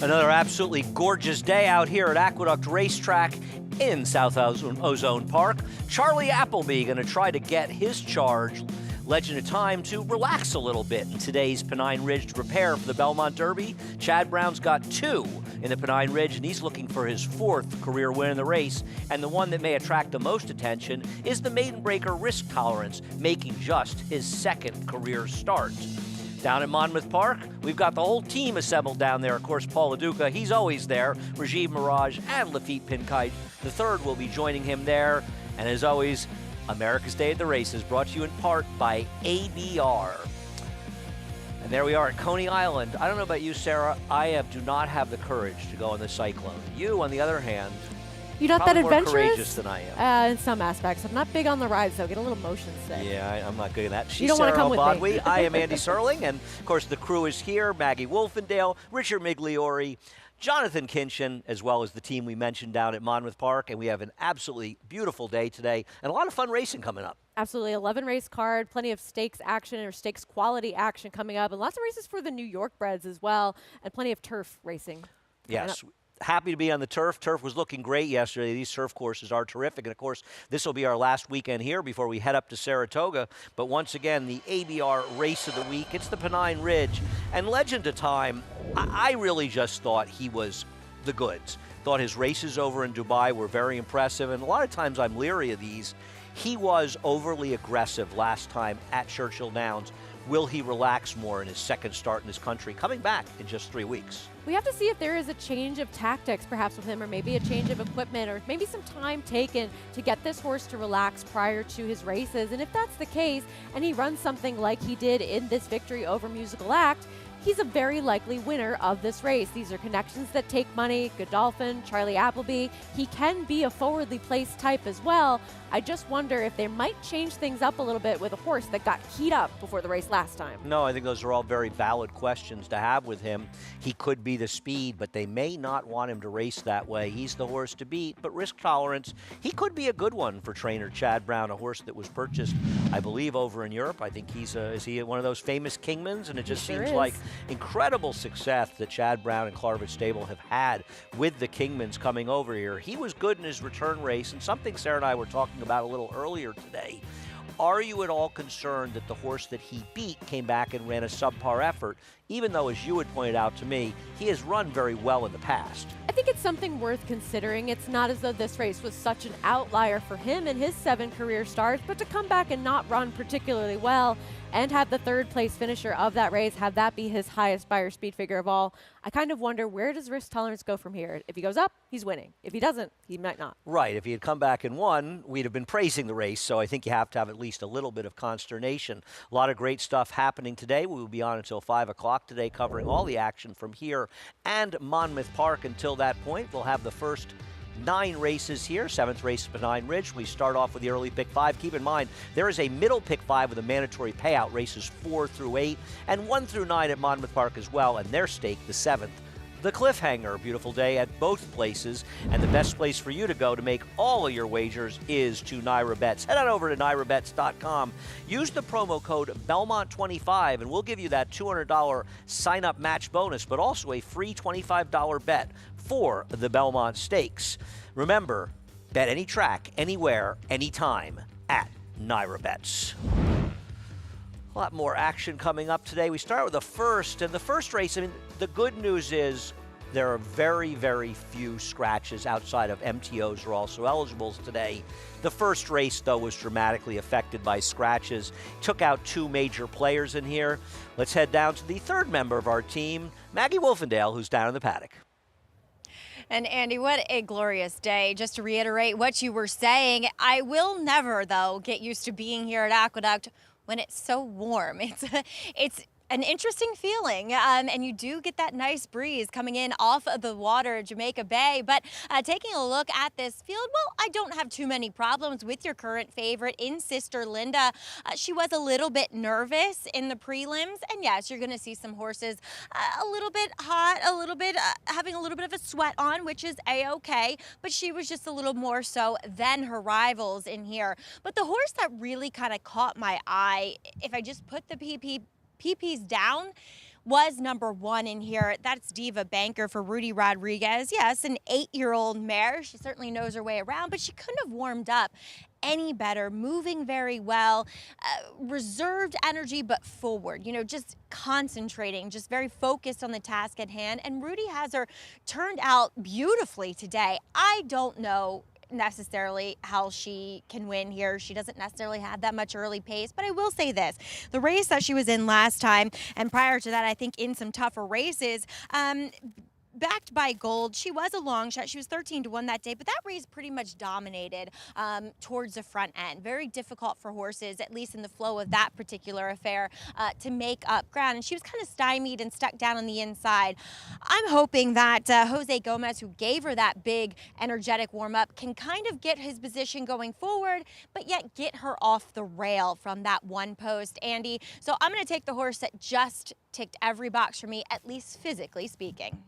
Another absolutely gorgeous day out here at Aqueduct Racetrack in South Ozone Park. Charlie Appleby going to try to get his charge. Legend of Time to relax a little bit in today's Pennine Ridge to prepare for the Belmont Derby. Chad Brown's got 2 in the Pennine Ridge, and he's looking for his 4th career win in the race. And the one that may attract the most attention is the Maiden Breaker Risk Tolerance, making just his 2nd career start. Down at Monmouth Park, we've got the whole team assembled down there. Of course, Paul LaDuca, he's always there. Rajiv Mirage and Lafitte Pincite III will be joining him there. And as always, America's Day at the Races, brought to you in part by ABR. And there we are at Coney Island. I don't know about you, Sarah. I do not have the courage to go on the Cyclone. You, on the other hand, you're not that adventurous? More courageous than I am. In some aspects. I'm not big on the rides, so get a little motion sick. Yeah, I'm not good at that. She's you don't want to come with me. I am Andy Serling, and of course the crew is here. Maggie Wolfendale, Richard Migliori, Jonathan Kinchin, as well as the team we mentioned down at Monmouth Park. And we have an absolutely beautiful day today and a lot of fun racing coming up. Absolutely. 11 race card, plenty of stakes action or stakes quality action coming up, and lots of races for the New York breds as well, and plenty of turf racing. Yes. Happy to be on the turf. Turf was looking great yesterday. These turf courses are terrific. And, of course, this will be our last weekend here before we head up to Saratoga. But once again, the ABR race of the week. It's the Pennine Ridge. And Legend of Time, I really just thought he was the goods. Thought his races over in Dubai were very impressive. And a lot of times I'm leery of these. He was overly aggressive last time at Churchill Downs. Will he relax more in his 2nd start in this country, coming back in just 3 weeks? We have to see if there is a change of tactics perhaps with him, or maybe a change of equipment, or maybe some time taken to get this horse to relax prior to his races. And if that's the case, and he runs something like he did in this victory over Musical Act, he's a very likely winner of this race. These are connections that take money. Godolphin, Charlie Appleby. He can be a forwardly placed type as well. I just wonder if they might change things up a little bit with a horse that got keyed up before the race last time. No, I think those are all very valid questions to have with him. He could be the speed, but they may not want him to race that way. He's the horse to beat, but risk tolerance, he could be a good one for trainer Chad Brown, a horse that was purchased, I believe, over in Europe. I think he's is he one of those famous Kingmans? And it just seems like incredible success that Chad Brown and Clarvich Stable have had with the Kingmans coming over here. He was good in his return race, and something Sarah and I were talking about a little earlier today. Are you at all concerned that the horse that he beat came back and ran a subpar effort, even though, as you had pointed out to me, he has run very well in the past? I think it's something worth considering. It's not as though this race was such an outlier for him in his 7 career starts, but to come back and not run particularly well and have the 3rd place finisher of that race, have that be his highest Beyer speed figure of all, I kind of wonder, where does risk tolerance go from here? If he goes up, he's winning. If he doesn't, he might not. Right. If he had come back and won, we'd have been praising the race. So I think you have to have at least a little bit of consternation. A lot of great stuff happening today. We will be on until 5 o'clock today, covering all the action from here and Monmouth Park. Until that point, we'll have the first 9 races here. 7th race at Pennine Ridge. We start off with the early pick 5. Keep in mind, there is a middle pick 5 with a mandatory payout, races 4 through 8, and 1 through 9 at Monmouth Park as well, and their stake, the 7th. The Cliffhanger, beautiful day at both places, and the best place for you to go to make all of your wagers is to Naira Bets. Head on over to NairaBets.com. Use the promo code Belmont25, and we'll give you that $200 sign-up match bonus, but also a free $25 bet for the Belmont Stakes. Remember, bet any track, anywhere, anytime at Naira Bets. A lot more action coming up today. We start with the first, and the first race, I mean, the good news is there are very, very few scratches outside of MTOs who are also eligibles today. The first race, though, was dramatically affected by scratches. Took out 2 major players in here. Let's head down to the 3rd member of our team, Maggie Wolfendale, who's down in the paddock. And Andy, what a glorious day. Just to reiterate what you were saying, I will never, though, get used to being here at Aqueduct when it's so warm. It's an interesting feeling, and you do get that nice breeze coming in off of the water at Jamaica Bay. But taking a look at this field, well, I don't have too many problems with your current favorite in Sister Linda. She was a little bit nervous in the prelims, and yes, you're going to see some horses a little bit hot, a little bit having a little bit of a sweat on, which is a-okay, but she was just a little more so than her rivals in here. But the horse that really kind of caught my eye, if I just put the PPs down, was number 1 in here. That's Diva Banker for Rudy Rodriguez. Yes, an 8-year-old mare. She certainly knows her way around, but she couldn't have warmed up any better, moving very well, reserved energy, but forward, just concentrating, just very focused on the task at hand. And Rudy has her turned out beautifully today. I don't know necessarily how she can win here. She doesn't necessarily have that much early pace, but I will say this, the race that she was in last time, and prior to that, I think in some tougher races, backed by Gold, she was a long shot. She was 13-1 that day, but that race pretty much dominated towards the front end. Very difficult for horses, at least in the flow of that particular affair, to make up ground. And she was kind of stymied and stuck down on the inside. I'm hoping that Jose Gomez, who gave her that big, energetic warm-up, can kind of get his position going forward, but yet get her off the rail from that one post, Andy. So I'm going to take the horse that just ticked every box for me, at least physically speaking.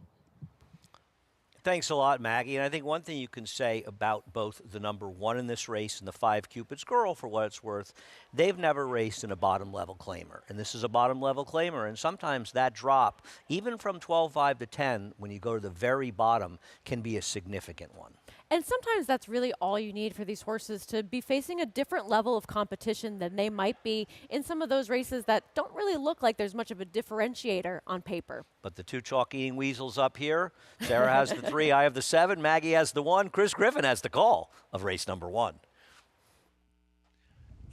Thanks a lot, Maggie. And I think one thing you can say about both the number 1 in this race and the 5 Cupid's Girl, for what it's worth, they've never raced in a bottom-level claimer. And this is a bottom-level claimer. And sometimes that drop, even from 12-5 to 10, when you go to the very bottom, can be a significant one. And sometimes that's really all you need for these horses to be facing a different level of competition than they might be in some of those races that don't really look like there's much of a differentiator on paper. But the 2 chalk-eating weasels up here, Sarah has the 3, I have the 7, Maggie has the 1, Chris Griffin has the call of race number 1.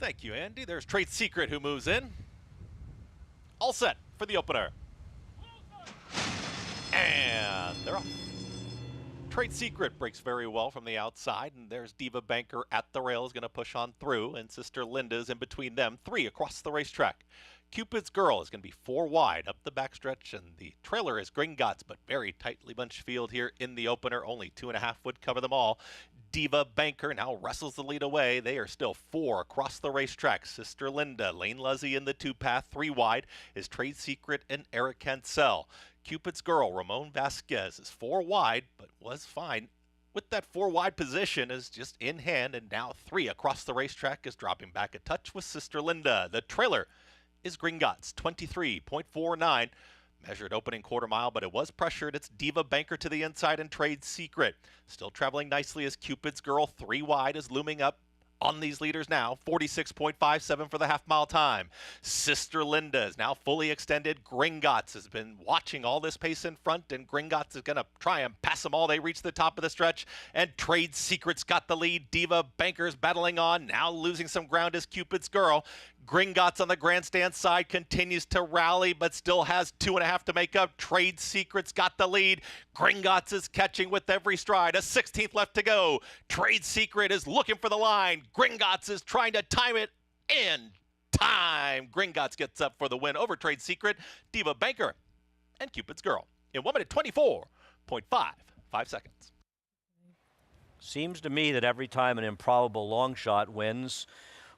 Thank you, Andy. There's Trade Secret who moves in. All set for the opener. And they're off. Trade Secret breaks very well from the outside, and there's Diva Banker at the rails, going to push on through, and Sister Linda's in between them. 3 across the racetrack. Cupid's Girl is going to be 4 wide up the backstretch, and the trailer is Gringotts, but very tightly bunched field here in the opener. Only 2.5 would cover them all. Diva Banker now wrestles the lead away. They are still 4 across the racetrack. Sister Linda, Lane Luzzy in the 2-path. 3 wide is Trade Secret and Eric Cancel. Cupid's Girl, Ramon Vasquez, is 4 wide, but was fine with that 4 wide position, is just in hand, and now 3 across the racetrack is dropping back a touch with Sister Linda. The trailer is Gringotts, 23.49. Measured opening quarter mile, but it was pressured. It's Diva Banker to the inside and Trade Secret. Still traveling nicely as Cupid's Girl, 3 wide, is looming up on these leaders now. 46.57 for the half-mile time. Sister Linda is now fully extended. Gringotts has been watching all this pace in front, and Gringotts is going to try and pass them all. They reach the top of the stretch, and Trade Secret's got the lead. Diva Banker's battling on, now losing some ground as Cupid's Girl. Gringotts on the grandstand side continues to rally, but still has 2.5 to make up. Trade Secret's got the lead. Gringotts is catching with every stride. A 16th left to go. Trade Secret is looking for the line. Gringotts is trying to time it in time. Gringotts gets up for the win over Trade Secret, Diva Banker, and Cupid's Girl in 1 minute 24.55 seconds. Seems to me that every time an improbable long shot wins,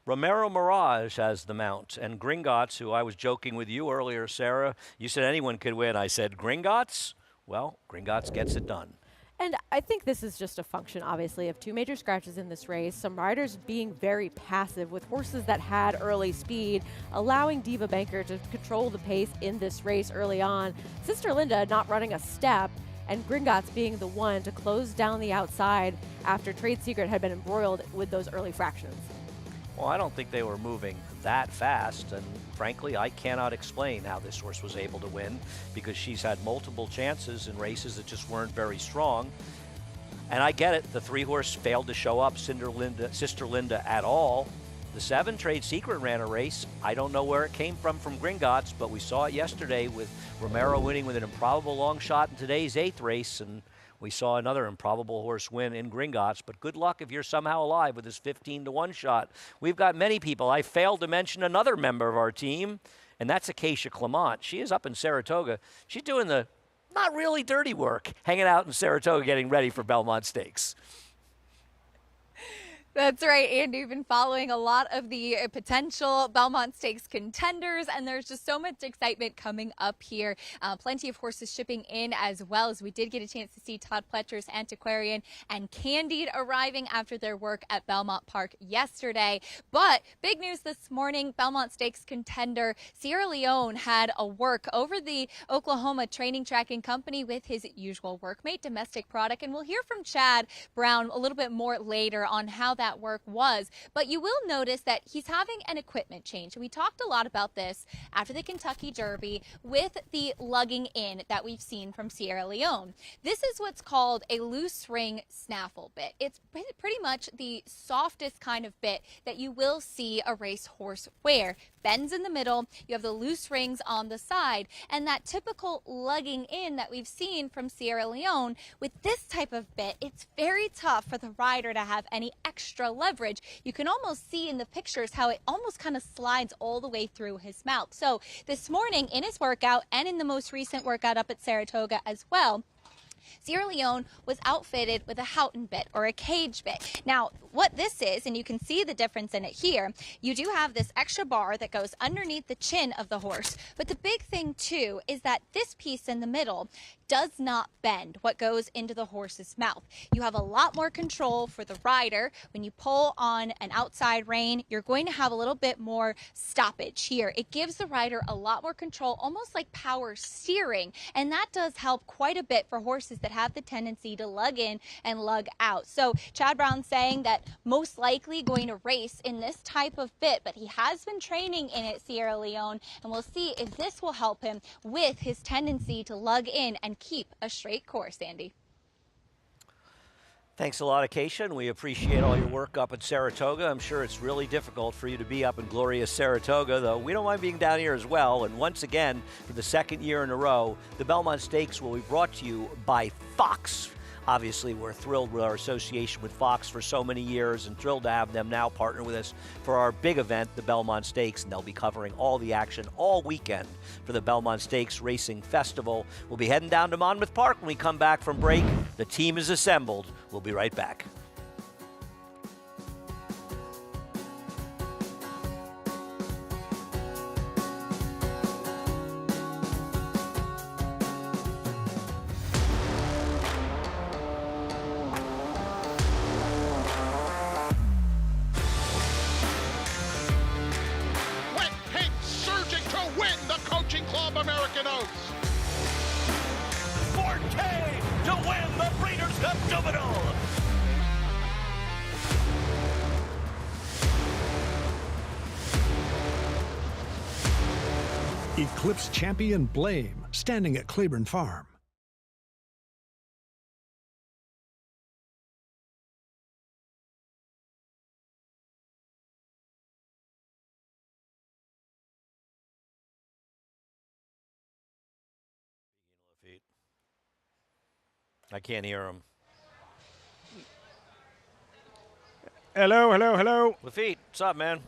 Romero Mirage has the mount, and Gringotts, who I was joking with you earlier, Sarah, you said anyone could win. I said Gringotts? Well, Gringotts gets it done. And I think this is just a function, obviously, of 2 major scratches in this race, some riders being very passive with horses that had early speed, allowing Diva Banker to control the pace in this race early on. Sister Linda not running a step, and Gringotts being the one to close down the outside after Trade Secret had been embroiled with those early fractions. Well, I don't think they were moving that fast, and frankly, I cannot explain how this horse was able to win, because she's had multiple chances in races that just weren't very strong. And I get it, the 3-horse failed to show up, Sister Linda at all. The 7, Trade Secret, ran a race. I don't know where it came from Gringotts, but we saw it yesterday with Romero winning with an improbable long shot in today's 8th race, and we saw another improbable horse win in Gringotts, but good luck if you're somehow alive with this 15-1 shot. We've got many people. I failed to mention another member of our team, and that's Acacia Clement. She is up in Saratoga. She's doing the not really dirty work, hanging out in Saratoga getting ready for Belmont Stakes. That's right, Andy. We've been following a lot of the potential Belmont Stakes contenders, and there's just so much excitement coming up here. Plenty of horses shipping in as well, as we did get a chance to see Todd Pletcher's Antiquarian and Candide arriving after their work at Belmont Park yesterday. But big news this morning, Belmont Stakes contender Sierra Leone had a work over the Oklahoma Training Tracking Company with his usual workmate, Domestic Product, and we'll hear from Chad Brown a little bit more later on how that work was. But you will notice that he's having an equipment change. We talked a lot about this after the Kentucky Derby with the lugging in that we've seen from Sierra Leone. This is what's called a loose ring snaffle bit. It's pretty much the softest kind of bit that you will see a racehorse wear. Bends in the middle, you have the loose rings on the side, and that typical lugging in that we've seen from Sierra Leone, with this type of bit, it's very tough for the rider to have any extra leverage. You can almost see in the pictures how it almost kind of slides all the way through his mouth. So this morning in his workout and in the most recent workout up at Saratoga as well, Sierra Leone was outfitted with a Houghton bit or a cage bit. Now, what this is, and you can see the difference in it here, you do have this extra bar that goes underneath the chin of the horse. But the big thing too is that this piece in the middle does not bend what goes into the horse's mouth. You have a lot more control for the rider. When you pull on an outside rein, you're going to have a little bit more stoppage here. It gives the rider a lot more control, almost like power steering, and that does help quite a bit for horses that have the tendency to lug in and lug out. So Chad Brown saying that most likely going to race in this type of bit, but he has been training in it, Sierra Leone, and we'll see if this will help him with his tendency to lug in and keep a straight course, Andy. Thanks a lot, Acacia, and we appreciate all your work up at Saratoga. I'm sure it's really difficult for you to be up in glorious Saratoga, though we don't mind being down here as well. And once again, for the second year in a row, the Belmont Stakes will be brought to you by Fox. Obviously, we're thrilled with our association with Fox for so many years and thrilled to have them now partner with us for our big event, the Belmont Stakes, and they'll be covering all the action all weekend for the Belmont Stakes Racing Festival. We'll be heading down to Monmouth Park when we come back from break. The team is assembled. We'll be right back. American Oaks. Forte to win the Breeders' Cup Juvenile. Eclipse champion Blame, standing at Claiborne Farm. I can't hear him. Hello, hello, hello. Lafitte, what's up, man?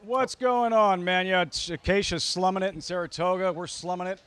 What's going on, man? Yeah, Acacia's slumming it in Saratoga. We're slumming it.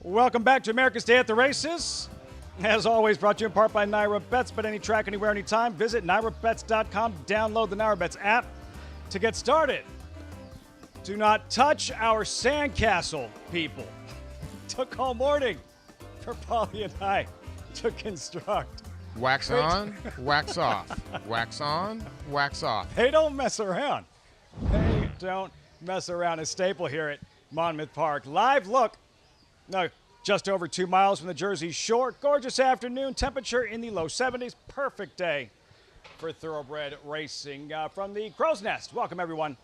Welcome back to America's Day at the Races. As always, brought to you in part by Naira Bets. Bet any track, anywhere, anytime. Visit NairaBets.com. Download the Naira Bets app to get started. Do not touch our sandcastle, people. Took all morning for Polly and I to construct. Wax on, wax off. Wax on, wax off. They don't mess around. They don't mess around. A staple here at Monmouth Park. Live look. No, just over 2 miles from the Jersey Shore. Gorgeous afternoon. Temperature in the low 70s. Perfect day for thoroughbred racing. From the Crow's Nest, welcome everyone.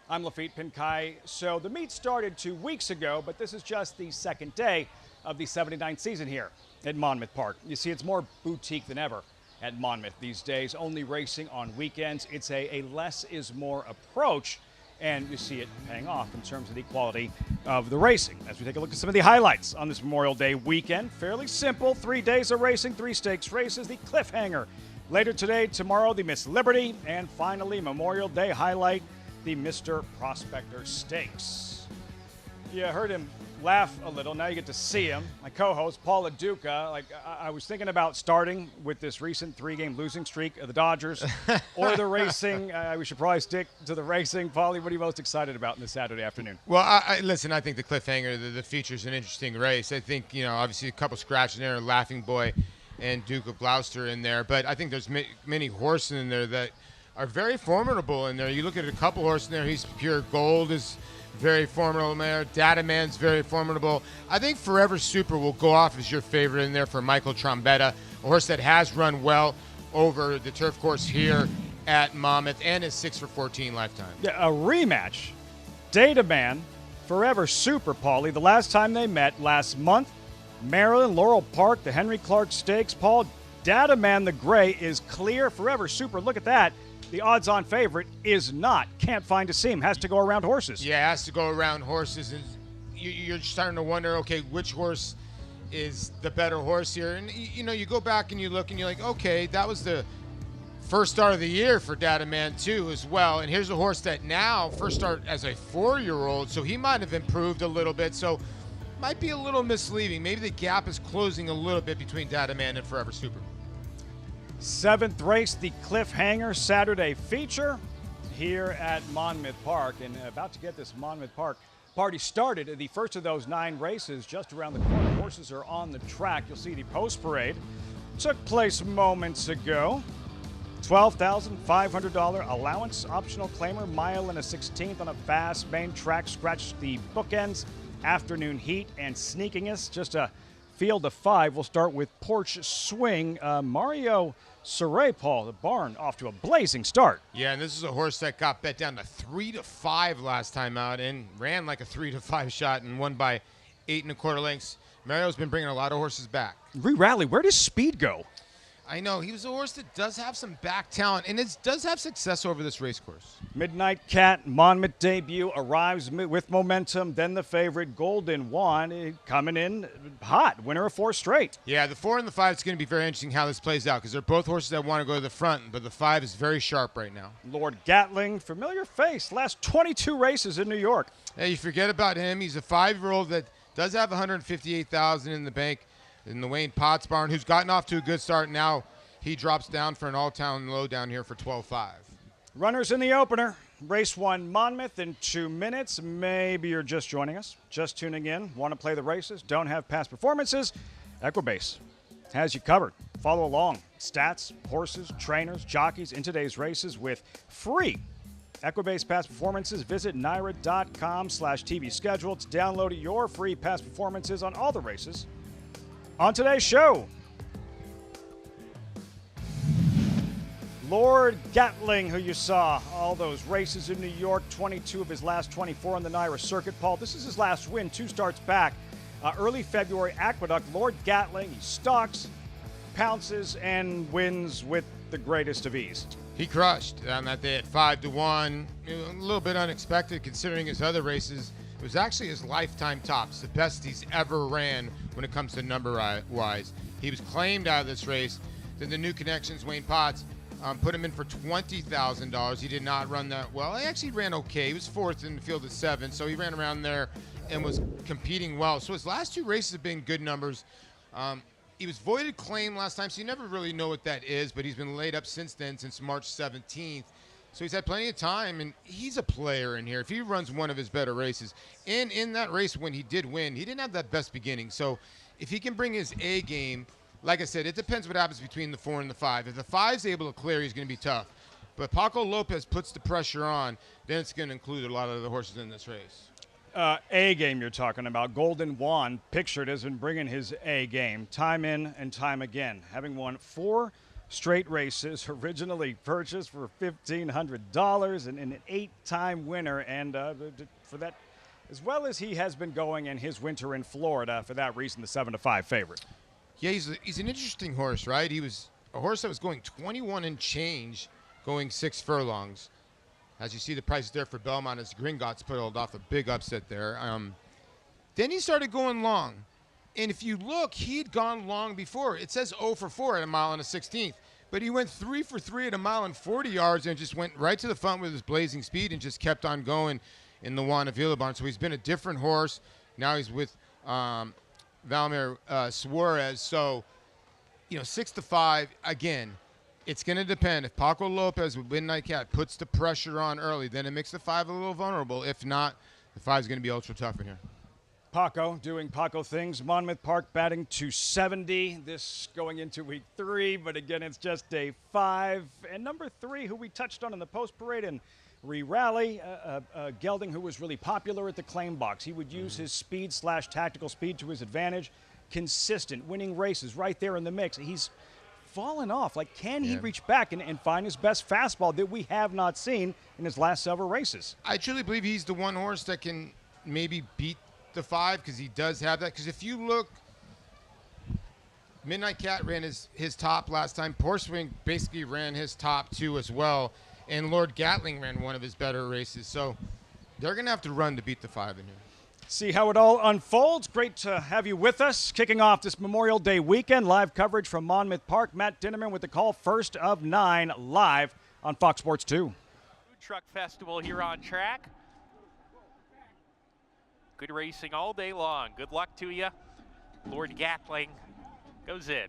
I'm Lafitte Pinkai. So the meet started 2 weeks ago, but this is just the second day of the 79th season here at Monmouth Park. You see, it's more boutique than ever at Monmouth these days, only racing on weekends. It's a less is more approach, and you see it paying off in terms of the quality of the racing. As we take a look at some of the highlights on this Memorial Day weekend, fairly simple. 3 days of racing, 3 stakes races, the Cliffhanger. Later today, tomorrow, the Miss Liberty, and finally, Memorial Day highlight, the Mr. Prospector Stakes. You heard him laugh a little. Now you get to see him. My co-host, Paul LaDuca. I was thinking about starting with this recent 3-game losing streak of the Dodgers or the racing. We should probably stick to the racing. Paulie, what are you most excited about in this Saturday afternoon? Well, listen, I think the Cliffhanger, the feature's an interesting race. I think, obviously a couple scratches in there, Laughing Boy and Duke of Gloucester in there. But I think there's many horses in there that are very formidable in there. You look at a couple horses in there. He's Pure Gold is very formidable in there. Data Man's very formidable. I think Forever Super will go off as your favorite in there for Michael Trombetta, a horse that has run well over the turf course here at Monmouth and is 6 for 14 lifetime. Yeah, a rematch. Data Man, Forever Super, Paulie. The last time they met last month, Maryland, Laurel Park, the Henry Clark Stakes. Paul, Data Man the Gray is clear. Forever Super, look at that. The odds-on favorite is not. Can't find a seam. Has to go around horses. Yeah, has to go around horses. And you're starting to wonder, okay, which horse is the better horse here? And, you go back and you look and you're like, okay, that was the first start of the year for Data Man, too, as well. And here's a horse that now first start as a 4-year-old, so he might have improved a little bit. So might be a little misleading. Maybe the gap is closing a little bit between Data Man and Forever Super. 7th race, the Cliffhanger Saturday feature here at Monmouth Park. And about to get this Monmouth Park party started. The first of those 9 races just around the corner. Horses are on the track. You'll see the post parade took place moments ago. $12,500 allowance, optional claimer, mile and a 16th on a fast main track. Scratch the bookends, afternoon heat, and sneakiness. Just a field of 5. We'll start with Porch Swing. Mario Saray, Paul, the barn, off to a blazing start. Yeah, and this is a horse that got bet down to 3-5 last time out and ran like a 3-5 shot and won by 8 1/4 lengths. Mario's been bringing a lot of horses back. Re-rally, where does Speed go? I know, he was a horse that does have some back talent, and it does have success over this race course. Midnight Cat, Monmouth debut, arrives with momentum. Then the favorite, Golden Wand, coming in hot, winner of 4 straight. Yeah, the 4 and the 5, it's going to be very interesting how this plays out because they're both horses that want to go to the front, but the 5 is very sharp right now. Lord Gatling, familiar face, last 22 races in New York. Hey, you forget about him. He's a 5-year-old that does have $158,000 in the bank in the Wayne Potts barn, who's gotten off to a good start. Now he drops down for an all-town low down here for 12.5. Runners in the opener. Race 1 Monmouth in 2 minutes. Maybe you're just joining us, just tuning in, want to play the races, don't have past performances. Equibase has you covered. Follow along. Stats, horses, trainers, jockeys in today's races with free Equibase past performances. Visit Naira.com/TV schedule to download your free past performances on all the races. On today's show, Lord Gatling, who you saw all those races in New York, 22 of his last 24 on the Naira circuit. Paul, this is his last win, 2 starts back. Early February, Aqueduct, Lord Gatling, he stalks, pounces, and wins with the greatest of ease. He crushed on that day at 5-1. A little bit unexpected considering his other races. It was actually his lifetime tops, the best he's ever ran when it comes to number-wise. He was claimed out of this race. Then the new connections, Wayne Potts, put him in for $20,000. He did not run that well. He actually ran okay. He was 4th in the field of 7, so he ran around there and was competing well. So his last 2 races have been good numbers. He was voided claim last time, so you never really know what that is, but he's been laid up since then, since March 17th. So he's had plenty of time, and he's a player in here. If he runs one of his better races, and in that race when he did win, he didn't have that best beginning. So if he can bring his A game, like I said, it depends what happens between the 4 and the 5. If the 5's able to clear, he's going to be tough. But Paco Lopez puts the pressure on, then it's going to include a lot of the horses in this race. A game you're talking about. Golden Juan, pictured as in bringing his A game time in and time again, having won 4 straight races, originally purchased for $1,500, and an 8-time winner. And for that, as well as he has been going in his winter in Florida, for that reason, the 7-5 favorite. Yeah, he's an interesting horse, right? He was a horse that was going 21 and change, going 6 furlongs. As you see the prices there for Belmont, as Gringotts pulled off a big upset there. Then he started going long. And if you look, he'd gone long before. It says 0 for 4 at a mile and a 16th. But he went 3 for 3 at a mile and 40 yards and just went right to the front with his blazing speed and just kept on going in the Juan Avila barn. So he's been a different horse. Now he's with Valmir Suarez. So, 6-5, again, it's going to depend. If Paco Lopez with Midnight Cat puts the pressure on early, then it makes the 5 a little vulnerable. If not, the 5 is going to be ultra tough in here. Paco doing Paco things. Monmouth Park batting .270. This going into week 3, but again, it's just day 5. And number 3, who we touched on in the post parade and re-rally, Gelding, who was really popular at the claim box. He would use his speed / tactical speed to his advantage. Consistent, winning races, right there in the mix. He's fallen off. Like, can he reach back and find his best fastball that we have not seen in his last several races? I truly believe he's the one horse that can maybe beat the 5, because he does have that. Because if you look, Midnight Cat ran his top last time. Port Swing basically ran his top 2 as well. And Lord Gatling ran one of his better races. So they're going to have to run to beat the 5 in here. See how it all unfolds. Great to have you with us. Kicking off this Memorial Day weekend, live coverage from Monmouth Park. Matt Dinnerman with the call, first of 9, live on Fox Sports 2. Food Truck Festival here on track. Good racing all day long. Good luck to you. Lord Gatling goes in.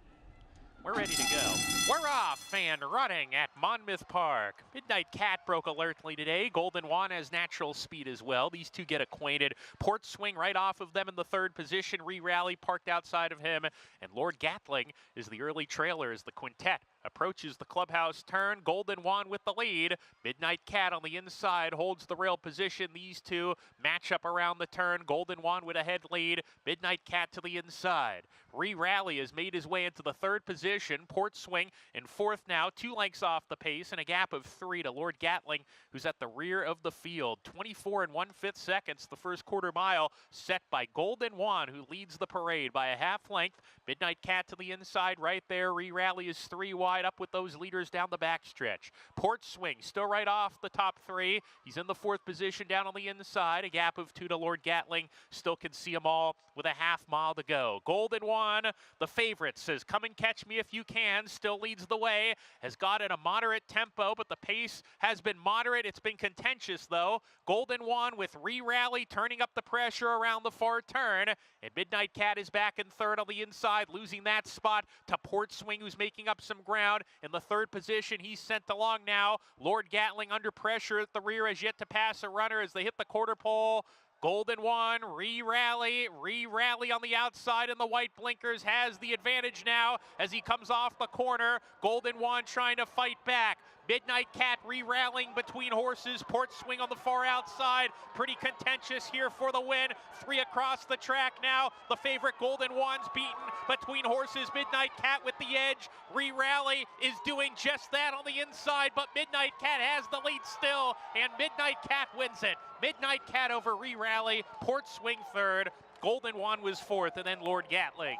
We're ready to go. We're off and running at Monmouth Park. Midnight Cat broke alertly today. Golden Juan has natural speed as well. These two get acquainted. Port Swing right off of them in the 3rd position. Re-rally parked outside of him. And Lord Gatling is the early trailer as the quintet approaches the clubhouse turn. Golden Juan with the lead. Midnight Cat on the inside holds the rail position. These two match up around the turn. Golden Juan with a head lead. Midnight Cat to the inside. Re-rally has made his way into the 3rd position. Port Swing in 4th now, 2 lengths off the pace and a gap of 3 to Lord Gatling, who's at the rear of the field. 24 1/5 seconds, the first quarter mile set by Golden Juan, who leads the parade by a half length. Midnight Cat to the inside right there. Re-rally is 3 wide up with those leaders down the backstretch. Port Swing still right off the top 3. He's in the 4th position down on the inside. A gap of 2 to Lord Gatling. Still can see them all with a half mile to go. Golden Juan, the favorite, says, come and catch me if you can. Still leads the way. Has got at a moderate tempo, but the pace has been moderate. It's been contentious, though. Golden Juan with re-rally, turning up the pressure around the far turn. And Midnight Cat is back in 3rd on the inside, losing that spot to Port Swing, who's making up some ground. In the 3rd position, he's sent along now. Lord Gatling under pressure at the rear, has yet to pass a runner as they hit the quarter pole. Golden Juan, re-rally on the outside, and the white blinkers has the advantage now as he comes off the corner. Golden Juan trying to fight back. Midnight Cat re-rallying between horses. Port Swing on the far outside. Pretty contentious here for the win. 3 across the track now. The favorite Golden Juan's beaten between horses. Midnight Cat with the edge. Re-rally is doing just that on the inside, but Midnight Cat has the lead still, and Midnight Cat wins it. Midnight Cat over re-rally. Port Swing 3rd. Golden Juan was 4th, and then Lord Gatling.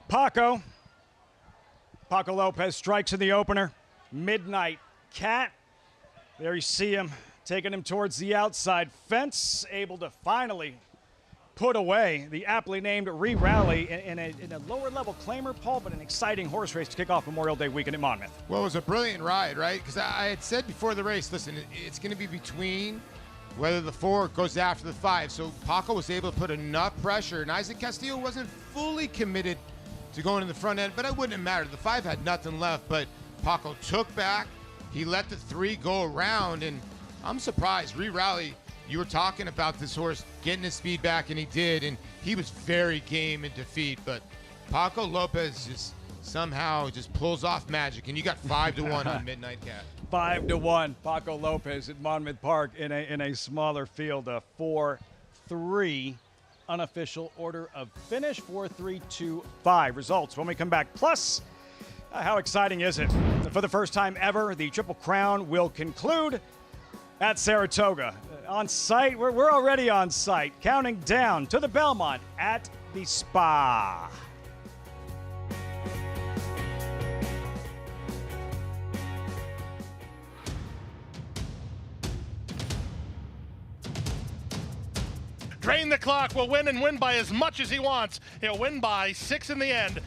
Paco Lopez strikes in the opener. Midnight Cat. There you see him taking him towards the outside fence, able to finally put away the aptly named re-rally in a lower level claimer, Paul, but an exciting horse race to kick off Memorial Day weekend at Monmouth. Well, it was a brilliant ride, right? Because I had said before the race, listen, it's going to be between whether the 4 goes after the 5. So Paco was able to put enough pressure, and Isaac Castillo wasn't fully committed to going in the front end, but it wouldn't have mattered. The 5 had nothing left, but Paco took back. He let the 3 go around, and I'm surprised. Re-rally, you were talking about this horse getting his speed back, and he did, and he was very game in defeat, but Paco Lopez just somehow just pulls off magic, and you got 5-1 on Midnight Cat. 5-1, Paco Lopez at Monmouth Park in a smaller field, a 4-3 unofficial order of finish, 4-3-2-5 results when we come back. Plus, how exciting is it? For the first time ever, the Triple Crown will conclude at Saratoga. On site, we're already on site, counting down to the Belmont at the Spa. Drain the Clock will win and win by as much as he wants. He'll win by 6 in the end.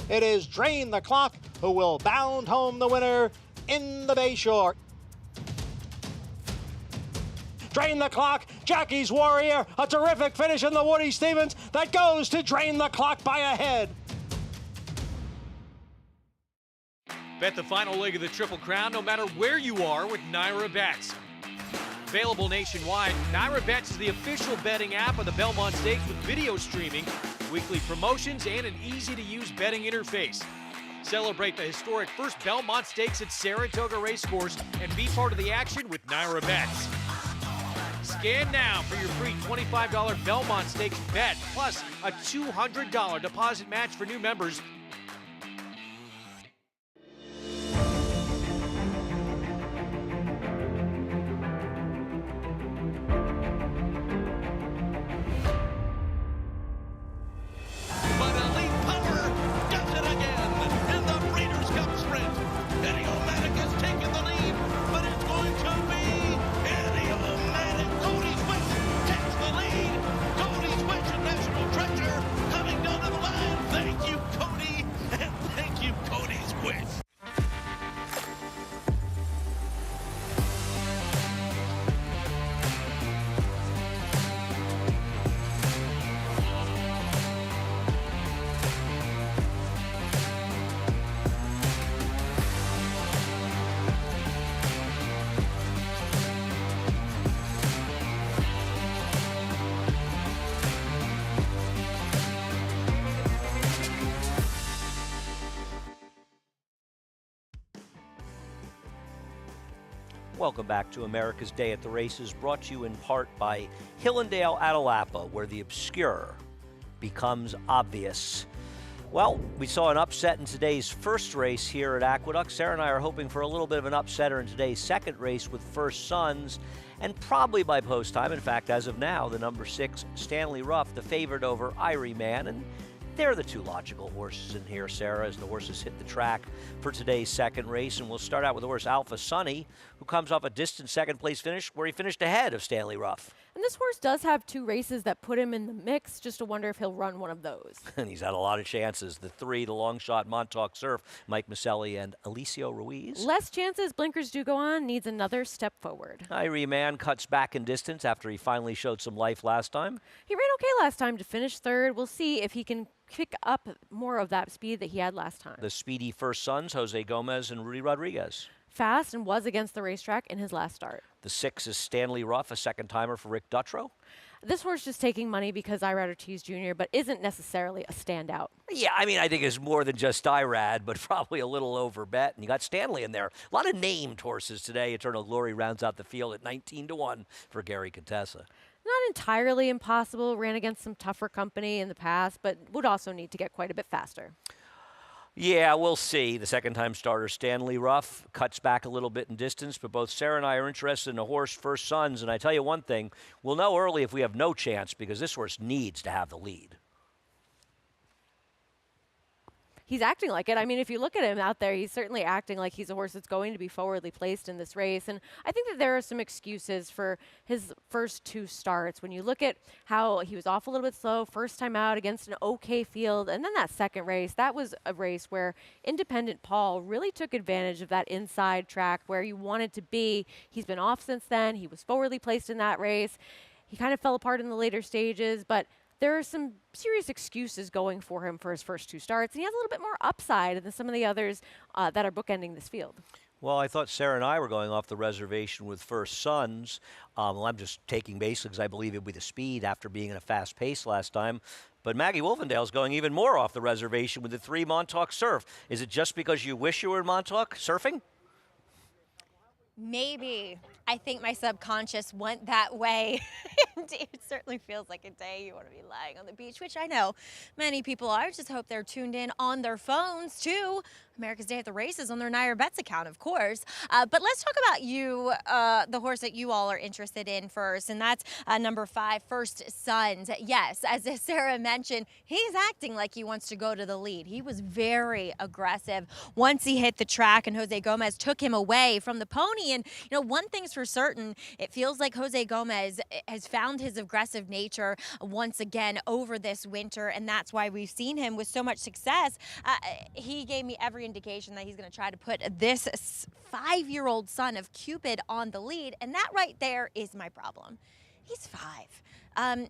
It is Drain the Clock who will bound home the winner in the Bayshore. Drain the Clock, Jackie's Warrior, a terrific finish in the Woody Stevens that goes to Drain the Clock by a head. Bet the final leg of the Triple Crown no matter where you are with Naira Bets. Available nationwide, Naira Bets is the official betting app of the Belmont Stakes with video streaming, weekly promotions, and an easy-to-use betting interface. Celebrate the historic first Belmont Stakes at Saratoga Racecourse and be part of the action with Naira Bets. Scan now for your free $25 Belmont Stakes bet, plus a $200 deposit match for new members. Welcome back to America's Day at the Races, brought to you in part by Hillendale Atalapa, where the obscure becomes obvious. Well, we saw an upset in today's first race here at Aqueduct. Sarah and I are hoping for a little bit of an upsetter in today's second race with First Sons, and probably by post time. In fact, as of now, the number 6, Stanley Ruff, the favorite over Irie Man, and they're the two logical horses in here, Sarah, as the horses hit the track for today's second race. And we'll start out with the horse Alpha Sunny, who comes off a distant second-place finish where he finished ahead of Stanley Ruff. And this horse does have 2 races that put him in the mix. Just to wonder if he'll run one of those. And he's had a lot of chances. The 3, the long shot, Montauk Surf, Mike Maselli, and Alicio Ruiz. Less chances, blinkers do go on, needs another step forward. Irie Man cuts back in distance after he finally showed some life last time. He ran okay last time to finish 3rd. We'll see if he can pick up more of that speed that he had last time. The speedy First Sons, Jose Gomez and Rudy Rodriguez. Fast and was against the racetrack in his last start. The 6 is Stanley Ruff, a second-timer for Rick Dutrow. This horse just taking money because Irad Ortiz Jr., but isn't necessarily a standout. Yeah, I mean, I think it's more than just Irad, but probably a little over bet. And you got Stanley in there. A lot of named horses today. Eternal Glory rounds out the field at 19-1 for Gary Contessa. Not entirely impossible. Ran against some tougher company in the past, but would also need to get quite a bit faster. Yeah, we'll see. The second-time starter, Stanley Ruff, cuts back a little bit in distance, but both Sarah and I are interested in the horse First Sons, and I tell you one thing, we'll know early if we have no chance because this horse needs to have the lead. he's acting like it. I mean, if you look at him out there, he's certainly acting like he's a horse that's going to be forwardly placed in this race. And I think that there are some excuses for his first 2 starts. When you look at how he was off a little bit slow, first time out against an okay field, and then that second race, that was a race where Independent Paul really took advantage of that inside track where you wanted to be. He's been off since then. He was forwardly placed in that race. He kind of fell apart in the later stages, but there are some serious excuses going for him for his first 2 starts, and he has a little bit more upside than some of the others that are bookending this field. Well, I thought Sarah and I were going off the reservation with First Sons. Well, I'm just taking basically because I believe it'll be the speed after being in a fast pace last time. But Maggie Wolfendale's going even more off the reservation with the 3 Montauk Surf. Is it just because you wish you were in Montauk surfing? Maybe. I think my subconscious went that way. It certainly feels like a day you want to be lying on the beach, which I know many people are. I just hope they're tuned in on their phones to America's Day at the Races on their Naira Bets account, of course. But let's talk about you, the horse that you all are interested in first, and that's number 5, First Sons. Yes, as Sarah mentioned, he's acting like he wants to go to the lead. He was very aggressive once he hit the track, and Jose Gomez took him away from the pony. And, you know, one thing's for certain, it feels like Jose Gomez has found his aggressive nature once again over this winter, and that's why we've seen him with so much success. He gave me every indication that he's going to try to put this 5-year-old son of Cupid on the lead, and that right there is my problem. He's 5.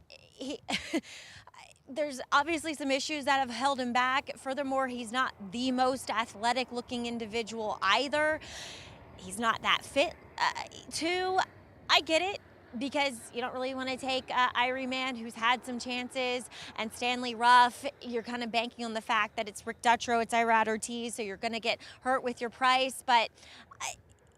There's obviously some issues that have held him back. Furthermore, he's not the most athletic looking individual either. He's not that fit too. I get it, because you don't really want to take Irie Man, who's had some chances, and Stanley Ruff. You're kind of banking on the fact that it's Rick Dutrow, it's Irad Ortiz, so you're going to get hurt with your price. But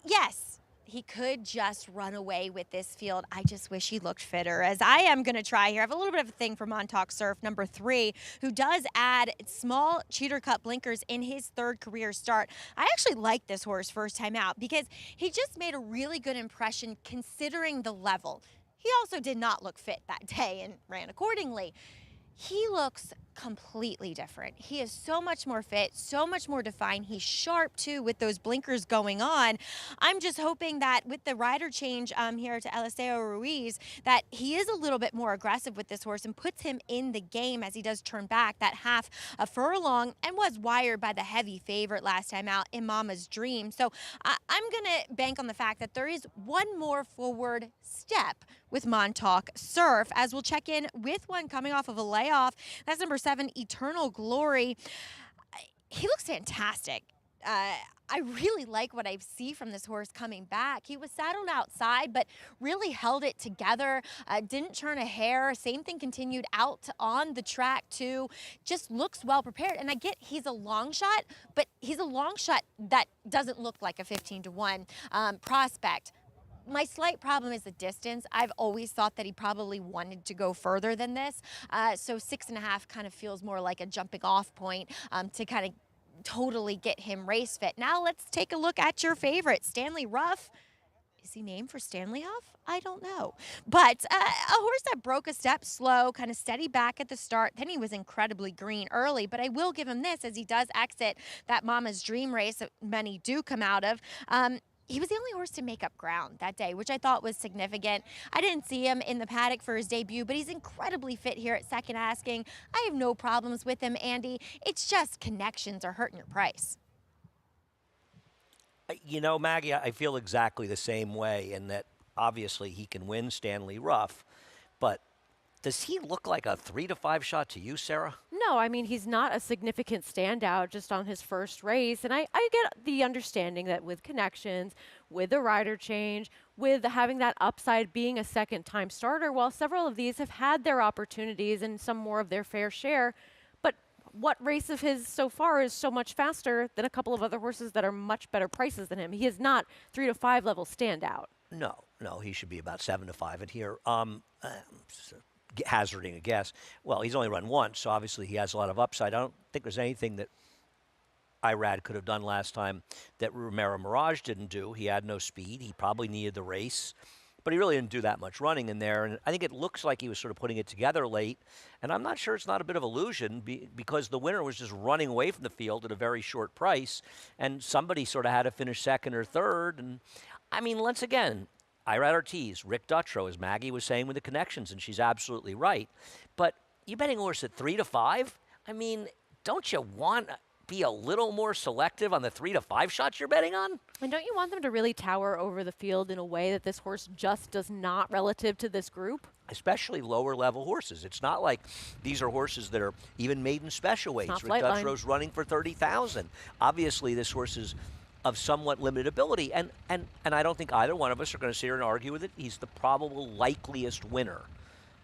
yes, he could just run away with this field. I just wish he looked fitter, as I am going to try here. I have a little bit of a thing for Montauk Surf, number 3, who does add small cheater cut blinkers in his 3rd career start. I actually like this horse first time out because he just made a really good impression considering the level. He also did not look fit that day and ran accordingly. He looks completely different. He is so much more fit, so much more defined. He's sharp too with those blinkers going on. I'm just hoping that with the rider change here to Eliseo Ruiz, that he is a little bit more aggressive with this horse and puts him in the game as he does turn back that half a furlong, and was wired by the heavy favorite last time out in Mama's Dream. So I'm going to bank on the fact that there is one more forward step with Montauk Surf, as we'll check in with one coming off of a layoff. That's number 7, Eternal Glory. He looks fantastic. I really like what I see from this horse coming back. He was saddled outside, but really held it together, didn't turn a hair. Same thing continued out on the track too. Just looks well prepared. And I get he's a long shot, but he's a long shot that doesn't look like a 15-to-1 prospect. My slight problem is the distance. I've always thought that he probably wanted to go further than this. So 6.5 kind of feels more like a jumping off point to kind of totally get him race fit. Now let's take a look at your favorite, Stanley Ruff. Is he named for Stanley Huff? I don't know. But a horse that broke a step slow, kind of steady back at the start. Then he was incredibly green early, but I will give him this as he does exit that Mama's Dream race that many do come out of. He was the only horse to make up ground that day, which I thought was significant. I didn't see him in the paddock for his debut, but he's incredibly fit here at second asking. I have no problems with him, Andy. It's just connections are hurting your price. You know, Maggie, I feel exactly the same way in that obviously he can win Stanley Ruff, but does he look like a 3-to-5 shot to you, Sarah? No, I mean, he's not a significant standout just on his first race. And I get the understanding that with connections, with the rider change, with having that upside being a second-time starter, while several of these have had their opportunities and some more of their fair share, but what race of his so far is so much faster than a couple of other horses that are much better prices than him? He is not 3-to-5 level standout. No, he should be about 7-to-5 in here. Hazarding a guess. Well, he's only run once, so obviously he has a lot of upside. I don't think there's anything that Irad could have done last time that Romero Mirage didn't do. He had no speed. He probably needed the race. but he really didn't do that much running in there. And I think it looks like he was sort of putting it together late. And I'm not sure it's not a bit of illusion because the winner was just running away from the field at a very short price. And somebody sort of had to finish second or third. And I mean, once again, Irad Ortiz, Rick Dutrow, as Maggie was saying with the connections, and she's absolutely right. But you're betting a horse at 3 to 5? I mean, don't you want to be a little more selective on the 3 to 5 shots you're betting on? And don't you want them to really tower over the field in a way that this horse just does not relative to this group? Especially lower level horses. It's not like these are horses that are even maiden special weights. Rick Flightline. Duttrow's running for 30,000. Obviously, this horse is of somewhat limited ability, and I don't think either one of us are going to sit here and argue with it. He's the probable likeliest winner.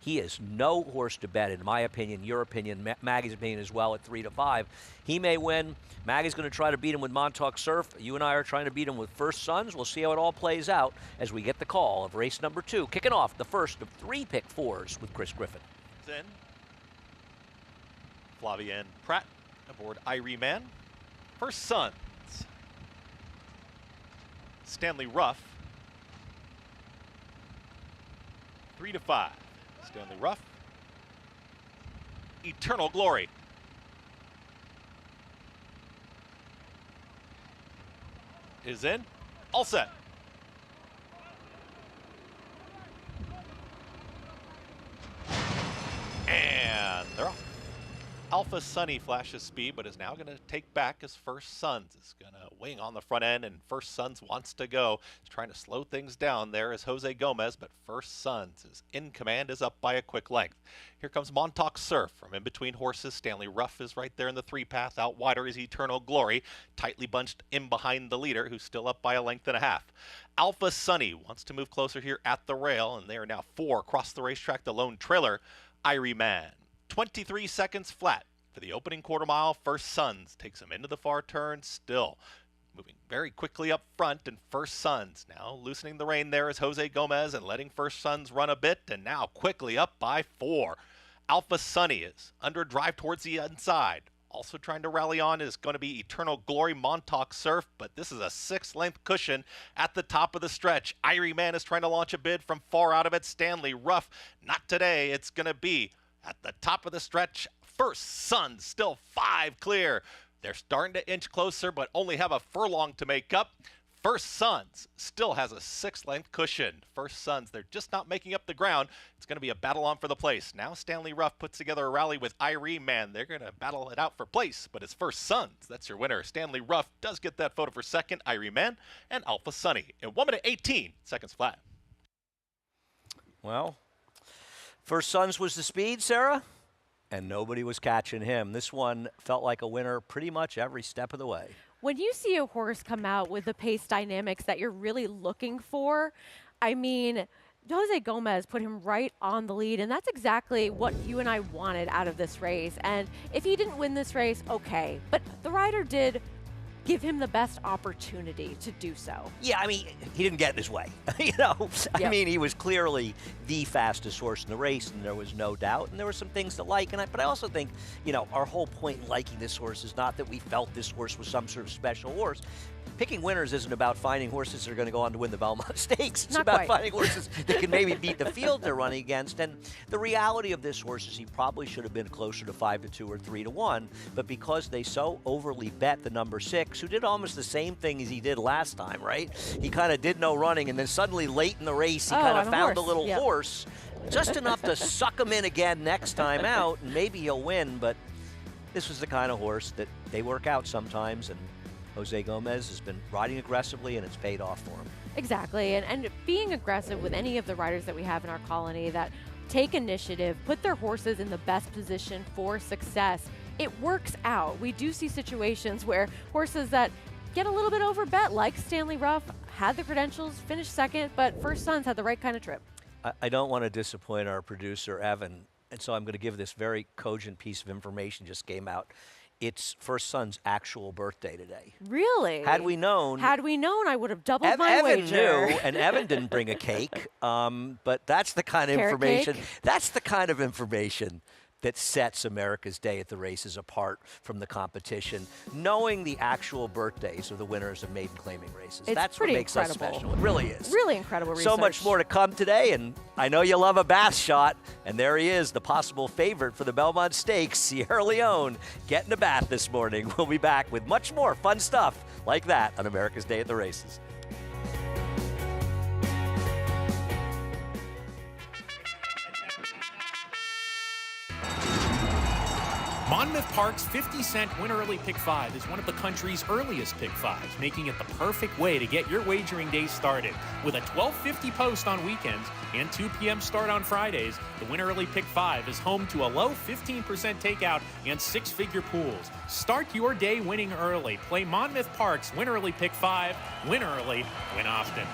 He is no horse to bet, in my opinion, your opinion, Maggie's opinion as well, at 3 to 5. He may win. Maggie's going to try to beat him with Montauk Surf. You and I are trying to beat him with First Sons. We'll see how it all plays out as we get the call of race number 2, kicking off the first of 3 pick 4s with Chris Griffin. In. Flavienne Pratt aboard Irie Man. First Sons. Stanley Ruff. 3 to 5. Stanley Ruff. Eternal Glory. Is in. All set. And they're off. Alpha Sunny flashes speed, but is now going to take back as First Sons is going to wing on the front end, and First Sons wants to go. He's trying to slow things down there as Jose Gomez, but First Sons is in command, is up by a quick length. Here comes Montauk Surf from in between horses. Stanley Ruff is right there in the 3-path. Out wider is Eternal Glory, tightly bunched in behind the leader, who's still up by a length and a half. Alpha Sunny wants to move closer here at the rail, and they are now 4 across the racetrack. The lone trailer, Irie Man. 23 seconds flat for the opening quarter mile. First Sons takes him into the far turn, still moving very quickly up front, and First Sons now loosening the rein there is Jose Gomez and letting First Sons run a bit, and now quickly up by 4. Alpha Sunny is under drive towards the inside. Also trying to rally on is going to be Eternal Glory, Montauk Surf, but this is a 6-length cushion at the top of the stretch. Irie Man is trying to launch a bid from far out of it. Stanley Ruff, not today. It's going to be at the top of the stretch. First Sons still 5 clear. They're starting to inch closer, but only have a furlong to make up. First Sons still has a 6-length cushion. First Sons, they're just not making up the ground. It's going to be a battle on for the place. Now Stanley Ruff puts together a rally with Irie Man. They're going to battle it out for place, but it's First Sons. That's your winner. Stanley Ruff does get that photo for second. Irie Man and Alpha Sunny in 1 minute 18 seconds flat. Well, First Sons was the speed, Sarah, and nobody was catching him. This one felt like a winner pretty much every step of the way. When you see a horse come out with the pace dynamics that you're really looking for, I mean, Jose Gomez put him right on the lead, and that's exactly what you and I wanted out of this race. And if he didn't win this race, okay, but the rider did give him the best opportunity to do so. Yeah, I mean, he didn't get in his way. I mean, he was clearly the fastest horse in the race, and there was no doubt. And there were some things to like. But I also think, our whole point in liking this horse is not that we felt this horse was some sort of special horse. Picking winners isn't about finding horses that are going to go on to win the Belmont Stakes. It's about finding horses that can maybe beat the field they're running against. And the reality of this horse is he probably should have been closer to 5 to 2 or 3 to 1. But because they so overly bet the number 6, who did almost the same thing as he did last time, right? He kind of did no running, and then suddenly late in the race, he kind of found a little horse, just enough to suck him in again next time out, and maybe he'll win. But this was the kind of horse that they work out sometimes, and Jose Gomez has been riding aggressively, and it's paid off for him. Exactly, and being aggressive with any of the riders that we have in our colony that take initiative, put their horses in the best position for success, it works out. We do see situations where horses that get a little bit overbet, like Stanley Ruff, had the credentials, finished second, but First Sons had the right kind of trip. I don't want to disappoint our producer, Evan, and so I'm going to give this very cogent piece of information just came out. It's First Son's actual birthday today. Really? Had we known, I would have doubled my Evan wager. knew, and Evan didn't bring a cake. But that's the kind of Carrot information. cake? That's the kind of information that sets America's Day at the Races apart from the competition, knowing the actual birthdays of the winners of maiden claiming races. It's That's what pretty makes incredible. us special. It really is. Really incredible research. So much more to come today, and I know you love a bath shot, and there he is, the possible favorite for the Belmont Stakes, Sierra Leone, getting a bath this morning. We'll be back with much more fun stuff like that on America's Day at the Races. Monmouth Park's 50-cent Win Early Pick 5 is one of the country's earliest Pick 5s, making it the perfect way to get your wagering day started. With a 12:50 post on weekends and 2 p.m. start on Fridays, the Win Early Pick 5 is home to a low 15% takeout and 6-figure pools. Start your day winning early. Play Monmouth Park's Win Early Pick 5. Win early, win often.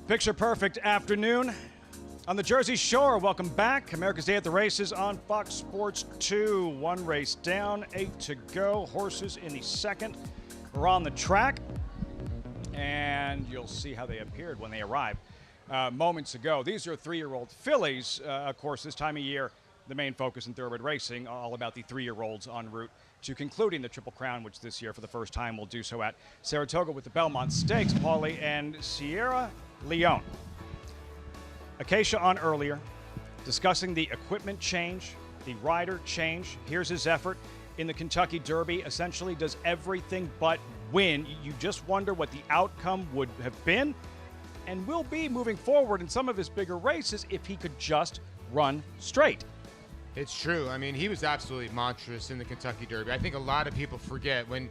Picture perfect afternoon on the Jersey Shore. Welcome back. America's Day at the Races on Fox Sports 2. One race down, 8 to go. Horses in the second are on the track. And you'll see how they appeared when they arrived moments ago. These are 3-year-old fillies. Of course, this time of year, the main focus in thoroughbred racing, all about the 3-year-olds en route to concluding the Triple Crown, which this year, for the first time, will do so at Saratoga with the Belmont Stakes. Paulie and Sierra Leone. Acacia on earlier, discussing the equipment change, the rider change. Here's his effort in the Kentucky Derby. Essentially does everything but win. You just wonder what the outcome would have been and will be moving forward in some of his bigger races if he could just run straight. It's true. I mean, he was absolutely monstrous in the Kentucky Derby. I think a lot of people forget when,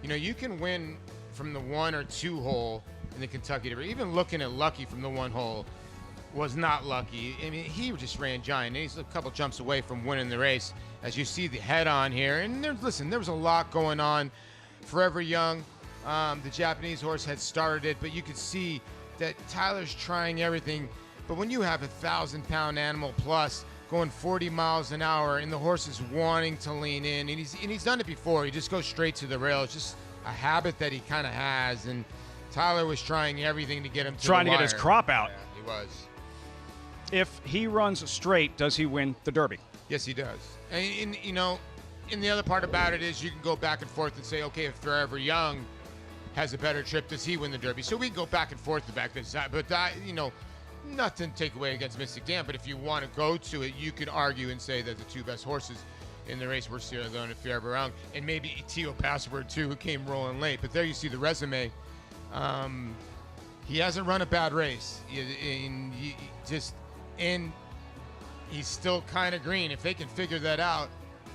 you can win from the 1 or 2 hole in the Kentucky Derby. Even looking at Lucky from the 1 hole was not lucky. I mean, he just ran giant. He's a couple jumps away from winning the race, as you see the head on here. And there was a lot going on. Forever Young, the Japanese horse had started it, but you could see that Tyler's trying everything. But when you have a 1,000-pound animal plus going 40 miles an hour and the horse is wanting to lean in, and he's done it before. He just goes straight to the rail. It's just a habit that he kind of has. And Tyler was trying everything to get him to trying the to wire. get his crop out. Yeah, he was. If he runs straight, does he win the Derby? Yes, he does. And the other part about it is you can go back and forth and say, okay, if Forever Young has a better trip, does he win the Derby? So we can go back and forth about this. But Nothing to take away against Mystic Dam, but if you want to go to it, you could argue and say that the two best horses in the race were Sierra Leone and Fier Barong, and maybe Tio Password too, who came rolling late. But there you see the resume. He hasn't run a bad race, and he's still kind of green. If they can figure that out,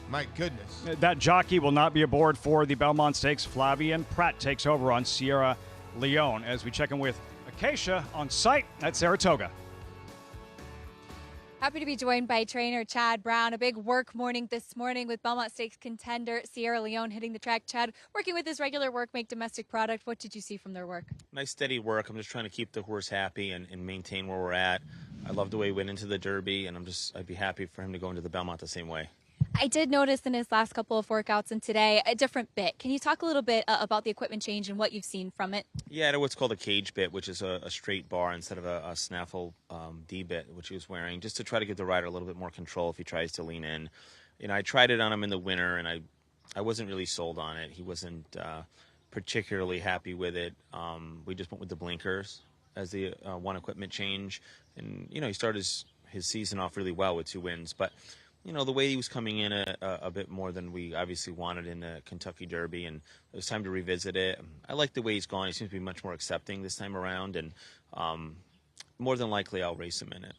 my goodness. That jockey will not be aboard for the Belmont Stakes. Flavien Prat takes over on Sierra Leone as we check in with Acacia on site at Saratoga. Happy to be joined by trainer Chad Brown. A big work morning this morning with Belmont Stakes contender Sierra Leone hitting the track. Chad, working with his regular work, make domestic product. What did you see from their work? Nice steady work. I'm just trying to keep the horse happy and maintain where we're at. I love the way he went into the Derby, and I'd be happy for him to go into the Belmont the same way. I did notice in his last couple of workouts and today a different bit. Can you talk a little bit about the equipment change and what you've seen from it? Yeah, what's called a cage bit, which is a straight bar instead of a snaffle D bit, which he was wearing, just to try to give the rider a little bit more control if he tries to lean in. You know, I tried it on him in the winter, and I wasn't really sold on it. He wasn't particularly happy with it. We just went with the blinkers as the one equipment change, and you know, he started his season off really well with 2 wins, but you know, the way he was coming in a bit more than we obviously wanted in the Kentucky Derby, and it was time to revisit it. I like the way he's gone. He seems to be much more accepting this time around, and more than likely I'll race him in it.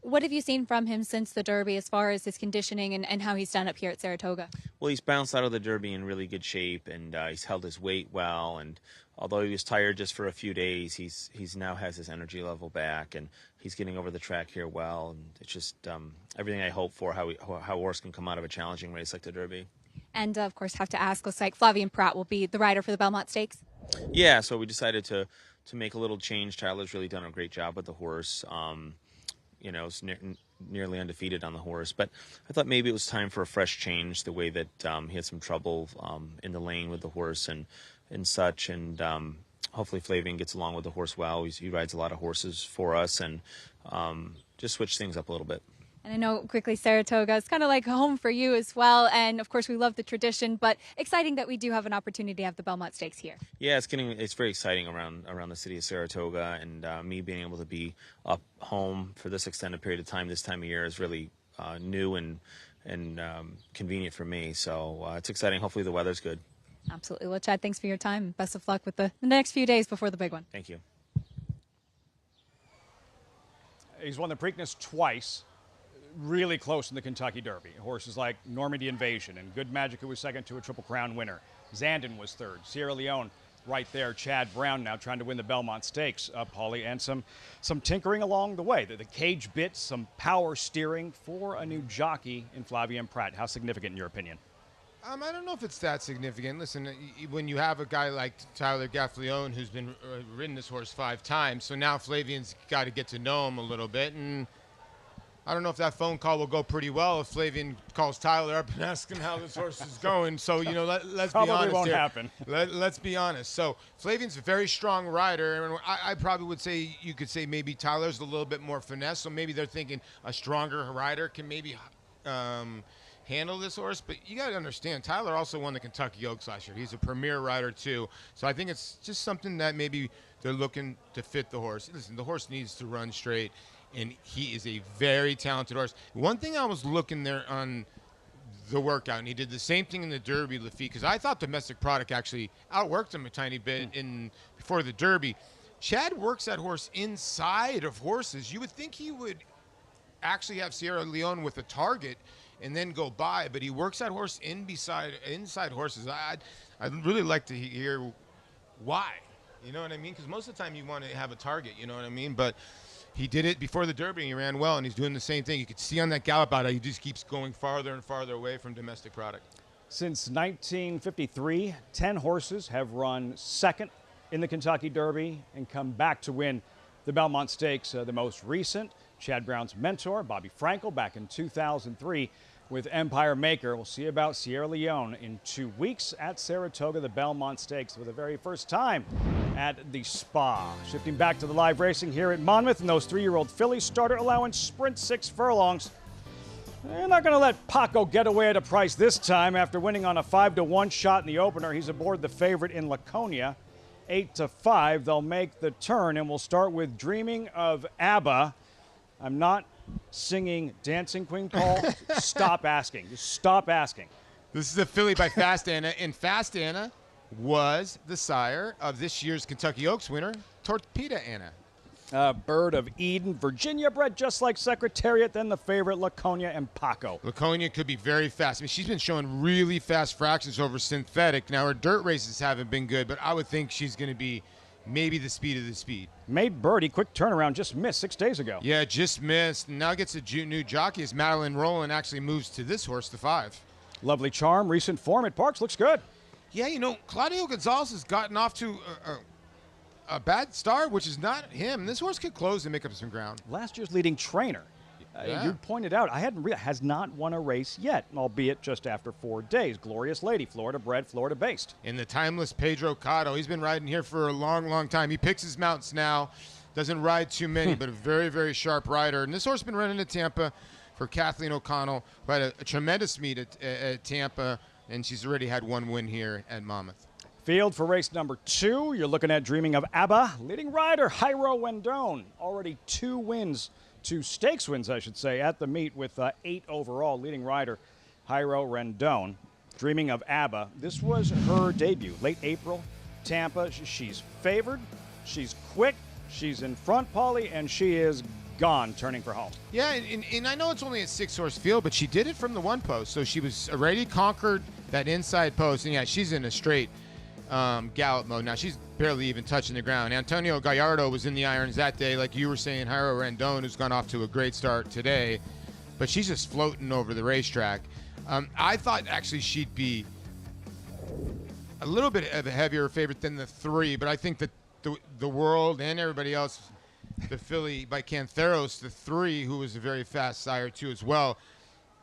What have you seen from him since the Derby as far as his conditioning and how he's done up here at Saratoga? Well, he's bounced out of the Derby in really good shape, and he's held his weight well, and although he was tired just for a few days, he's now has his energy level back, and he's getting over the track here well, and it's just everything I hope for how a horse can come out of a challenging race like the Derby. And of course, have to ask, looks like Flavien Prat will be the rider for the Belmont Stakes. Yeah, so we decided to make a little change. Tyler's really done a great job with the horse. You know, it's nearly undefeated on the horse, but I thought maybe it was time for a fresh change, the way that he had some trouble in the lane with the horse and such, and hopefully Flavien gets along with the horse well. He rides a lot of horses for us, and just switch things up a little bit. And I know quickly Saratoga is kind of like home for you as well, and of course we love the tradition, but exciting that we do have an opportunity to have the Belmont Stakes here. Yeah, it's very exciting around the city of Saratoga, and me being able to be up home for this extended period of time this time of year is really new and convenient for me. So it's exciting. Hopefully the weather's good. Absolutely. Well, Chad, thanks for your time. Best of luck with the next few days before the big one. Thank you. He's won the Preakness twice. Really close in the Kentucky Derby. Horses like Normandy Invasion and Good Magic, who was second to a Triple Crown winner. Zandon was third. Sierra Leone right there. Chad Brown now trying to win the Belmont Stakes, Paulie, and some tinkering along the way. The cage bits, some power steering for a new jockey in Flavien Prat. How significant in your opinion? I don't know if it's that significant. Listen, when you have a guy like Tyler Gaffalione who's been ridden this horse 5 times, so now Flavien's got to get to know him a little bit, and I don't know if that phone call will go pretty well if Flavien calls Tyler up and asks him how this horse is going. So, you know, let's be honest. Probably won't happen. Let's be honest. So, Flavien's a very strong rider. And I probably would say, you could say maybe Tyler's a little bit more finesse. So maybe they're thinking a stronger rider can maybe handle this horse. But you got to understand, Tyler also won the Kentucky Oaks last year. He's a premier rider, too. So I think it's just something that maybe they're looking to fit the horse. Listen, the horse needs to run straight. And he is a very talented horse. One thing I was looking there on the workout, and he did the same thing in the Derby, Lafitte, because I thought domestic product actually outworked him a tiny bit before the Derby. Chad works that horse inside of horses. You would think he would actually have Sierra Leone with a target and then go by, but he works that horse inside horses. I'd really like to hear why. You know what I mean? Because most of the time you want to have a target, you know what I mean? But he did it before the Derby, and he ran well, and he's doing the same thing. You could see on that gallop out, he just keeps going farther and farther away from domestic product. Since 1953, 10 horses have run second in the Kentucky Derby and come back to win the Belmont Stakes. The most recent, Chad Brown's mentor, Bobby Frankel, back in 2003 with Empire Maker. We'll see about Sierra Leone in 2 weeks at Saratoga, the Belmont Stakes, for the very first time at the Spa. Shifting back to the live racing here at Monmouth, and those 3-year-old fillies starter allowance sprint 6 furlongs. They're not going to let Paco get away at a price this time. After winning on a 5-1 shot in the opener, he's aboard the favorite in Laconia. 8-5. They'll make the turn, and we'll start with Dreaming of ABBA. I'm not singing Dancing Queen, Paul. Stop asking. Just stop asking. This is a filly by Fast Anna, and Fast Anna was the sire of this year's Kentucky Oaks winner, Thorpedo Anna. Bird of Eden, Virginia bred, just like Secretariat, then the favorite, Laconia and Paco. Laconia could be very fast. I mean, she's been showing really fast fractions over synthetic. Now, her dirt races haven't been good, but I would think she's going to be maybe the speed of the speed. Made birdie, quick turnaround, just missed 6 days ago. Yeah, just missed. Now gets a new jockey as Madeline Rowland actually moves to this horse, the 5. Lovely Charm, recent form at Parks, looks good. Yeah, you know, Claudio Gonzalez has gotten off to a bad start, which is not him. This horse could close and make up some ground. Last year's leading trainer. Yeah. You pointed out, I hadn't realized, has not won a race yet, albeit just after 4 days. Glorious Lady, Florida bred, Florida based. And the timeless Pedro Cotto, he's been riding here for a long, long time. He picks his mounts now, doesn't ride too many, but a very, very sharp rider. And this horse has been running at Tampa for Kathleen O'Connell, had a tremendous meet at Tampa, and she's already had 1 win here at Monmouth. Field for race number 2. You're looking at Dreaming of ABBA. Leading rider, Jairo Rendon. Already 2 wins, 2 stakes wins, I should say, at the meet with 8 overall. Leading rider, Jairo Rendon. Dreaming of ABBA. This was her debut, late April, Tampa. She's favored. She's quick. She's in front, Paulie, and she is gone, turning for home. Yeah, and I know it's only a 6-horse field, but she did it from the 1 post. So she was already conquered that inside post. And, yeah, she's in a straight gallop mode. Now, she's barely even touching the ground. Antonio Gallardo was in the irons that day, like you were saying, Jairo Rendon, who's gone off to a great start today. But she's just floating over the racetrack. I thought, actually, she'd be a little bit of a heavier favorite than the 3, but I think that the world and everybody else, the filly by Cantheros, the 3, who was a very fast sire too as well,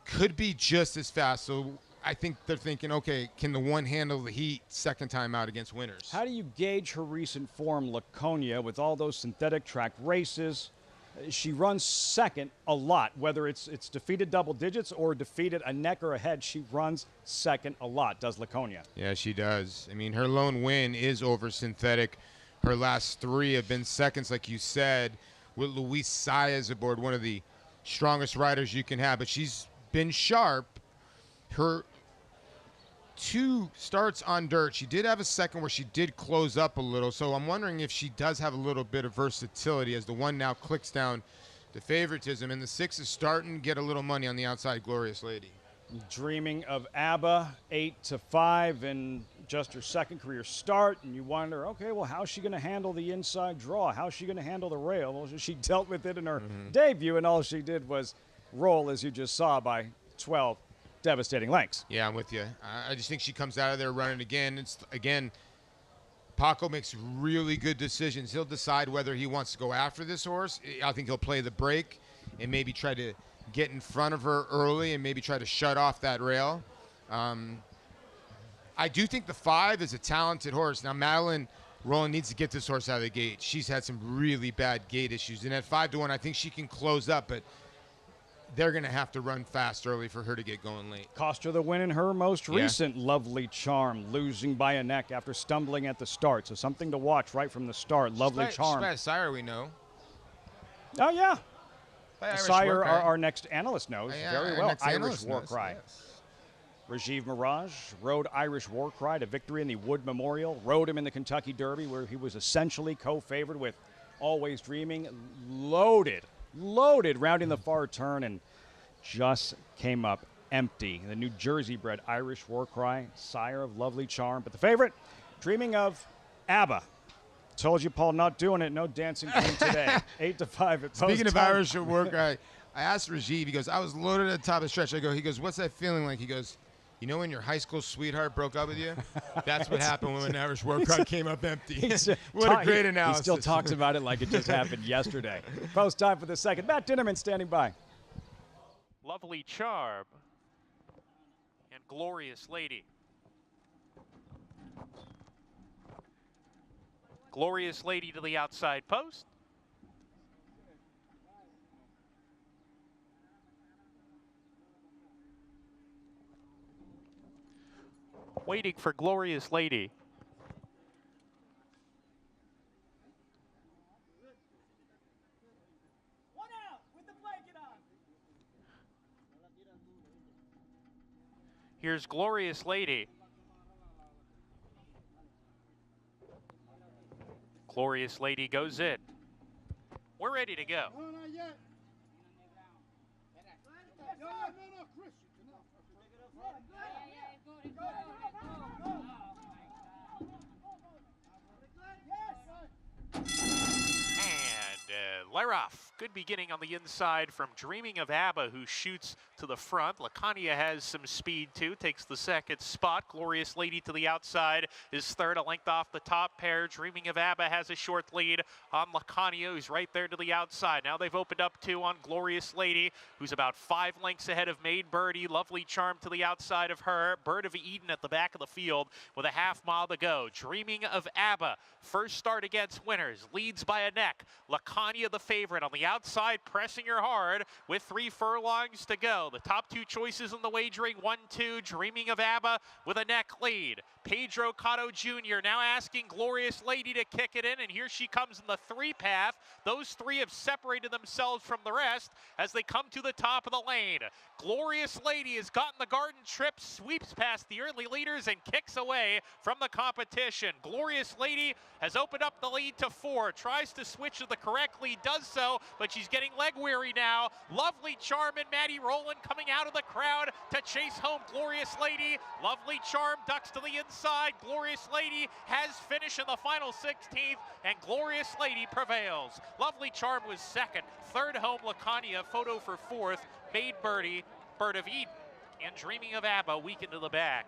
could be just as fast. So I think they're thinking, okay, can the 1 handle the heat second time out against winners? How do you gauge her recent form, Laconia, with all those synthetic track races? She runs second a lot, whether it's defeated double digits or defeated a neck or a head. She runs second a lot, does Laconia. Yeah, she does. I mean, her lone win is over synthetic. Her last 3 have been seconds, like you said, with Luis Saez aboard, one of the strongest riders you can have. But she's been sharp. Her 2 starts on dirt. She did have a second where she did close up a little. So I'm wondering if she does have a little bit of versatility as the 1 now clicks down to favoritism. And the 6 is starting to get a little money on the outside, Glorious Lady. Dreaming of ABBA, 8-5, and just her second career start, and you wonder, okay, well, how's she going to handle the inside draw? How's she going to handle the rail? Well, she dealt with it in her debut, and all she did was roll, as you just saw, by 12 devastating lengths. Yeah, I'm with you. I just think she comes out of there running again. It's again, Paco makes really good decisions. He'll decide whether he wants to go after this horse. I think he'll play the break and maybe try to get in front of her early and maybe try to shut off that rail. I do think the 5 is a talented horse. Now, Madeline Rowland needs to get this horse out of the gate. She's had some really bad gate issues. And at 5-1, I think she can close up, but they're going to have to run fast early for her to get going late. Cost her the win in her most recent Lovely Charm, losing by a neck after stumbling at the start. So something to watch right from the start. Lovely Charm. She's by a sire we know. Oh, yeah. By Sire, our next analyst knows very well. Irish War knows, Cry. yes. Rajiv Mirage rode Irish War Cry to victory in the Wood Memorial, rode him in the Kentucky Derby where he was essentially co-favored with Always Dreaming, loaded, rounding the far turn, and just came up empty. The New Jersey bred Irish War Cry, sire of Lovely Charm, but the favorite, Dreaming of ABBA. Told you, Paul, not doing it. No Dancing Queen today. 8-5 at Speaking of Irish War Cry, I asked Rajiv, he goes, I was loaded at the top of the stretch. He goes, what's that feeling like? He goes, you know when your high school sweetheart broke up with you? That's what happened when an Irish War Cry came up empty. What a great analysis. He still talks about it like it just happened yesterday. Post time for the second. Matt Dinnerman standing by. Lovely Charm and Glorious Lady. Glorious Lady to the outside post. Waiting for Glorious Lady. Here's Glorious Lady. Glorious Lady goes in. We're ready to go. And Lair off. Good beginning on the inside from Dreaming of ABBA, who shoots to the front. Lacania has some speed too, takes the second spot. Glorious Lady to the outside is third, a length off the top pair. Dreaming of ABBA has a short lead on Lacania, who's right there to the outside. Now they've opened up two on Glorious Lady, who's about 5 lengths ahead of Made Birdie. Lovely Charm to the outside of her. Bird of Eden at the back of the field with a half mile to go. Dreaming of ABBA, first start against winners, leads by a neck. Lacania the favorite on the outside, pressing her hard with 3 furlongs to go. The top 2 choices in the wagering, 1-2, Dreaming of ABBA with a neck lead. Pedro Cotto Jr. now asking Glorious Lady to kick it in, and here she comes in the 3 path. Those 3 have separated themselves from the rest as they come to the top of the lane. Glorious Lady has gotten the garden trip, sweeps past the early leaders and kicks away from the competition. Glorious Lady has opened up the lead to 4, tries to switch to the correct lead, does so, but she's getting leg weary now. Lovely Charm and Maddie Rowland coming out of the crowd to chase home Glorious Lady. Lovely Charm ducks to the inside. Glorious Lady has finished in the final 16th, and Glorious Lady prevails. Lovely Charm was second. Third home, Lacania. Photo for fourth. Made Birdie, Bird of Eden, and Dreaming of ABBA weak into the back.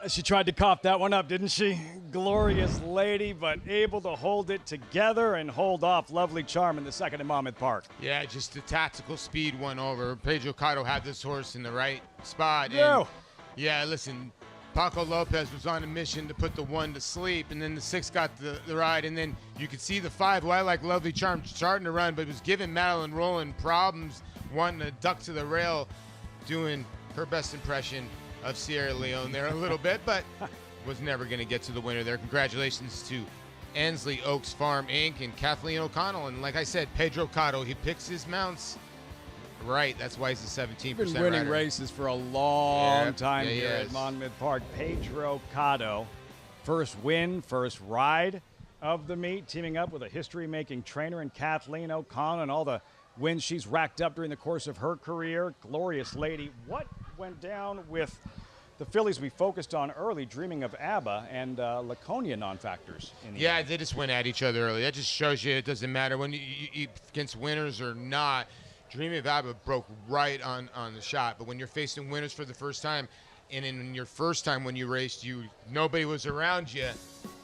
She tried to cough that one up, didn't she? Glorious Lady, but able to hold it together and hold off Lovely Charm in the second at Monmouth Park. Yeah, just the tactical speed won over. Pedro Cotto had this horse in the right spot. Yeah. And yeah, listen, Paco Lopez was on a mission to put the 1 to sleep, and then the 6 got the ride, and then you could see the 5, who I like Lovely Charm, starting to run, but was giving Madeline Rowland problems, wanting to duck to the rail, doing her best impression of Sierra Leone there a little bit, but was never going to get to the winner there. Congratulations to Ansley Oaks Farm Inc. and Kathleen O'Connell. And like I said, Pedro Cotto, he picks his mounts right. That's why he's a 17% Been winning rider. races for a long time yeah, he here at is. Monmouth Park. Pedro Cotto, first win, first ride of the meet, teaming up with a history-making trainer in Kathleen O'Connell and all the wins she's racked up during the course of her career. Glorious Lady. What went down with the fillies we focused on early, Dreaming of ABBA and Laconia non-factors? Yeah, they just went at each other early. That just shows you it doesn't matter when you against winners or not. Dreaming of ABBA broke right on the shot, but when you're facing winners for the first time, and in your first time when you raced, nobody was around you.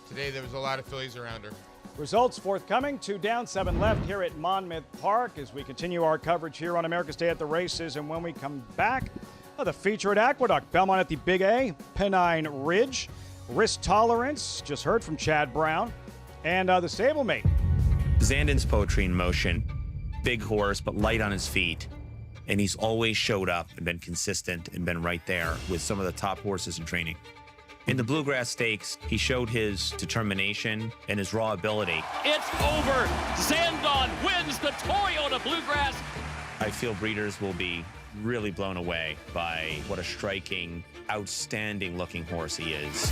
Today there was a lot of fillies around her. Results forthcoming. 2 down, 7 left here at Monmouth Park as we continue our coverage here on America's Day at the Races. And when we come back, the feature at Aqueduct, Belmont at the Big A, Pennine Ridge, Risk Tolerance, just heard from Chad Brown, and the stablemate. Zandon's Poetry in Motion, big horse, but light on his feet. And he's always showed up and been consistent and been right there with some of the top horses in training. In the Bluegrass Stakes, he showed his determination and his raw ability. It's over. Zandon wins the Toyota Bluegrass. I feel breeders will be really blown away by what a striking, outstanding looking horse he is.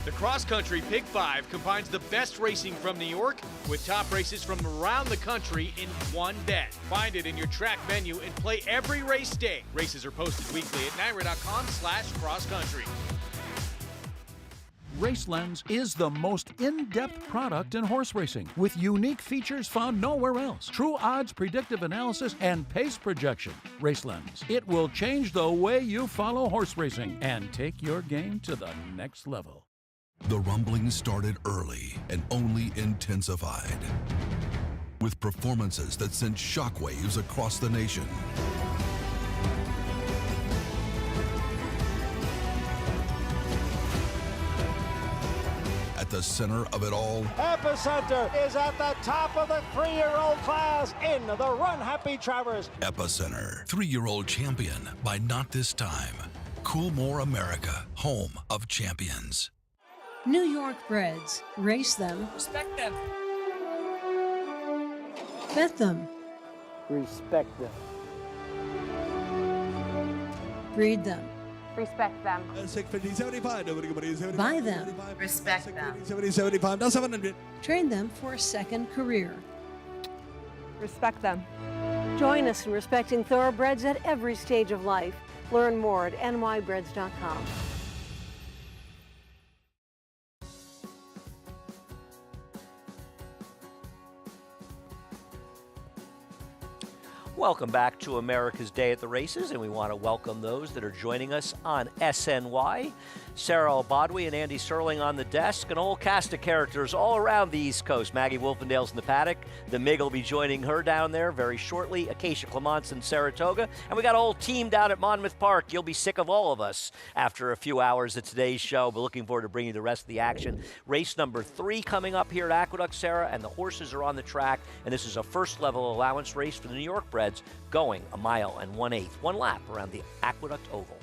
The Cross Country Pick 5 combines the best racing from New York with top races from around the country in one bet. Find it in your track menu and play every race day. Races are posted weekly at NYRA.com/crosscountry. RaceLens is the most in-depth product in horse racing with unique features found nowhere else. True odds, predictive analysis, and pace projection. RaceLens. It will change the way you follow horse racing and take your game to the next level. The rumblings started early and only intensified with performances that sent shockwaves across the nation. At the center of it all, Epicenter is at the top of the 3-year-old class in the Run Happy Travers. Epicenter, 3-year-old champion by Not This Time. Coolmore America, home of champions. New York breds. Race them. Respect them. Bet them. Respect them. Breed them. Respect them. Buy them. Respect them. Train them for a second career. Respect them. Join us in respecting thoroughbreds at every stage of life. Learn more at nybreds.com. Welcome back to America's Day at the Races, and we want to welcome those that are joining us on SNY. Sarah Albadwi and Andy Serling on the desk, and a whole cast of characters all around the East Coast. Maggie Wolfendale's in the paddock. The MIG will be joining her down there very shortly. Acacia Clement's in Saratoga. And we got a whole team down at Monmouth Park. You'll be sick of all of us after a few hours of today's show, but looking forward to bringing you the rest of the action. Race number 3 coming up here at Aqueduct, Sarah, and the horses are on the track. And this is a first-level allowance race for the New York breds, going 1 mile and 1/8, one lap around the Aqueduct Oval.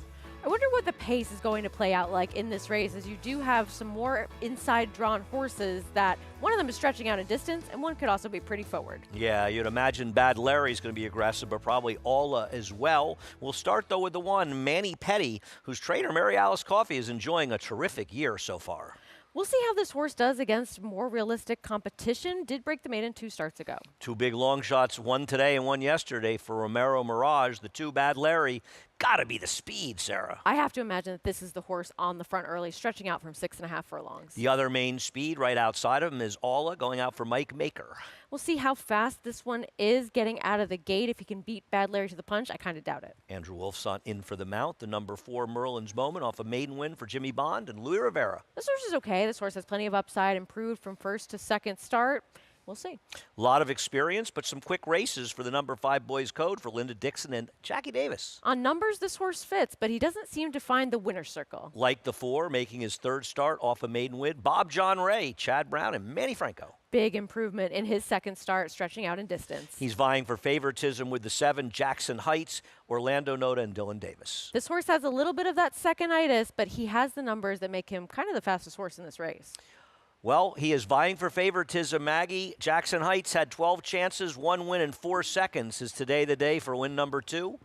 I wonder what the pace is going to play out like in this race, as you do have some more inside drawn horses that one of them is stretching out a distance and one could also be pretty forward. Yeah, you'd imagine Bad Larry's going to be aggressive, but probably Alla as well. We'll start, though, with the one, Manny Petty, whose trainer, Mary Alice Coffey, is enjoying a terrific year so far. We'll see how this horse does against more realistic competition. Did break the maiden 2 starts ago. 2 big long shots, one today and one yesterday for Romero Mirage. The 2 Bad Larry, got to be the speed, Sarah. I have to imagine that this is the horse on the front early, stretching out from 6.5 furlongs. The other main speed right outside of him is Alla, going out for Mike Maker. We'll see how fast this one is getting out of the gate. If he can beat Bad Larry to the punch, I kind of doubt it. Andrew Wolfson in for the mount. The number 4 Merlin's Moment off a maiden win for Jimmy Bond and Louis Rivera. This horse is okay. This horse has plenty of upside, improved from first to second start. We'll see. A lot of experience, but some quick races for the number 5 Boys Code for Linda Dixon and Jackie Davis. On numbers, this horse fits, but he doesn't seem to find the winner's circle. Like the 4, making his 3rd start off a maiden win, Bob John Ray, Chad Brown, and Manny Franco. Big improvement in his second start, stretching out in distance. He's vying for favoritism with the 7, Jackson Heights, Orlando Noda, and Dylan Davis. This horse has a little bit of that second-itis, but he has the numbers that make him kind of the fastest horse in this race. Well, he is vying for favoritism, Maggie. Jackson Heights had 12 chances, 1 win in 4 seconds. Is today the day for win number 2?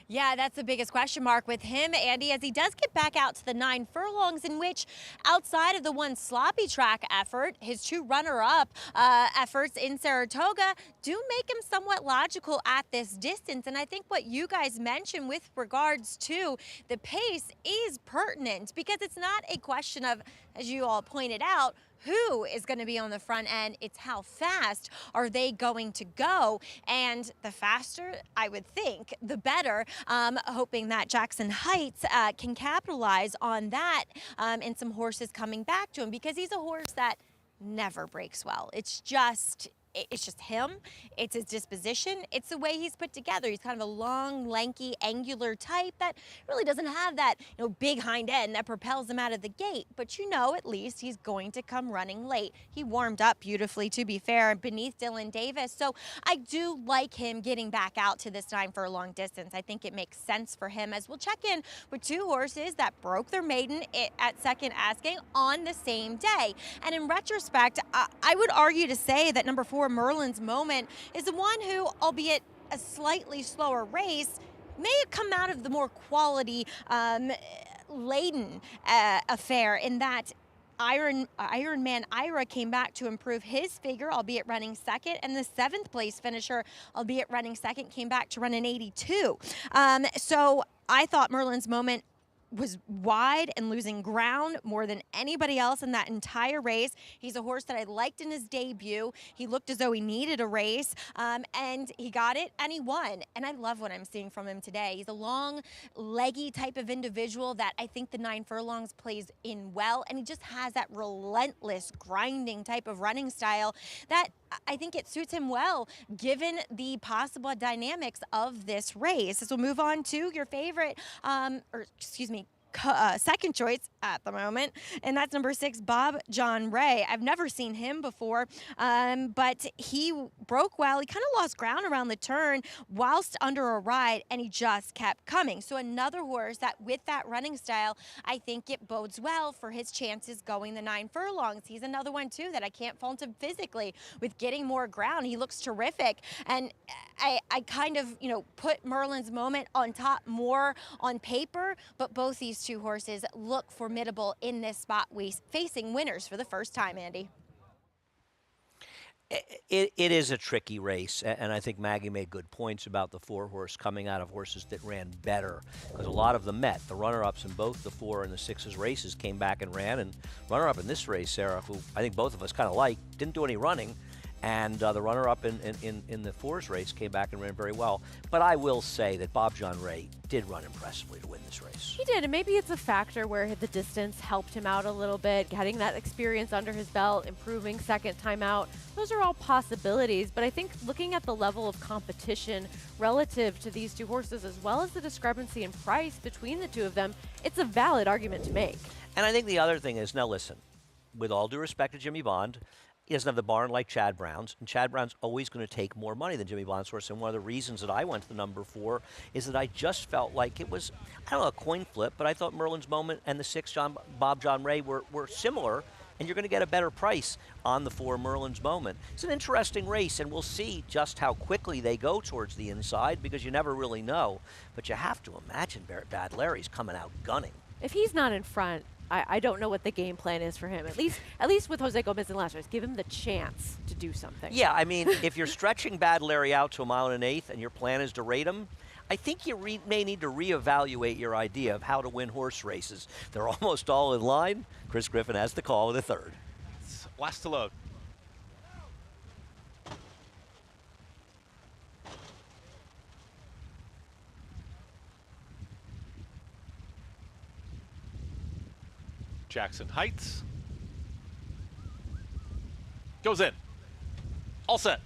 Yeah, that's the biggest question mark with him, Andy, as he does get back out to the 9 furlongs, in which, outside of the one sloppy track effort, his 2 runner-up efforts in Saratoga do make him somewhat logical at this distance. And I think what you guys mentioned with regards to the pace is pertinent, because it's not a question of, as you all pointed out, who is going to be on the front end. It's how fast are they going to go. And the faster, I would think, the better. Hoping that Jackson Heights can capitalize on that and some horses coming back to him, because he's a horse that never breaks well. It's just him. It's his disposition. It's the way he's put together. He's kind of a long, lanky, angular type that really doesn't have that, big hind end that propels him out of the gate. But at least he's going to come running late. He warmed up beautifully, to be fair, beneath Dylan Davis. So I do like him getting back out to this 9 furlong distance. I think it makes sense for him, as we'll check in with 2 horses that broke their maiden at second asking on the same day. And in retrospect, I would argue to say that number 4, Merlin's Moment, is the one who, albeit a slightly slower race, may have come out of the more quality laden affair, in that Ironman Ira came back to improve his figure, albeit running second, and the 7th place finisher, albeit running second, came back to run an 82. So I thought Merlin's Moment was wide and losing ground more than anybody else in that entire race. He's a horse that I liked in his debut. He looked as though he needed a race, and he got it, and he won. And I love what I'm seeing from him today. He's a long, leggy type of individual that I think the 9 furlongs plays in well, and he just has that relentless, grinding type of running style that I think it suits him well, given the possible dynamics of this race. As we'll move on to your favorite, second choice at the moment, and that's number 6, Bob John Ray. I've never seen him before, but he broke well. He kind of lost ground around the turn whilst under a ride, and he just kept coming. So another horse that with that running style, I think it bodes well for his chances going the 9 furlongs. He's another one too that I can't fault him physically with getting more ground. He looks terrific, and I kind of, you know, put Merlin's Moment on top more on paper, but both these two horses look formidable in this spot, facing winners for the first time, Andy. It is a tricky race, and I think Maggie made good points about the 4-horse coming out of horses that ran better, because a lot of them met. The runner-ups in both the 4 and the 6's races came back and ran, and runner-up in this race, Sarah, who I think both of us kind of liked, didn't do any running, and the runner-up in the 4's race came back and ran very well. But I will say that Bob John Ray did run impressively to win this race. He did, and maybe it's a factor where the distance helped him out a little bit, getting that experience under his belt, improving second time out. Those are all possibilities, but I think looking at the level of competition relative to these two horses, as well as the discrepancy in price between the two of them, it's a valid argument to make. And I think the other thing is, now listen, with all due respect to Jimmy Bond, he doesn't have the barn like Chad Brown's, and Chad Brown's always going to take more money than Jimmy Bond's horse. And one of the reasons that I went to the number 4 is that I just felt like it was, I don't know, a coin flip, but I thought Merlin's Moment and the 6 Bob John Ray were similar, and you're going to get a better price on the 4 Merlin's Moment. It's an interesting race, and we'll see just how quickly they go towards the inside, because you never really know. But you have to imagine Bad Larry's coming out gunning. If he's not in front, I don't know what the game plan is for him. At least with Jose Gomez in last race, give him the chance to do something. Yeah, I mean, if you're stretching Bad Larry out to 1 1/8 and your plan is to rate him, I think you may need to reevaluate your idea of how to win horse races. They're almost all in line. Chris Griffin has the call with the 3rd. Last to load. Jackson Heights. Goes in. All set.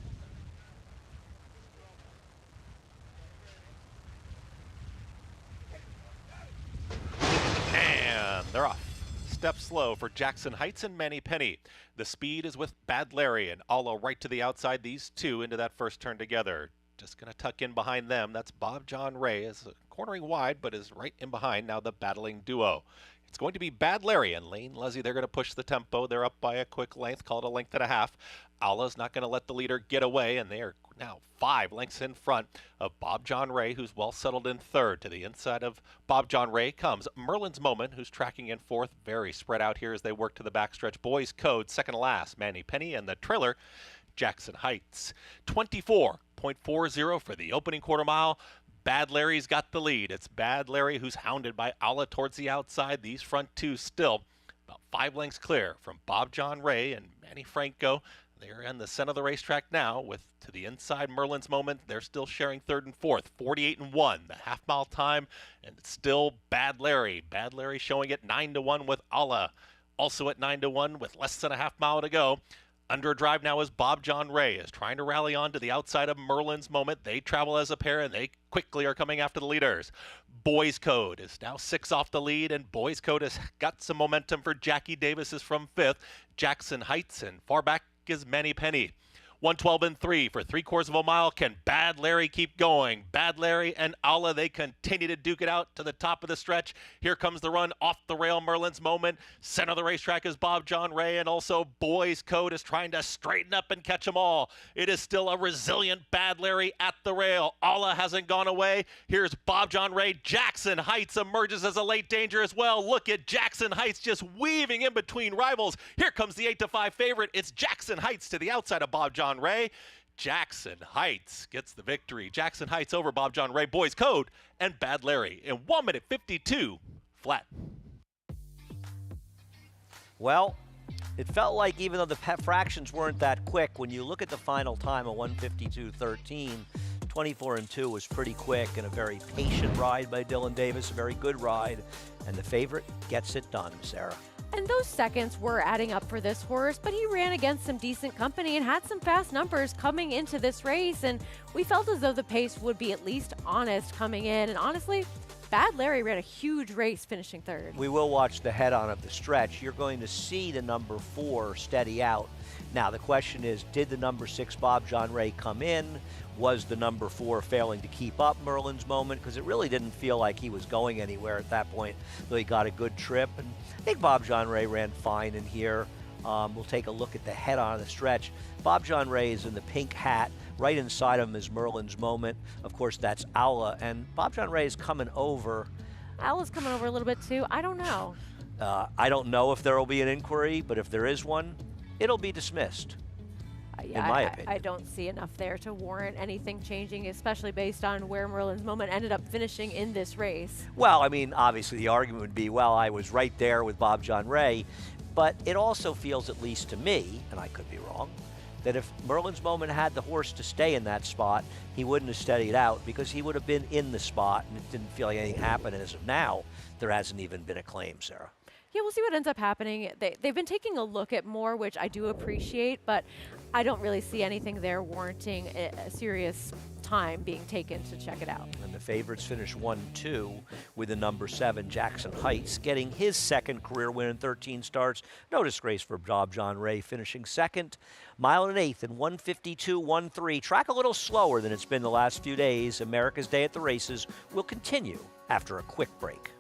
And they're off. Step slow for Jackson Heights and Manny Penny. The speed is with Bad Larry and Alla right to the outside. These two into that first turn together. Just going to tuck in behind them. That's Bob John Ray, is cornering wide, but is right in behind now the battling duo. It's going to be Bad Larry and Lane Leslie. They're going to push the tempo. They're up by a quick length, called a length and a half. Alla's not going to let the leader get away, and they are now 5 lengths in front of Bob John Ray, who's well settled in 3rd. To the inside of Bob John Ray comes Merlin's Moment, who's tracking in 4th. Very spread out here as they work to the backstretch. Boys Code, 2nd to last. Manny Penny and the trailer, Jackson Heights. 24.40 for the opening quarter mile. Bad Larry's got the lead. It's Bad Larry who's hounded by Alla towards the outside. These front two still about 5 lengths clear from Bob John Ray and Manny Franco. They're in the center of the racetrack now with to the inside Merlin's Moment. They're still sharing 3rd and 4th. 48-1, the half-mile time, and it's still Bad Larry. Bad Larry showing it 9-1 with Alla. Also at 9-1 with less than a half mile to go. Under a drive now is Bob John Ray, is trying to rally on to the outside of Merlin's Moment. They travel as a pair, and they quickly are coming after the leaders. Boys Code is now 6 off the lead, and Boys Code has got some momentum for Jackie Davis is from 5th. Jackson Heights, and far back is Manny Penny. 112-3 for 3/4 of a mile. Can Bad Larry keep going? Bad Larry and Alla, they continue to duke it out to the top of the stretch. Here comes the run off the rail, Merlin's Moment. Center of the racetrack is Bob John Ray, and also Boys Code is trying to straighten up and catch them all. It is still a resilient Bad Larry at the rail. Alla hasn't gone away. Here's Bob John Ray. Jackson Heights emerges as a late danger as well. Look at Jackson Heights just weaving in between rivals. Here comes the 8-5 favorite. It's Jackson Heights to the outside of Bob John Ray. Jackson Heights gets the victory. Jackson Heights over Bob John Ray, Boys Code, and Bad Larry in 1:52 flat. Well, it felt like even though the fractions weren't that quick, when you look at the final time of 1:52.13, 24-2 was pretty quick and a very patient ride by Dylan Davis, a very good ride, and the favorite gets it done, Sarah. And those seconds were adding up for this horse, but he ran against some decent company and had some fast numbers coming into this race, and we felt as though the pace would be at least honest coming in, and honestly, Bad Larry ran a huge race finishing third. We will watch the head-on of the stretch. You're going to see the number 4 steady out. Now, the question is, did the number 6 Bob John Ray come in? Was the number 4 failing to keep up Merlin's Moment? Because it really didn't feel like he was going anywhere at that point, though he got a good trip. And I think Bob John Ray ran fine in here. We'll take a look at the head-on of the stretch. Bob John Ray is in the pink hat. Right inside of him is Merlin's Moment. Of course, that's Aula, and Bob John Ray is coming over. Aula's coming over a little bit too. I don't know. I don't know if there will be an inquiry, but if there is one, it'll be dismissed, in my opinion. I don't see enough there to warrant anything changing, especially based on where Merlin's Moment ended up finishing in this race. Well, I mean, obviously the argument would be, well, I was right there with Bob John Ray, but it also feels, at least to me, and I could be wrong, that if Merlin's Moment had the horse to stay in that spot, he wouldn't have steadied out because he would have been in the spot and it didn't feel like anything happened. And as of now, there hasn't even been a claim, Sarah. Yeah, we'll see what ends up happening. They've been taking a look at more, which I do appreciate, but I don't really see anything there warranting a serious time being taken to check it out. And the favorites finish 1-2 with the number 7, Jackson Heights, getting his second career win in 13 starts. No disgrace for Bob John Ray finishing second. Mile and an eighth in 152.13. Track a little slower than it's been the last few days. America's Day at the Races will continue after a quick break.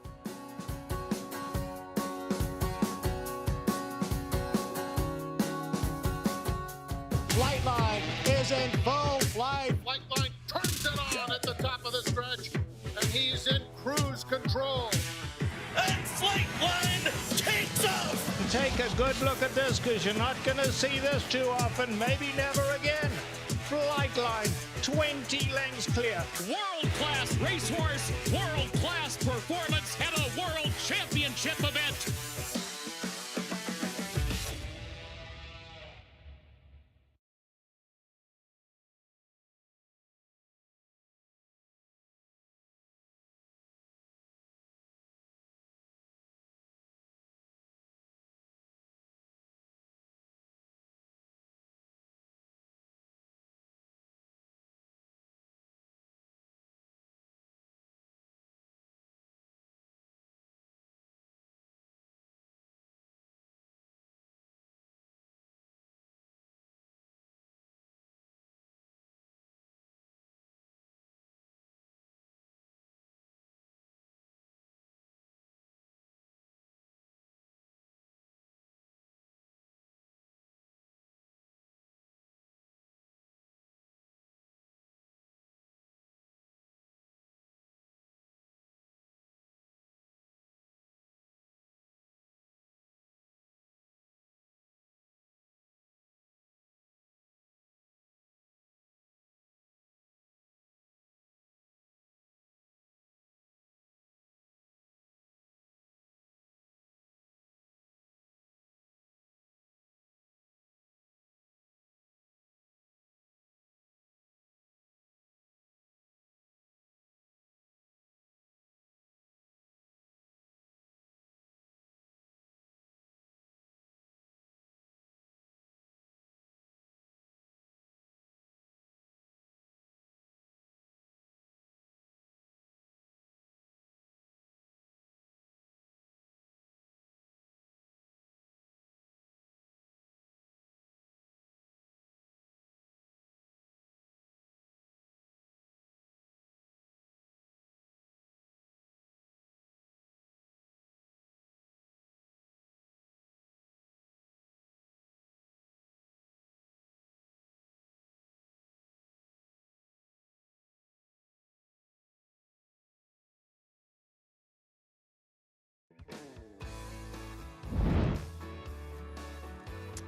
Flightline is in full flight. Flightline turns it on at the top of the stretch, and he's in cruise control. And Flightline takes off! Take a good look at this, because you're not going to see this too often, maybe never again. Flightline, 20 lengths clear. World-class racehorse, world-class performance at a world championship event.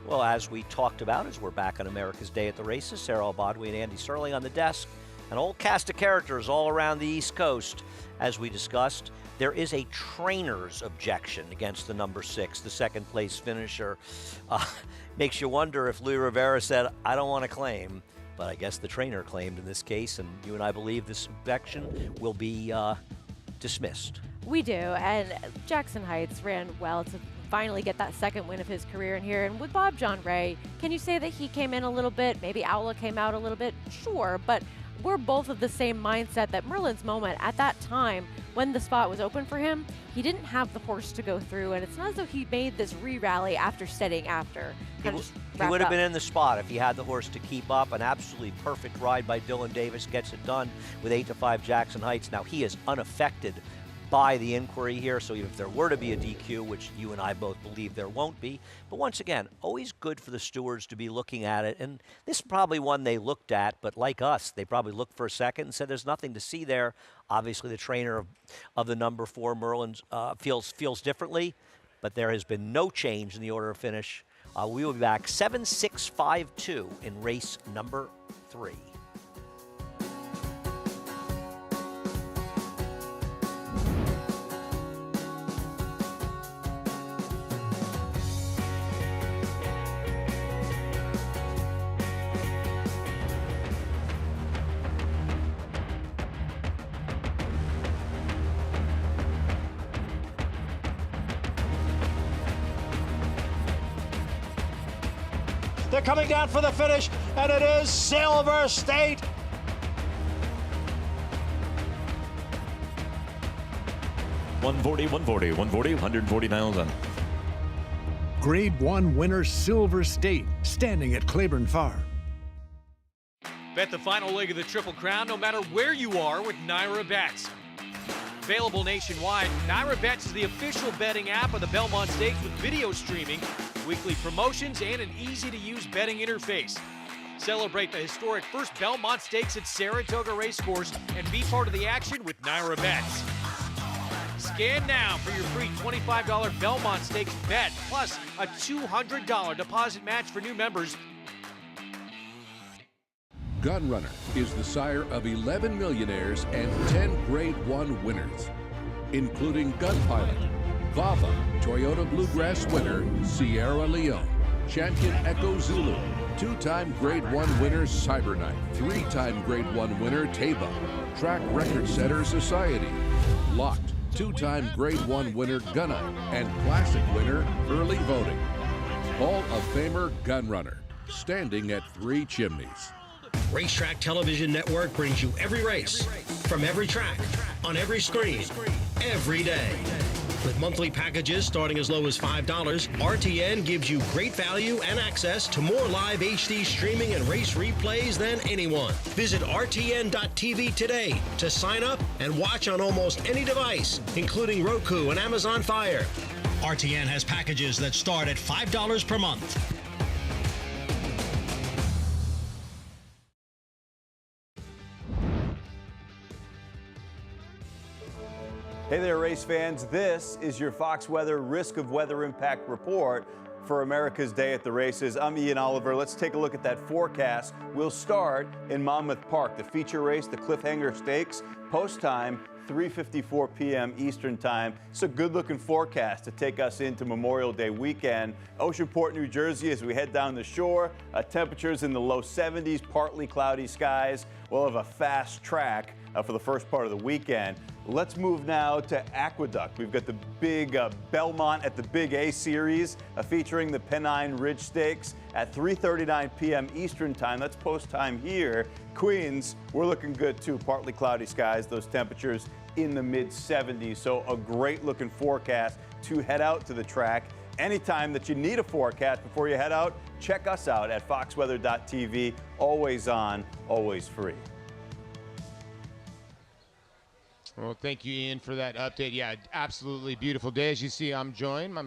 Well, as we talked about, as we're back on America's Day at the Races, Sarah Albadwi and Andy Serling on the desk, an old cast of characters all around the East Coast. As we discussed, there is a trainer's objection against the number 6, the second place finisher. Makes you wonder if Louis Rivera said, I don't want to claim, but I guess the trainer claimed in this case, and you and I believe this objection will be dismissed. We do, and Jackson Heights ran well to finally get that second win of his career in here. And with Bob John Ray, can you say that he came in a little bit, maybe Aula came out a little bit? Sure, but we're both of the same mindset that Merlin's Moment at that time when the spot was open for him, he didn't have the horse to go through, and it's not as though he made this re-rally after steadying after. He would have been in the spot if he had the horse to keep up. An absolutely perfect ride by Dylan Davis gets it done with 8-5 Jackson Heights. Now, he is unaffected by the inquiry here, so even if there were to be a DQ, which you and I both believe there won't be, but once again, always good for the stewards to be looking at it, and this is probably one they looked at, but like us, they probably looked for a second and said there's nothing to see there. Obviously, the trainer of the number 4, Merlin's, feels differently, but there has been no change in the order of finish. We will be back 7-6-5-2 in race number 3. They're coming down for the finish, and it is Silver State. $140,000. Grade 1 winner Silver State, standing at Claiborne Farm. Bet the final leg of the Triple Crown no matter where you are with Naira Bets. Available nationwide, Naira Bets is the official betting app of the Belmont Stakes with video streaming, weekly promotions, and an easy-to-use betting interface. Celebrate the historic first Belmont Stakes at Saratoga Racecourse and be part of the action with Naira Bets. Scan now for your free $25 Belmont Stakes bet, plus a $200 deposit match for new members. Gunrunner is the sire of 11 millionaires and 10 Grade 1 winners, including Gunpilot, Vava, Toyota Bluegrass winner Sierra Leone, champion Echo Zulu, 2-time Grade 1 winner Cyberknight, 3-time Grade 1 winner Taba, track record setter Society, Locked, 2-time Grade 1 winner Gunite, and classic winner Early Voting. Hall of Famer Gunrunner, standing at 3 chimneys. Racetrack Television Network brings you every race, from every track, on every screen, every day. With monthly packages starting as low as $5, RTN gives you great value and access to more live HD streaming and race replays than anyone. Visit RTN.tv today to sign up and watch on almost any device, including Roku and Amazon Fire. RTN has packages that start at $5 per month. Hey there, race fans. This is your Fox Weather Risk of Weather Impact Report for America's Day at the Races. I'm Ian Oliver. Let's take a look at that forecast. We'll start in Monmouth Park, the feature race, the Cliffhanger Stakes, post time 3:54 p.m. Eastern Time. It's a good-looking forecast to take us into Memorial Day weekend. Oceanport, New Jersey, as we head down the shore, temperatures in the low 70s, partly cloudy skies. We'll have a fast track for the first part of the weekend. Let's move now to Aqueduct. We've got the big Belmont at the Big A Series featuring the Pennine Ridge Stakes at 3:39 p.m. Eastern Time. That's post time here. Queens, we're looking good too. Partly cloudy skies, those temperatures in the mid-70s. So a great looking forecast to head out to the track. Anytime that you need a forecast before you head out, check us out at foxweather.tv. Always on, always free. Well, thank you, Ian, for that update. Yeah, absolutely beautiful day. As you see, I'm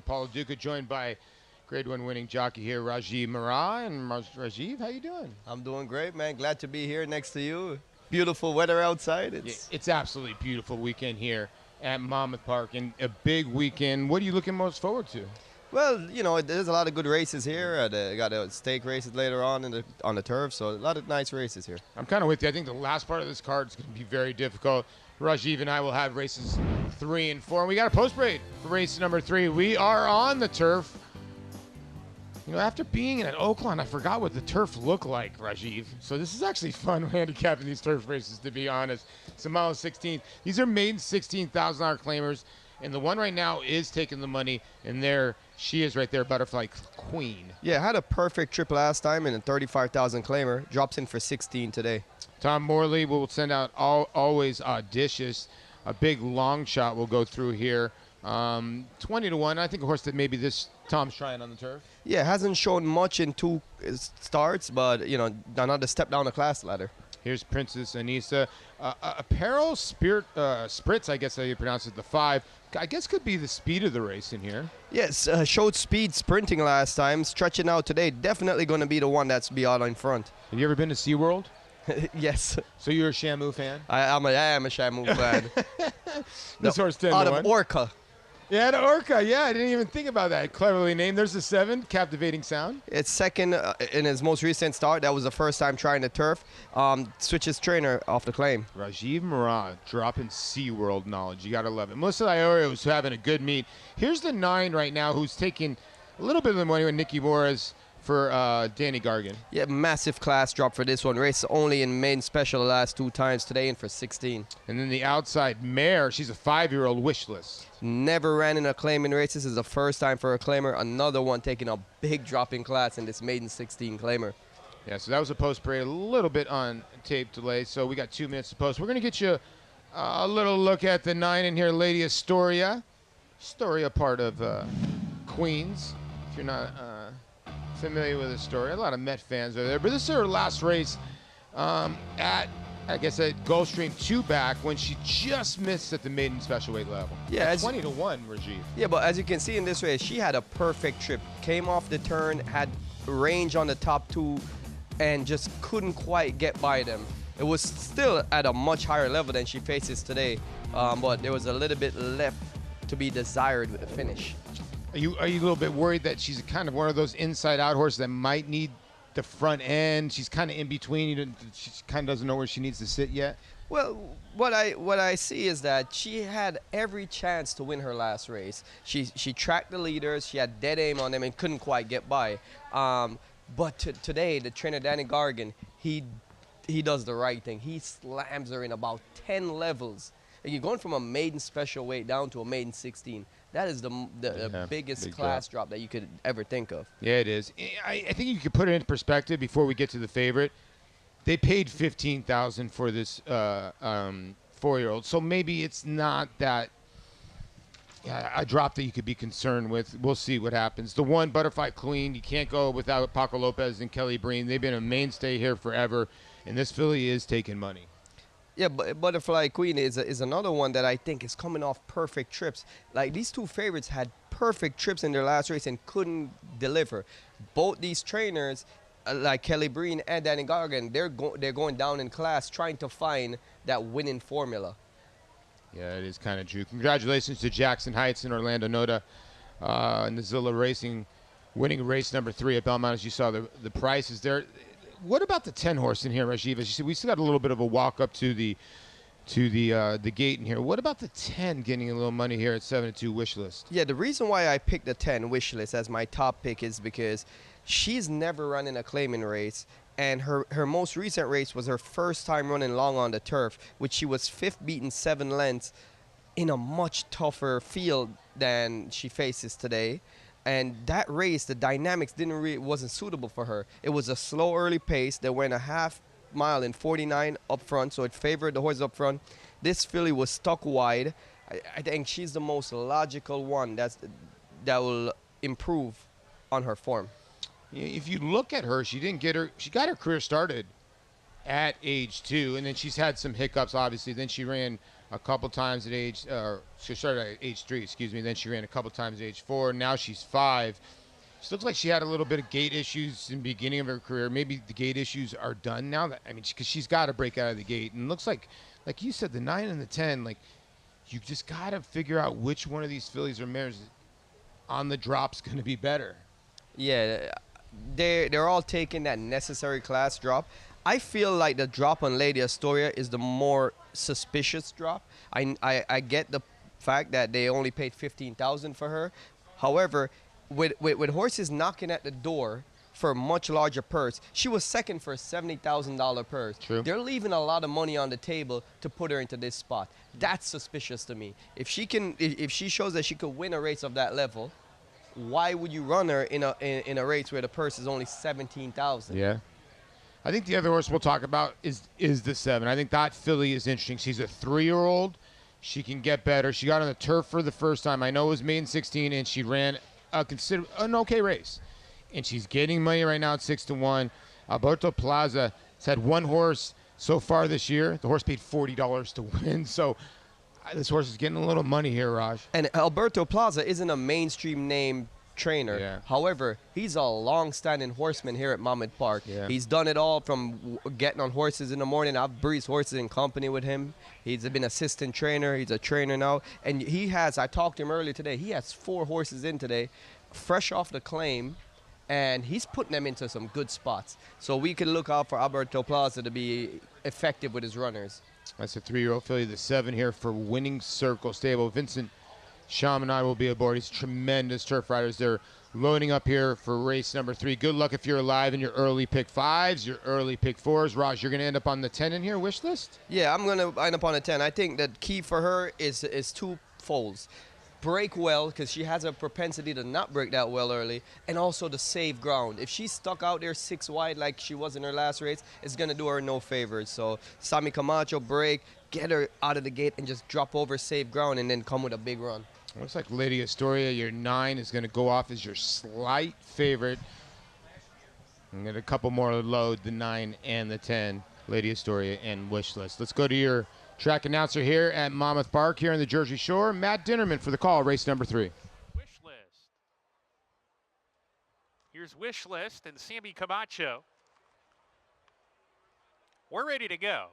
Paul Duca, joined by Grade 1 winning jockey here, Rajiv Mara. And Rajiv, how you doing? I'm doing great, man. Glad to be here next to you. Beautiful weather outside. It's absolutely beautiful weekend here at Monmouth Park, and a big weekend. What are you looking most forward to? Well, you know, there's a lot of good races here. Got stake races later on on the turf, so a lot of nice races here. I'm kind of with you. I think the last part of this card is going to be very difficult. Rajiv and I will have races 3 and 4. And we got a post parade for race number 3. We are on the turf. You know, after being at Oakland, I forgot what the turf looked like, Rajiv. So this is actually fun handicapping these turf races, to be honest. It's a mile 16. These are maiden $16,000 claimers. And the one right now is taking the money. And there she is right there, Butterfly Queen. Yeah, had a perfect trip last time and a 35,000 claimer. Drops in for 16 today. Tom Morley will send out always audacious. a big long shot will go through here. 20-1. I think a horse that maybe this Tom's trying on the turf. Yeah, hasn't shown much in 2 starts, but you know, another step down the class ladder. Here's Princess Anissa. Apparel Spirit Spritz, I guess how you pronounce it, the 5. I guess could be the speed of the race in here. Yes, showed speed sprinting last time, stretching out today. Definitely going to be the one that's be out in front. Have you ever been to SeaWorld? Yes. So you're a Shamu fan? I am a Shamu fan. This horse 10 out of Orca. Yeah, the Orca. Yeah, I didn't even think about that. Cleverly named. There's the 7, Captivating Sound. It's second in his most recent start. That was the first time trying the turf. Switches trainer off the claim. Rajiv Murad dropping SeaWorld knowledge. You got to love it. Melissa Iorio is having a good meet. Here's the 9 right now who's taking a little bit of the money with Nicky Morris for Danny Gargan. Yeah, massive class drop for this one. Race only in main special the last 2 times today and for 16. And then the outside mare, she's a 5-year-old wish list. Never ran in a claiming race. This is the first time for a claimer. Another one taking a big drop in class in this maiden 16 claimer. Yeah, so that was a post parade, a little bit on tape delay. So we got 2 minutes to post. We're going to get you a little look at the 9 in here, Lady Astoria. Astoria, part of Queens, if you're not familiar with Astoria. A lot of Met fans are there. But this is her last race at, I guess, at Gulfstream 2 back when she just missed at the maiden special weight level. Yeah, 20-1, Rajiv. Yeah, but as you can see in this race, she had a perfect trip. Came off the turn, had range on the top 2, and just couldn't quite get by them. It was still at a much higher level than she faces today, but there was a little bit left to be desired with the finish. Are you a little bit worried that she's kind of one of those inside-out horses that might need the front end? She's kind of in between. She kind of doesn't know where she needs to sit yet. Well, what I see is that she had every chance to win her last race. She tracked the leaders. She had dead aim on them and couldn't quite get by. But today, the trainer Danny Gargan, he does the right thing. He slams her in about 10 levels. You're going from a maiden special weight down to a maiden 16. That is the biggest class drop that you could ever think of. Yeah, it is. I think you could put it in perspective before we get to the favorite. They paid $15,000 for this 4-year-old, so maybe it's not that a drop that you could be concerned with. We'll see what happens. The 1, Butterfly Queen, you can't go without Paco Lopez and Kelly Breen. They've been a mainstay here forever, and this filly is taking money. Yeah, but Butterfly Queen is another one that I think is coming off perfect trips. Like, these 2 favorites had perfect trips in their last race and couldn't deliver. Both these trainers, like Kelly Breen and Danny Gargan, they're going down in class trying to find that winning formula. Yeah, it is kind of true. Congratulations to Jackson Heights and Orlando Noda and the Zilla Racing winning race number 3 at Belmont. As you saw, the prices there. What about the 10 horse in here, Rajiv? As you said, we still got a little bit of a walk up to the gate in here. What about the 10 getting a little money here at 7-2 wish list? Yeah, the reason why I picked the 10 wish list as my top pick is because she's never run in a claiming race, and her most recent race was her first time running long on the turf, which she was 5th beaten 7 lengths in a much tougher field than she faces today. And that race, the dynamics wasn't suitable for her. It was a slow early pace. They went a half mile in 49 up front, so it favored the horse up front. This filly was stuck wide. I think she's the most logical one that will improve on her form. If you look at her, she got her career started at age 2, and then she's had some hiccups, obviously. Then she ran a couple times at she started at age 3, excuse me. Then she ran a couple times at age 4. Now she's 5. She looks like she had a little bit of gait issues in the beginning of her career. Maybe the gait issues are done now. Because she's got to break out of the gate. And it looks like you said, the 9 and the 10, like, you just got to figure out which one of these fillies or mares on the drop's going to be better. Yeah, they're all taking that necessary class drop. I feel like the drop on Lady Astoria is the more suspicious drop. I get the fact that they only paid $15,000 for her. However, with horses knocking at the door for a much larger purse, she was second for a $70,000 purse. True. They're leaving a lot of money on the table to put her into this spot. That's suspicious to me. If she shows that she could win a race of that level, why would you run her in a race where the purse is only $17,000? Yeah. I think the other horse we'll talk about is the 7. I think that filly is interesting. She's a 3-year-old. She can get better. She got on the turf for the first time. I know it was May in 16, and she ran an okay race. And she's getting money right now at 6-1. Alberto Plaza has had one horse so far this year. The horse paid $40 to win. So this horse is getting a little money here, Raj. And Alberto Plaza isn't a mainstream name trainer. Yeah. However, he's a long-standing horseman here at Monmouth Park. Yeah. He's done it all from getting on horses in the morning. I've breezed horses in company with him. He's been assistant trainer. He's a trainer now. And he has, I talked to him earlier today, he has 4 horses in today, fresh off the claim, and he's putting them into some good spots. So we can look out for Alberto Plaza to be effective with his runners. That's a 3-year-old filly, the 7 here for Winning Circle Stable. Vincent Chaminade will be aboard. He's tremendous turf riders. They're loading up here for race number 3. Good luck if you're alive in your early pick 5s, your early pick 4s. Raj, you're going to end up on the 10 in here, wish list? Yeah, I'm going to end up on a 10. I think that key for her is two folds. Break well, because she has a propensity to not break that well early, and also to save ground. If she's stuck out there 6 wide like she was in her last race, it's going to do her no favors. So Sammy Camacho, break, get her out of the gate, and just drop over, save ground, and then come with a big run. Looks like Lady Astoria, your 9, is going to go off as your slight favorite. And get a couple more load, the 9 and the 10, Lady Astoria and Wish List. Let's go to your track announcer here at Monmouth Park here on the Jersey Shore, Matt Dinnerman for the call, race number 3. Wish List. Here's Wish List and Sammy Camacho. We're ready to go.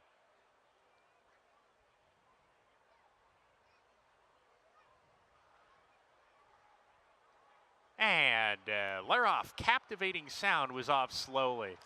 And they're off. Captivating Sound was off slowly.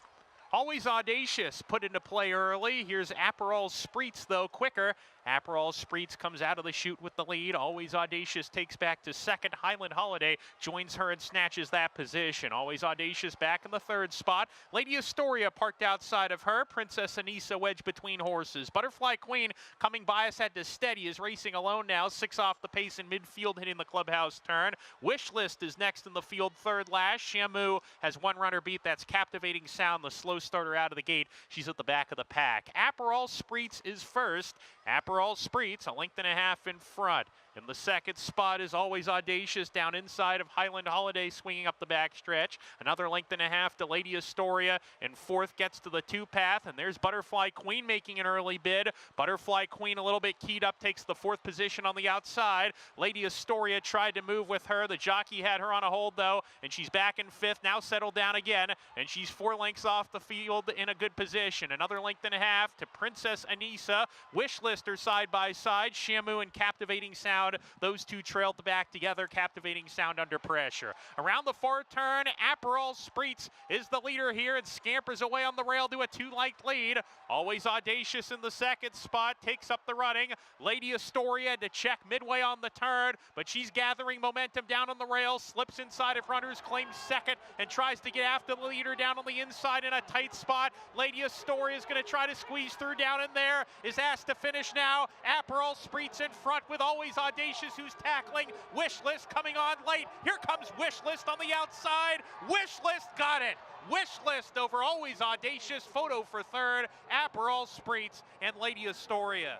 Always Audacious put into play early. Here's Aperol Spritz, though, quicker. Aperol Spritz comes out of the chute with the lead. Always Audacious takes back to second. Highland Holiday joins her and snatches that position. Always Audacious back in the 3rd spot. Lady Astoria parked outside of her. Princess Anissa wedged between horses. Butterfly Queen coming by us had to steady, is racing alone now. 6 off the pace in midfield, hitting the clubhouse turn. Wish List is next in the field, 3rd last. Shamu has 1 runner beat. That's Captivating Sound, the slow starter out of the gate. She's at the back of the pack. Aperol Spritz is first. Aperol Spritz, a length and a half in front. In the 2nd spot is Always Audacious down inside of Highland Holiday, swinging up the backstretch. Another length and a half to Lady Astoria. And 4th gets to the 2 path, and there's Butterfly Queen making an early bid. Butterfly Queen a little bit keyed up, takes the 4th position on the outside. Lady Astoria tried to move with her. The jockey had her on a hold, though, and she's back in 5th, now settled down again, and she's 4 lengths off the field in a good position. Another length and a half to Princess Anissa. Wish List are side by side. Shamu and Captivating Sound, those two trailed back together. Captivating Sound under pressure. Around the far turn, Aperol Spritz is the leader here and scampers away on the rail to a 2-length lead. Always Audacious in the 2nd spot, takes up the running. Lady Astoria to check midway on the turn, but she's gathering momentum down on the rail, slips inside of runners, claims 2nd, and tries to get after the leader down on the inside in a tight spot. Lady Astoria is going to try to squeeze through down in there, is asked to finish now. Aperol Spritz in front with Always Audacious, who's tackling. Wish List coming on late. Here comes Wish List on the outside. Wish List got it. Wish List over Always Audacious. Photo for 3rd. Aperol Spritz and Lady Astoria.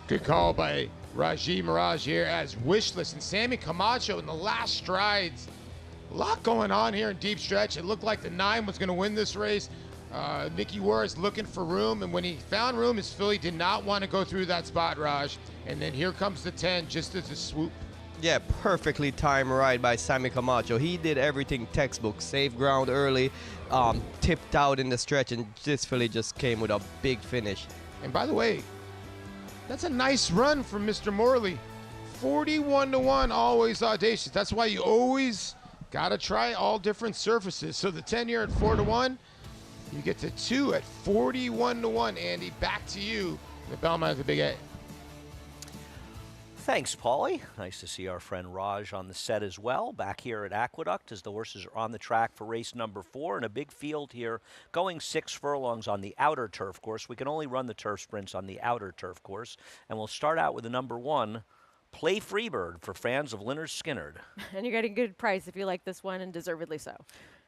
Good call by Raji Mirage here as Wish List and Sammy Camacho in the last strides. A lot going on here in deep stretch. It looked like the 9 was going to win this race. Nicky Ward is looking for room, and when he found room, his filly did not want to go through that spot, Raj. And then here comes the 10 just as a swoop. Yeah, perfectly timed ride by Sammy Camacho. He did everything textbook. Saved ground early, tipped out in the stretch, and this filly just came with a big finish. And by the way, that's a nice run from Mr. Morley. 41-1, Always Audacious. That's why you always got to try all different surfaces. So the 10 here at 4-1. You get to 2 at 41-1, Andy. Back to you. The Belmont at the Big A. Thanks, Paulie. Nice to see our friend Raj on the set as well. Back here at Aqueduct as the horses are on the track for race number 4 in a big field here, going 6 furlongs on the outer turf course. We can only run the turf sprints on the outer turf course. And we'll start out with the number 1, Play Freebird for fans of Leonard Skinnerd. And you're getting a good price if you like this one, and deservedly so.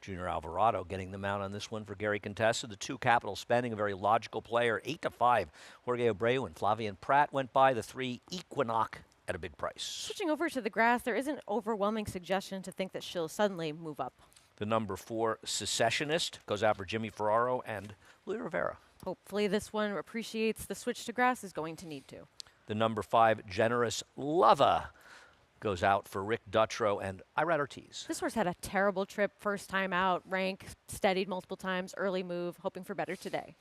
Junior Alvarado getting the mount on this one for Gary Contessa. The 2 Capital Spending, a very logical player, 8-5. Jorge Abreu and Flavian Pratt went by. The 3 Equinox at a big price. Switching over to the grass, there isn't overwhelming suggestion to think that she'll suddenly move up. The number 4 Secessionist goes out for Jimmy Ferraro and Louis Rivera. Hopefully this one appreciates the switch to grass, is going to need to. The number 5 Generous Lava goes out for Rick Dutrow and Irad Ortiz. This horse had a terrible trip, first time out, rank, steadied multiple times, early move, hoping for better today.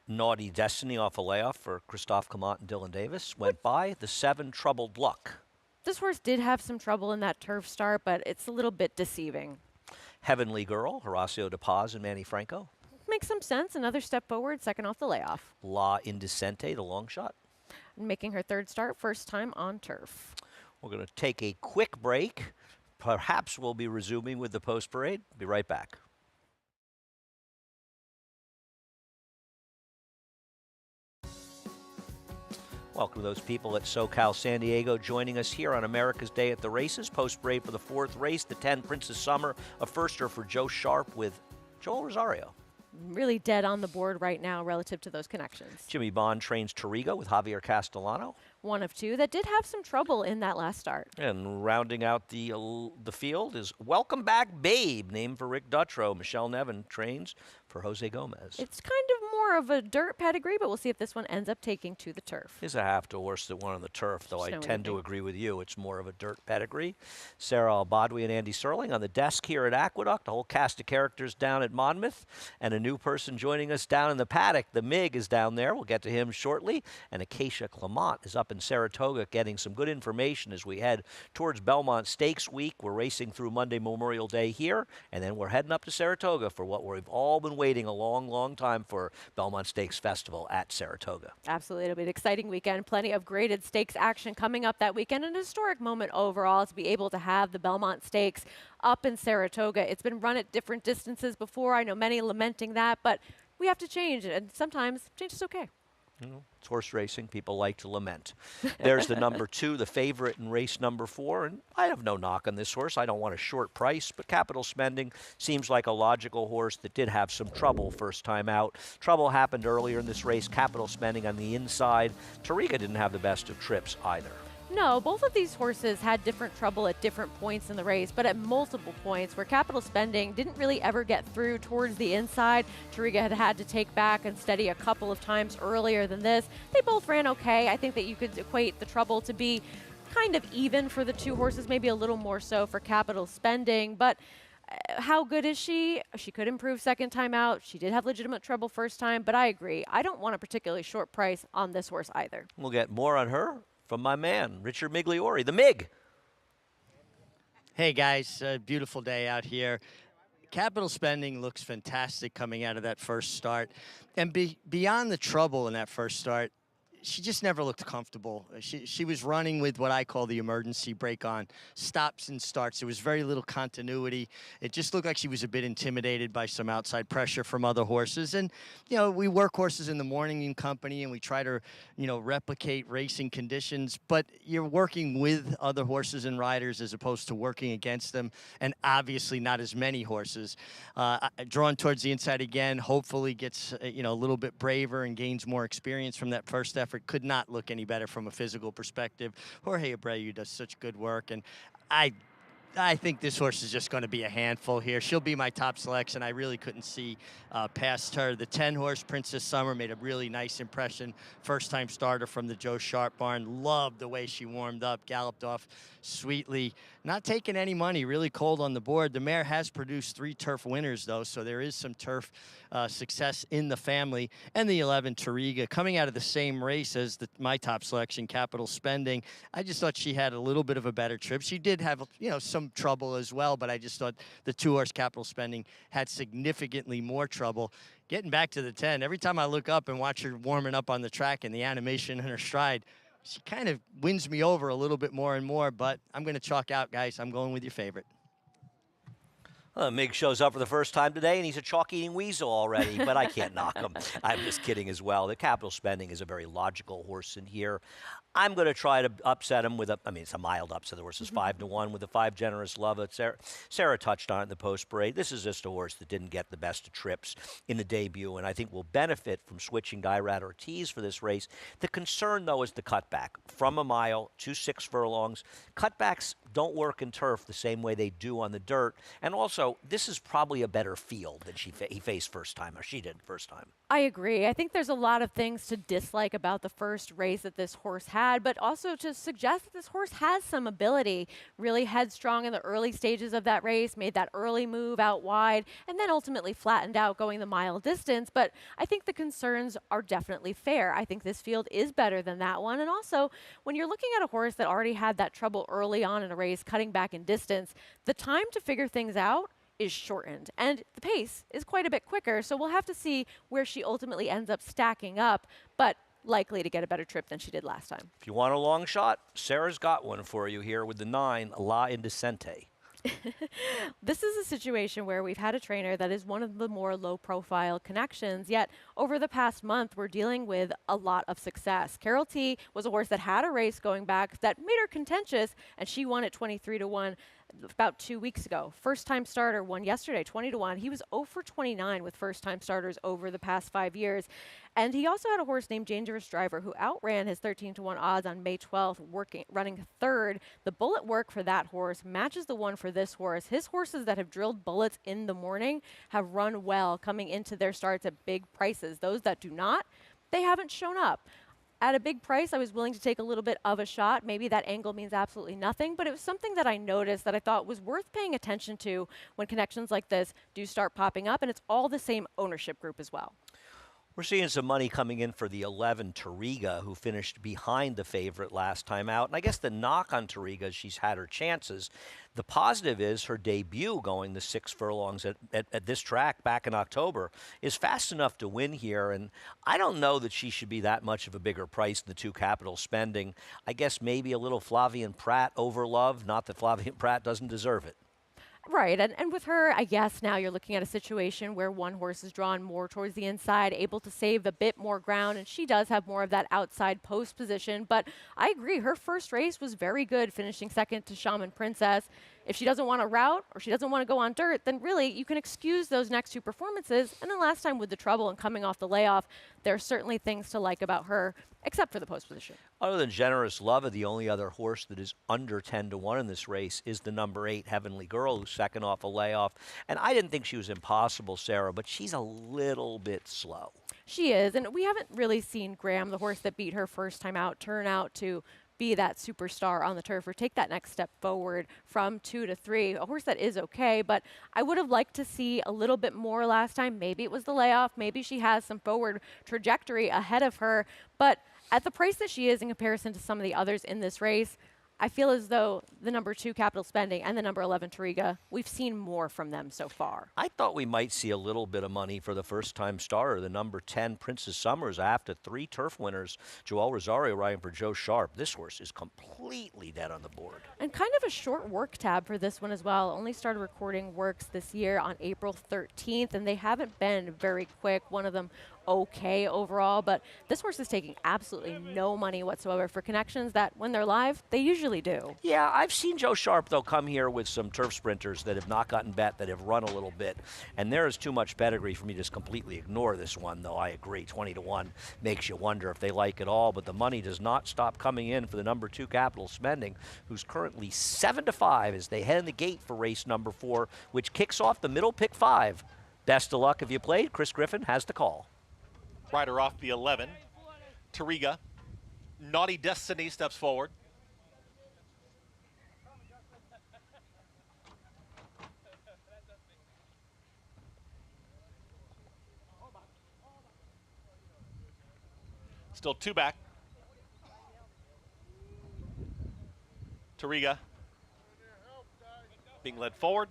Naughty Destiny off a layoff for Christophe Clement and Dylan Davis went by. The 7 Troubled Luck. This horse did have some trouble in that turf start, but it's a little bit deceiving. Heavenly Girl, Horacio De Paz and Manny Franco. Makes some sense. Another step forward, second off the layoff. La Indecente, the long shot. Making her third start, first time on turf. We're going to take a quick break. Perhaps we'll be resuming with the post parade. Be right back. Welcome to those people at SoCal San Diego joining us here on America's Day at the Races. Post parade for the 4th race, the 10 Princess Summer, a firster for Joe Sharp with Joel Rosario. Really dead on the board right now relative to those connections. Jimmy Bond trains Torrigo with Javier Castellano. One of 2 that did have some trouble in that last start. And rounding out the field is Welcome Back Babe, named for Rick Dutrow. Michelle Nevin trains for Jose Gomez. It's kind of more of a dirt pedigree, but we'll see if this one ends up taking to the turf. Is a half to horse that won on the turf, though I tend to agree with you. It's more of a dirt pedigree. Sarah Albadwi and Andy Serling on the desk here at Aqueduct. A whole cast of characters down at Monmouth. And a new person joining us down in the paddock. The MIG is down there. We'll get to him shortly. And Acacia Clement is up in Saratoga getting some good information as we head towards Belmont Stakes Week. We're racing through Monday Memorial Day here. And then we're heading up to Saratoga for what we've all been waiting a long, long time for, Belmont Stakes Festival at Saratoga. Absolutely. It'll be an exciting weekend. Plenty of graded stakes action coming up that weekend. An historic moment overall to be able to have the Belmont Stakes up in Saratoga. It's been run at different distances before. I know many lamenting that, but we have to change, and sometimes change is okay. You know, it's horse racing. People like to lament. There's the number 2, the favorite in race number 4. And I have no knock on this horse. I don't want a short price, but Capital Spending seems like a logical horse that did have some trouble first time out. Trouble happened earlier in this race. Capital Spending on the inside. Torriga didn't have the best of trips either. No, both of these horses had different trouble at different points in the race, but at multiple points where Capital Spending didn't really ever get through towards the inside. Torriga had to take back and steady a couple of times earlier than this. They both ran okay. I think that you could equate the trouble to be kind of even for the 2 horses, maybe a little more so for Capital Spending, but how good is she? She could improve second time out. She did have legitimate trouble first time, but I agree. I don't want a particularly short price on this horse either. We'll get more on her from my man, Richard Migliori, the MIG. Hey, guys. Beautiful day out here. Capital Spending looks fantastic coming out of that first start. And beyond the trouble in that first start, she just never looked comfortable. She was running with what I call the emergency brake on, stops and starts. There was very little continuity. It just looked like she was a bit intimidated by some outside pressure from other horses. And, you know, we work horses in the morning in company and we try to, you know, replicate racing conditions, but you're working with other horses and riders as opposed to working against them, and obviously not as many horses. Drawn towards the inside again, hopefully gets, you know, a little bit braver and gains more experience from that first effort. Could not look any better from a physical perspective. Jorge Abreu does such good work, and I think this horse is just going to be a handful here. She'll be my top selection. I really couldn't see past her. The 10-horse Princess Summer made a really nice impression. First-time starter from the Joe Sharp barn. Loved the way she warmed up, galloped off sweetly. Not taking any money, really cold on the board. The mare has produced 3 turf winners, though, so there is some turf success in the family. And the 11, Torriga, coming out of the same race as my top selection, Capital Spending. I just thought she had a little bit of a better trip. She did have, you know, some trouble as well, but I just thought the 2-horse Capital Spending had significantly more trouble. Getting back to the 10, every time I look up and watch her warming up on the track and the animation in her stride, she kind of wins me over a little bit more and more, but I'm going to chalk out, guys. I'm going with your favorite. Mig shows up for the first time today, and he's a chalk-eating weasel already, but I can't knock him. I'm just kidding as well. The capital spending is a very logical horse in here. I'm going to try to upset him with it's a mild upset. The horse is 5-1 with the 5 Generous Love. Sarah touched on it in the post parade. This is just a horse that didn't get the best of trips in the debut, and I think will benefit from switching to Irad Ortiz for this race. The concern, though, is the cutback from a mile to 6 furlongs. Cutbacks don't work in turf the same way they do on the dirt, and also this is probably a better field than he faced first time, or she did first time. I agree. I think there's a lot of things to dislike about the first race that this horse had, but also to suggest that this horse has some ability. Really headstrong in the early stages of that race, made that early move out wide, and then ultimately flattened out going the mile distance. But I think the concerns are definitely fair. I think this field is better than that one. And also, when you're looking at a horse that already had that trouble early on in a race, cutting back in distance, the time to figure things out is shortened, and the pace is quite a bit quicker, so we'll have to see where she ultimately ends up stacking up, but likely to get a better trip than she did last time. If you want a long shot, Sarah's got one for you here with the 9, La Indecente. This is a situation where we've had a trainer that is one of the more low-profile connections, yet over the past month, we're dealing with a lot of success. Carol T was a horse that had a race going back that made her contentious, and she won at 23-1 about 2 weeks ago. First-time starter won yesterday, 20-1. He was 0 for 29 with first-time starters over the past 5 years. And he also had a horse named Dangerous Driver who outran his 13-1 odds on May 12th, running third. The bullet work for that horse matches the one for this horse. His horses that have drilled bullets in the morning have run well coming into their starts at big prices. Those that do not, they haven't shown up. At a big price, I was willing to take a little bit of a shot. Maybe that angle means absolutely nothing, but it was something that I noticed that I thought was worth paying attention to when connections like this do start popping up, and it's all the same ownership group as well. We're seeing some money coming in for the 11 Tariga, who finished behind the favorite last time out. And I guess the knock on Tariga is she's had her chances. The positive is her debut going the 6 furlongs at this track back in October is fast enough to win here. And I don't know that she should be that much of a bigger price than the 2 capital spending. I guess maybe a little Flavien Prat over love. Not that Flavien Prat doesn't deserve it. Right, and with her, I guess now you're looking at a situation where one horse is drawn more towards the inside, able to save a bit more ground, and she does have more of that outside post position. But I agree, her first race was very good, finishing second to Shaman Princess. If she doesn't want to route or she doesn't want to go on dirt, then really you can excuse those next 2 performances. And then last time with the trouble and coming off the layoff, there are certainly things to like about her, except for the post position. Other than Generous Love, the only other horse that is under 10-1 in this race is the number 8 Heavenly Girl, who's second off a layoff. And I didn't think she was impossible, Sarah, but she's a little bit slow. She is, and we haven't really seen Graham, the horse that beat her first time out, turn out to be that superstar on the turf or take that next step forward from 2 to 3. A horse that is okay, but I would have liked to see a little bit more last time. Maybe it was the layoff. Maybe she has some forward trajectory ahead of her. But at the price that she is in comparison to some of the others in this race, I feel as though the number 2 capital spending and the number 11 Tariga, we've seen more from them so far. I thought we might see a little bit of money for the first-time starter, the number 10 Princess Summers, after 3 turf winners, Joel Rosario riding for Joe Sharp. This horse is completely dead on the board. And kind of a short work tab for this one as well. Only started recording works this year on April 13th, and they haven't been very quick. One of them okay overall, but this horse is taking absolutely no money whatsoever for connections that, when they're live, they usually do. Yeah, I've seen Joe Sharp, though, come here with some turf sprinters that have not gotten bet, that have run a little bit, and there is too much pedigree for me to just completely ignore this one, though. I agree, 20-1 makes you wonder if they like it all, but the money does not stop coming in for the number 2 capital spending, who's currently 7-5 as they head in the gate for race number 4, which kicks off the middle pick 5. Best of luck if you played. Chris Griffin has the call. Rider off the 11, Tariga. Naughty Destiny steps forward. Still 2 back. Tariga being led forward.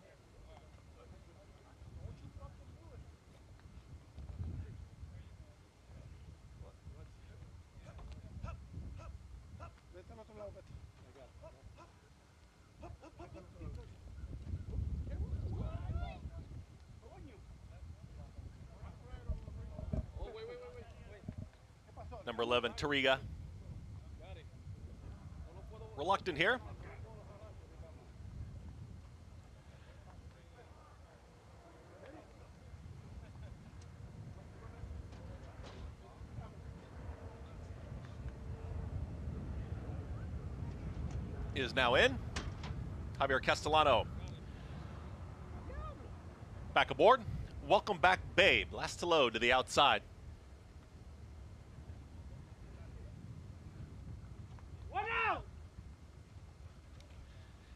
Number 11, Tariga. Reluctant here. Is now in. Javier Castellano back aboard. Welcome back, Babe. Last to load to the outside.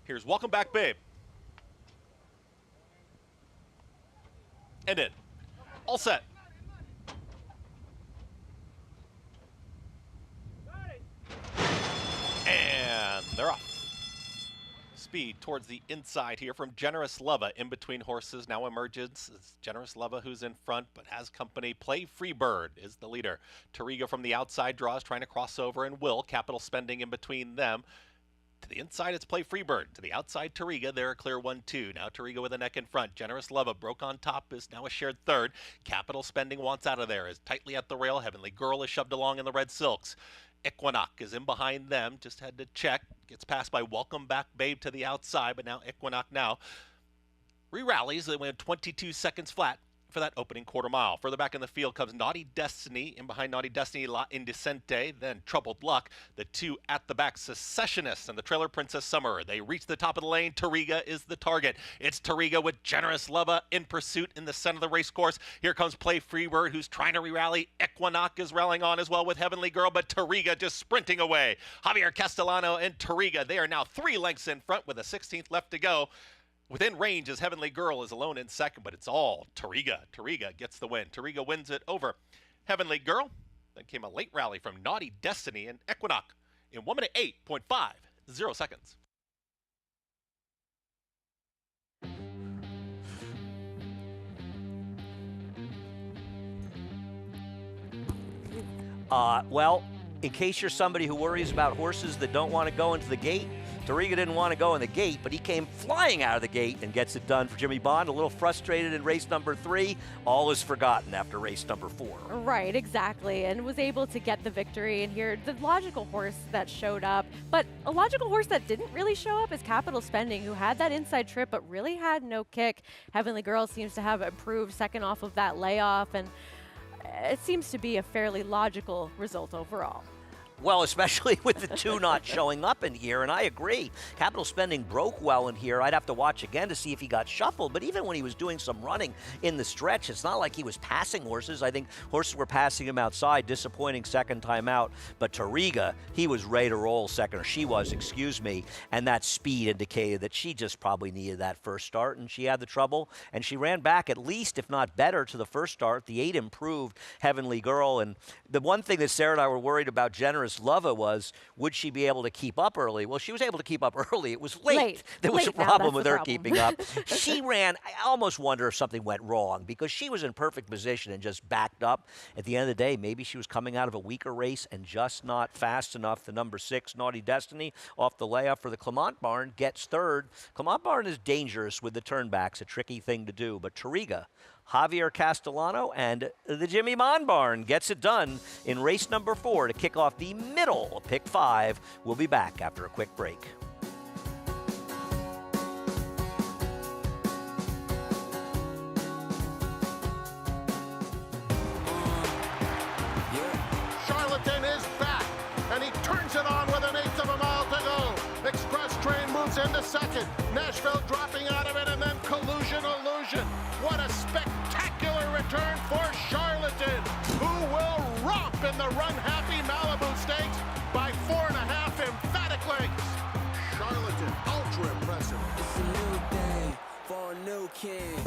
Here's Welcome Back, Babe. And in. All set. And they're off. Speed towards the inside here from Generous Lava. In between horses now emerges. It's Generous Lava who's in front but has company. Play Freebird is the leader. Tariga from the outside draws, trying to cross over, and will. Capital Spending in between them. To the inside, it's Play Freebird. To the outside, Tariga. They're a clear 1-2. Now Tariga with a neck in front. Generous Lava broke on top, is now a shared third. Capital Spending wants out of there. Is tightly at the rail. Heavenly Girl is shoved along in the red silks. Equinox is in behind them. Just had to check. Gets passed by Welcome Back, Babe to the outside, but now Equinox now re-rallies. They went 22 seconds flat for that opening quarter mile. Further back in the field comes Naughty Destiny. In behind Naughty Destiny, La Indecente, then Troubled Luck. The two at the back, Secessionists and the trailer Princess Summer. They reach the top of the lane. Tariga is the target. It's Tariga with Generous Lava in pursuit in the center of the race course. Here comes Play Freebird, who's trying to re-rally. Equinox is rallying on as well with Heavenly Girl, but Tariga just sprinting away. Javier Castellano and Tariga, they are now 3 lengths in front with a 16th left to go. Within range as Heavenly Girl is alone in second, but it's all Tariga. Tariga gets the win. Tariga wins it over Heavenly Girl. Then came a late rally from Naughty Destiny and Equinox in 1 minute 8.50 seconds. Well, in case you're somebody who worries about horses that don't want to go into the gate, Tariga didn't want to go in the gate, but he came flying out of the gate and gets it done for Jimmy Bond. A little frustrated in race number 3. All is forgotten after race number 4. Right, exactly, and was able to get the victory. And here, the logical horse that showed up, but a logical horse that didn't really show up is Capital Spending, who had that inside trip but really had no kick. Heavenly Girl seems to have improved second off of that layoff, and it seems to be a fairly logical result overall. Well, especially with the two not showing up in here, and I agree. Capital Spending broke well in here. I'd have to watch again to see if he got shuffled, but even when he was doing some running in the stretch, it's not like he was passing horses. I think horses were passing him outside, disappointing second time out. But Tariga, he was ready to roll second, or she was, excuse me, and that speed indicated that she just probably needed that first start, and she had the trouble, and she ran back at least, if not better, to the first start. The 8 improved Heavenly Girl, and the one thing that Sarah and I were worried about Generous Lava was, would she be able to keep up early? Well, she was able to keep up early. It was late. There was a problem with her keeping up. She ran, I almost wonder if something went wrong, because she was in perfect position and just backed up. At the end of the day, maybe she was coming out of a weaker race and just not fast enough. The number 6, Naughty Destiny, off the layoff for the Clement Barn, gets third. Clement Barn is dangerous with the turnbacks, a tricky thing to do, but Tariga, Javier Castellano, and the Jimmy Bond Barn gets it done in race number 4 to kick off the middle of Pick 5. We'll be back after a quick break. Charlatan is back, and he turns it on with 1/8 of a mile to go. Express Train moves into second. Nashville dropping out of it, and then Collusion Illusion. What a spectacular return for Charlatan, who will romp in the run-happy Malibu Stakes by 4.5 emphatic lengths. Charlatan, ultra impressive. It's a new day for a new king.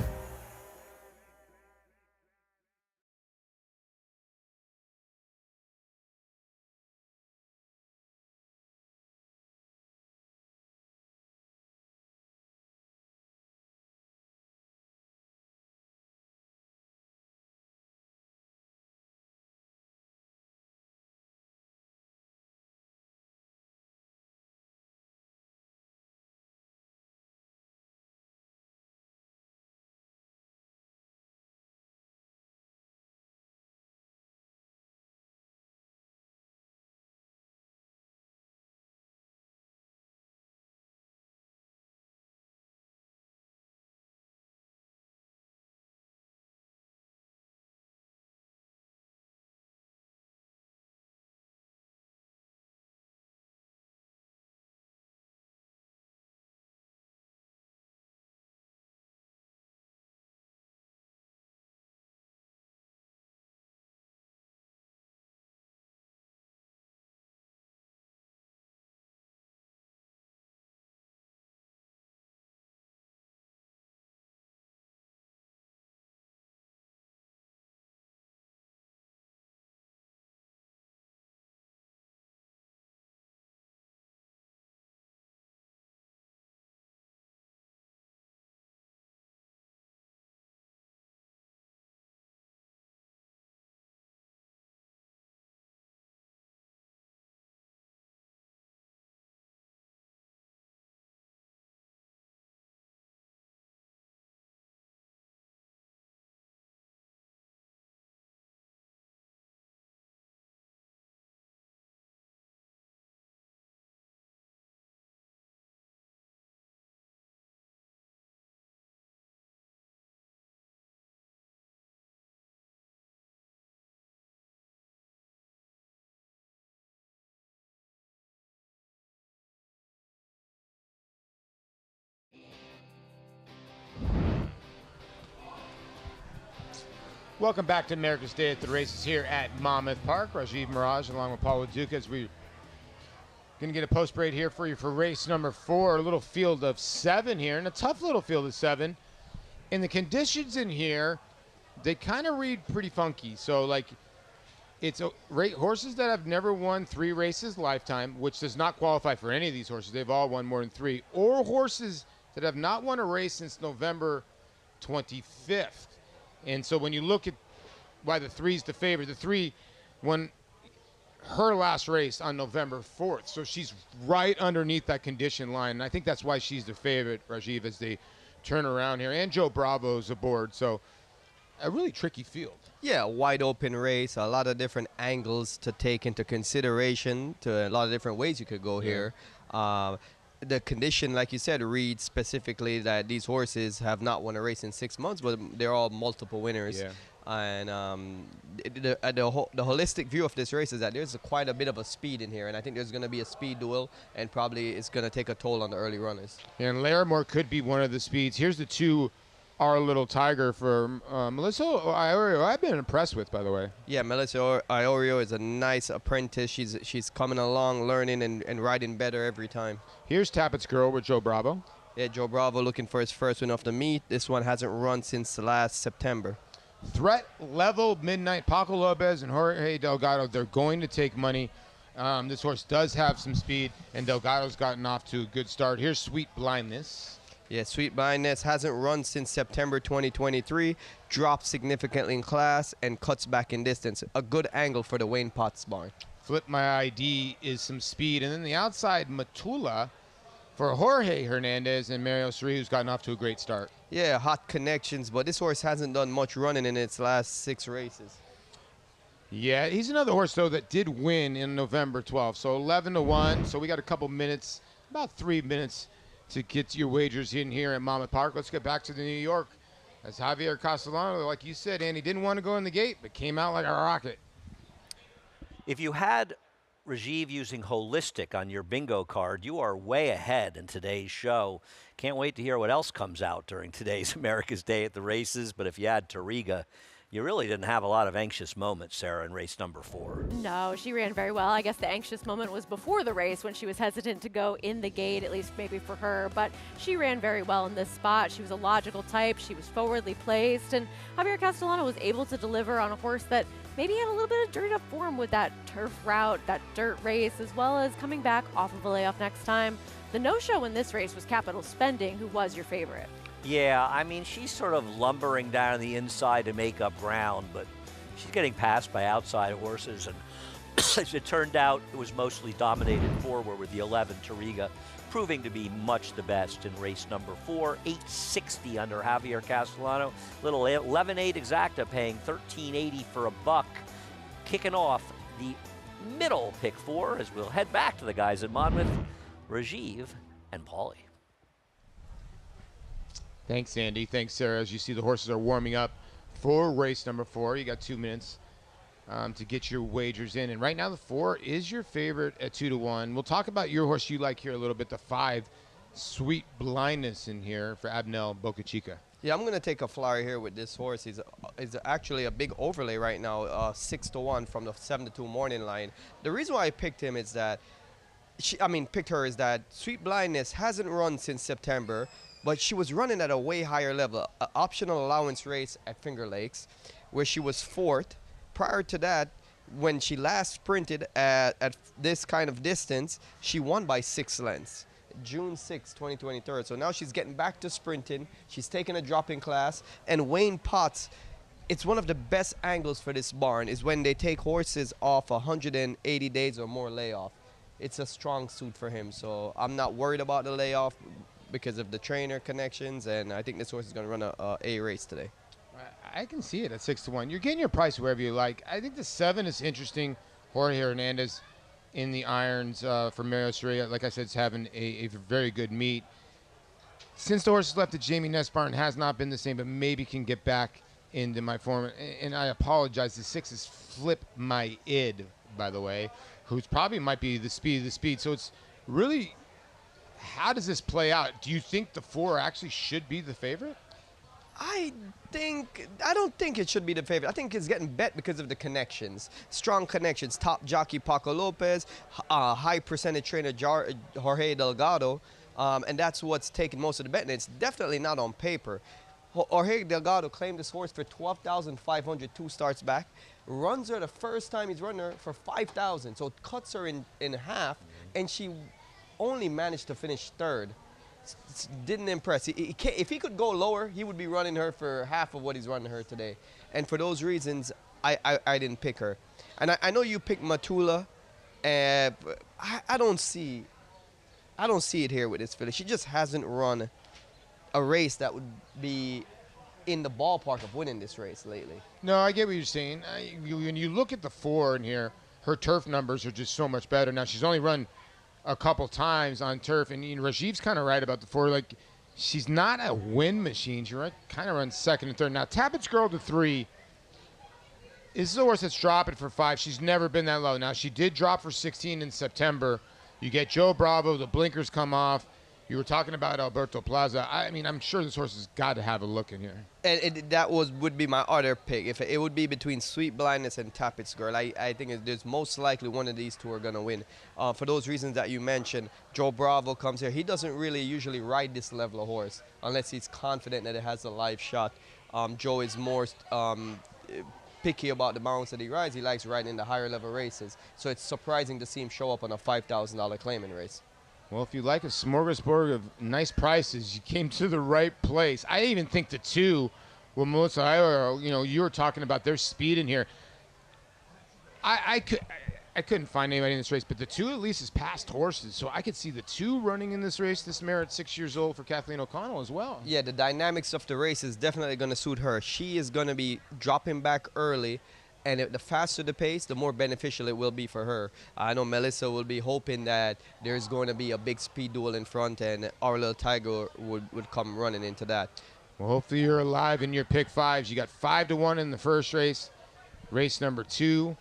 Welcome back to America's Day at the Races here at Monmouth Park. Rajiv Mirage along with Paul Duca as we're going to get a post parade here for you for race number 4. A little field of 7 here, and a tough little field of 7. And the conditions in here, they kind of read pretty funky. So, like, it's horses that have never won 3 races lifetime, which does not qualify for any of these horses. They've all won more than 3. Or horses that have not won a race since November 25th. And so when you look at why the 3's the favorite, the 3 won her last race on November 4th. So she's right underneath that condition line. And I think that's why she's the favorite, Rajiv, as they turn around here. And Joe Bravo's aboard. So a really tricky field. Yeah, wide open race, a lot of different angles to take into consideration, to a lot of different ways you could go here. The condition, like you said, reads specifically that these horses have not won a race in 6 months, but they're all multiple winners. Yeah. And the holistic view of this race is that there's quite a bit of a speed in here, and I think there's going to be a speed duel, and probably it's going to take a toll on the early runners. And Larimore could be one of the speeds. Here's the 2 Our Little Tiger for Melissa Iorio. I've been impressed with, by the way. Yeah, Melissa Iorio is a nice apprentice. She's coming along, learning and riding better every time. Here's Tappett's Girl with Joe Bravo. Yeah, Joe Bravo looking for his first win of the meet. This one hasn't run since last September. Threat Level Midnight, Paco Lopez and Jorge Delgado, they're going to take money. This horse does have some speed, and Delgado's gotten off to a good start. Here's Sweet Blindness. Yeah, Sweet Blindness hasn't run since September 2023, dropped significantly in class, and cuts back in distance. A good angle for the Wayne Potts barn. Flip My ID is some speed. And then the outside, Matula for Jorge Hernandez and Mario Suri, who's gotten off to a great start. Yeah, hot connections, but this horse hasn't done much running in its last 6 races. Yeah, he's another horse, though, that did win in November 12th. So 11-1. So we got a couple minutes, about 3 minutes, to get your wagers in here at Monmouth Park. Let's get back to the New York. As Javier Castellano, like you said, Andy, didn't want to go in the gate, but came out like a rocket. If you had Rajiv using holistic on your bingo card, you are way ahead in today's show. Can't wait to hear what else comes out during today's America's Day at the Races. But if you had Tariga, you really didn't have a lot of anxious moments, Sarah, in race number 4. No, she ran very well. I guess the anxious moment was before the race when she was hesitant to go in the gate, at least maybe for her. But she ran very well in this spot. She was a logical type. She was forwardly placed. And Javier Castellano was able to deliver on a horse that maybe had a little bit of dirt up form with that turf route, that dirt race, as well as coming back off of a layoff next time. The no-show in this race was Capital Spending, who was your favorite. Yeah, I mean, she's sort of lumbering down the inside to make up ground, but she's getting passed by outside horses. And as it turned out, it was mostly dominated forward with the 11 Tariga, proving to be much the best in race number 4. 860 under Javier Castellano. Little 11-8 exacta paying $13.80 for a buck. Kicking off the middle pick 4 as we'll head back to the guys at Monmouth, Rajiv and Paulie. Thanks, Andy. Thanks, Sarah. As you see, the horses are warming up for race number 4. You got 2 minutes to get your wagers in. And right now, the 4 is your favorite at 2-1. We'll talk about your horse you like here a little bit, the 5, Sweet Blindness in here for Abnel Boca Chica. Yeah, I'm going to take a flyer here with this horse. He's actually a big overlay right now, 6-1 from the 7-2 morning line. The reason why I picked him is that, picked her is that Sweet Blindness hasn't run since September, but she was running at a way higher level, an optional allowance race at Finger Lakes, where she was 4th. Prior to that, when she last sprinted at this kind of distance, she won by 6 lengths. June 6, 2023. So now she's getting back to sprinting. She's taking a drop in class. And Wayne Potts, it's one of the best angles for this barn is when they take horses off 180 days or more layoff. It's a strong suit for him. So I'm not worried about the layoff because of the trainer connections, and I think this horse is going to run a race today. I can see it at 6-1. You're getting your price wherever you like. I think the 7 is interesting. Jorge Hernandez in the irons for Mario Soria. Like I said, is having a very good meet. Since the horse has left the Jamie Ness barn, has not been the same, but maybe can get back into my form. And I apologize. The 6 is Flip My Id, by the way, who's probably might be the speed of the speed. So it's really, how does this play out? Do you think the 4 actually should be the favorite? I don't think it should be the favorite. I think it's getting bet because of the connections. Strong connections. Top jockey Paco Lopez, high percentage trainer Jorge Delgado, and that's what's taking most of the bet. And it's definitely not on paper. Jorge Delgado claimed this horse for $12,500 2 starts back. Runs her the first time he's run her for $5,000. So it cuts her in half, and she only managed to finish third. Didn't impress. If he could go lower, he would be running her for half of what he's running her today. And for those reasons, I didn't pick her. And I know you picked Matula. I don't see it here with this filly. She just hasn't run a race that would be in the ballpark of winning this race lately. No, I get what you're saying. When you look at the 4 in here, her turf numbers are just so much better. Now, she's only run a couple times on turf, and Rajiv's kind of right about the 4. Like, she's not a win machine. She kind of runs second and third. Now, Tappett's Girl to 3. This is a horse that's dropping for 5. She's never been that low. Now, she did drop for 16 in September. You get Joe Bravo. The blinkers come off. You were talking about Alberto Plaza. I mean, I'm sure this horse has got to have a look in here. And that would be my other pick. If it would be between Sweet Blindness and Tappett's Girl. I think there's most likely one of these two are going to win. For those reasons that you mentioned, Joe Bravo comes here. He doesn't really usually ride this level of horse unless he's confident that it has a live shot. Joe is more picky about the mounts that he rides. He likes riding in the higher level races. So it's surprising to see him show up on a $5,000 claiming race. Well, if you like a smorgasbord of nice prices, you came to the right place. I even think the 2, well, Melissa, you were talking about their speed in here. I couldn't find anybody in this race, but the 2 at least is past horses, so I could see the 2 running in this race. This mare at 6 years old for Kathleen O'Connell as well. Yeah, the dynamics of the race is definitely going to suit her. She is going to be dropping back early. And the faster the pace, the more beneficial it will be for her. I know Melissa will be hoping that there's going to be a big speed duel in front, and Our Little Tiger would come running into that. Well, hopefully you're alive in your pick 5s. You got 5-1 in the first race. Race number 2,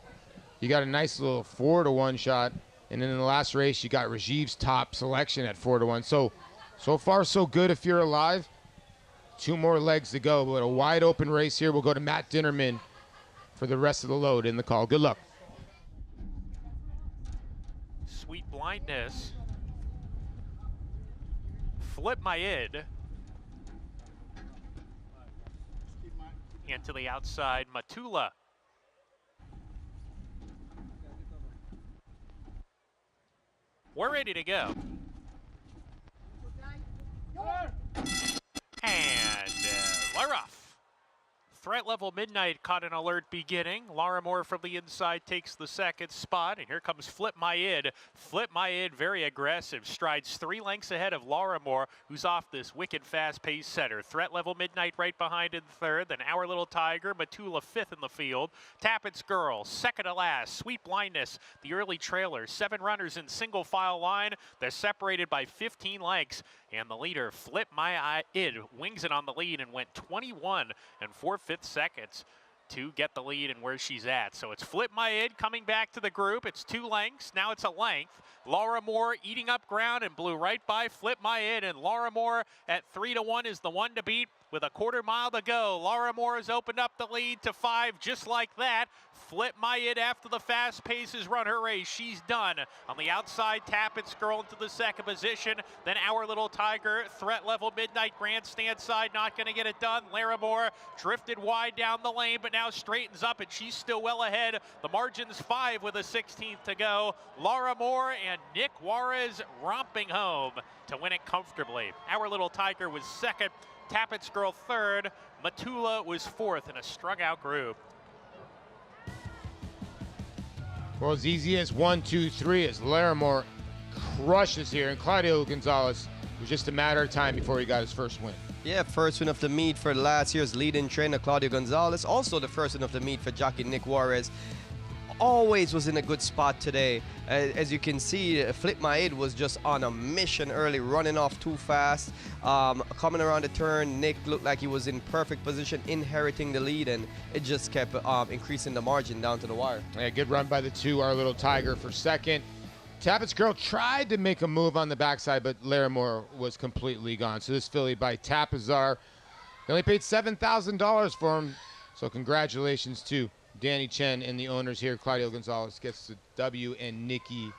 you got a nice little 4-1 shot. And then in the last race, you got Rajiv's top selection at 4-1. So far, so good if you're alive. 2 more legs to go, but a wide open race here. We'll go to Matt Dinnerman for the rest of the load in the call. Good luck. Sweet Blindness. Flip My Id. And to the outside, Matula. We're ready to go. And we're off. Threat level Midnight caught an alert beginning. Laura Moore from the inside takes the second spot. And here comes Flip My Id. Flip My Id, very aggressive. Strides 3 lengths ahead of Laura Moore, who's off this wicked fast-paced setter. Threat level Midnight right behind in third. Then Our Little Tiger, Matula 5th in the field. Tappett's Girl, second to last. Sweet Blindness, the early trailer. 7 runners in single file line. They're separated by 15 lengths. And the leader, Flip My Id, wings it on the lead and went 21 and 4/5 seconds to get the lead and where she's at. So it's Flip My Id coming back to the group. It's 2 lengths. Now it's a length. Laura Moore eating up ground and blew right by Flip My Id. And Laura Moore at 3-1 is the one to beat with a 1/4 mile to go. Laura Moore has opened up the lead to 5 just like that. Flip My Id after the fast pace has run her race. She's done. On the outside, Tappett's Girl into the second position. Then Our Little Tiger, Threat level Midnight grandstand side, not going to get it done. Laura Moore drifted wide down the lane, but now straightens up, and she's still well ahead. The margin's 5 with a 16th to go. Laura Moore and Nick Juarez romping home to win it comfortably. Our Little Tiger was second. Tappett's Girl third. Matula was 4th in a strung out group. Well, as easy as 1, 2, 3 as Larimore crushes here, and Claudio Gonzalez was just a matter of time before he got his first win. Yeah, first win of the meet for last year's lead-in trainer Claudio Gonzalez. Also the first win of the meet for jockey Nick Juarez. Always was in a good spot today. As you can see, Flip My Id was just on a mission early, running off too fast. Coming around the turn, Nick looked like he was in perfect position, inheriting the lead, and it just kept increasing the margin down to the wire. Yeah, good run by the 2, Our Little Tiger for second. Tappett's Girl tried to make a move on the backside, but Larimore was completely gone. So this filly by Tapazar They only paid $7,000 for him. So congratulations to Danny Chen and the owners here. Claudio Gonzalez gets the W, and Nikki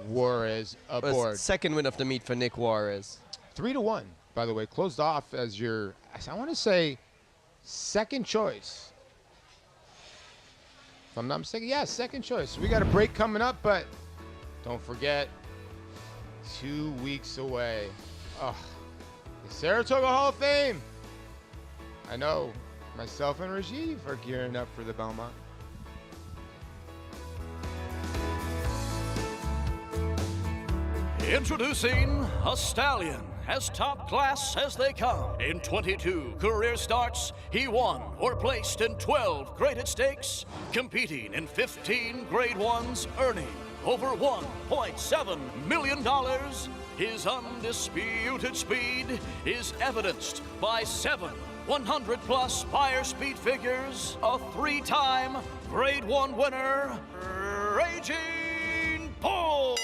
Juarez aboard. Second win of the meet for Nick Juarez. 3-1, by the way. Closed off as your, I want to say, second choice. If I'm not mistaken, yeah, second choice. We got a break coming up, but don't forget, 2 weeks away. Oh, the Saratoga Hall of Fame. I know myself and Rajiv are gearing up for the Belmont. Introducing a stallion, as top class as they come. In 22 career starts, he won or placed in 12 graded stakes, competing in 15 grade ones, earning over $1.7 million. His undisputed speed is evidenced by 7 100-plus buyer speed figures, a 3-time Grade 1 winner, Raging Bull.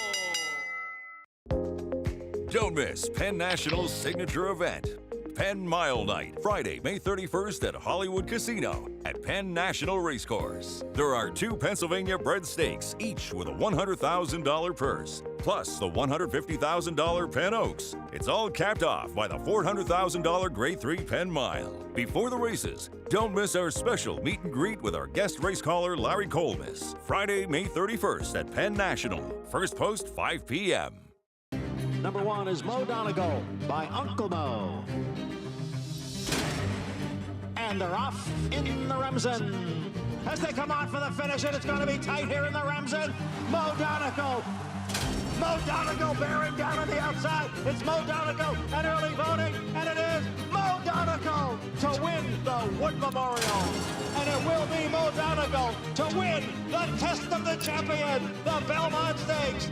Don't miss Penn National's signature event, Penn Mile Night, Friday, May 31st at Hollywood Casino at Penn National Racecourse. There are 2 Pennsylvania bred stakes, each with a $100,000 purse, plus the $150,000 Penn Oaks. It's all capped off by the $400,000 Grade 3 Penn Mile. Before the races, don't miss our special meet and greet with our guest race caller Larry Colmus. Friday, May 31st at Penn National. First post 5 p.m. Number 1 is Mo Donegal by Uncle Mo. And they're off in the Remsen. As they come on for the finish, and it's going to be tight here in the Remsen. Mo Donegal. Mo Donegal bearing down on the outside. It's Mo Donegal and early voting, and it is Mo Donegal to win the Wood Memorial. And it will be Mo Donegal to win the Test of the Champion, the Belmont Stakes.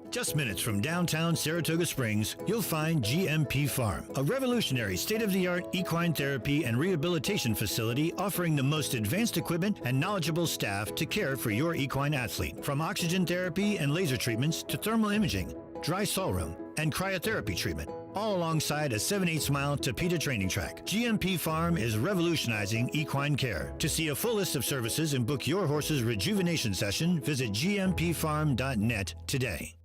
Just minutes from downtown Saratoga Springs, you'll find GMP Farm, a revolutionary state-of-the-art equine therapy and rehabilitation facility offering the most advanced equipment and knowledgeable staff to care for your equine athlete. From oxygen therapy and laser treatments to thermal imaging, dry saw room, and cryotherapy treatment, all alongside a 7/8 mile Thorpedo training track. GMP Farm is revolutionizing equine care. To see a full list of services and book your horse's rejuvenation session, visit gmpfarm.net today.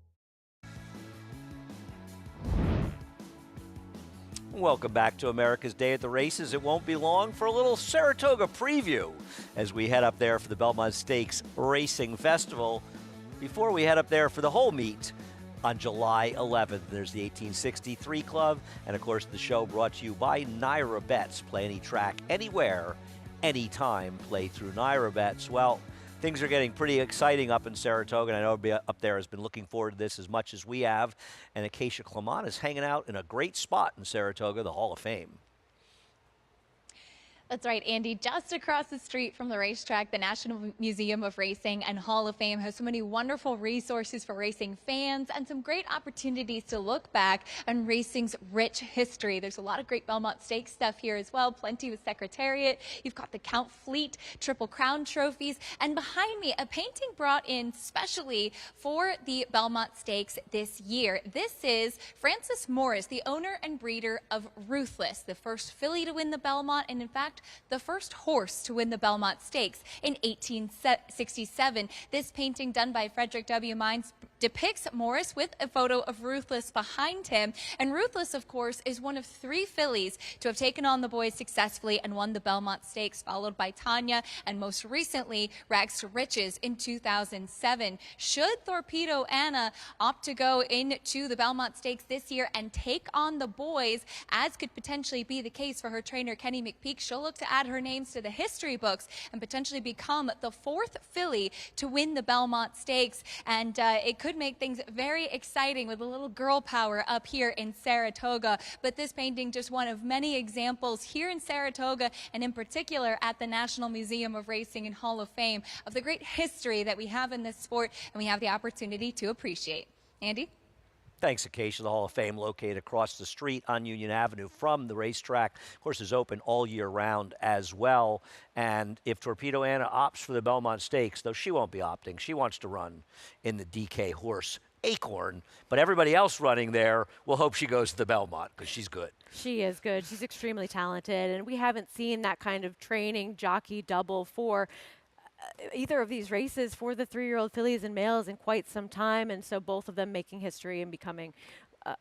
Welcome back to America's Day at the Races. It won't be long for a little Saratoga preview as we head up there for the Belmont Stakes Racing Festival before we head up there for the whole meet on July 11th. There's the 1863 Club, and of course the show brought to you by Naira Bets. Play any track, anywhere, anytime. Play through Naira Bets. Well, things are getting pretty exciting up in Saratoga, and I know everybody up there has been looking forward to this as much as we have. And Acacia Clement is hanging out in a great spot in Saratoga, the Hall of Fame. That's right, Andy. Just across the street from the racetrack, the National Museum of Racing and Hall of Fame has so many wonderful resources for racing fans and some great opportunities to look back on racing's rich history. There's a lot of great Belmont Stakes stuff here as well. Plenty with Secretariat. You've got the Count Fleet Triple Crown trophies. And behind me, a painting brought in specially for the Belmont Stakes this year. This is Francis Morris, the owner and breeder of Ruthless, the first filly to win the Belmont, and in fact, the first horse to win the Belmont Stakes in 1867. This painting, done by Frederick W. Mines, depicts Morris with a photo of Ruthless behind him. And Ruthless, of course, is one of 3 fillies to have taken on the boys successfully and won the Belmont Stakes, followed by Tanya and most recently Rags to Riches in 2007. Should Thorpedo Anna opt to go into the Belmont Stakes this year and take on the boys, as could potentially be the case for her trainer Kenny McPeak, she'll look to add her names to the history books and potentially become the 4th filly to win the Belmont Stakes. And it could make things very exciting with a little girl power up here in Saratoga. But this painting, just one of many examples here in Saratoga, and in particular at the National Museum of Racing and Hall of Fame, of the great history that we have in this sport and we have the opportunity to appreciate. Andy? Thanks, Acacia. The Hall of Fame, located across the street on Union Avenue from the racetrack. Of course, is open all year round as well. And if Thorpedo Anna opts for the Belmont Stakes, though she won't be opting, she wants to run in the DK Horse Acorn, but everybody else running there will hope she goes to the Belmont because she's good. She is good. She's extremely talented, and we haven't seen that kind of training jockey double for either of these races for the 3-year-old fillies and males in quite some time, and so both of them making history and becoming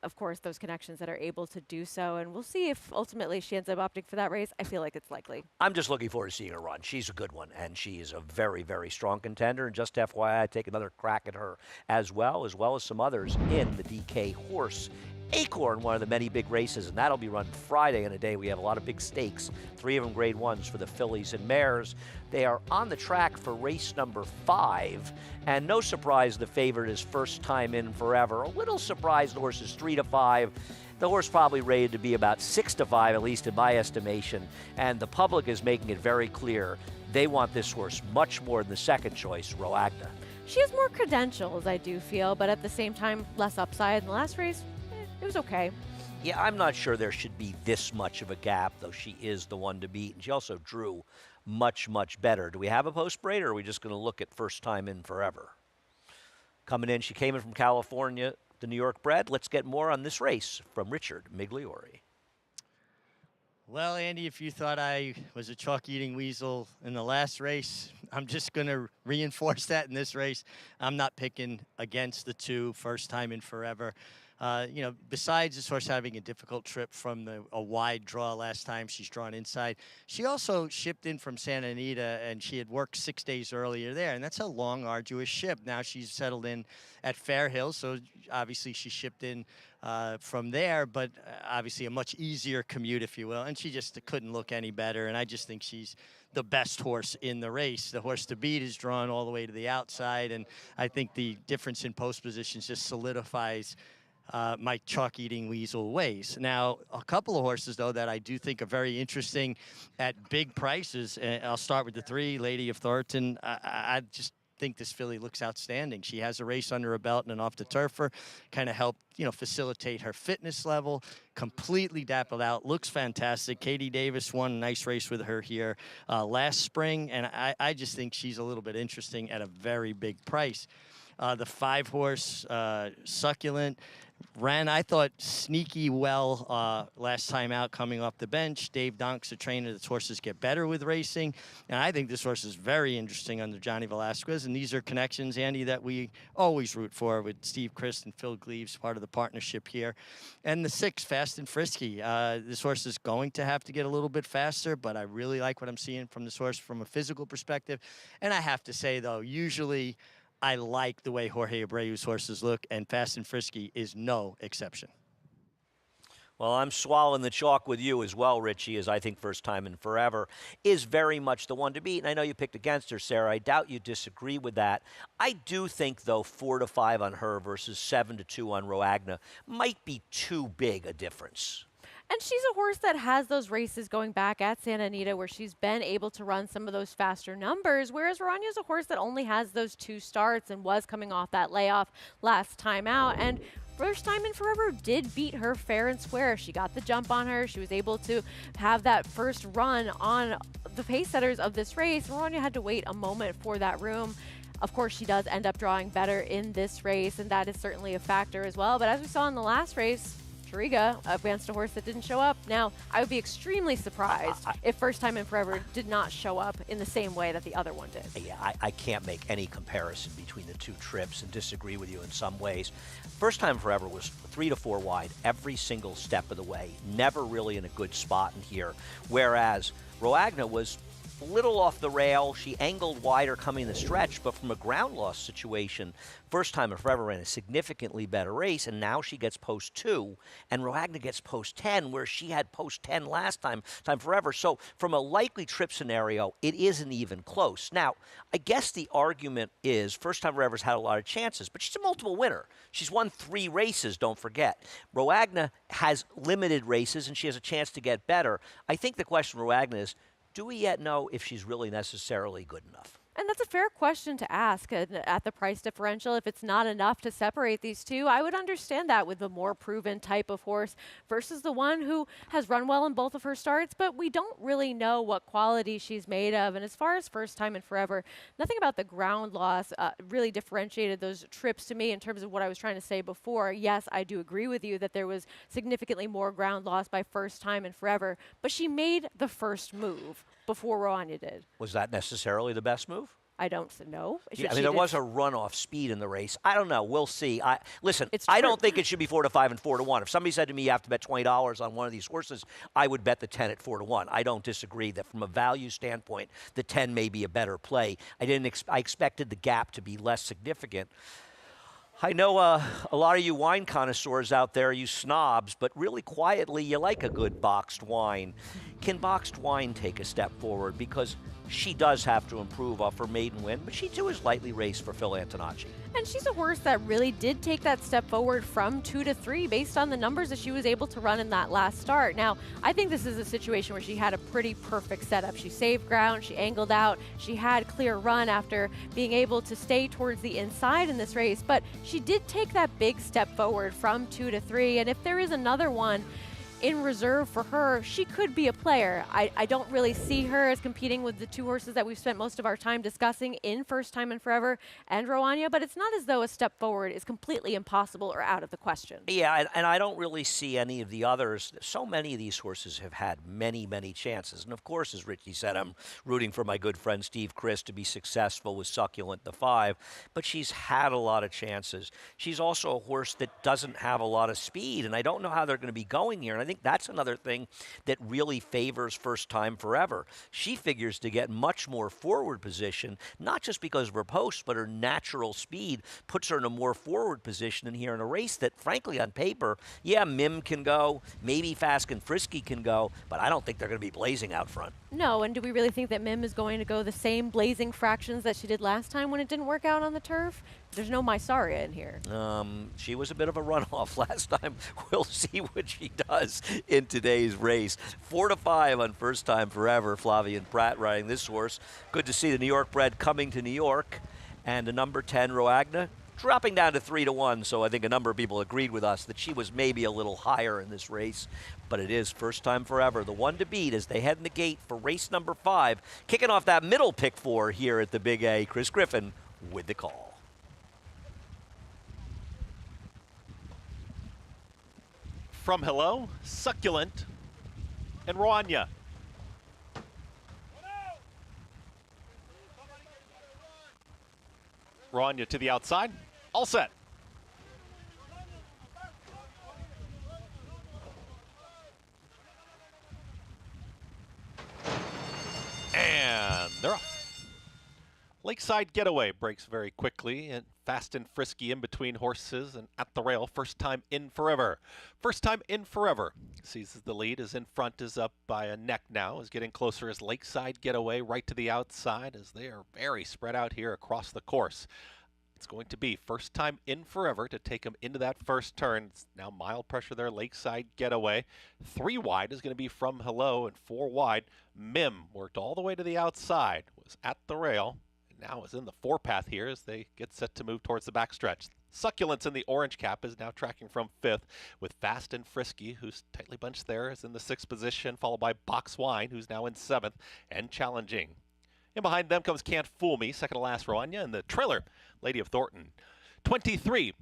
of course, those connections that are able to do so. And we'll see if ultimately she ends up opting for that race. I feel like it's likely. I'm just looking forward to seeing her run. She's a good one, and she is a very, very strong contender. And just FYI, I take another crack at her as well as some others in the DK Horse Acorn, one of the many big races, and that'll be run Friday in a day. We have a lot of big stakes, 3 of them grade 1s for the fillies and mares. They are on the track for race number 5, and no surprise the favorite is First Time In Forever. A little surprised the horse is 3 to 5. The horse probably rated to be about 6 to 5, at least in my estimation, and the public is making it very clear they want this horse much more than the second choice, Roagna. She has more credentials, I do feel, but at the same time, less upside. In the last race, it was okay. Yeah, I'm not sure there should be this much of a gap, though she is the one to beat. And she also drew much, much better. Do we have a post-braid, or are we just going to look at First Time In Forever? Coming in, she came in from California, the New York bred. Let's get more on this race from Richard Migliori. Well, Andy, if you thought I was a chalk-eating weasel in the last race, I'm just going to reinforce that in this race. I'm not picking against the 2, First Time In Forever. You know, besides this horse having a difficult trip from a wide draw last time, she's drawn inside. She also shipped in from Santa Anita, and she had worked 6 days earlier there, and that's a long, arduous ship. Now she's settled in at Fair Hill, so obviously she shipped in from there, but obviously a much easier commute, if you will, and she just couldn't look any better, and I just think she's the best horse in the race. The horse to beat is drawn all the way to the outside, and I think the difference in post positions just solidifies my chalk-eating weasel ways. Now, a couple of horses, though, that I do think are very interesting at big prices. I'll start with the 3, Lady of Thornton. I just think this filly looks outstanding. She has a race under her belt and an off the turfer, kind of helped, you know, facilitate her fitness level. Completely dappled out, looks fantastic. Katie Davis won a nice race with her here last spring, and I just think she's a little bit interesting at a very big price. The 5-horse Succulent ran, I thought, sneaky well last time out coming off the bench. Dave Donk's a trainer that's horses get better with racing. And I think this horse is very interesting under Johnny Velasquez. And these are connections, Andy, that we always root for with Steve Christ and Phil Gleaves, part of the partnership here. And the 6, Fast and Frisky. This horse is going to have to get a little bit faster, but I really like what I'm seeing from this horse from a physical perspective. And I have to say, though, usually I like the way Jorge Abreu's horses look, and Fast and Frisky is no exception. Well, I'm swallowing the chalk with you as well, Richie, as I think First Time In Forever is very much the one to beat. And I know you picked against her, Sarah. I doubt you disagree with that. I do think, though, 4 to 5 on her versus 7 to 2 on Roagna might be too big a difference. And she's a horse that has those races going back at Santa Anita where she's been able to run some of those faster numbers, whereas Rania's a horse that only has those 2 starts and was coming off that layoff last time out. And First Time In Forever did beat her fair and square. She got the jump on her. She was able to have that first run on the pace setters of this race. Rania had to wait a moment for that room. Of course, she does end up drawing better in this race, and that is certainly a factor as well. But as we saw in the last race, Riga against a horse that didn't show up. Now, I would be extremely surprised if First Time In Forever did not show up in the same way that the other one did. Yeah, I can't make any comparison between the 2 trips and disagree with you in some ways. First Time Forever was 3 to 4 wide every single step of the way, never really in a good spot in here, whereas Roagna was a little off the rail. She angled wider coming the stretch, but from a ground loss situation, First Time In Forever ran a significantly better race, and now she gets post 2, and Roagna gets post 10, where she had post 10 last time Forever. So from a likely trip scenario, it isn't even close. Now, I guess the argument is First Time Forever's had a lot of chances, but she's a multiple winner. She's won 3 races, don't forget. Roagna has limited races, and she has a chance to get better. I think the question for Roagna is, do we yet know if she's really necessarily good enough? And that's a fair question to ask at the price differential. If it's not enough to separate these two, I would understand that with the more proven type of horse versus the one who has run well in both of her starts, but we don't really know what quality she's made of. And as far as first time and forever, nothing about the ground loss really differentiated those trips to me in terms of what I was trying to say before. Yes, I do agree with you that there was significantly more ground loss by first time and forever, but she made the first move before Roanya did. Was that necessarily the best move? I don't know. Yeah, I mean, there was a runoff speed in the race. I don't know. We'll see. Listen, I don't think it should be 4 to 5 and 4 to 1. If somebody said to me you have to bet $20 on one of these horses, I would bet the 10 at 4 to 1. I don't disagree that from a value standpoint, the 10 may be a better play. I expected the gap to be less significant. I know a lot of you wine connoisseurs out there, you snobs, but really quietly, you like a good boxed wine. Can boxed wine take a step forward? Because she does have to improve off her maiden win, but she too is lightly raced for Phil Antonacci. And she's a horse that really did take that step forward from 2 to 3 based on the numbers that she was able to run in that last start. Now, I think this is a situation where she had a pretty perfect setup. She saved ground, she angled out, she had clear run after being able to stay towards the inside in this race, but she did take that big step forward from 2 to 3, and if there is another one in reserve for her, she could be a player. I don't really see her as competing with the two horses that we've spent most of our time discussing in First Time and Forever and Roanya, but it's not as though a step forward is completely impossible or out of the question. Yeah, and I don't really see any of the others. So many of these horses have had many, many chances. And of course, as Richie said, I'm rooting for my good friend Steve Chris to be successful with Succulent the 5, but she's had a lot of chances. She's also a horse that doesn't have a lot of speed, and I don't know how they're going to be going here. And I think that's another thing that really favors First Time Forever. She figures to get much more forward position, not just because of her post, but her natural speed puts her in a more forward position in here in a race that, frankly, on paper, yeah, Mim can go, maybe Fast and Frisky can go, but I don't think they're going to be blazing out front. No, and do we really think that Mim is going to go the same blazing fractions that she did last time when it didn't work out on the turf? There's no Mysaria in here. She was a bit of a runoff last time. We'll see what she does in today's race. 4 to 5 on First Time Forever. Flavian Pratt riding this horse. Good to see the New York bred coming to New York. And the number 10, Roagna, dropping down to 3 to 1. So I think a number of people agreed with us that she was maybe a little higher in this race. But it is First Time Forever, the one to beat as they head in the gate for race number 5. Kicking off that middle pick 4 here at the Big A. Chris Griffin with the call. From Hello, Succulent, and Roanya. Roanya to the outside, all set. And they're off. Lakeside Getaway breaks very quickly and Fast and Frisky in between horses and at the rail. First Time in Forever. First Time in Forever seizes the lead, is in front, is up by a neck now, is getting closer as Lakeside Getaway right to the outside as they are very spread out here across the course. It's going to be First Time in Forever to take him into that first turn. It's now mild pressure there, Lakeside Getaway. 3 wide is going to be From Hello, and 4 wide. Mim worked all the way to the outside, was at the rail, now is in the 4-path here as they get set to move towards the backstretch. Succulents in the orange cap is now tracking from 5th with Fast and Frisky, who's tightly bunched there, is in the 6th position, followed by Box Wine, who's now in 7th and challenging. And behind them comes Can't Fool Me, second to last Roanya, and the trailer, Lady of Thornton. 23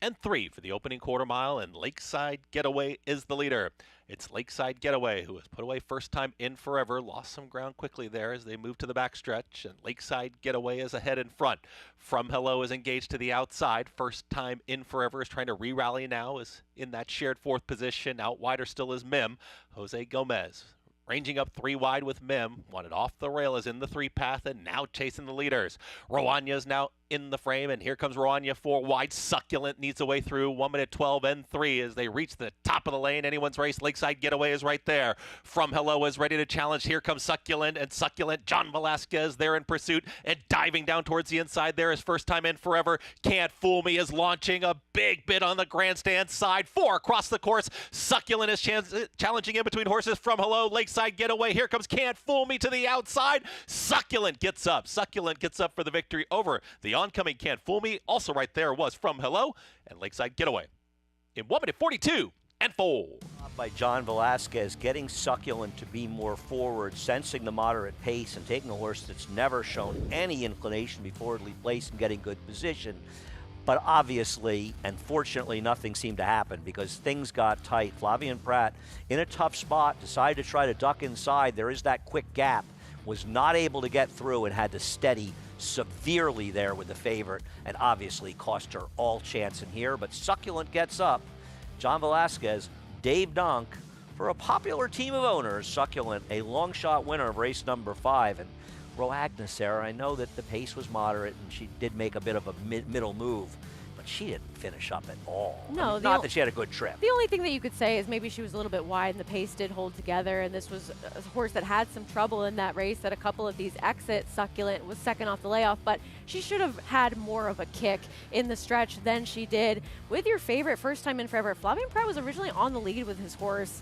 and 3 for the opening quarter mile, and Lakeside Getaway is the leader. It's Lakeside Getaway who has put away First Time in Forever, lost some ground quickly there as they move to the backstretch, and Lakeside Getaway is ahead in front. From Hello is engaged to the outside. First Time in Forever is trying to re-rally now, is in that shared 4th position. Out wider still is Mim. Jose Gomez ranging up 3 wide with Mim. Wanted off the rail, is in the 3-path and now chasing the leaders. Roanya is now in the frame, and here comes Rania 4 wide. Succulent needs a way through 1 minute 12 and 3 as they reach the top of the lane. Anyone's race. Lakeside Getaway is right there. From Hello is ready to challenge. Here comes Succulent, and Succulent, John Velasquez there in pursuit and diving down towards the inside there. His first time in forever. Can't Fool Me is launching a big bit on the grandstand side. 4 across the course. Succulent is challenging in between horses. From Hello, Lakeside Getaway. Here comes Can't Fool Me to the outside. Succulent gets up. Succulent gets up for the victory over the oncoming Can't Fool Me. Also right there was From Hello and Lakeside Getaway in 1 minute 42 and 4. By John Velasquez, getting Succulent to be more forward, sensing the moderate pace, and taking a horse that's never shown any inclination to be forwardly placed and getting good position. But obviously, and fortunately, nothing seemed to happen because things got tight. Flavien Prat, in a tough spot, decided to try to duck inside. There is that quick gap. Was not able to get through and had to steady severely there with the favorite, and obviously cost her all chance in here. But Succulent gets up. John Velasquez, Dave Donk, for a popular team of owners. Succulent, a long shot winner of race number 5. And Roagna, Sarah, I know that the pace was moderate and she did make a bit of a middle move, but she didn't finish up at all. No, not that she had a good trip. The only thing that you could say is maybe she was a little bit wide and the pace did hold together, and this was a horse that had some trouble in that race at a couple of these exits. Succulent was second off the layoff, but she should have had more of a kick in the stretch than she did. With your favorite first time in forever, Flavien Prat was originally on the lead with his horse.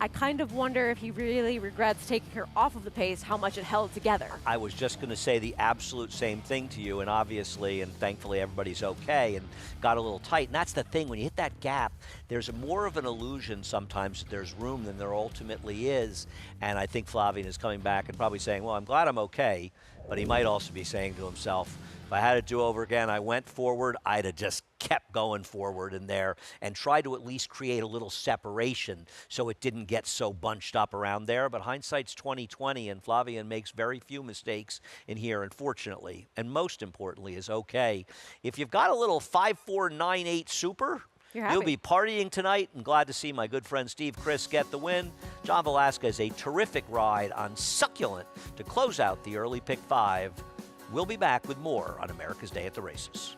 I kind of wonder if he really regrets taking her off of the pace, how much it held together. I was just going to say the absolute same thing to you, and obviously and thankfully everybody's okay and got a little tight. And that's the thing, when you hit that gap, there's more of an illusion sometimes that there's room than there ultimately is. And I think Flavien is coming back and probably saying, well, I'm glad I'm okay, but he might also be saying to himself, if I had to do over again, I went forward, I'd have just kept going forward in there and tried to at least create a little separation so it didn't get so bunched up around there. But hindsight's 20/20, and Flavien makes very few mistakes in here, unfortunately, and most importantly is okay. If you've got a little 5-4-9-8 super, you'll be partying tonight, and glad to see my good friend Steve Chris get the win. John Velasquez, a terrific ride on Succulent to close out the early pick 5. We'll be back with more on America's Day at the Races.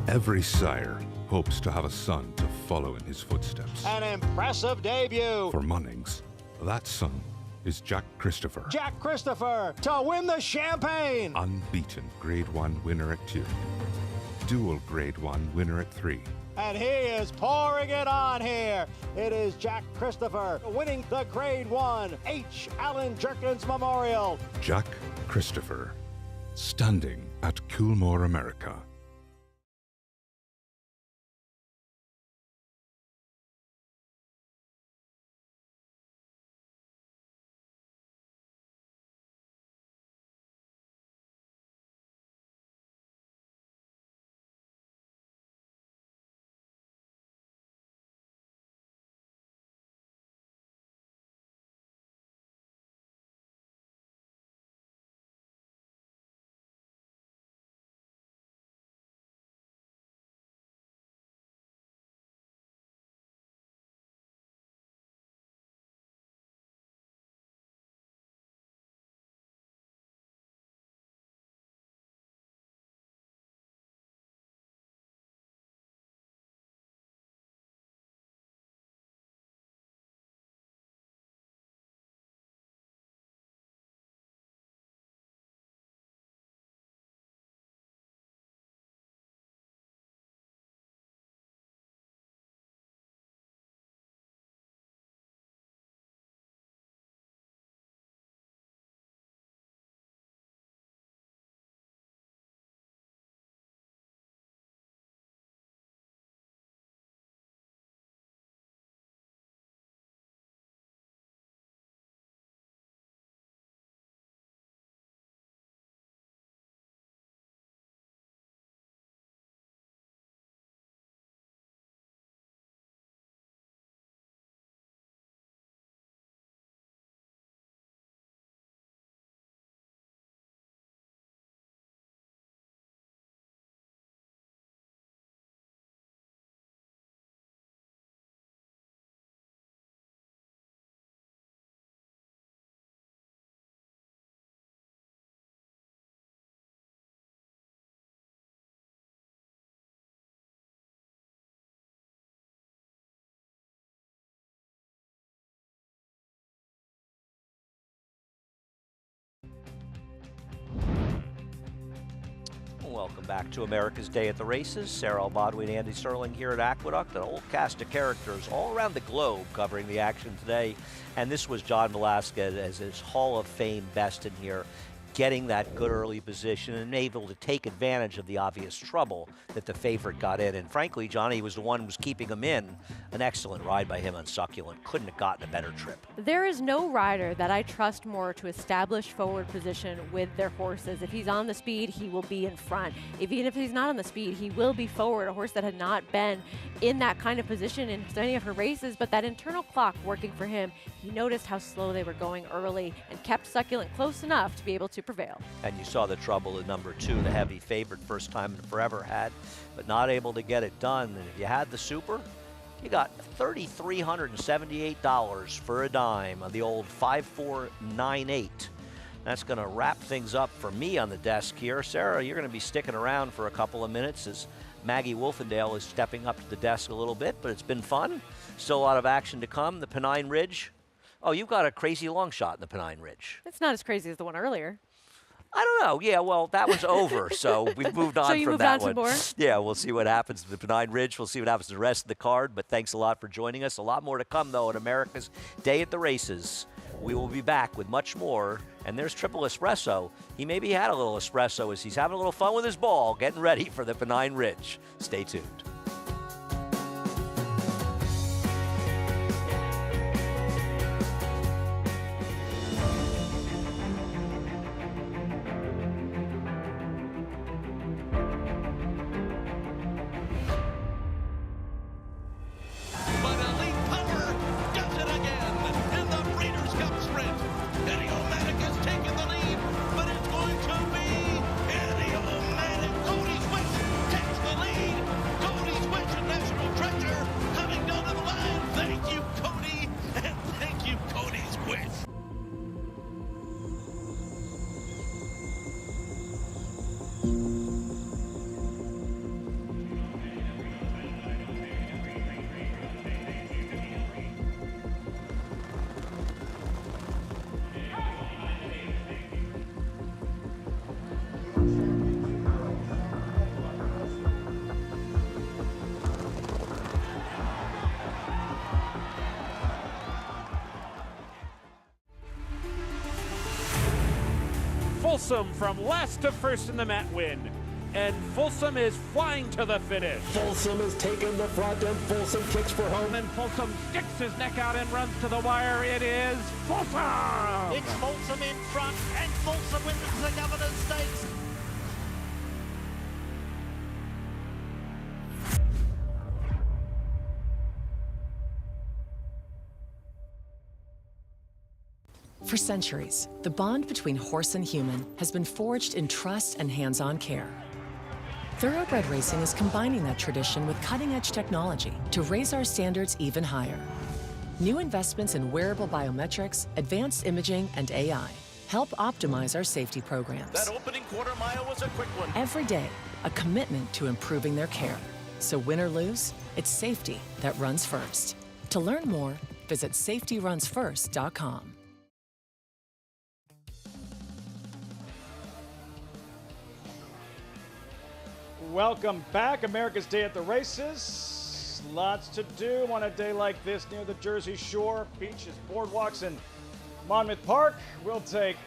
Every sire hopes to have a son to follow in his footsteps. An impressive debut. For Munnings, that son is Jack Christopher. Jack Christopher to win the champagne. Unbeaten Grade 1 winner at 2. Dual Grade 1 winner at 3. And he is pouring it on here. It is Jack Christopher winning the Grade 1 H. Allen Jerkins Memorial. Jack Christopher, standing at Coolmore, America. Welcome back to America's Day at the Races. Sarah Albadwi and Andy Sterling here at Aqueduct, an old cast of characters all around the globe covering the action today. And this was John Velasquez as his Hall of Fame best in here, getting that good early position and able to take advantage of the obvious trouble that the favorite got in. And frankly, Johnny was the one who was keeping him in. An excellent ride by him on Succulent. Couldn't have gotten a better trip. There is no rider that I trust more to establish forward position with their horses. If he's on the speed, he will be in front. Even if he's not on the speed, he will be forward. A horse that had not been in that kind of position in so many of her races, but that internal clock working for him, he noticed how slow they were going early and kept Succulent close enough to be able to prevail. And you saw the trouble in number 2, the heavy favorite, first time in forever had, but not able to get it done. And if you had the super, you got $3,378 for a dime on the old 5498. That's going to wrap things up for me on the desk here. Sarah, you're going to be sticking around for a couple of minutes as Maggie Wolfendale is stepping up to the desk a little bit, but it's been fun. Still a lot of action to come. The Pennine Ridge. Oh, you've got a crazy long shot in the Pennine Ridge. It's not as crazy as the one earlier. I don't know. Yeah, well, that one's over, so we've moved on So you from moved that on to one. more? Yeah, we'll see what happens to the Pennine Ridge. We'll see what happens to the rest of the card, but thanks a lot for joining us. A lot more to come, though, at America's Day at the Races. We will be back with much more, and there's Triple Espresso. He maybe had a little espresso as he's having a little fun with his ball, getting ready for the Pennine Ridge. Stay tuned. Folsom from last to first in the Met win. And Folsom is flying to the finish. Folsom is taking the front and Folsom kicks for home. And Folsom sticks his neck out and runs to the wire. It is Folsom! It's Folsom in front and Folsom wins the Governor's Stakes. For centuries, the bond between horse and human has been forged in trust and hands-on care. Thoroughbred racing is combining that tradition with cutting-edge technology to raise our standards even higher. New investments in wearable biometrics, advanced imaging, and AI help optimize our safety programs. That opening quarter mile was a quick one. Every day, a commitment to improving their care. So win or lose, it's safety that runs first. To learn more, visit safetyrunsfirst.com. Welcome back. America's Day at the Races. Lots to do on a day like this near the Jersey Shore. Beaches, boardwalks, and Monmouth Park. We'll take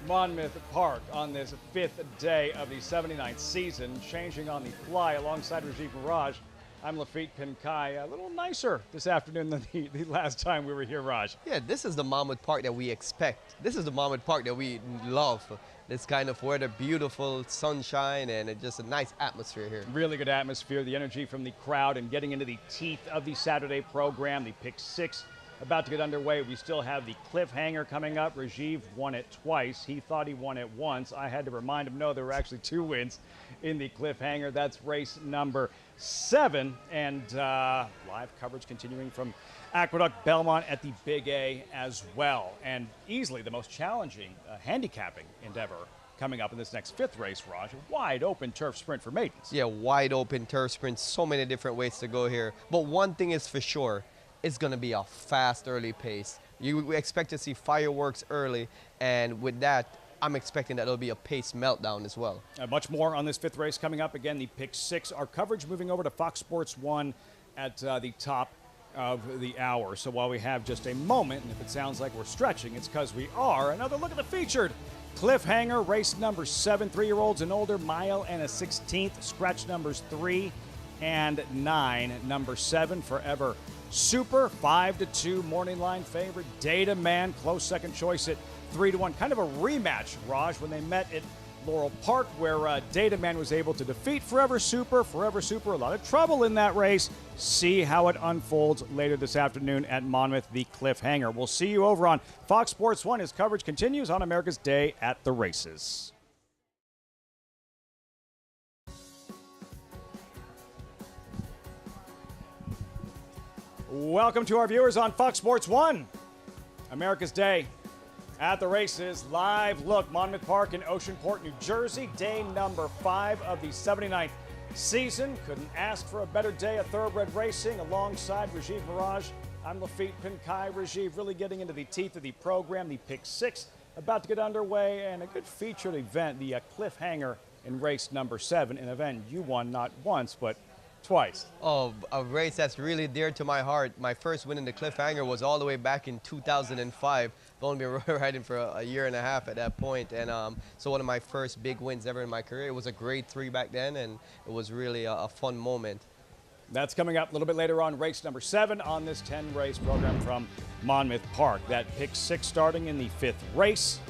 Monmouth Park on this 5th day of the 79th season, changing on the fly alongside Rajiv Mirage. I'm Lafitte Pinkai. A little nicer this afternoon than the last time we were here, Raj. Yeah, this is the Monmouth Park that we expect. This is the Monmouth Park that we love. This kind of weather, beautiful sunshine, and just a nice atmosphere here. Really good atmosphere, the energy from the crowd, and getting into the teeth of the Saturday program. The Pick 6 about to get underway. We still have the Cliffhanger coming up. Rajiv won it twice. He thought he won it once. I had to remind him, no, there were actually 2 wins in the Cliffhanger. That's race number 7, and live coverage continuing from Aqueduct Belmont at the Big A as well. And easily the most challenging handicapping endeavor coming up in this next 5th race, Raj. A wide open turf sprint for maidens. Yeah, wide open turf sprint. So many different ways to go here. But one thing is for sure, it's going to be a fast early pace. You expect to see fireworks early, and with that, I'm expecting that it'll be a pace meltdown as well. Much more on this 5th race coming up. Again, the pick 6. Our coverage moving over to Fox Sports 1 at the top of the hour. So while we have just a moment, and if it sounds like we're stretching, it's because we are. Another look at the featured Cliffhanger, race number 7, 3-year-olds and older, mile and a 16th. Scratch numbers 3 and 9. Number 7, Forever Super, 5-2 morning line favorite. Data Man, close second choice at 3-1. Kind of a rematch, Raj, when they met at Laurel Park, where Data Man was able to defeat Forever Super. Forever Super, a lot of trouble in that race. See how it unfolds later this afternoon at Monmouth, the Cliffhanger. We'll see you over on Fox Sports 1 as coverage continues on America's Day at the Races. Welcome to our viewers on Fox Sports 1, America's Day at the Races. Live look, Monmouth Park in Oceanport, New Jersey. Day number 5 of the 79th season. Couldn't ask for a better day of thoroughbred racing alongside Rajiv Mirage. I'm Lafitte Pinkai. Rajiv really getting into the teeth of the program. The pick 6 about to get underway, and a good featured event, the Cliffhanger in race number 7, an event you won not once, but twice. Oh, a race that's really dear to my heart. My first win in the Cliffhanger was all the way back in 2005. I've only been riding for a year and a half at that point, and so one of my first big wins ever in my career. It was a grade 3 back then, and it was really a fun moment. That's coming up a little bit later on, race number 7 on this 10-race program from Monmouth Park. That pick 6 starting in the 5th race.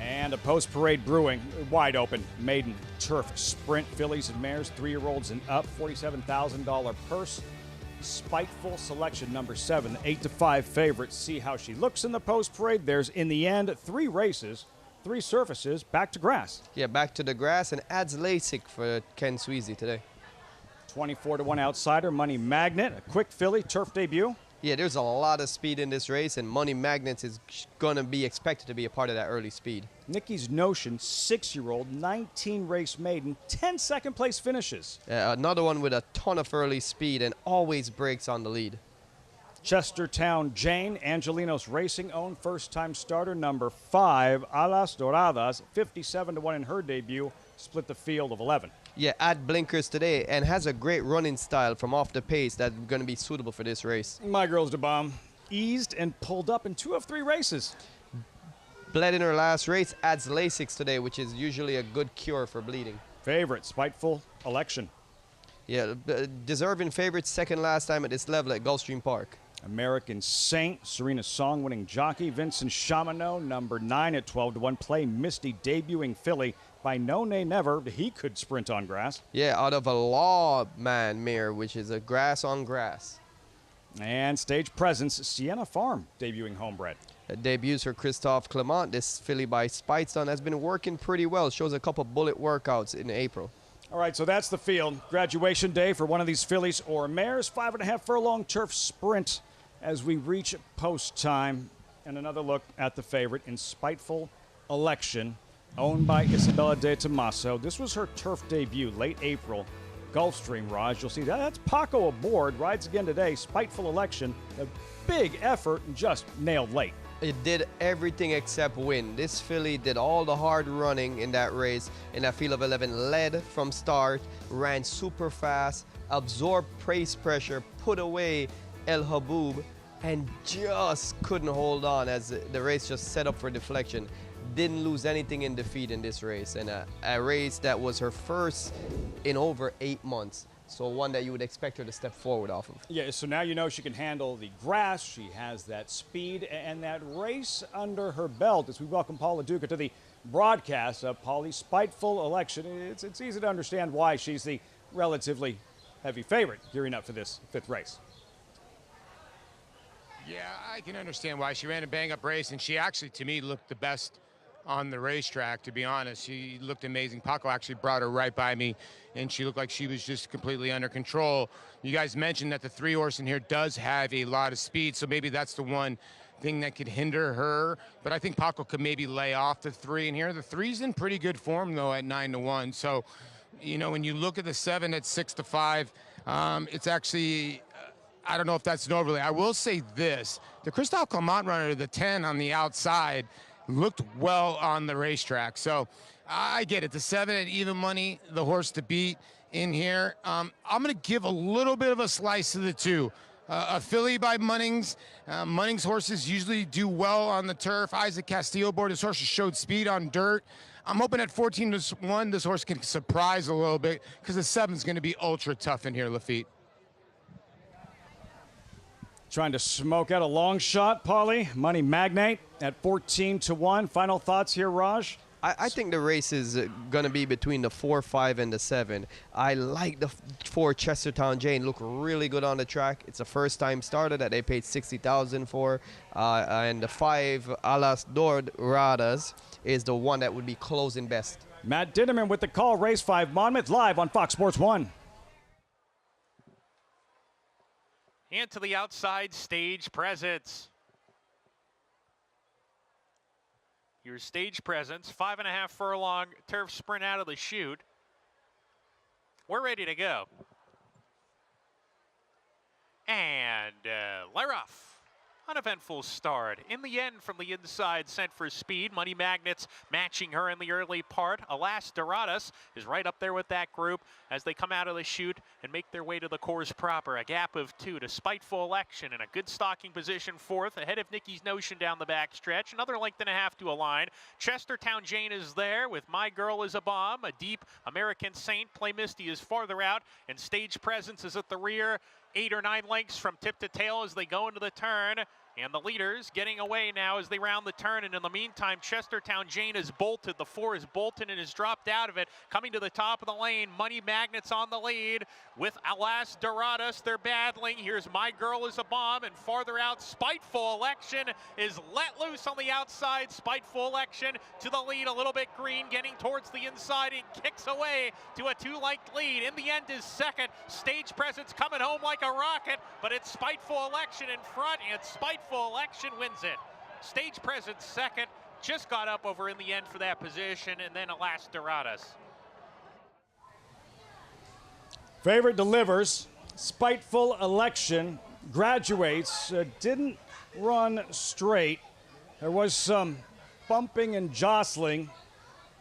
And a post-parade brewing, wide open, maiden turf sprint, fillies and mares, 3-year-olds and up, $47,000 purse. Spiteful Selection, number 7, the 8-5 favorite. See how she looks in the post-parade. There's, in the end, 3 races, 3 surfaces, back to grass. Yeah, back to the grass, and adds LASIK for Ken Sweezy today. 24-1 outsider, Money Magnet, a quick filly, turf debut. Yeah, there's a lot of speed in this race, and Money Magnets is going to be expected to be a part of that early speed. Nikki's Notion, 6-year-old, 19-race maiden, 10 second-place finishes. Another one with a ton of early speed and always breaks on the lead. Chestertown Jane, Angelinos Racing, own first-time starter, number 5, Alas Doradas, 57-1 in her debut, split the field of 11. Yeah, add blinkers today and has a great running style from off the pace that's going to be suitable for this race. My Girls de Bomb eased and pulled up in 2 of 3 races. Bled in her last race, adds LASIK today, which is usually a good cure for bleeding. Favorite, Spiteful Election. Yeah, deserving favorite, second last time at this level at Gulfstream Park. American Saint, Serena Song winning jockey. Vincent Chamano, number 9 at 12-1. Play Misty, debuting filly by No Nay Never. He could sprint on grass. Yeah, out of a Lawman mare, which is a grass on grass. And stage presence, Sienna Farm, debuting homebred. Debuts for Christophe Clement. This filly by Spitestone has been working pretty well. Shows a couple bullet workouts in April. All right, so that's the field. Graduation day for one of these fillies or mares. 5.5 furlong turf sprint as we reach post time. And another look at the favorite in Spiteful Election, owned by Isabella de Tomaso. This was her turf debut, late April. Gulfstream, Raj. You'll see that's Paco aboard. Rides again today. Spiteful Election. A big effort and just nailed late. It did everything except win. This filly did all the hard running in that race. In that field of 11, led from start, ran super fast, absorbed pace pressure, put away El Haboob, and just couldn't hold on as the race just set up for deflection. Didn't lose anything in defeat in this race, and a race that was her first in over 8 months. So one that you would expect her to step forward off of. Yeah, so now you know she can handle the grass. She has that speed and that race under her belt. As we welcome Paula Duca to the broadcast of Polly's Spiteful Election, it's easy to understand why she's the relatively heavy favorite gearing up for this 5th race. Yeah, I can understand why. She ran a bang-up race, and she actually, to me, looked the best on the racetrack, to be honest. She looked amazing. Paco actually brought her right by me, and she looked like she was just completely under control. You guys mentioned that the 3-horse in here does have a lot of speed, so maybe that's the one thing that could hinder her. But I think Paco could maybe lay off the 3 in here. The 3's in pretty good form, though, at 9-1. So, you know, when you look at the 7 at 6-5, it's actually... I don't know if that's an overlay. I will say this. The Christophe Clement runner, the 10 on the outside, looked well on the racetrack. So I get it. The 7 at even money, the horse to beat in here. I'm going to give a little bit of a slice to the 2. A filly by Munnings. Munnings horses usually do well on the turf. Isaac Castillo board. This horse has showed speed on dirt. I'm hoping at 14-1 this horse can surprise a little bit because the 7's going to be ultra tough in here, Lafitte. Trying to smoke out a long shot, Paulie. Money Magnate at 14-1. Final thoughts here, Raj? I think the race is going to be between the 4, 5, and the 7. I like the 4 Chestertown Jane. Look really good on the track. It's a first-time starter that they paid $60,000 for. And the 5 Alas Doradas is the one that would be closing best. Matt Dinnerman with the call. Race 5 Monmouth live on Fox Sports 1. And to the outside, Stage Presence. Your Stage Presence, 5.5 furlong turf sprint out of the chute. We're ready to go. And Lair off. Uneventful start. In the end, from the inside, sent for speed. Money Magnets matching her in the early part. Alas Doradas is right up there with that group as they come out of the chute and make their way to the course proper. A gap of 2 to Spiteful Election in a good stalking position, 4th, ahead of Nikki's Notion down the back stretch. Another length and a half to a line. Chestertown Jane is there with My Girl is a Bomb. A deep American Saint. Play Misty is farther out, and Stage Presence is at the rear. 8 or 9 lengths from tip to tail as they go into the turn. And the leaders getting away now as they round the turn. And in the meantime, Chestertown Jane is bolted. The 4 is bolted and is dropped out of it. Coming to the top of the lane, Money Magnets on the lead with Alas Doradas. They're battling. Here's My Girl is a Bomb. And farther out, Spiteful Election is let loose on the outside. Spiteful Election to the lead, a little bit green, getting towards the inside and kicks away to a 2-length lead. In the end is second. Stage Presence coming home like a rocket, but it's Spiteful Election in front, and Spiteful Election wins it. Stage Presence second, just got up over in the end for that position, and then Alas Doradas. Favorite delivers. Spiteful Election graduates. Didn't run straight. There was some bumping and jostling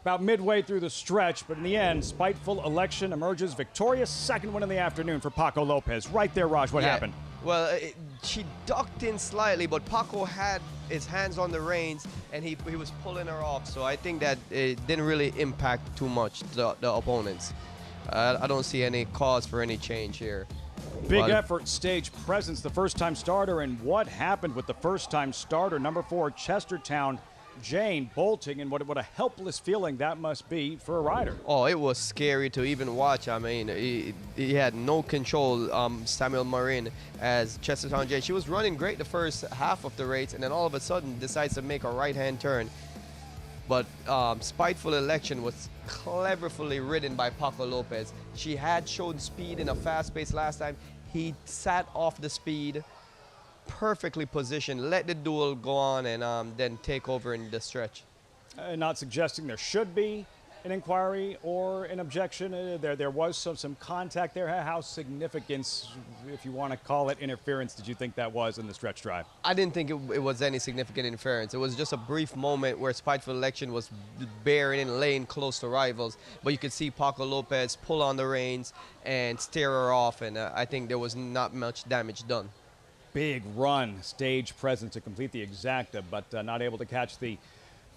about midway through the stretch, but in the end, Spiteful Election emerges victorious. Second win in the afternoon for Paco Lopez. Right there, Raj, what happened? Well, she ducked in slightly, but Paco had his hands on the reins, and he was pulling her off. So I think that it didn't really impact too much the opponents. I don't see any cause for any change here. Big effort, Stage Presence, the first-time starter, and what happened with the first-time starter, number 4, Chestertown Jane, bolting, and what a helpless feeling that must be for a rider. Oh, it was scary to even watch. I mean, he had no control, Samuel Marin, as Chestertown Jane. She was running great the first half of the race, and then all of a sudden decides to make a right-hand turn. But Spiteful Election was cleverly ridden by Paco Lopez. She had shown speed in a fast pace last time. He sat off the speed, perfectly positioned, let the duel go on, and then take over in the stretch. Not suggesting there should be an inquiry or an objection. There was some contact there. How significant, if you want to call it interference, did you think that was in the stretch drive? I didn't think it was any significant interference. It was just a brief moment where Spiteful Election was bearing in lane close to rivals, but you could see Paco Lopez pull on the reins and steer her off, and I think there was not much damage done. Big run, Stage Presence to complete the exacta, but not able to catch the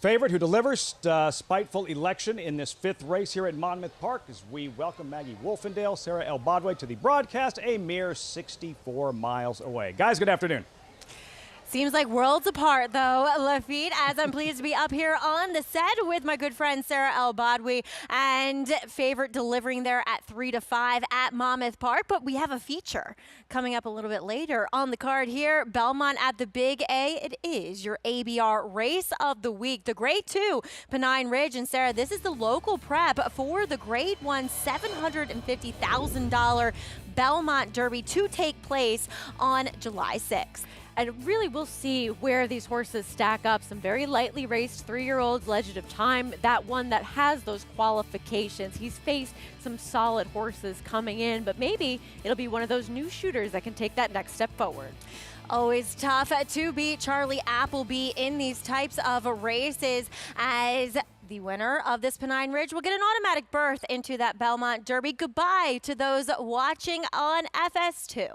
favorite who delivers. Spiteful Election in this 5th race here at Monmouth Park as we welcome Maggie Wolfendale, Sarah El Bodway to the broadcast, a mere 64 miles away. Guys, good afternoon. Seems like worlds apart, though, Lafitte, as I'm pleased to be up here on the set with my good friend Sarah El Bodway and favorite delivering there at 3 to 5 at Monmouth Park. But we have a feature coming up a little bit later on the card here. Belmont at the Big A. It is your ABR race of the week, the Grade 2 Pennine Ridge. And Sarah, this is the local prep for the Grade 1 $750,000 Belmont Derby to take place on July 6th. And really we'll see where these horses stack up. Some very lightly raced 3-year-olds, Legend of Time, that one that has those qualifications. He's faced some solid horses coming in, but maybe it'll be one of those new shooters that can take that next step forward. Always tough to beat Charlie Appleby in these types of races, as the winner of this Pennine Ridge will get an automatic berth into that Belmont Derby. Goodbye to those watching on FS2.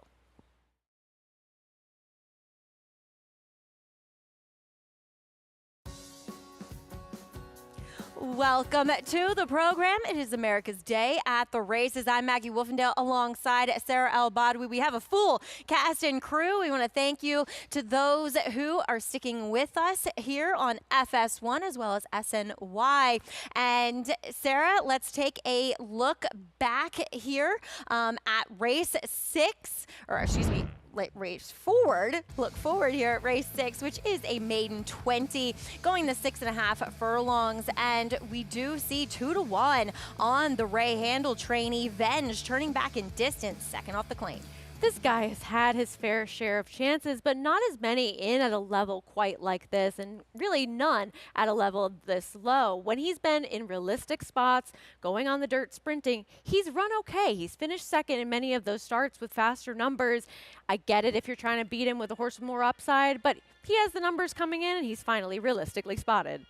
Welcome to the program. It is America's Day at the Races. I'm Maggie Wolfendale alongside Sarah El Badwi. We have a full cast and crew. We want to thank you to those who are sticking with us here on FS1 as well as SNY. And Sarah, let's take a look back here at race 6, or excuse me, race forward. Look forward here at race 6, which is a maiden 20, going the 6.5 furlongs. And we do see 2-1 on the Ray Handel trainee. Venge turning back in distance, second off the claim. This guy has had his fair share of chances, but not as many in at a level quite like this, and really none at a level this low. When he's been in realistic spots, going on the dirt sprinting, he's run okay. He's finished second in many of those starts with faster numbers. I get it if you're trying to beat him with a horse with more upside, but he has the numbers coming in, and he's finally realistically spotted.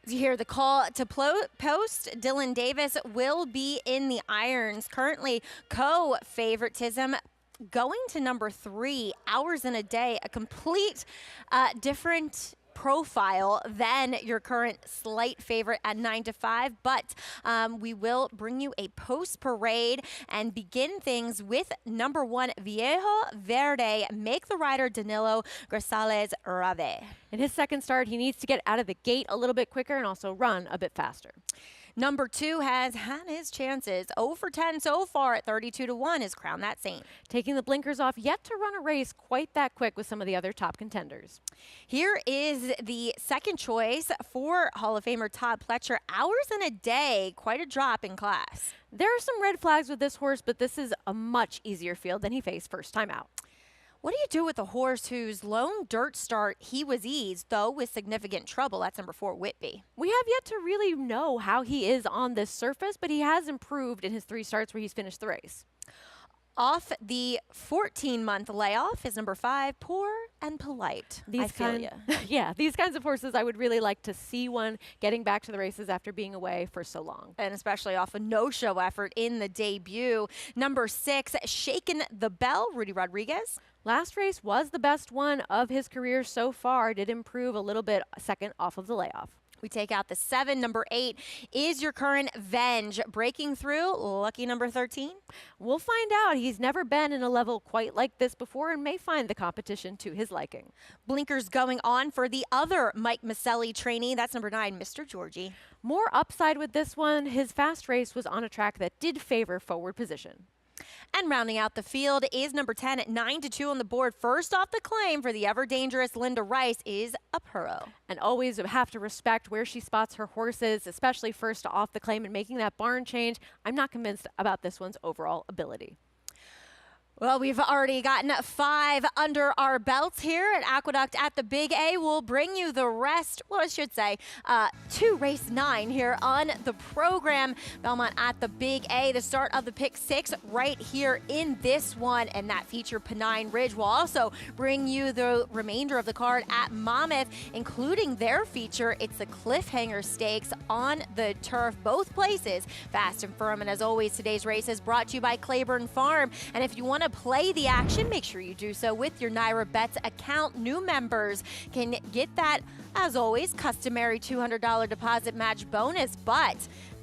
You hear the call to post. Dylan Davis will be in the irons. Currently co-favoritism going to number 3, Hours in a Day, a complete different profile than your current slight favorite at 9-5, but we will bring you a post parade and begin things with number 1, Viejo Verde. Make the rider Danilo Grisales Rave. In his second start, he needs to get out of the gate a little bit quicker and also run a bit faster. Number 2 has had his chances. 0 for 10 so far at 32-1 is Crown That Saint. Taking the blinkers off, yet to run a race quite that quick with some of the other top contenders. Here is the second choice for Hall of Famer Todd Pletcher. Hours in a Day, quite a drop in class. There are some red flags with this horse, but this is a much easier field than he faced first time out. What do you do with a horse whose lone dirt start he was eased, though with significant trouble? That's number 4, Whitby. We have yet to really know how he is on this surface, but he has improved in his 3 starts where he's finished the race. Off the 14-month layoff is number 5, Poor and Polite. These kinds of horses, I would really like to see one getting back to the races after being away for so long. And especially off a no-show effort in the debut. Number 6, Shaken the Bell, Rudy Rodriguez. Last race was the best one of his career so far. Did improve a little bit second off of the layoff. We take out the 7. Number 8 is your current Venge. Breaking through, lucky number 13. We'll find out. He's never been in a level quite like this before and may find the competition to his liking. Blinkers going on for the other Mike Maselli trainee. That's number 9, Mr. Georgie. More upside with this one. His fast race was on a track that did favor forward position. And rounding out the field is number 10 at 9-2 on the board. First off the claim for the ever-dangerous Linda Rice is Apuro. And always have to respect where she spots her horses, especially first off the claim and making that barn change. I'm not convinced about this one's overall ability. Well, we've already gotten 5 under our belts here at Aqueduct at the Big A. We'll bring you the rest, well, I should say, to race 9 here on the program. Belmont at the Big A, the start of the pick 6 right here in this one, and that feature Pennine Ridge. We'll also bring you the remainder of the card at Monmouth, including their feature. It's the Cliffhanger Stakes on the turf, both places fast and firm. And as always, today's race is brought to you by Claiborne Farm. And if you want to play the action, make sure you do so with your Naira Bets account. New members can get that, as always, customary $200 deposit match bonus. But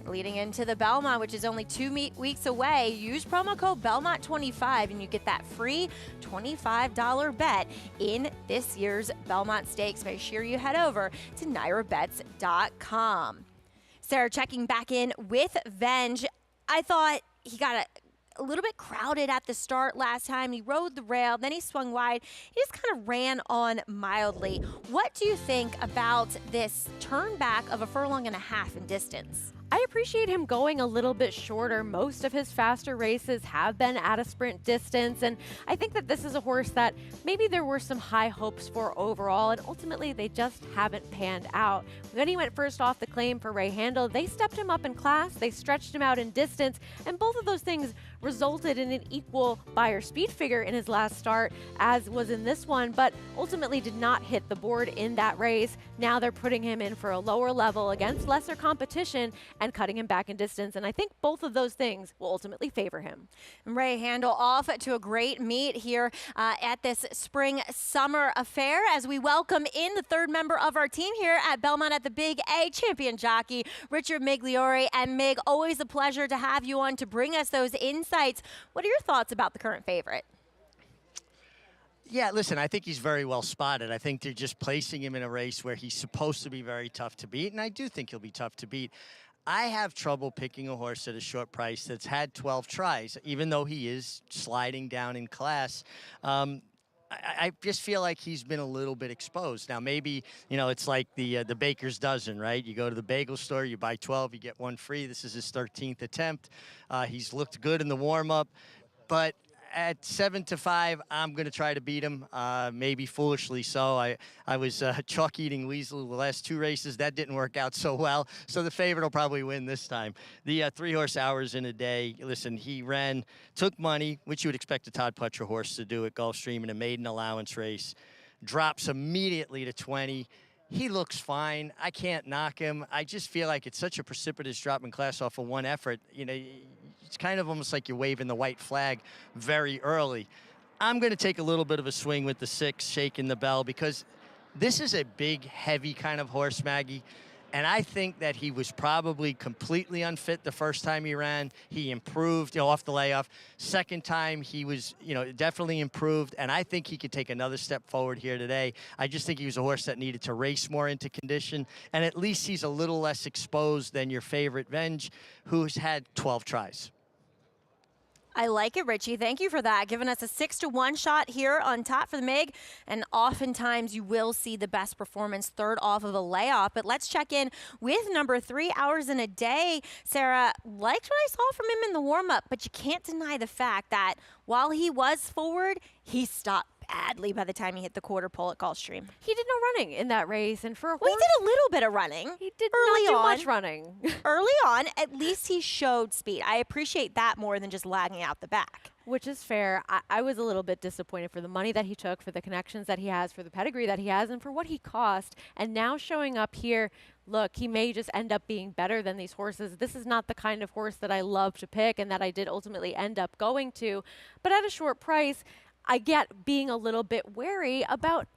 leading into the Belmont, which is only 2 weeks away, use promo code Belmont25 and you get that free $25 bet in this year's Belmont Stakes. Make sure you head over to NairaBets.com. Sarah, checking back in with Venge. I thought he got a little bit crowded at the start last time. He rode the rail, then he swung wide. He just kind of ran on mildly. What do you think about this turn back of 1.5 furlongs in distance? I appreciate him going a little bit shorter. Most of his faster races have been at a sprint distance, and I think that this is a horse that maybe there were some high hopes for overall, and ultimately they just haven't panned out. When he went first off the claim for Ray Handel, they stepped him up in class, they stretched him out in distance, and both of those things resulted in an equal Beyer speed figure in his last start as was in this one, but ultimately did not hit the board in that race. Now they're putting him in for a lower level against lesser competition and cutting him back in distance, and I think both of those things will ultimately favor him. Ray Handel off to a great meet here at this spring-summer affair as we welcome in the third member of our team here at Belmont at the Big A, champion jockey Richard Migliore. And Mig, always a pleasure to have you on to bring us those insights. What are your thoughts about the current favorite? Yeah, listen, I think he's very well spotted. I think they're just placing him in a race where he's supposed to be very tough to beat, and I do think he'll be tough to beat. I have trouble picking a horse at a short price that's had 12 tries, even though he is sliding down in class. I just feel like he's been a little bit exposed. Now, maybe, you know, it's like the baker's dozen, right? You go to the bagel store, you buy 12, you get one free. This is his 13th attempt. He's looked good in the warm-up, but at 7-5, I'm going to try to beat him, maybe foolishly so. I was chalk-eating Weasel the last 2 races. That didn't work out so well, so the favorite will probably win this time. The 3-horse Hours in a Day, listen, he took money, which you would expect a Todd Pletcher horse to do at Gulfstream in a maiden allowance race, drops immediately to 20. He looks fine. I can't knock him. I just feel like it's such a precipitous drop in class off of one effort. You know, it's kind of almost like you're waving the white flag very early. I'm going to take a little bit of a swing with the 6, Shaking the Bell, because this is a big, heavy kind of horse, Maggie. And I think that he was probably completely unfit the first time he ran. He improved, you know, off the layoff. Second time, he was, you know, definitely improved. And I think he could take another step forward here today. I just think he was a horse that needed to race more into condition. And at least he's a little less exposed than your favorite Venge, who's had 12 tries. I like it, Richie. Thank you for that. Giving us a 6-1 shot here on top for the MIG. And oftentimes you will see the best performance third off of a layoff. But let's check in with number 3, Hours in a Day. Sarah, liked what I saw from him in the warm-up, but you can't deny the fact that while he was forward, he stopped badly by the time he hit the quarter pole at Gulfstream. He did no running in that race, and for a horse, he did a little bit of running. He did early not do on. much running. Early on, at least he showed speed. I appreciate that more than just lagging out the back. Which is fair. I was a little bit disappointed for the money that he took, for the connections that he has, for the pedigree that he has, and for what he cost. And now showing up here, look, he may just end up being better than these horses. This is not the kind of horse that I love to pick and that I did ultimately end up going to. But at a short price, I get being a little bit wary about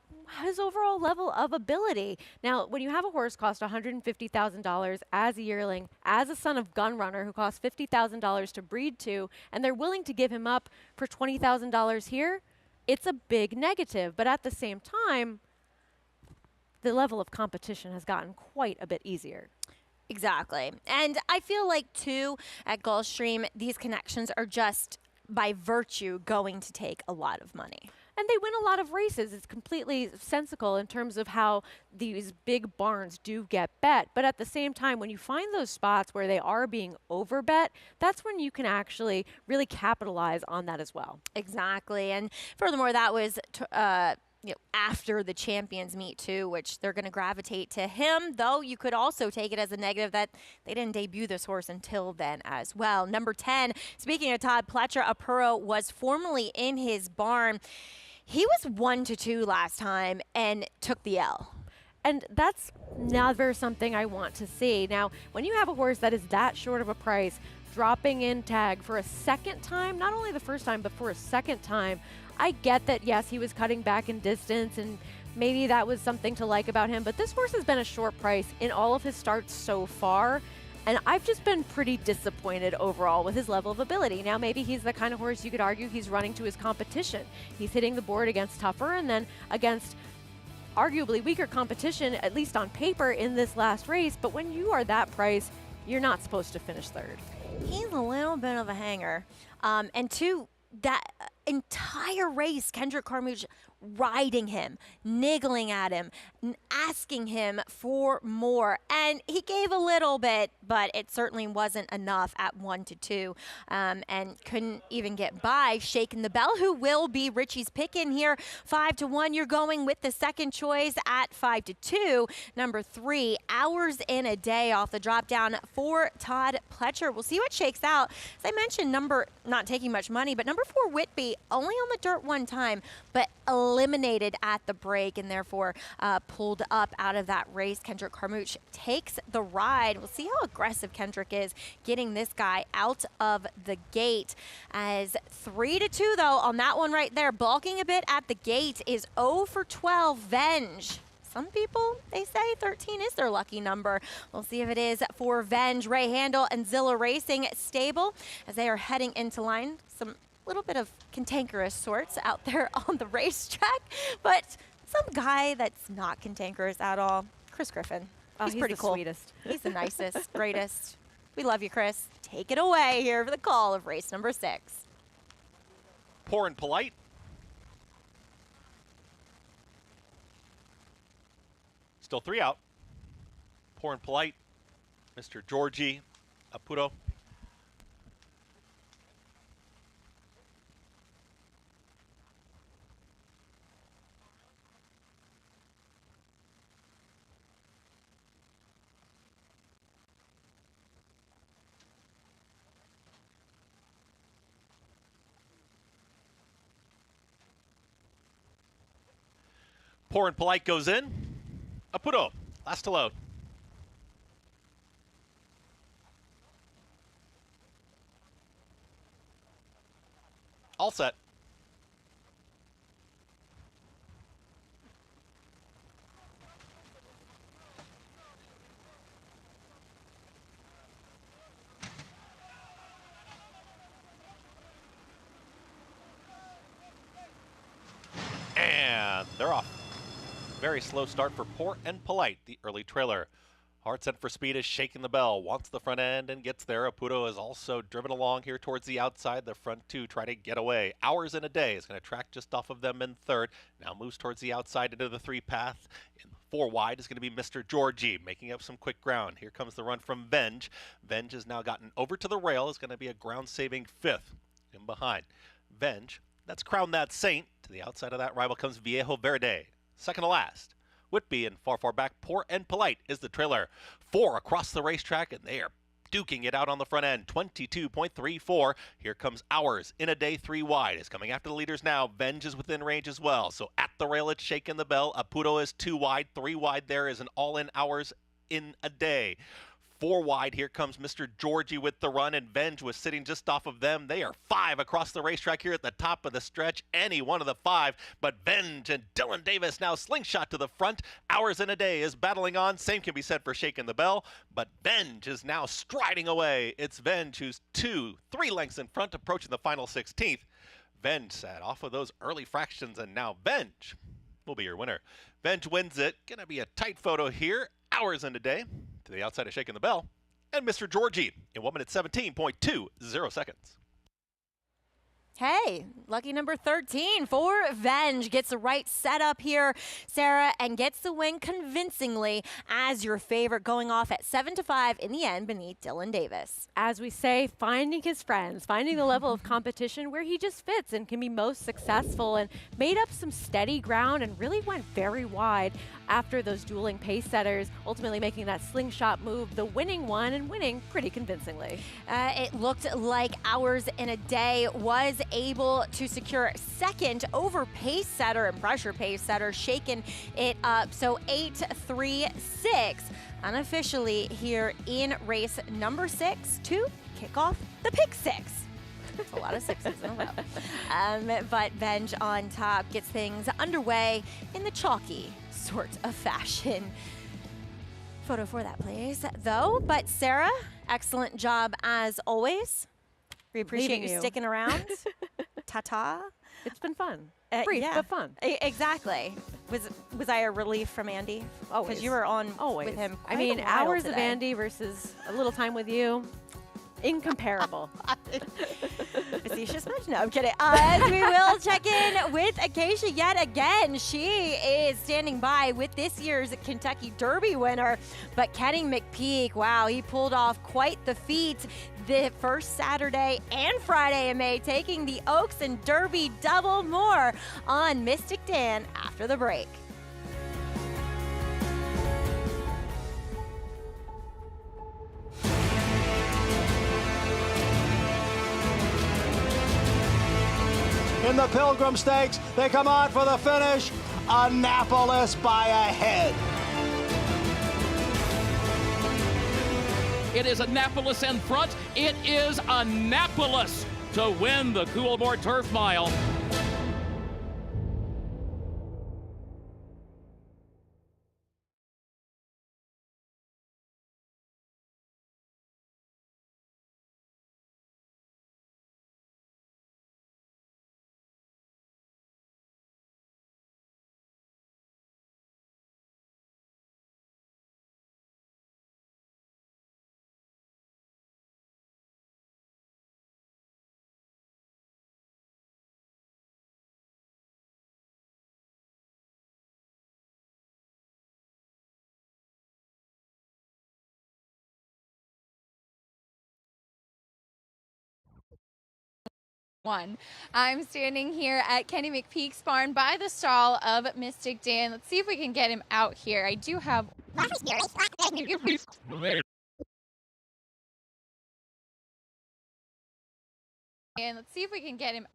his overall level of ability. Now, when you have a horse cost $150,000 as a yearling, as a son of gun runner who costs $50,000 to breed to, and they're willing to give him up for $20,000 here, it's a big negative. But at the same time, the level of competition has gotten quite a bit easier. Exactly. And I feel like, too, at Gulfstream, these connections are just by virtue going to take a lot of money. And they win a lot of races. It's completely sensical in terms of how these big barns do get bet. But at the same time, when you find those spots where they are being overbet, that's when you can actually really capitalize on that as well. Exactly. And furthermore, that was after the champions meet too, which they're going to gravitate to him, though you could also take it as a negative that they didn't debut this horse until then as well. Number 10, speaking of Todd Pletcher, Apuro was formerly in his barn. He was 1-2 last time and took the L. And that's never something I want to see. Now, when you have a horse that is that short of a price, dropping in tag for a second time, not only the first time, but for a second time, I get that, yes, he was cutting back in distance, and maybe that was something to like about him, but this horse has been a short price in all of his starts so far, and I've just been pretty disappointed overall with his level of ability. Now, maybe he's the kind of horse you could argue he's running to his competition. He's hitting the board against tougher and then against arguably weaker competition, at least on paper, in this last race, but when you are that price, you're not supposed to finish third. He's a little bit of a hanger. And two, that entire race, Kendrick Carmouche riding him, niggling at him, asking him for more. And he gave a little bit, but it certainly wasn't enough at 1-2, and couldn't even get by Shaking the Bell, who will be Richie's pick in here. 5-1, you're going with the second choice at 5-2. Number 3, Hours in a Day off the drop down for Todd Pletcher. We'll see what shakes out. As I mentioned, not taking much money, but number 4, Whitby, only on the dirt one time, but eliminated at the break and therefore pulled up out of that race. Kendrick Carmouche takes the ride. We'll see how aggressive Kendrick is getting this guy out of the gate. As 3-2 though on that one right there, balking a bit at the gate is 0-12 Venge. Some people, they say 13 is their lucky number. We'll see if it is for Venge, Ray Handel, and Zilla Racing stable as they are heading into line. Some little bit of cantankerous sorts out there on the racetrack, but some guy that's not cantankerous at all, Chris Griffin. He's pretty cool. Sweetest. He's the nicest, greatest. We love you, Chris. Take it away here for the call of race number 6. Poor and Polite. Still 3 out. Poor and Polite. Mr. Georgie Apuro. Poor and Polite goes in. Apuro, last to load. All set. And they're off. Very slow start for Poor and Polite, the early trailer. Hard Sent for Speed is Shaking the Bell, wants the front end and gets there. Apuro is also driven along here towards the outside. The front two try to get away. Hours in a Day is going to track just off of them in third. Now moves towards the outside into the 3 path. In 4 wide is going to be Mr. Georgie, making up some quick ground. Here comes the run from Venge. Venge has now gotten over to the rail, is going to be a ground-saving 5th. In behind, Venge, that's Crown That Saint. To the outside of that rival comes Viejo Verde. Second to last, Whitby, and far back, Poor and Polite is the trailer. 4 across the racetrack, and they are duking it out on the front end. 22.34. Here comes Hours in a Day 3 wide. Is coming after the leaders now. Venge is within range as well. So at the rail, it's Shaking the Bell. Apuro is 2 wide. 3 wide there is an all-in Hours in a Day. 4 wide, here comes Mr. Georgie with the run, and Venge was sitting just off of them. They are 5 across the racetrack here at the top of the stretch, any one of the 5, but Venge and Dylan Davis now slingshot to the front. Hours in a Day is battling on. Same can be said for Shaking the Bell, but Venge is now striding away. It's Venge who's 2-3 lengths in front, approaching the final 16th. Venge sat off of those early fractions, and now Venge will be your winner. Venge wins it. Gonna be a tight photo here. Hours in a Day to the outside of Shaking the Bell, and Mr. Georgie in 1 minute 17.20 seconds. Hey, lucky number 13 for Venge. Gets the right setup here, Sarah, and gets the win convincingly as your favorite, going off at 7-5 in the end beneath Dylan Davis. As we say, finding his friends, finding the level of competition where he just fits and can be most successful, and made up some steady ground and really went very wide after those dueling pace setters, ultimately making that slingshot move the winning one and winning pretty convincingly. It looked like Hours in a Day was able to secure second over pace setter and pressure pace setter, shaking it up. So 8-3-6 unofficially here in race number 6 to kick off the pick 6. It's a lot of 6s in a row. But Venge on top gets things underway in the chalky sort of fashion. Photo for that, please, though. But Sarah, excellent job as always. We appreciate you sticking around. Ta-ta. It's been fun. Brief, but fun. Exactly. Was I a relief from Andy? Always. Because you were on Always. with him. I mean, hours of Andy versus a little time with you, incomparable. facetious much? No, I'm kidding. As we will check in with Acacia yet again. She is standing by with this year's Kentucky Derby winner. But Kenny McPeak, wow, he pulled off quite the feat the first Saturday and Friday in May, taking the Oaks and Derby double. More on Mystic Dan after the break. In the Pilgrim Stakes, they come on for the finish. Annapolis by a head. It is Annapolis in front. It is Annapolis to win the Coolmore Turf Mile. I'm standing here at Kenny McPeak's barn by the stall of Mystic Dan. Let's see if we can get him out here. I do have and let's see if we can get him.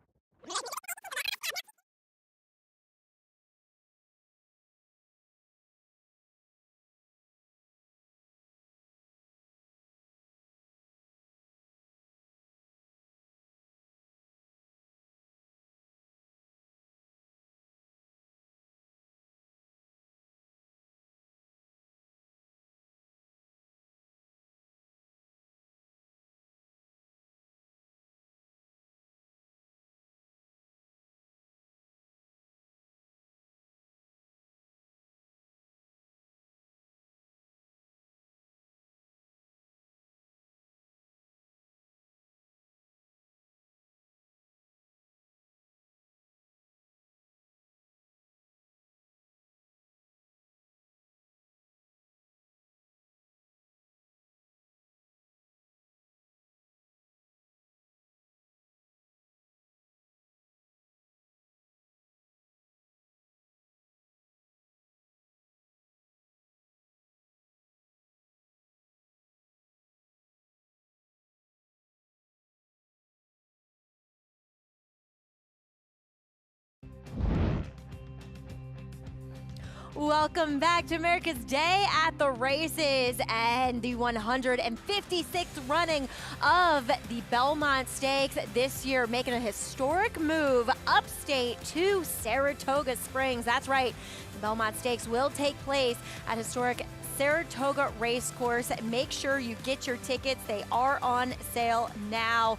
Welcome back to America's Day at the Races and the 156th running of the Belmont Stakes this year, making a historic move upstate to Saratoga Springs. That's right, the Belmont Stakes will take place at historic Saratoga Racecourse. Make sure you get your tickets. They are on sale now.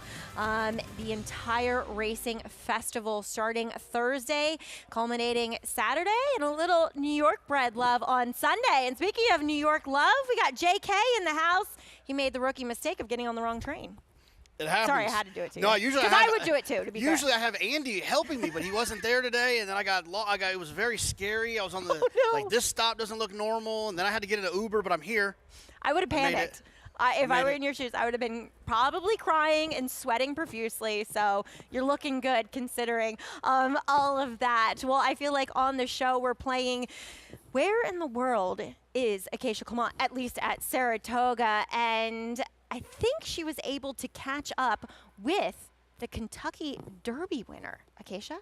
The entire racing festival starting Thursday, culminating Saturday, and a little New York bred love on Sunday. And speaking of New York love, we got JK in the house. He made the rookie mistake of getting on the wrong train. It happens. Sorry, I had to do it too. No, usually I would do it too. To be usually fair. I have Andy helping me, but he wasn't there today, and then it was very scary. I was on the like this stop doesn't look normal, and then I had to get in an Uber, but I'm here. I would have panicked. If I were in your shoes, I would have been probably crying and sweating profusely. So you're looking good considering all of that. Well, I feel like on the show we're playing Where in the World is Acacia Clement, at least at Saratoga, and I think she was able to catch up with the Kentucky Derby winner. Acacia?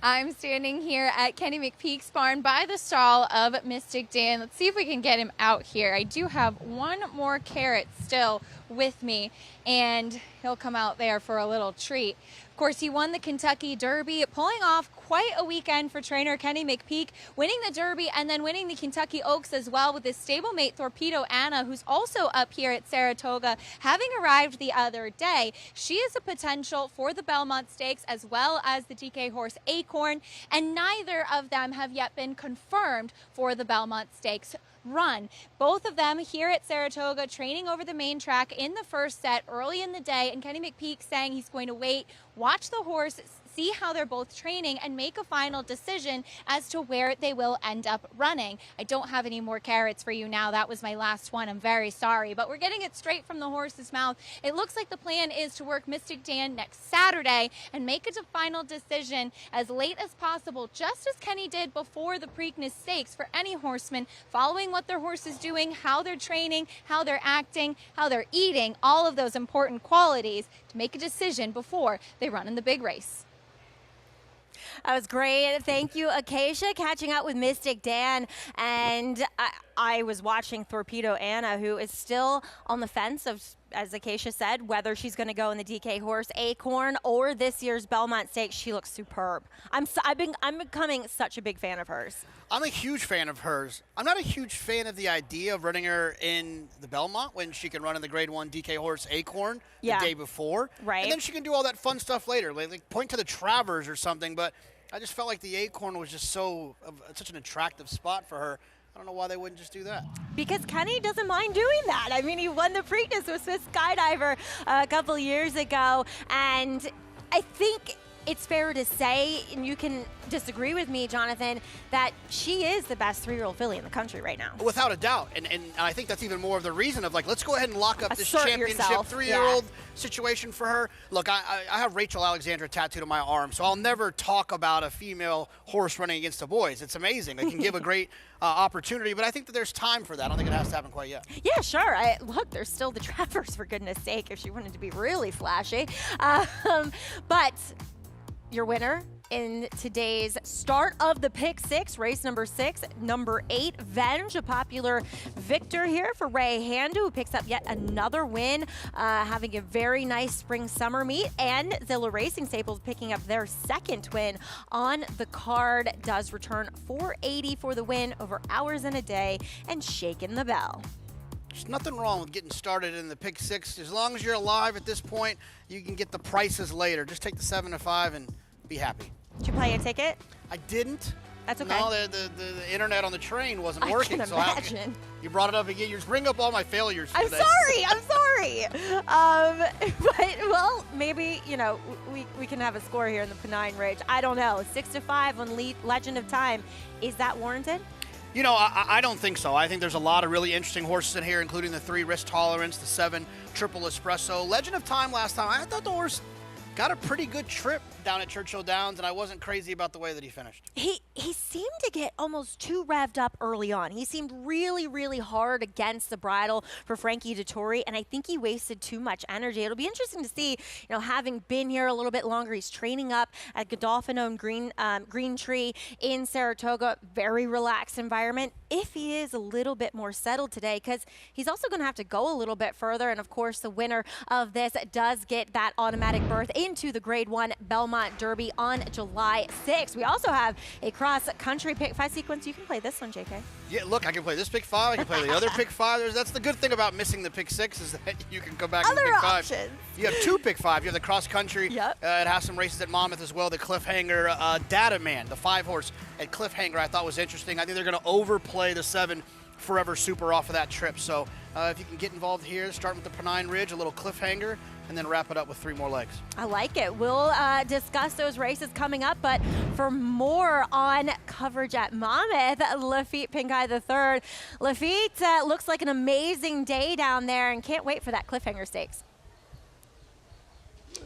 I'm standing here at Kenny McPeak's barn by the stall of Mystic Dan. Let's see if we can get him out here. I do have one more carrot still with me, and he'll come out there for a little treat. Of course, he won the Kentucky Derby, pulling off quite a weekend for trainer Kenny McPeak, winning the Derby and then winning the Kentucky Oaks as well with his stablemate Thorpedo Anna, who's also up here at Saratoga, having arrived the other day. She is a potential for the Belmont Stakes as well as the DK horse Acorn, and neither of them have yet been confirmed for the Belmont Stakes run. Both of them here at Saratoga training over the main track in the first set early in the day, and Kenny McPeak saying he's going to wait, watch the horse, see how they're both training, and make a final decision as to where they will end up running. I don't have any more carrots for you now. That was my last one. I'm very sorry, but we're getting it straight from the horse's mouth. It looks like the plan is to work Mystic Dan next Saturday and make a final decision as late as possible, just as Kenny did before the Preakness Stakes, for any horseman following what their horse is doing, how they're training, how they're acting, how they're eating, all of those important qualities to make a decision before they run in the big race. That was great. Thank you, Acacia. Catching up with Mystic Dan. And I was watching Thorpedo Anna, who is still on the fence of, as Acacia said, whether she's going to go in the DK horse Acorn or this year's Belmont Stakes. She looks superb. I'm becoming such a big fan of hers. I'm a huge fan of hers. I'm not a huge fan of the idea of running her in the Belmont when she can run in the Grade 1 DK horse Acorn the day before. Right. And then she can do all that fun stuff later, like point to the Travers or something. But I just felt like the Acorn was just such an attractive spot for her. I don't know why they wouldn't just do that. Because Kenny doesn't mind doing that. I mean, he won the Preakness with Swiss Skydiver a couple years ago. And I think it's fair to say, and you can disagree with me, Jonathan, that she is the best 3-year-old filly in the country right now. Without a doubt. And I think that's even more of the reason of, like, let's go ahead and lock up this Assert championship yourself. 3-year-old situation for her. Look, I have Rachel Alexandra tattooed on my arm, so I'll never talk about a female horse running against the boys. It's amazing. They can give a great opportunity, but I think that there's time for that. I don't think it has to happen quite yet. Yeah, sure. Look, there's still the Travers, for goodness sake, if she wanted to be really flashy. But your winner in today's start of the Pick 6, race number 6, number 8, Venge, a popular victor here for Ray Handu, who picks up yet another win, having a very nice spring-summer meet, and Zilla Racing Staples picking up their second win on the card, does return $480 for the win over hours and a day, and shaking the bell. There's nothing wrong with getting started in the Pick 6. As long as you're alive at this point, you can get the prices later. Just take the 7 to 5 and be happy. Did you play a ticket? I didn't. That's okay. No, the internet on the train wasn't working. I can imagine. You brought it up again. You just bring up all my failures. I'm sorry. But, well, maybe, you know, we can have a score here in the Pennine Ridge. I don't know. 6 to 5 on Legend of Time. Is that warranted? You know, I don't think so. I think there's a lot of really interesting horses in here, including the 3 Risk Tolerance, the 7 Triple Espresso. Legend of Time last time, I thought the horse got a pretty good trip down at Churchill Downs, and I wasn't crazy about the way that he finished. He seemed to get almost too revved up early on. He seemed really, really hard against the bridle for Frankie Dettori, and I think he wasted too much energy. It'll be interesting to see, you know, having been here a little bit longer, he's training up at Godolphin-owned Green Tree in Saratoga, very relaxed environment. If he is a little bit more settled today, because he's also going to have to go a little bit further, and of course the winner of this does get that automatic berth into the Grade 1 Belmont Derby on July 6th. We also have a cross-country Pick 5 sequence. You can play this one, JK. Yeah, look, I can play this Pick 5. I can play the other Pick 5. That's the good thing about missing the Pick 6 is that you can go back to the Pick 5. Options. You have 2 Pick 5. You have the cross-country. Yep. It has some races at Monmouth as well. The Cliffhanger Data Man, the 5-horse at Cliffhanger, I thought was interesting. I think they're going to overplay the 7 Forever Super off of that trip. So if you can get involved here, start with the Pennine Ridge, a little Cliffhanger, and then wrap it up with 3 more legs. I like it. We'll discuss those races coming up, but for more on coverage at Monmouth, Lafitte Pincay III. Lafitte looks like an amazing day down there, and can't wait for that Cliffhanger Stakes.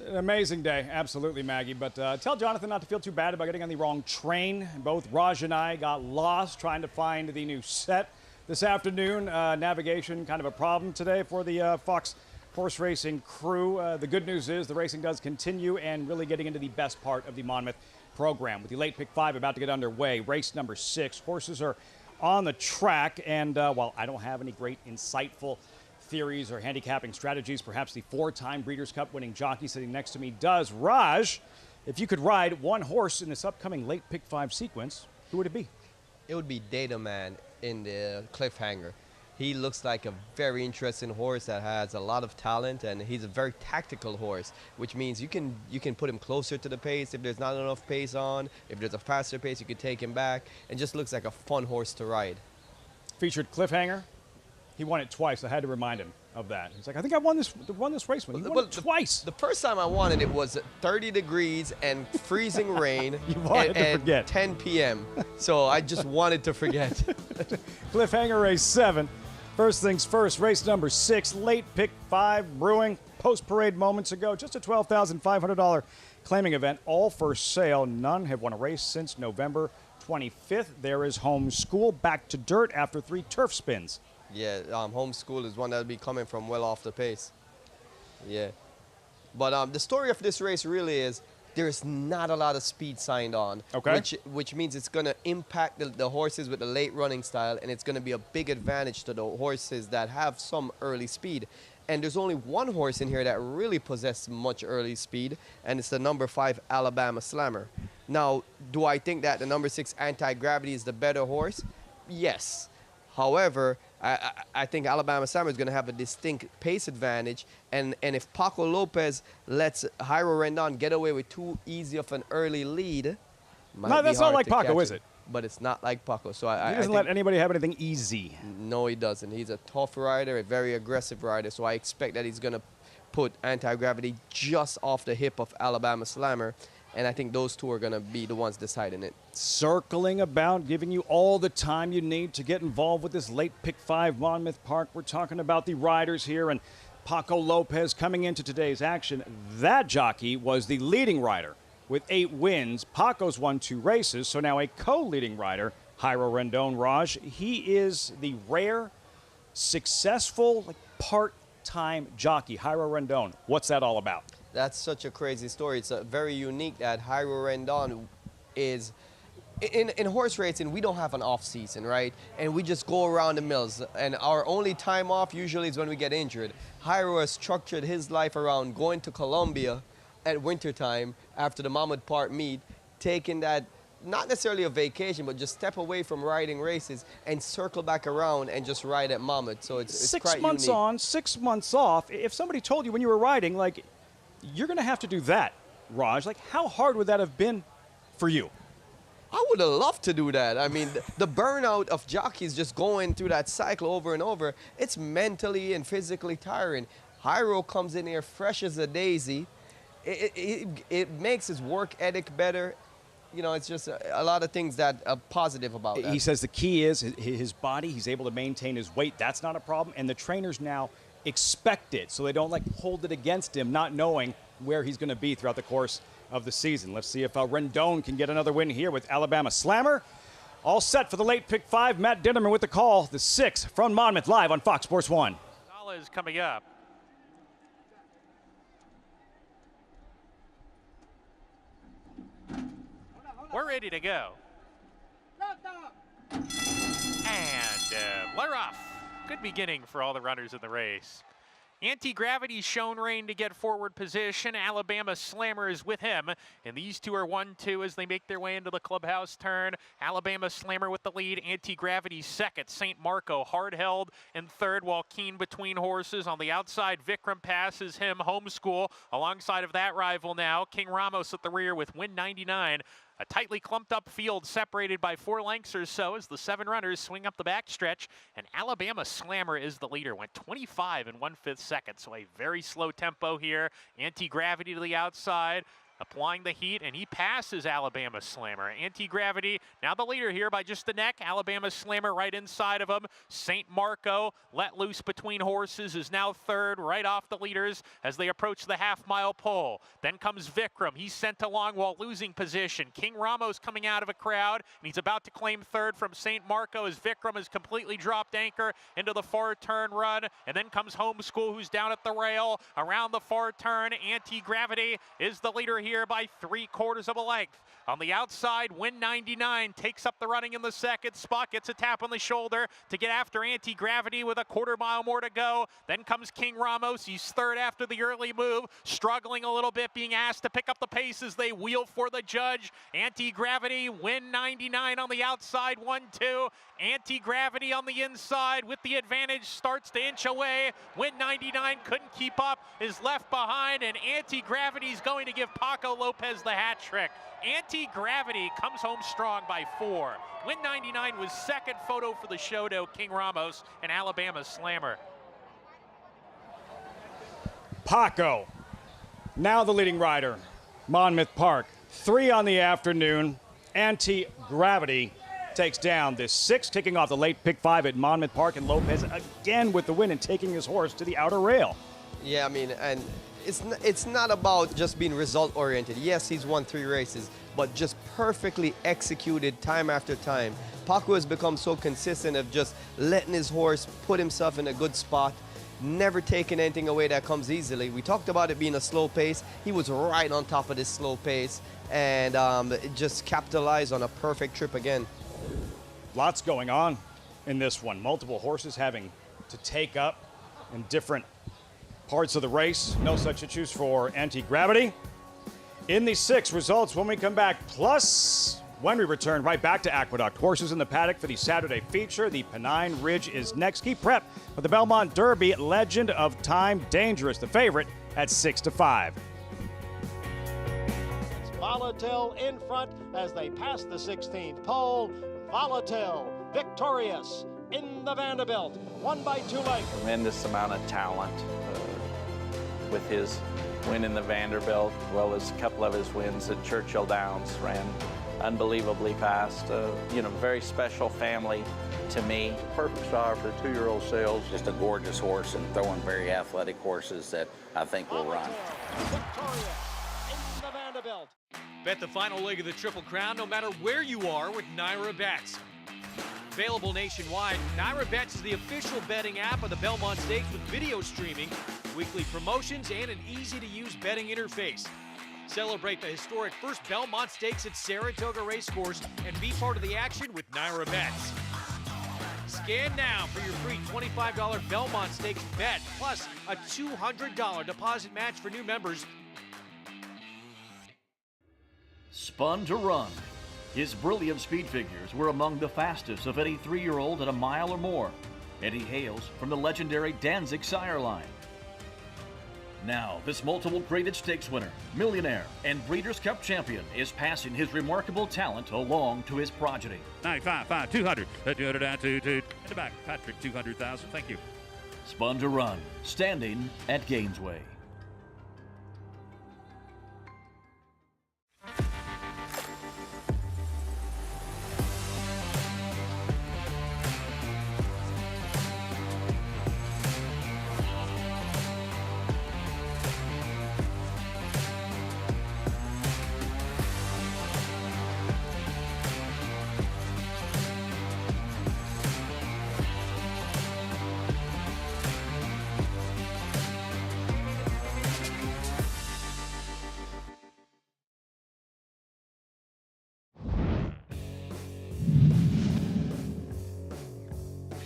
An amazing day, absolutely, Maggie. But tell Jonathan not to feel too bad about getting on the wrong train. Both Raj and I got lost trying to find the new set this afternoon. Navigation kind of a problem today for the Fox horse racing crew. The good news is the racing does continue and really getting into the best part of the Monmouth program. With the late Pick 5 about to get underway, race number 6. Horses are on the track, and while I don't have any great insightful theories or handicapping strategies, perhaps the 4-time Breeders' Cup winning jockey sitting next to me does. Raj, If you could ride one horse in this upcoming late pick 5 sequence, who would it be? It would be Data Man in the Cliffhanger. He looks like a very interesting horse that has a lot of talent, and he's a very tactical horse, which means you can put him closer to the pace if there's not enough pace on. If there's a faster pace, you can take him back, and just looks like a fun horse to ride. Featured Cliffhanger. He won it twice. I had to remind him of that. He's like, I think I won this race when he won it twice. The first time I won it was 30 degrees and freezing rain. You wanted to forget. 10 p.m. So I just wanted to forget. Cliffhanger race 7. First things first, race number 6, late pick 5 brewing. Post-parade moments ago, just a $12,500 claiming event, all for sale. None have won a race since November 25th. There is Home School back to dirt after 3 turf spins. Yeah, Home School is one that'll be coming from well off the pace. Yeah. But the story of this race really is there's not a lot of speed signed on. Okay. Which means it's going to impact the horses with the late running style, and it's going to be a big advantage to the horses that have some early speed. And there's only one horse in here that really possesses much early speed, and it's the number 5 Alabama Slammer. Now, do I think that the number 6 Anti-Gravity is the better horse? Yes. However, I think Alabama Slammer is going to have a distinct pace advantage, and if Paco Lopez lets Jairo Rendon get away with too easy of an early lead, No, that's not like Paco, is it? But it's not like Paco. So He doesn't let anybody have anything easy. No, he doesn't. He's a tough rider, a very aggressive rider, so I expect that he's going to put Anti-Gravity just off the hip of Alabama Slammer, and I think those two are going to be the ones deciding it. Circling about, giving you all the time you need to get involved with this late pick 5 Monmouth Park. We're talking about the riders here, and Paco Lopez coming into today's action. That jockey was the leading rider with 8 wins. Paco's won 2 races, so now a co-leading rider, Jairo Rendon. Raj, he is the rare, successful, part-time jockey, Jairo Rendon. What's that all about? That's such a crazy story. It's very unique that Jairo Rendon is... In horse racing, we don't have an off season, right? And we just go around the mills. And our only time off usually is when we get injured. Jairo has structured his life around going to Colombia at wintertime after the Monmouth Park meet, taking that, not necessarily a vacation, but just step away from riding races and circle back around and just ride at Monmouth. So it's 6 months on, 6 months off. If somebody told you when you were riding, you're going to have to do that, Raj, how hard would that have been for you? I would have loved to do that. I mean, the burnout of jockeys just going through that cycle over and over, it's mentally and physically tiring. Jairo comes in here fresh as a daisy. It makes his work ethic better. It's just a lot of things that are positive about that. He says the key is his body. He's able to maintain his weight. That's not a problem. And the trainers now expect it, so they don't hold it against him, not knowing where he's going to be throughout the course of the season. Let's see if Rendon can get another win here with Alabama Slammer. All set for the late pick 5. Matt Dinnerman with the call. The 6 from Monmouth, live on Fox Sports 1. Sala is coming up. We're ready to go. And blur off. Good beginning for all the runners in the race. Anti-Gravity's shown rein to get forward position. Alabama Slammer is with him, and these two are 1-2 as they make their way into the clubhouse turn. Alabama Slammer with the lead. Anti-Gravity second. St. Marco hard held in third, while Keen between horses. On the outside, Vikram passes him. Home School alongside of that rival now. King Ramos at the rear with Win 99. A tightly clumped up field separated by 4 lengths or so as the 7 runners swing up the backstretch, and Alabama Slammer is the leader. Went 25 and 1/5 seconds, so a very slow tempo here. Anti-Gravity to the outside, applying the heat, and he passes Alabama Slammer. Anti-Gravity now the leader here by just the neck. Alabama Slammer right inside of him. St. Marco let loose between horses is now third, right off the leaders as they approach the half-mile pole. Then comes Vikram. He's sent along while losing position. King Ramos coming out of a crowd, and he's about to claim third from St. Marco as Vikram has completely dropped anchor into the far turn run. And then comes Home School, who's down at the rail. Around the far turn, Anti-Gravity is the leader here here by 3/4 of a length. On the outside, Win 99 takes up the running in the second spot, gets a tap on the shoulder to get after Anti-Gravity with a 1/4 mile more to go. Then comes King Ramos. He's third after the early move, struggling a little bit, being asked to pick up the pace as they wheel for the judge. Anti-Gravity, Win 99 on the outside, 1-2. Anti-Gravity on the inside with the advantage, starts to inch away. Win 99 couldn't keep up, is left behind, and Anti-Gravity's going to give Paco Lopez the hat trick. Anti-Gravity comes home strong by 4. Win 99 was second, photo for the show to King Ramos and Alabama Slammer. Paco, now the leading rider. Monmouth Park, 3 on the afternoon. Anti-Gravity takes down the 6, kicking off the late pick 5 at Monmouth Park, and Lopez again with the win and taking his horse to the outer rail. Yeah, I mean, and it's not about just being result-oriented. Yes, he's won 3 races, but just perfectly executed time after time. Paco has become so consistent of just letting his horse put himself in a good spot, never taking anything away that comes easily. We talked about it being a slow pace. He was right on top of this slow pace, and it just capitalized on a perfect trip again. Lots going on in this one. Multiple horses having to take up in different parts of the race. No such issues for Anti-Gravity. In the 6 results when we come back, plus when we return right back to Aqueduct. Horses in the paddock for the Saturday feature. The Pennine Ridge is next. Keep prep for the Belmont Derby. Legend of Time Dangerous, the favorite at 6-5. Volatile in front as they pass the 16th pole. Volatile victorious in the Vanderbilt, 1 by 2 lengths. Tremendous amount of talent with his win in the Vanderbilt, as well as a couple of his wins at Churchill Downs. Ran unbelievably fast. Very special family to me. Perfect start for the 2-year-old sales. Just a gorgeous horse and throwing very athletic horses that I think will run. Victorious in the Vanderbilt. Bet the final leg of the Triple Crown no matter where you are with Naira Bets. Available nationwide, Naira Bets is the official betting app of the Belmont Stakes with video streaming, weekly promotions, and an easy-to-use betting interface. Celebrate the historic first Belmont Stakes at Saratoga Racecourse and be part of the action with Naira Bets. Scan now for your free $25 Belmont Stakes bet, plus a $200 deposit match for new members. Spun to Run. His brilliant speed figures were among the fastest of any 3-year-old at a mile or more, and he hails from the legendary Danzig sire line. Now, this multiple graded stakes winner, millionaire, and Breeders' Cup champion is passing his remarkable talent along to his progeny. 95, 5, 200, 200 down, 2, in the back, Patrick, 200,000, thank you. Spun to Run, standing at Gainesway.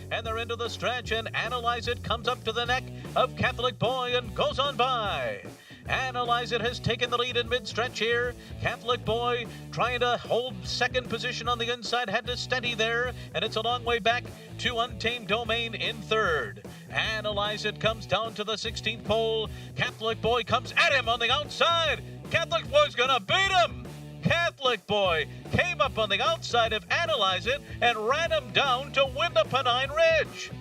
And they're into the stretch, and Analyze It comes up to the neck of Catholic Boy and goes on by. Analyze It has taken the lead in mid-stretch here. Catholic Boy trying to hold second position on the inside, had to steady there, and it's a long way back to Untamed Domain in third. Analyze It comes down to the 16th pole. Catholic Boy comes at him on the outside. Catholic Boy's gonna beat him. Catholic Boy came up on the outside of Analyze It and ran him down to win the Pennine Ridge.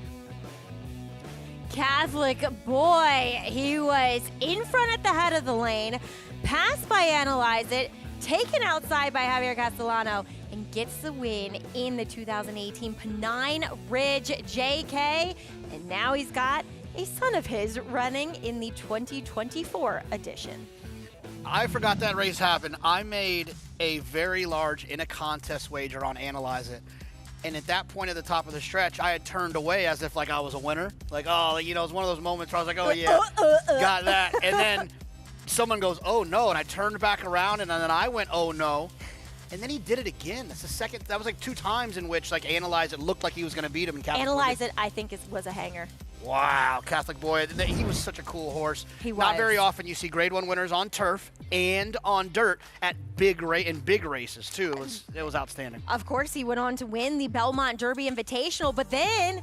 Catholic Boy, he was in front at the head of the lane, passed by Analyze It, taken outside by Javier Castellano, and gets the win in the 2018 Pennine Ridge JK. And now he's got a son of his running in the 2024 edition. I forgot that race happened. I made a very large in a contest wager on Analyze It. And at that point at the top of the stretch, I had turned away as if like I was a winner. Like, oh, it's one of those moments where I was like, oh yeah, got that. And then someone goes, oh no, and I turned back around, and then I went, oh no. And then he did it again. That's the second. That was like 2 times in which, like, Analyze It looked like he was going to beat him. And Analyze It, I think, was a hanger. Wow, Catholic Boy. He was such a cool horse. He was. Not very often you see Grade 1 winners on turf and on dirt at big races, too. It was outstanding. Of course, he went on to win the Belmont Derby Invitational, but then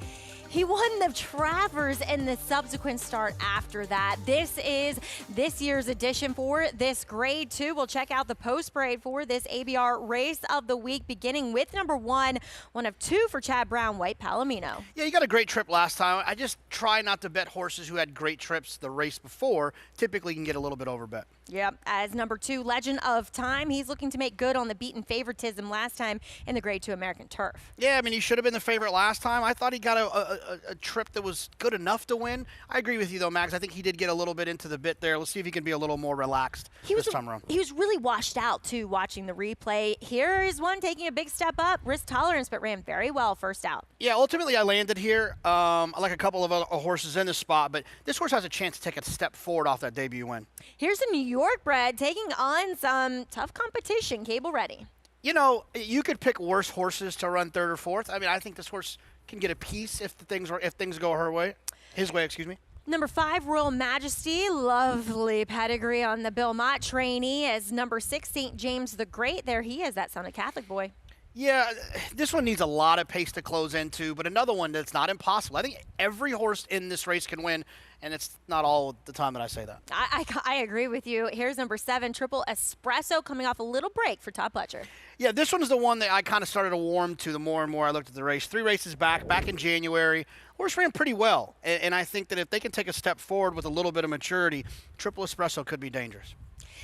he won the Travers in the subsequent start after that. This is this year's edition for this Grade 2. We'll check out the post parade for this ABR Race of the Week, beginning with number 1 of 2 for Chad Brown, White Palomino. Yeah, you got a great trip last time. I just try not to bet horses who had great trips the race before. Typically, you can get a little bit overbet. Yep, as number 2, Legend of Time, he's looking to make good on the beaten favoritism last time in the Grade 2 American Turf. Yeah, I mean, he should have been the favorite last time. I thought he got a trip that was good enough to win. I agree with you, though, Max. I think he did get a little bit into the bit there. Let's see if he can be a little more relaxed this time around. He was really washed out, too, watching the replay. Here is one taking a big step up, risk tolerance, but ran very well first out. Yeah, ultimately, I landed here. I like a couple of other horses in this spot, but this horse has a chance to take a step forward off that debut win. Here's a New York bred taking on some tough competition. Cable ready. You know, you could pick worse horses to run 3rd or 4th. I mean, I think this horse can get a piece if things go her way. His way, excuse me. Number 5, Royal Majesty, lovely pedigree on the Belmont trainee. As number 6, St. James the Great, there he is, that son of Catholic Boy. Yeah, this one needs a lot of pace to close into, but another one that's not impossible. I think every horse in this race can win, and it's not all the time that I say that. I agree with you. Here's number 7, Triple Espresso, coming off a little break for Todd Pletcher. Yeah, this one is the one that I kind of started to warm to the more and more I looked at the race. 3 races back in January. Horse ran pretty well, and I think that if they can take a step forward with a little bit of maturity, Triple Espresso could be dangerous.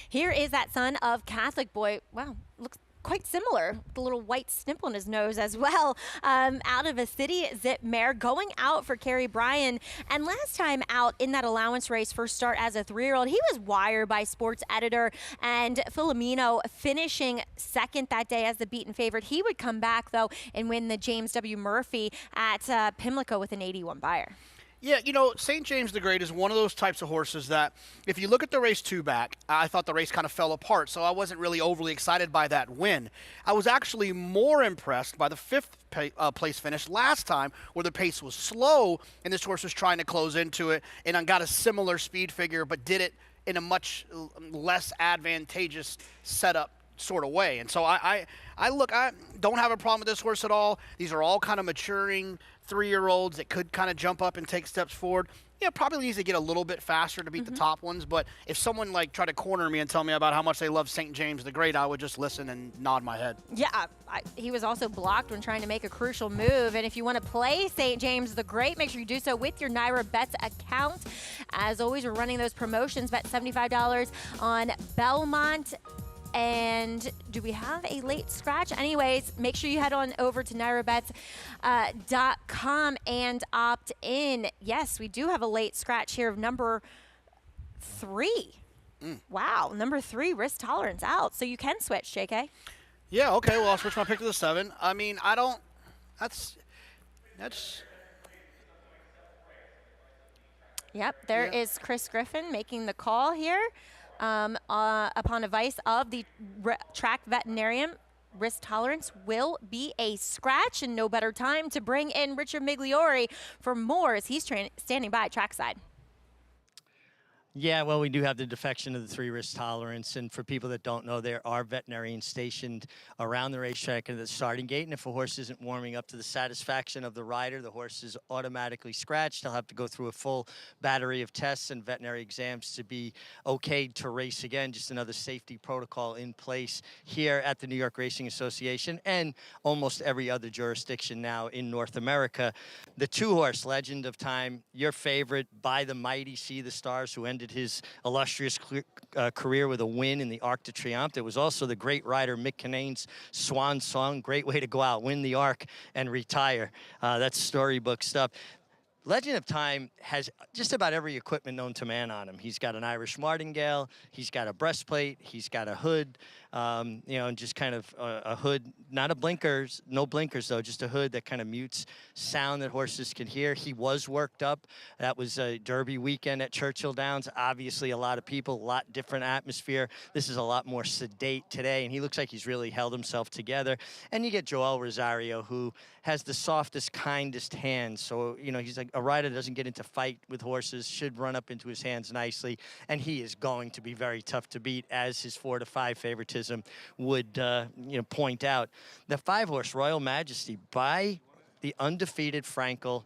Here is that son of Catholic Boy. Wow, looks quite similar, the little white snip on his nose as well. Out of a City Zip mare, going out for Kerry Bryan. And last time out in that allowance race, first start as a 3-year-old, he was wired by sports editor, and Filomeno finishing second that day as the beaten favorite. He would come back, though, and win the James W. Murphy at Pimlico with an 81 buyer. Yeah, you know, St. James the Great is one of those types of horses that if you look at the race 2 back, I thought the race kind of fell apart, so I wasn't really overly excited by that win. I was actually more impressed by the 5th place finish last time, where the pace was slow and this horse was trying to close into it and got a similar speed figure, but did it in a much less advantageous setup sort of way. And so I don't have a problem with this horse at all. These are all kind of maturing 3-year-olds that could kind of jump up and take steps forward. Yeah, probably needs to get a little bit faster to beat the top ones, but if someone like tried to corner me and tell me about how much they love St. James the Great, I would just listen and nod my head. Yeah, he was also blocked when trying to make a crucial move, and if you want to play St. James the Great, make sure you do so with your Naira Bets account. As always, we're running those promotions. Bet $75 on Belmont. And do we have a late scratch? Anyways, make sure you head on over to NairaBets.com and opt in. Yes, we do have a late scratch here of number 3. Wow, number 3, risk tolerance out. So you can switch, JK. Yeah, okay, well, I'll switch my pick to the 7. I mean, that's Yep, there is Chris Griffin making the call here. Upon advice of the track veterinarian, risk tolerance will be a scratch, and no better time to bring in Richard Migliori for more as he's standing by trackside. Yeah, well, we do have the defection of the 3 risk tolerance, and for people that don't know, there are veterinarians stationed around the racetrack at the starting gate, and if a horse isn't warming up to the satisfaction of the rider, the horse is automatically scratched. They'll have to go through a full battery of tests and veterinary exams to be okayed to race again. Just another safety protocol in place here at the New York Racing Association and almost every other jurisdiction now in North America. The 2-horse Legend of Time, your favorite, by the mighty See the Stars, who ended his illustrious career with a win in the Arc de Triomphe. It was also the great rider Mick Kinnane's swan song. Great way to go out, win the Arc, and retire. That's storybook stuff. Legend of Time has just about every equipment known to man on him. He's got an Irish martingale, he's got a breastplate, he's got a hood, and just kind of a hood, not a blinkers, no blinkers though, just a hood that kind of mutes sound that horses can hear. He was worked up. That was a Derby weekend at Churchill Downs. Obviously, a lot of people, a lot different atmosphere. This is a lot more sedate today, and he looks like he's really held himself together. And you get Joel Rosario, who has the softest, kindest hands. So, he's like a rider that doesn't get into fight with horses, should run up into his hands nicely, and he is going to be very tough to beat, as his 4-5 favoritism would, point out. The 5-horse Royal Majesty by the undefeated Frankel.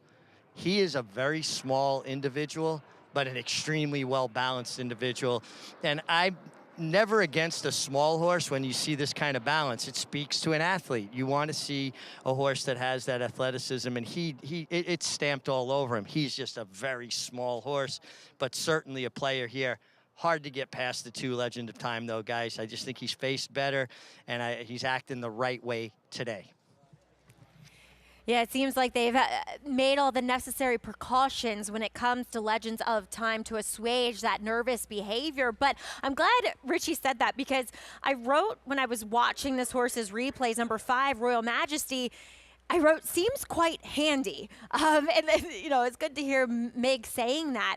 He is a very small individual, but an extremely well-balanced individual. And I'm never against a small horse when you see this kind of balance. It speaks to an athlete. You want to see a horse that has that athleticism, and it's stamped all over him. He's just a very small horse, but certainly a player here. Hard to get past the 2 Legend of Time, though, guys. I just think he's faced better, and he's acting the right way today. Yeah, it seems like they've made all the necessary precautions when it comes to Legends of Time to assuage that nervous behavior. But I'm glad Richie said that, because I wrote when I was watching this horse's replays, number 5, Royal Majesty, I wrote, seems quite handy. And it's good to hear Meg saying that.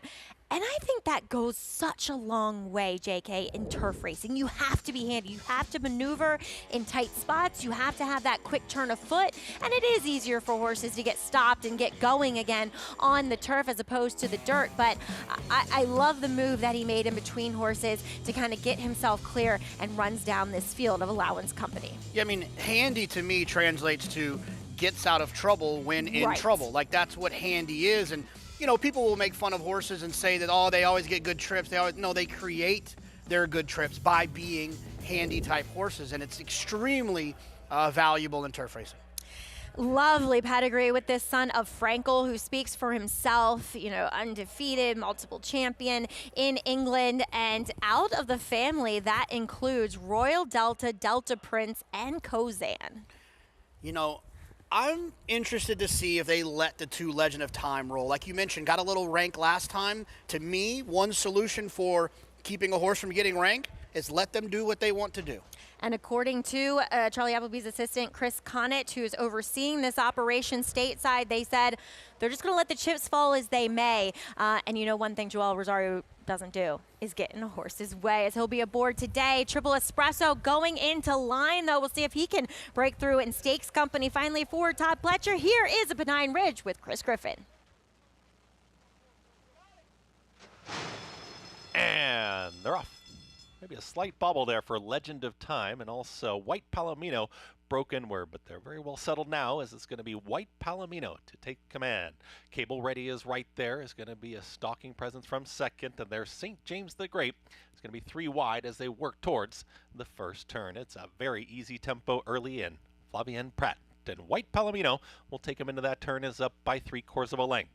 And I think that goes such a long way, JK, in turf racing. You have to be handy. You have to maneuver in tight spots. You have to have that quick turn of foot. And it is easier for horses to get stopped and get going again on the turf as opposed to the dirt. But I love the move that he made in between horses to kind of get himself clear, and runs down this field of Allowance Company. Yeah, I mean, handy to me translates to gets out of trouble when in trouble. Like, that's what handy is. And people will make fun of horses and say that, they always get good trips. They create their good trips by being handy type horses, and it's extremely valuable in turf racing. Lovely pedigree with this son of Frankel, who speaks for himself, undefeated, multiple champion in England. And out of the family, that includes Royal Delta, Delta Prince, and Kozan. I'm interested to see if they let the 2 Legend of Time roll. Like you mentioned, got a little rank last time. To me, one solution for keeping a horse from getting rank is let them do what they want to do. And according to Charlie Appleby's assistant, Chris Connett, who is overseeing this operation stateside, they said they're just going to let the chips fall as they may. And one thing Joel Rosario doesn't do is get in a horse's way, as he'll be aboard today. Triple Espresso going into line, though. We'll see if he can break through in Stakes Company. Finally, for Todd Pletcher, here is a Pennine Ridge with Chris Griffin. And they're off. Maybe a slight bobble there for Legend of Time, and also White Palomino broken word, but they're very well settled now, as it's going to be White Palomino to take command. Cable Ready is right there, is going to be a stalking presence from second, and there's St. James the Great. It's going to be 3 wide as they work towards the first turn. It's a very easy tempo early in. Flavien Prat and White Palomino will take him into that turn, is up by 3/4 of a length.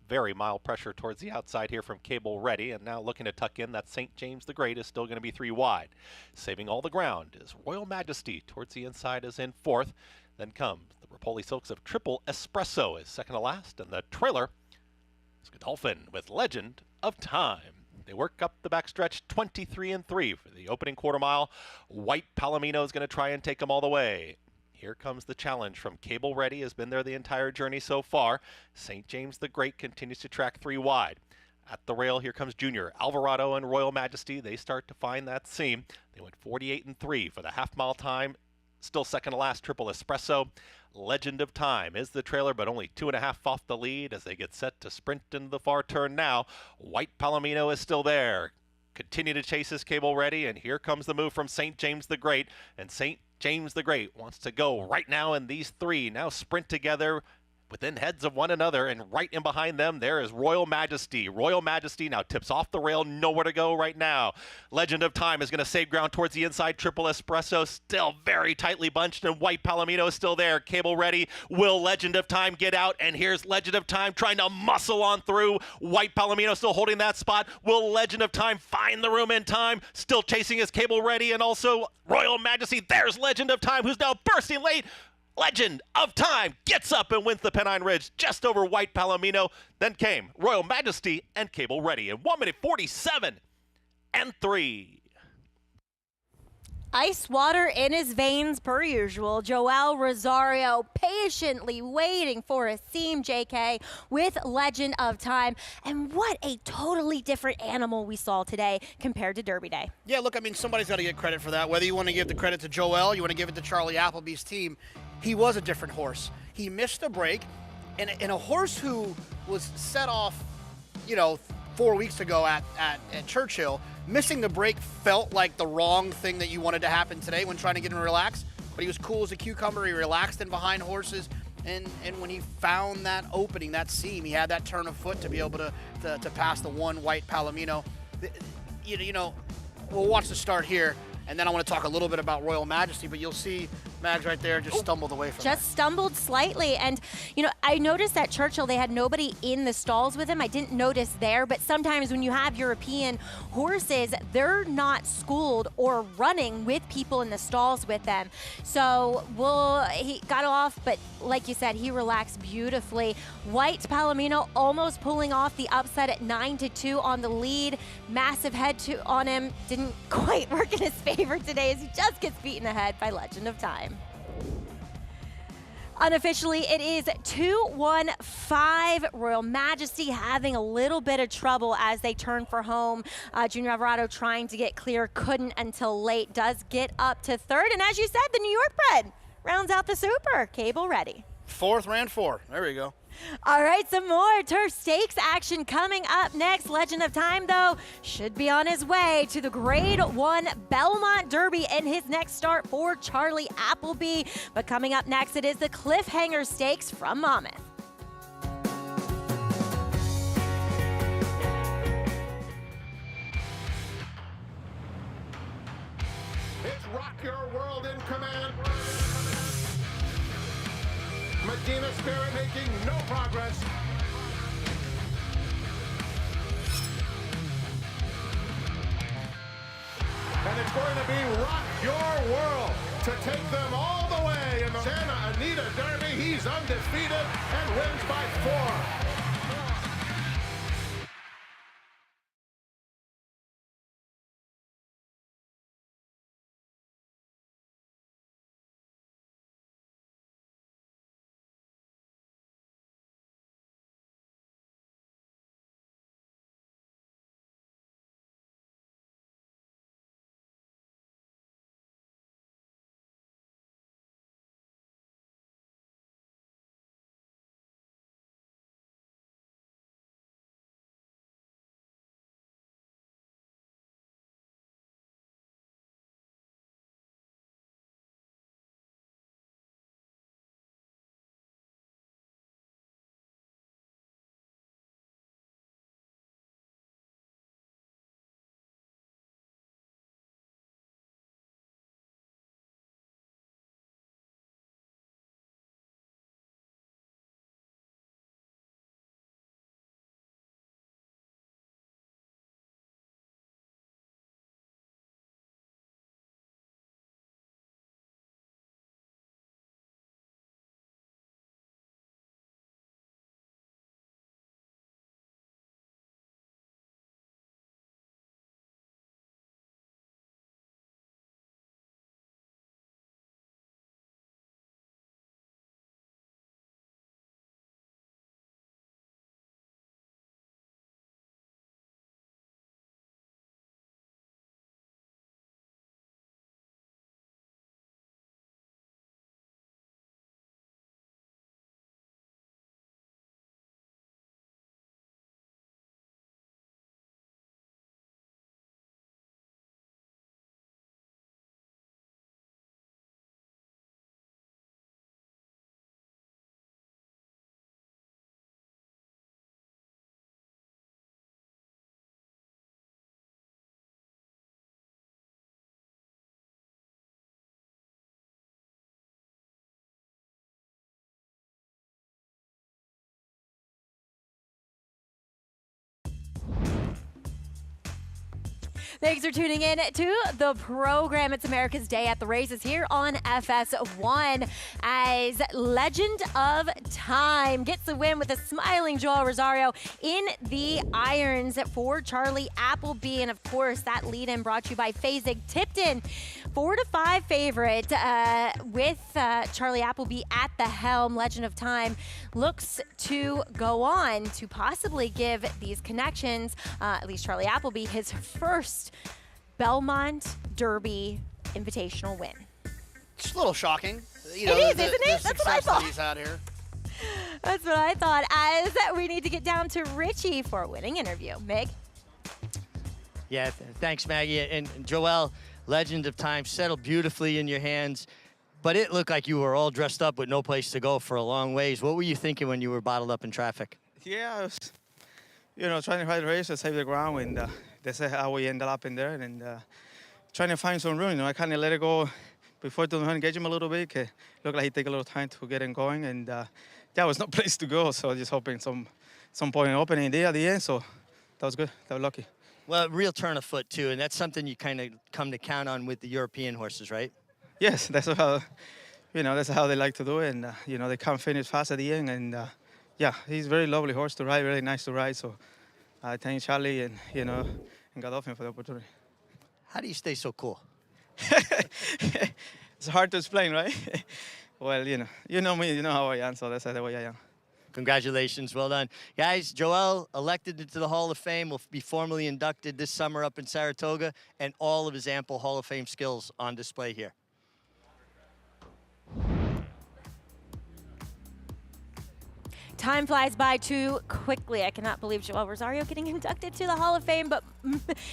Very mild pressure towards the outside here from Cable Ready, and now looking to tuck in that St. James the Great is still going to be 3 wide. Saving all the ground is Royal Majesty towards the inside, is in 4th. Then comes the Rapoli Silks of Triple Espresso is second to last, and the trailer is Godolphin with Legend of Time. They work up the backstretch 23-3 for the opening quarter mile. White Palomino is going to try and take them all the way. Here comes the challenge from Cable Ready, has been there the entire journey so far. St. James the Great continues to track 3 wide. At the rail, here comes Junior Alvarado and Royal Majesty. They start to find that seam. They went 48-3 for the half-mile time. Still second to last, Triple Espresso. Legend of Time is the trailer, but only 2.5 off the lead as they get set to sprint into the far turn now. White Palomino is still there. Continue to chase his Cable Ready, and here comes the move from St. James the Great. And St. James the Great wants to go right now, and these 3 now sprint together within heads of one another, and right in behind them there is Royal Majesty. Royal Majesty now tips off the rail, nowhere to go right now. Legend of Time is going to save ground towards the inside. Triple Espresso still very tightly bunched, and White Palomino is still there. Cable Ready. Will Legend of Time get out? And here's Legend of Time trying to muscle on through. White Palomino still holding that spot. Will Legend of Time find the room in time? Still chasing his Cable Ready, and also Royal Majesty. There's Legend of Time, who's now bursting late. Legend of Time gets up and wins the Pennine Ridge just over White Palomino. Then came Royal Majesty and Cable Ready in 1:47-3. Ice water in his veins per usual. Joel Rosario patiently waiting for a seam, JK, with Legend of Time. And what a totally different animal we saw today compared to Derby Day. Yeah, look, I mean, somebody's got to get credit for that. Whether you want to give the credit to Joel, you want to give it to Charlie Appleby's team, he was a different horse. He missed a break, and a horse who was set off, 4 weeks ago at Churchill, missing the break felt like the wrong thing that you wanted to happen today when trying to get him relaxed. But he was cool as a cucumber. He relaxed in behind horses. And when he found that opening, that seam, he had that turn of foot to be able to pass the one white Palomino. We'll watch the start here. And then I want to talk a little bit about Royal Majesty, but you'll see Mags right there just stumbled away from Just stumbled slightly. And, I noticed at Churchill they had nobody in the stalls with him. I didn't notice there, but sometimes when you have European horses, they're not schooled or running with people in the stalls with them. So, he got off, but like you said, he relaxed beautifully. White Palomino almost pulling off the upset at 9-2 on the lead. Massive head on him. Didn't quite work in his favor today as he just gets beaten ahead by Legend of Time. Unofficially, it is 2-1-5. Royal Majesty having a little bit of trouble as they turn for home. Junior Alvarado trying to get clear, couldn't until late. Does get up to third, and as you said, the New York bred rounds out the Super. Cable ready. Fourth, ran 4. There we go. All right, some more Turf Stakes action coming up next. Legend of Time, though, should be on his way to the Grade 1 Belmont Derby in his next start for Charlie Appleby. But coming up next, it is the Cliffhanger Stakes from Monmouth. It's Rock Your World in command. Medina Spirit making no progress. And it's going to be Rock Your World to take them all the way in the Santa Anita Derby. He's undefeated and wins by 4. Thanks for tuning in to the program. It's America's Day at the Races here on FS1 as Legend of Time gets the win with a smiling Joel Rosario in the irons for Charlie Appleby. And of course, that lead-in brought to you by Fasig Tipton. 4-5 favorite with Charlie Appleby at the helm. Legend of Time looks to go on to possibly give these connections, at least Charlie Appleby, his first Belmont Derby Invitational win. It's a little shocking. You It know, is, isn't it? That's what I success that thought. he's had here. That's what I thought, as we need to get down to Richie for a winning interview. Meg? Yeah, thanks, Maggie. And Joel, Legend of Time settled beautifully in your hands, but it looked like you were all dressed up with no place to go for a long ways. What were you thinking when you were bottled up in traffic? Yeah, I was, trying to ride the race to save the ground, and that's how we ended up in there, and trying to find some room. I kind of let it go before to engage him a little bit. It looked like he'd take a little time to get him going, and there was no place to go, so just hoping some point opening there at the end, so that was good. That was lucky. Well, real turn of foot, too, and that's something you kind of come to count on with the European horses, right? Yes, that's how, that's how they like to do it, and, they come finish fast at the end, and, yeah, he's a very lovely horse to ride, really nice to ride, so I thank Charlie and, and Godolphin for the opportunity. How do you stay so cool? It's hard to explain, right? Well, you know me, you know how I am, so that's the way I am. Congratulations, well done. Guys, Joel elected into the Hall of Fame, will be formally inducted this summer up in Saratoga, and all of his ample Hall of Fame skills on display here. Time flies by too quickly. I cannot believe Joel Rosario getting inducted to the Hall of Fame, but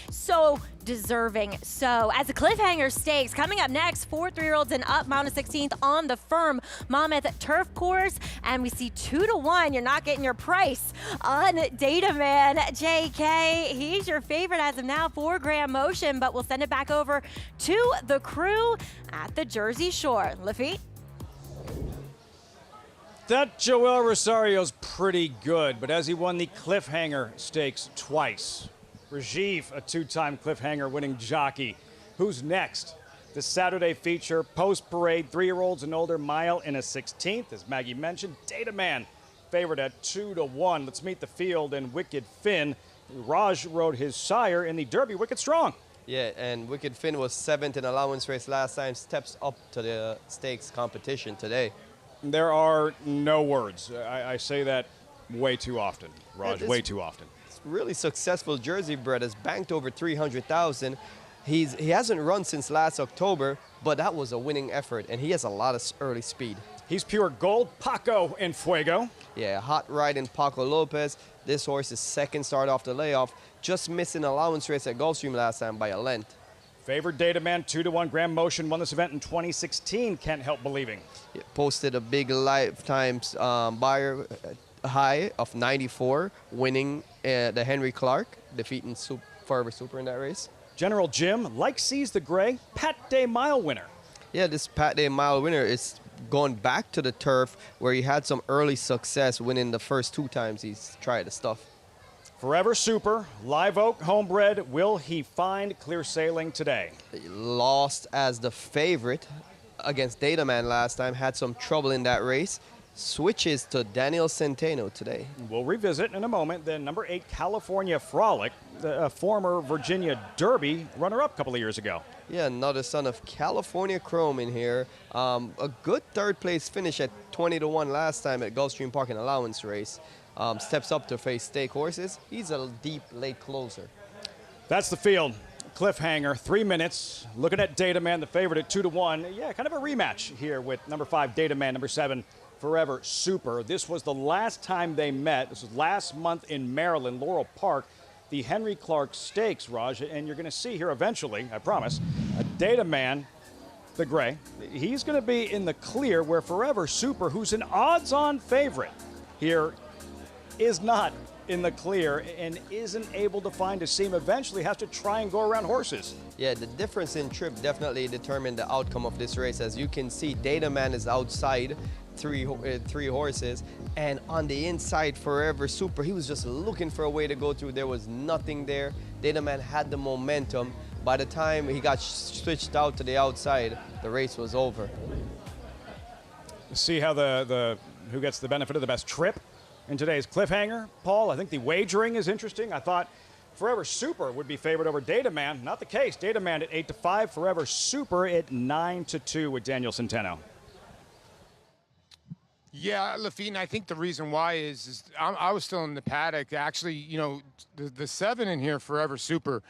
so deserving. So as a Cliffhanger Stakes, coming up next, 4 3-year-olds and up, Mount of 16th on the firm Monmouth turf course, and we see 2-1. You're not getting your price on Data Man. JK, he's your favorite as of now for Grand Motion, but we'll send it back over to the crew at the Jersey Shore. Lafitte? That Joel Rosario's pretty good, but has he won the Cliffhanger Stakes twice? Rajiv, a 2-time Cliffhanger winning jockey. Who's next? The Saturday feature, post-parade, 3-year-olds and older, mile in a 16th. As Maggie mentioned, Data Man favored at 2-1. Let's meet the field and Wicked Finn. Raj rode his sire in the Derby, Wicked Strong. Yeah, and Wicked Finn was 7th in allowance race last time, steps up to the stakes competition today. There are no words. I say that way too often, Raj, way too often. It's really successful Jersey bred, has banked over 300,000. He hasn't run since last October, but that was a winning effort, and he has a lot of early speed. He's pure gold. Paco en Fuego. Yeah, hot ride in Paco Lopez. This horse is second start off the layoff, just missing allowance race at Gulfstream last time by a length. Favored Data Man, 2-1. Grand Motion won this event in 2016. Can't help believing. It posted a big lifetime buyer high of 94, winning the Henry Clark, defeating Forever Super in that race. General Jim, like sees the gray, Pat Day Mile winner. Yeah, this Pat Day Mile winner is going back to the turf where he had some early success, winning the first 2 times he's tried the stuff. Forever Super, Live Oak, homebred. Will he find clear sailing today? He lost as the favorite against Data Man last time, had some trouble in that race. Switches to Daniel Centeno today. We'll revisit in a moment. Then number 8, California Frolic, the former Virginia Derby runner-up a couple of years ago. Yeah, another son of California Chrome in here. A good 3rd place finish at 20-1 last time at Gulfstream Park in allowance race. Steps up to face stake horses. He's a deep late closer. That's the field. Cliffhanger, 3 minutes. Looking at Data Man, the favorite at 2-1. Yeah, kind of a rematch here with number 5, Data Man, number 7, Forever Super. This was the last time they met. This was last month in Maryland, Laurel Park, the Henry Clark Stakes, Raj. And you're going to see here eventually, I promise, a Data Man, the gray. He's going to be in the clear, where Forever Super, who's an odds-on favorite here, is not in the clear and isn't able to find a seam. Eventually has to try and go around horses. Yeah, the difference in trip definitely determined the outcome of this race. As you can see, Data Man is outside three horses, and on the inside, Forever Super, he was just looking for a way to go through. There was nothing there. Data Man had the momentum. By the time he got switched out to the outside, the race was over. See how the who gets the benefit of the best trip in today's Cliffhanger, Paul. I think the wagering is interesting. I thought Forever Super would be favored over Data Man. Not the case. Data Man at 8-5. Forever Super at 9-2 with Daniel Centeno. Yeah, Lafitte, I think the reason why is I was still in the paddock. Actually, you know, the 7 in here, Forever Super,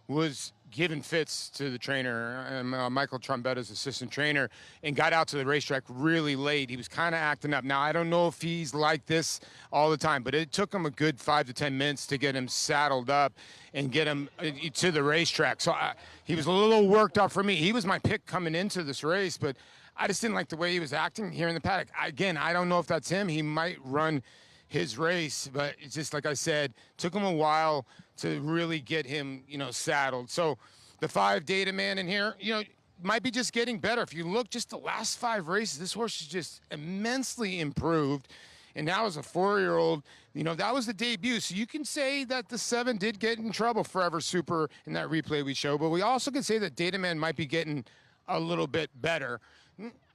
was giving fits to the trainer, Michael Trombetta's assistant trainer, and got out to the racetrack really late. He was kind of acting up. Now, I don't know if he's like this all the time, but it took him a good 5 to 10 minutes to get him saddled up and get him to the racetrack. So he was a little worked up for me. He was my pick coming into this race, but I just didn't like the way he was acting here in the paddock. Again, I don't know if that's him. He might run his race, but it's just like I said, took him a while to really get him, you know, saddled. So the 5 Data Man in here, you know, might be just getting better. If you look just the last 5 races, this horse is just immensely improved. And now as a 4-year-old, you know, that was the debut. So you can say that the 7 did get in trouble, Forever Super, in that replay we showed. But we also can say that Data Man might be getting a little bit better.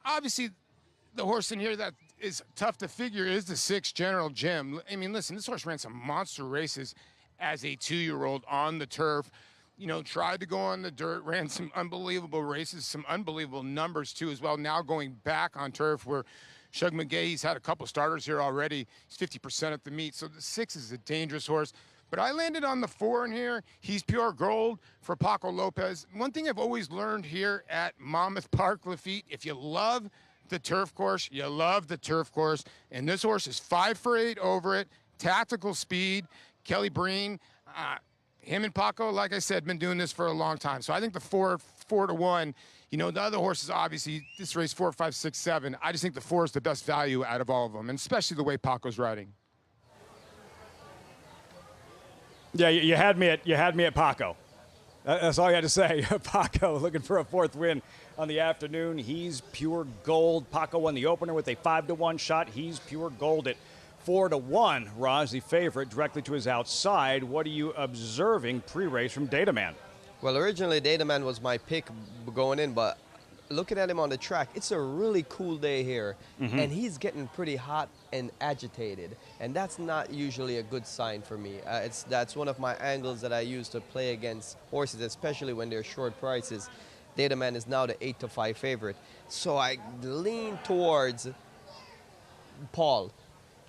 Obviously, the horse in here that is tough to figure is the 6 General Jim. I mean, listen, this horse ran some monster races as a 2-year-old on the turf. You know, tried to go on the dirt, ran some unbelievable races, some unbelievable numbers too as well. Now going back on turf where Shug McGahe's had a couple starters here already. He's 50% at the meet, so the 6 is a dangerous horse. But I landed on the 4 in here. He's Pure Gold for Paco Lopez. One thing I've always learned here at Monmouth Park, Lafitte, if you love the turf course, you love the turf course. And this horse is 5 for 8 over it, tactical speed. Kelly Breen, him and Paco, like I said, been doing this for a long time. So I think the 4 to 1, you know, the other horses, obviously, this race 4, 5, 6, 7. I just think the 4 is the best value out of all of them, and especially the way Paco's riding. Yeah, you had me at Paco. That's all you had to say. Paco looking for a 4th win on the afternoon. He's Pure Gold. Paco won the opener with a 5-1 shot. He's Pure Gold at 4-1. Raj, the favorite, directly to his outside. What are you observing pre-race from Data Man? Well, originally Data Man was my pick going in, but looking at him on the track, it's a really cool day here, and he's getting pretty hot and agitated, and that's not usually a good sign for me. That's one of my angles that I use to play against horses, especially when they're short prices. Data Man is now the 8-5 favorite, so I lean towards Paul.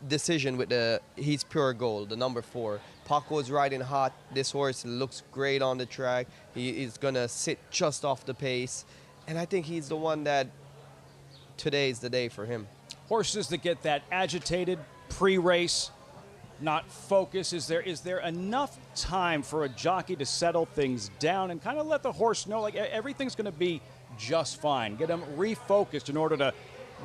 Decision with he's Pure Gold, the number 4. Paco's riding hot. This horse looks great on the track. He is gonna sit just off the pace. And I think he's the one that today's the day for him. Horses that get that agitated pre-race, not focus. Is there enough time for a jockey to settle things down and kind of let the horse know like everything's going to be just fine? Get them refocused in order to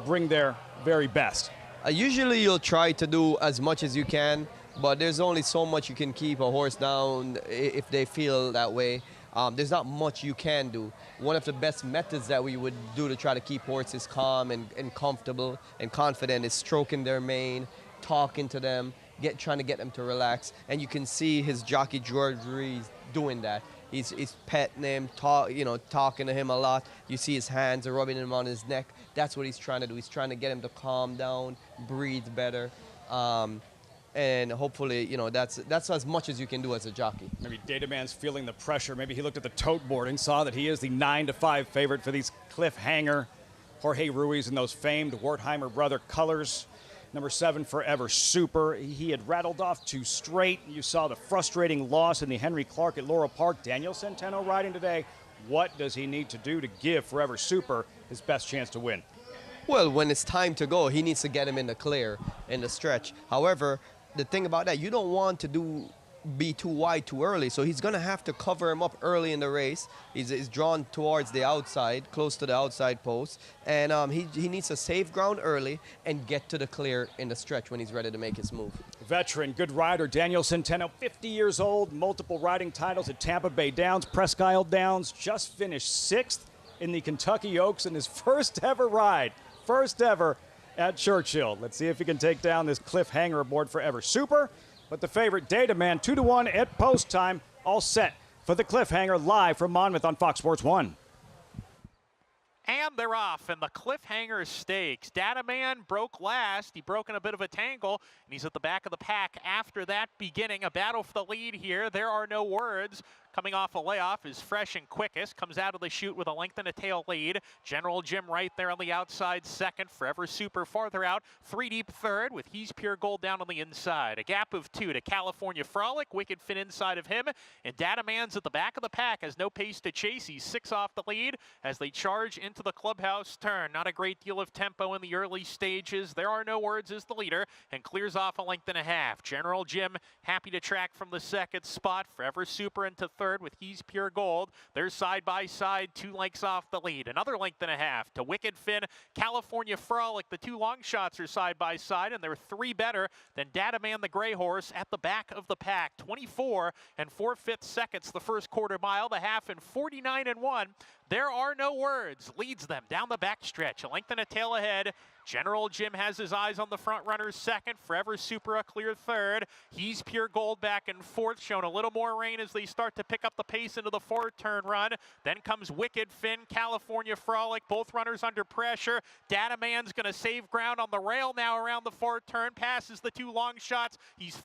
bring their very best. Usually you'll try to do as much as you can, but there's only so much you can keep a horse down if they feel that way. There's not much you can do. One of the best methods that we would do to try to keep horses calm and comfortable and confident is stroking their mane, talking to them, trying to get them to relax. And you can see his jockey George Rees doing that. He's petting him, talking to him a lot. You see his hands are rubbing him on his neck. That's what he's trying to do. He's trying to get him to calm down, breathe better. And hopefully, you know, that's as much as you can do as a jockey. Maybe Data Man's feeling the pressure. Maybe he looked at the tote board and saw that he is the 9-5 favorite for these Cliffhanger, Jorge Ruiz, and those famed Wertheimer brother colors. Number 7, Forever Super. He had rattled off 2 straight. You saw the frustrating loss in the Henry Clark at Laurel Park. Daniel Centeno riding today. What does he need to do to give Forever Super his best chance to win? Well, when it's time to go, he needs to get him in the clear, in the stretch. However, the thing about that, you don't want to be too wide too early, so he's going to have to cover him up early in the race. He's drawn towards the outside, close to the outside post, and he needs to save ground early and get to the clear in the stretch when he's ready to make his move. Veteran, good rider, Daniel Centeno, 50 years old, multiple riding titles at Tampa Bay Downs, Presque Isle Downs, just finished 6th in the Kentucky Oaks in his first ever ride, at Churchill. Let's see if he can take down this Cliffhanger aboard Forever Super. But the favorite, Data Man, 2-1 at post time, all set for the Cliffhanger live from Monmouth on Fox Sports 1. And they're off in the Cliffhanger Stakes. Dataman broke last. He broke in a bit of a tangle, and he's at the back of the pack after that, beginning a battle for the lead here. There are no words. Coming off a layoff is fresh and quickest. Comes out of the chute with a length and a tail lead. General Jim right there on the outside second. Forever Super farther out. 3 deep third with He's Pure Gold down on the inside. A gap of 2 to California Frolic. Wicked Fin inside of him. And Dataman's at the back of the pack. Has no pace to chase. He's 6 off the lead as they charge into the clubhouse turn. Not a great deal of tempo in the early stages. There are no words as the leader and clears off a length and a half. General Jim happy to track from the second spot. Forever Super into third with He's Pure Gold. They're side by side, 2 lengths off the lead. Another length and a half to Wicked Fin, California Frolic. The 2 long shots are side by side, and they're 3 better than Dataman the Gray Horse at the back of the pack. 24 and 4/5 seconds the first quarter mile, the half in 49 and 1. There are no words. Leads them down the backstretch. A length and a tail ahead. General Jim has his eyes on the front runners second. Forever Super a clear third. He's Pure Gold back in fourth, showing a little more rain as they start to pick up the pace into the 4-turn run. Then comes Wicked Fin, California Frolic, both runners under pressure. Dataman's going to save ground on the rail now around the 4-turn. Passes the 2 long shots. He's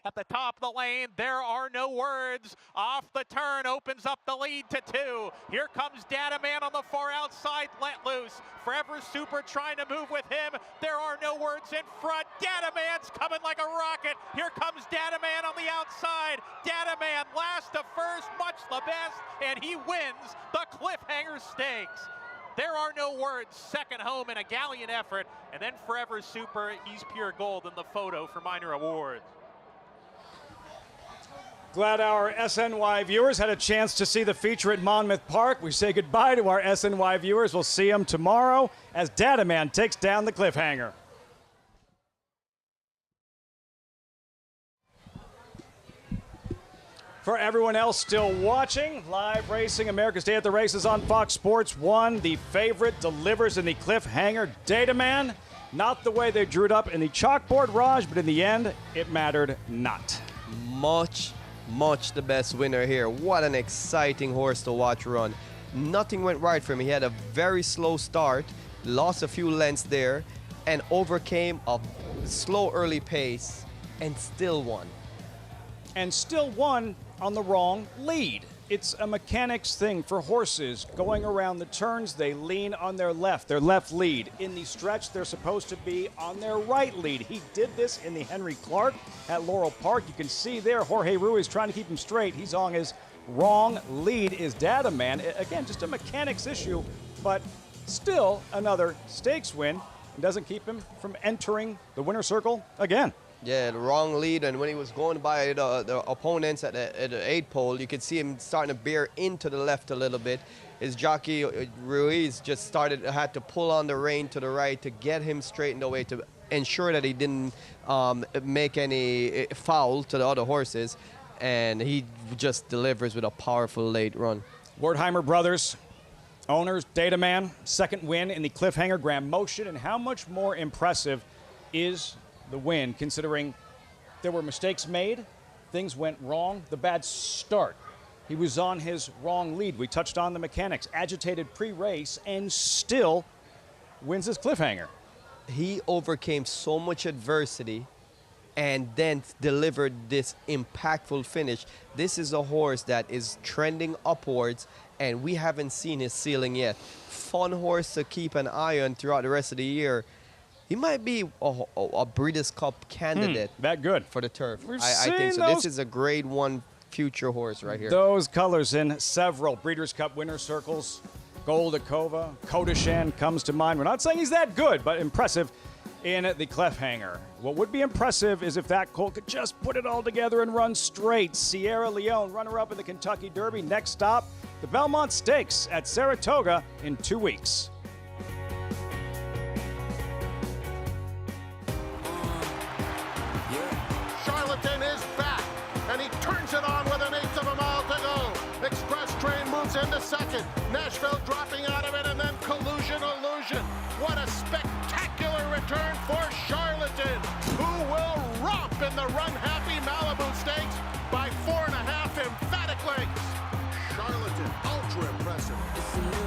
at the top of the lane. There are no words. Off the turn, opens up the lead to 2. Here comes Dataman on the far outside, let loose. Forever Super trying to move with him. There are no words in front. Dataman's coming like a rocket. Here comes Dataman on the outside. Dataman last to first, much the best, and he wins the Cliffhanger Stakes. There are no words. Second home in a gallant effort. And then Forever Super, He's Pure Gold in the photo for minor awards. Glad our SNY viewers had a chance to see the feature at Monmouth Park. We say goodbye to our SNY viewers. We'll see them tomorrow as Dataman takes down the Cliffhanger. For everyone else still watching, live racing, America's Day at the Races on Fox Sports 1. The favorite delivers in the Cliffhanger. Dataman, not the way they drew it up in the chalkboard, Raj, but in the end, it mattered not. Much the best winner here. What an exciting horse to watch run. Nothing went right for him. He had a very slow start, lost a few lengths there, and overcame a slow early pace and still won. And still won on the wrong lead. It's a mechanics thing for horses. Going around the turns, they lean on their left lead. In the stretch, they're supposed to be on their right lead. He did this in the Henry Clark at Laurel Park. You can see there, Jorge Ruiz trying to keep him straight. He's on his wrong lead is Dataman. Again, just a mechanics issue, but still another stakes win. It doesn't keep him from entering the winner's circle again. Yeah, the wrong lead, and when he was going by the opponents at the 8 pole, you could see him starting to bear into the left a little bit. His jockey, Ruiz, just had to pull on the rein to the right to get him straightened away to ensure that he didn't make any foul to the other horses, and he just delivers with a powerful late run. Wertheimer brothers, owners, Dataman, second win in the Cliffhanger Grand Motion, and how much more impressive is the win, considering there were mistakes made, things went wrong, the bad start. He was on his wrong lead. We touched on the mechanics, agitated pre-race, and still wins his Cliffhanger. He overcame so much adversity and then delivered this impactful finish. This is a horse that is trending upwards, and we haven't seen his ceiling yet. Fun horse to keep an eye on throughout the rest of the year. He might be a Breeders' Cup candidate. That good for the turf. We've I think so. This is a grade 1 future horse right here. Those colors in several Breeders' Cup winner circles. Goldacova, Kodashan comes to mind. We're not saying he's that good, but impressive in the Cliffhanger. What would be impressive is if that colt could just put it all together and run straight. Sierra Leone, runner-up in the Kentucky Derby. Next stop, the Belmont Stakes at Saratoga in 2 weeks. Into second, Nashville dropping out of it, and then Collusion Illusion. What a spectacular return for Charlatan, who will romp in the run-happy Malibu Stakes by 4.5 emphatic lengths. Charlatan, ultra impressive.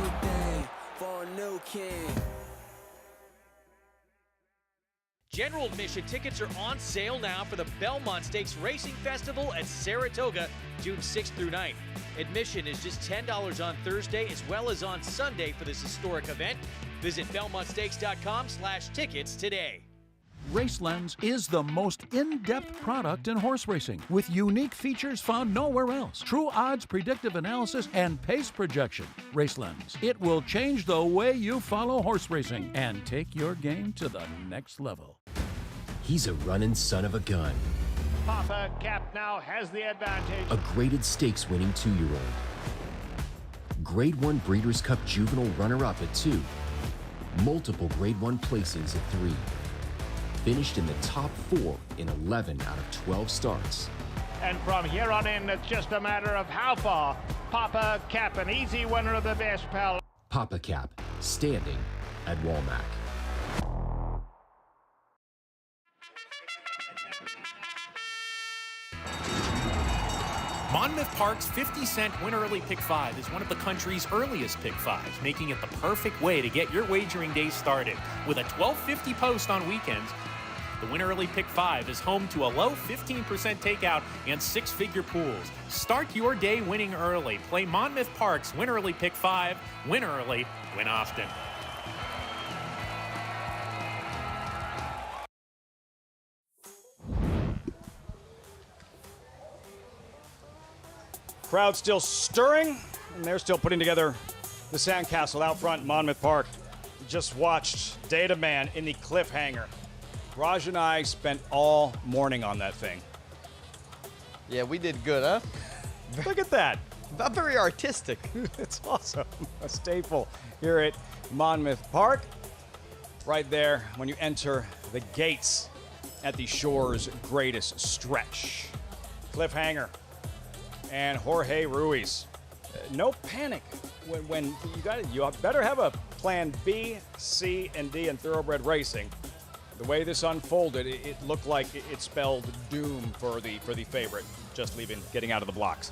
General admission tickets are on sale now for the Belmont Stakes Racing Festival at Saratoga, June 6th through 9th. Admission is just $10 on Thursday as well as on Sunday for this historic event. Visit belmontstakes.com/tickets today. RaceLens is the most in-depth product in horse racing, with unique features found nowhere else. True odds, predictive analysis, and pace projection. RaceLens. It will change the way you follow horse racing and take your game to the next level. He's a running son of a gun. Papa Cap now has the advantage. A graded stakes winning 2-year-old. Grade 1 Breeders' Cup Juvenile runner-up at 2. Multiple Grade 1 placings at 3. Finished in the top 4 in 11 out of 12 starts. And from here on in, it's just a matter of how far. Papa Cap, an easy winner of the best pal. Papa Cap, standing at Walmack. Monmouth Park's 50-cent Win Early Pick 5 is one of the country's earliest Pick 5s, making it the perfect way to get your wagering day started. With a $12.50 post on weekends, the Win Early Pick 5 is home to a low 15% takeout and 6-figure pools. Start your day winning early. Play Monmouth Park's Win Early Pick 5. Win early, win often. Crowd still stirring, and they're still putting together the sandcastle out front in Monmouth Park. Just watched Data Man in the Cliffhanger. Raj and I spent all morning on that thing. Yeah, we did good, huh? Look at that. Not very artistic. It's awesome. A staple here at Monmouth Park. Right there when you enter the gates at the shore's greatest stretch. Cliffhanger and Jorge Ruiz. No panic when you better have a plan B, C, and D in thoroughbred racing. The way this unfolded, it looked like it spelled doom for the favorite, just getting out of the blocks.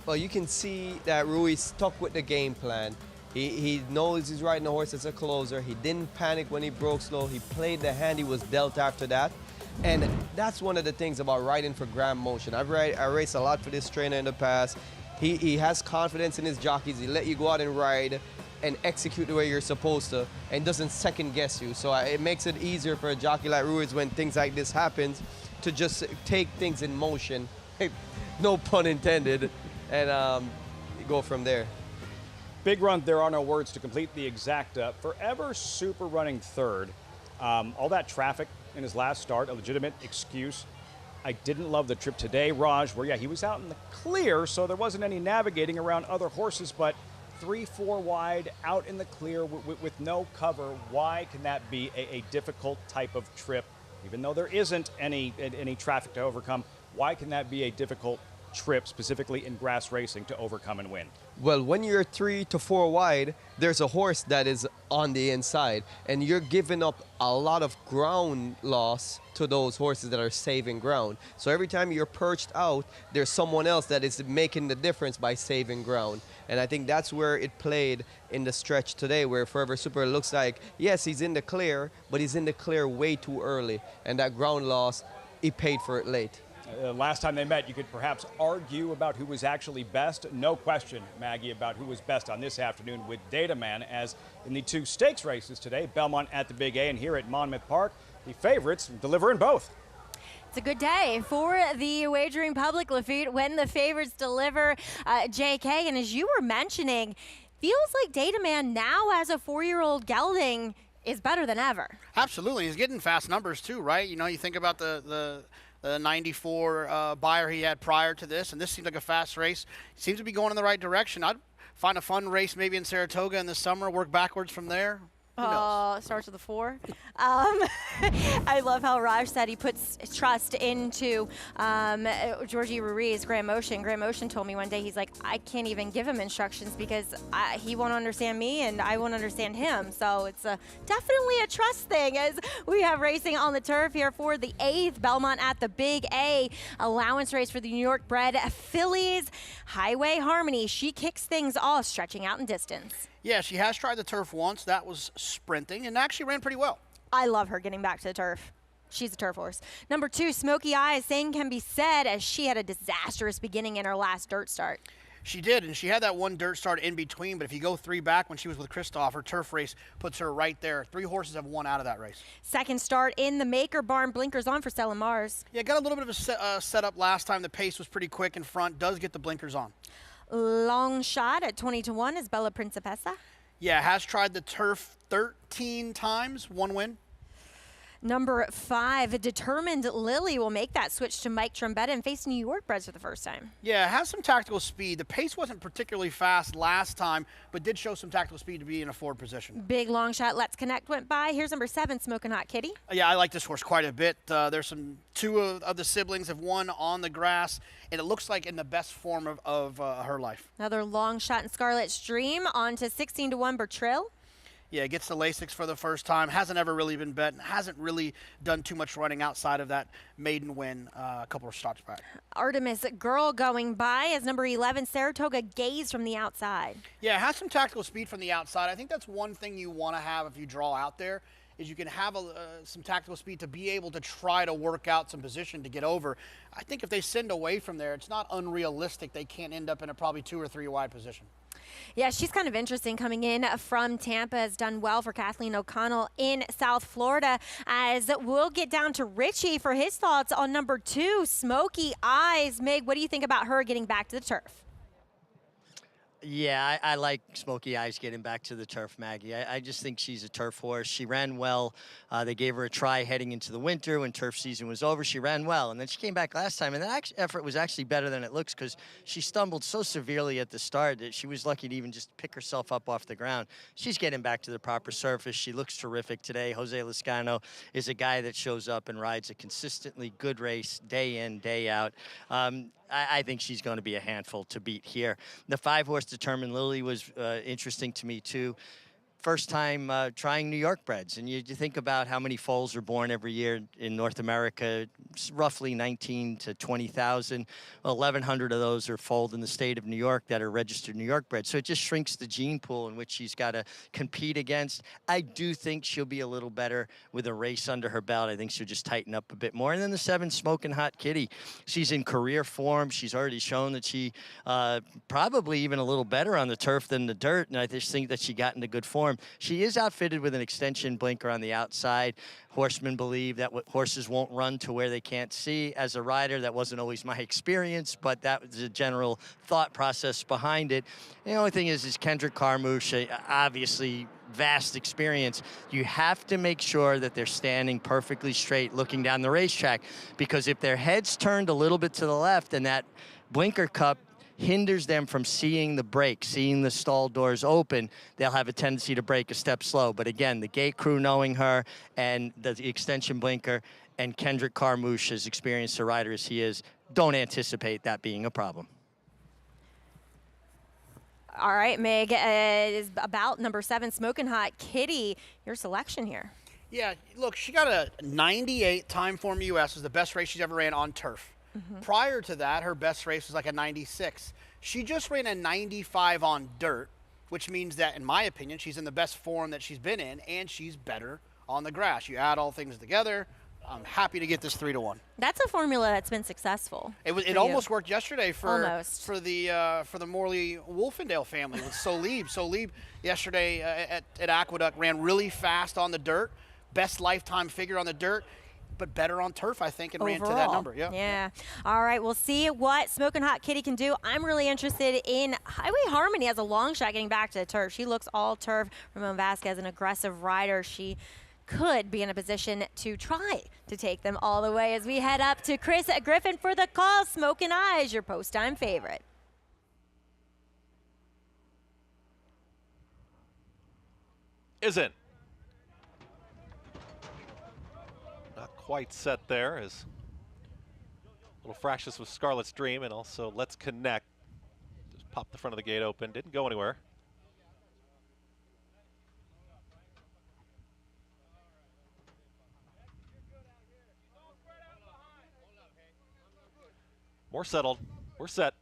Well, you can see that Ruiz stuck with the game plan. He knows he's riding the horse as a closer. He didn't panic when he broke slow. He played the hand he was dealt after that. And that's one of the things about riding for Grand Motion. I raced a lot for this trainer in the past. He has confidence in his jockeys. He let you go out and ride and execute the way you're supposed to and doesn't second guess you. So it makes it easier for a jockey like Ruiz when things like this happens to just take things in motion, no pun intended, and go from there. Big run, there are no words to complete the exacta. Forever Super running third. All that traffic in his last start, a legitimate excuse. I didn't love the trip today, Raj, where, yeah, he was out in the clear, so there wasn't any navigating around other horses, but 3-4 wide, out in the clear with no cover. Why can that be a difficult type of trip? Even though there isn't any traffic to overcome, why can that be a difficult trip, specifically in grass racing, to overcome and win? Well, when you're 3 to 4 wide, there's a horse that is on the inside, and you're giving up a lot of ground loss to those horses that are saving ground. So every time you're perched out, there's someone else that is making the difference by saving ground. And I think that's where it played in the stretch today, where Forever Super looks like, yes, he's in the clear, but he's in the clear way too early. And that ground loss, he paid for it late. Last time they met, you could perhaps argue about who was actually best. No question, Maggie, about who was best on this afternoon with Data Man, as in the 2 stakes races today, Belmont at the Big A and here at Monmouth Park, the favorites deliver in both. It's a good day for the wagering public, Lafitte, when the favorites deliver, JK. And as you were mentioning, feels like Data Man now, as a 4-year-old gelding, is better than ever. Absolutely. He's getting fast numbers too, right? You know, you think about the 94 buyer he had prior to this, and this seems like a fast race. He seems to be going in the right direction. I'd find a fun race maybe in Saratoga in the summer, work backwards from there. Starts with a 4. I love how Raj said he puts trust into Georgie Ruiz, Grand Motion. Grand Motion told me one day, he's like, I can't even give him instructions because he won't understand me and I won't understand him. So it's definitely a trust thing as we have racing on the turf here for the 8th Belmont at the Big A allowance race for the New York bred fillies. Highway Harmony, she kicks things off, stretching out in distance. Yeah, she has tried the turf once. That was sprinting and actually ran pretty well. I love her getting back to the turf. She's a turf horse. Number 2, Smoky Eyes. Same can be said as she had a disastrous beginning in her last dirt start. She did, and she had that one dirt start in between, but if you go 3 back when she was with Christoph, her turf race puts her right there. 3 horses have won out of that race. Second start in the Maker Barn, blinkers on for Stella Mars. Yeah, got a little bit of a setup last time. The pace was pretty quick in front, does get the blinkers on. Long shot at 20-1 is Bella Principessa. Yeah, has tried the turf 13 times, 1 win. Number 5, Determined Lily will make that switch to Mike Trombetta and face New York breds for the first time. Yeah, has some tactical speed. The pace wasn't particularly fast last time, but did show some tactical speed to be in a forward position. Big long shot, Let's Connect went by. Here's number 7, Smokin' Hot Kitty. Yeah, I like this horse quite a bit. There's two of the siblings have won on the grass, and it looks like in the best form of her life. Another long shot in Scarlet's Dream on to 16-1 Bertrill. Yeah, gets the Lasix for the first time. Hasn't ever really been bet. Hasn't really done too much running outside of that maiden win a couple of stops back. Artemis Girl going by as number 11, Saratoga Gaze from the outside. Yeah, has some tactical speed from the outside. I think that's one thing you want to have if you draw out there, is you can have some tactical speed to be able to try to work out some position to get over. I think if they send away from there, it's not unrealistic they can't end up in a probably 2 or 3 wide position. Yeah, she's kind of interesting coming in from Tampa. Has done well for Kathleen O'Connell in South Florida. As we'll get down to Richie for his thoughts on number 2, Smoky Eyes. Meg, what do you think about her getting back to the turf? Yeah, I like Smoky Eyes getting back to the turf, Maggie. I just think she's a turf horse. She ran well. They gave her a try heading into the winter when turf season was over. She ran well, and then she came back last time, and that effort was actually better than it looks because she stumbled so severely at the start that she was lucky to even just pick herself up off the ground. She's getting back to the proper surface. She looks terrific today. Jose Lascano is a guy that shows up and rides a consistently good race day in, day out. I think she's going to be a handful to beat here. The 5-horse Determined Lily was interesting to me, too. First time trying New York breds, and you think about how many foals are born every year in North America, roughly 19 to 20,000. 1,100 of those are foaled in the state of New York that are registered New York breds. So it just shrinks the gene pool in which she's got to compete against. I do think she'll be a little better with a race under her belt. I think she'll just tighten up a bit more. And then the 7, Smokin' Hot Kitty. She's in career form. She's already shown that she probably even a little better on the turf than the dirt, and I just think that she got into good form. She is outfitted with an extension blinker on the outside. Horsemen believe that horses won't run to where they can't see. As a rider, that wasn't always my experience, but that was the general thought process behind it. The only thing is Kendrick Carmouche, obviously vast experience. You have to make sure that they're standing perfectly straight looking down the racetrack, because if their head's turned a little bit to the left and that blinker cup hinders them from seeing the brake, seeing the stall doors open, they'll have a tendency to brake a step slow. But again, the gate crew knowing her and the extension blinker and Kendrick Carmouche, as experienced a rider as he is, don't anticipate that being a problem. All right, Meg, is about number 7, Smokin' Hot Kitty. Your selection here. Yeah, look, she got a 98 time form US, is the best race she's ever ran on turf. Prior to that, her best race was like a 96. She just ran a 95 on dirt, which means that, in my opinion, she's in the best form that she's been in, and she's better on the grass. You add all things together, I'm happy to get this 3-1. That's a formula that's been successful. It almost worked yesterday for the Morley Wolfendale family with Solib. Solib yesterday at Aqueduct ran really fast on the dirt, best lifetime figure on the dirt, but better on turf, I think, and ran to that number. Yeah. All right, we'll see what Smokin' Hot Kitty can do. I'm really interested in Highway Harmony as a long shot getting back to the turf. She looks all turf. Ramon Vasquez, an aggressive rider. She could be in a position to try to take them all the way as we head up to Chris Griffin for the call. Smokin' Eyes, your post-time favorite. Isn't. Not quite set there, as a little fractious with Scarlet's Dream, and also Let's Connect. Just popped the front of the gate open, didn't go anywhere. More settled. We're set.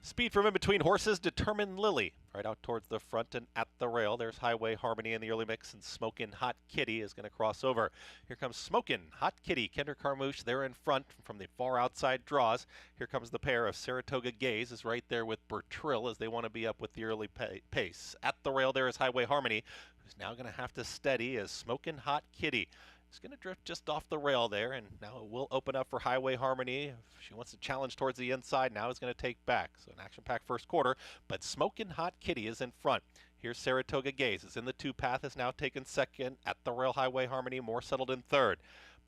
Speed from in between horses, Determined Lily. Right out towards the front and at the rail. There's Highway Harmony in the early mix, and Smokin' Hot Kitty is going to cross over. Here comes Smokin' Hot Kitty. Kendra Carmouche there in front from the far outside draws. Here comes the pair of Saratoga Gaze is right there with Bertrill as they want to be up with the early pace. At the rail there is Highway Harmony, who's now going to have to steady as Smokin' Hot Kitty. It's going to drift just off the rail there, and now it will open up for Highway Harmony. If she wants to challenge towards the inside, now it's going to take back. So an action-packed first quarter, but Smokin' Hot Kitty is in front. Here's Saratoga Gaze. It's in the two path, is now taken second. At the rail, Highway Harmony more settled in third.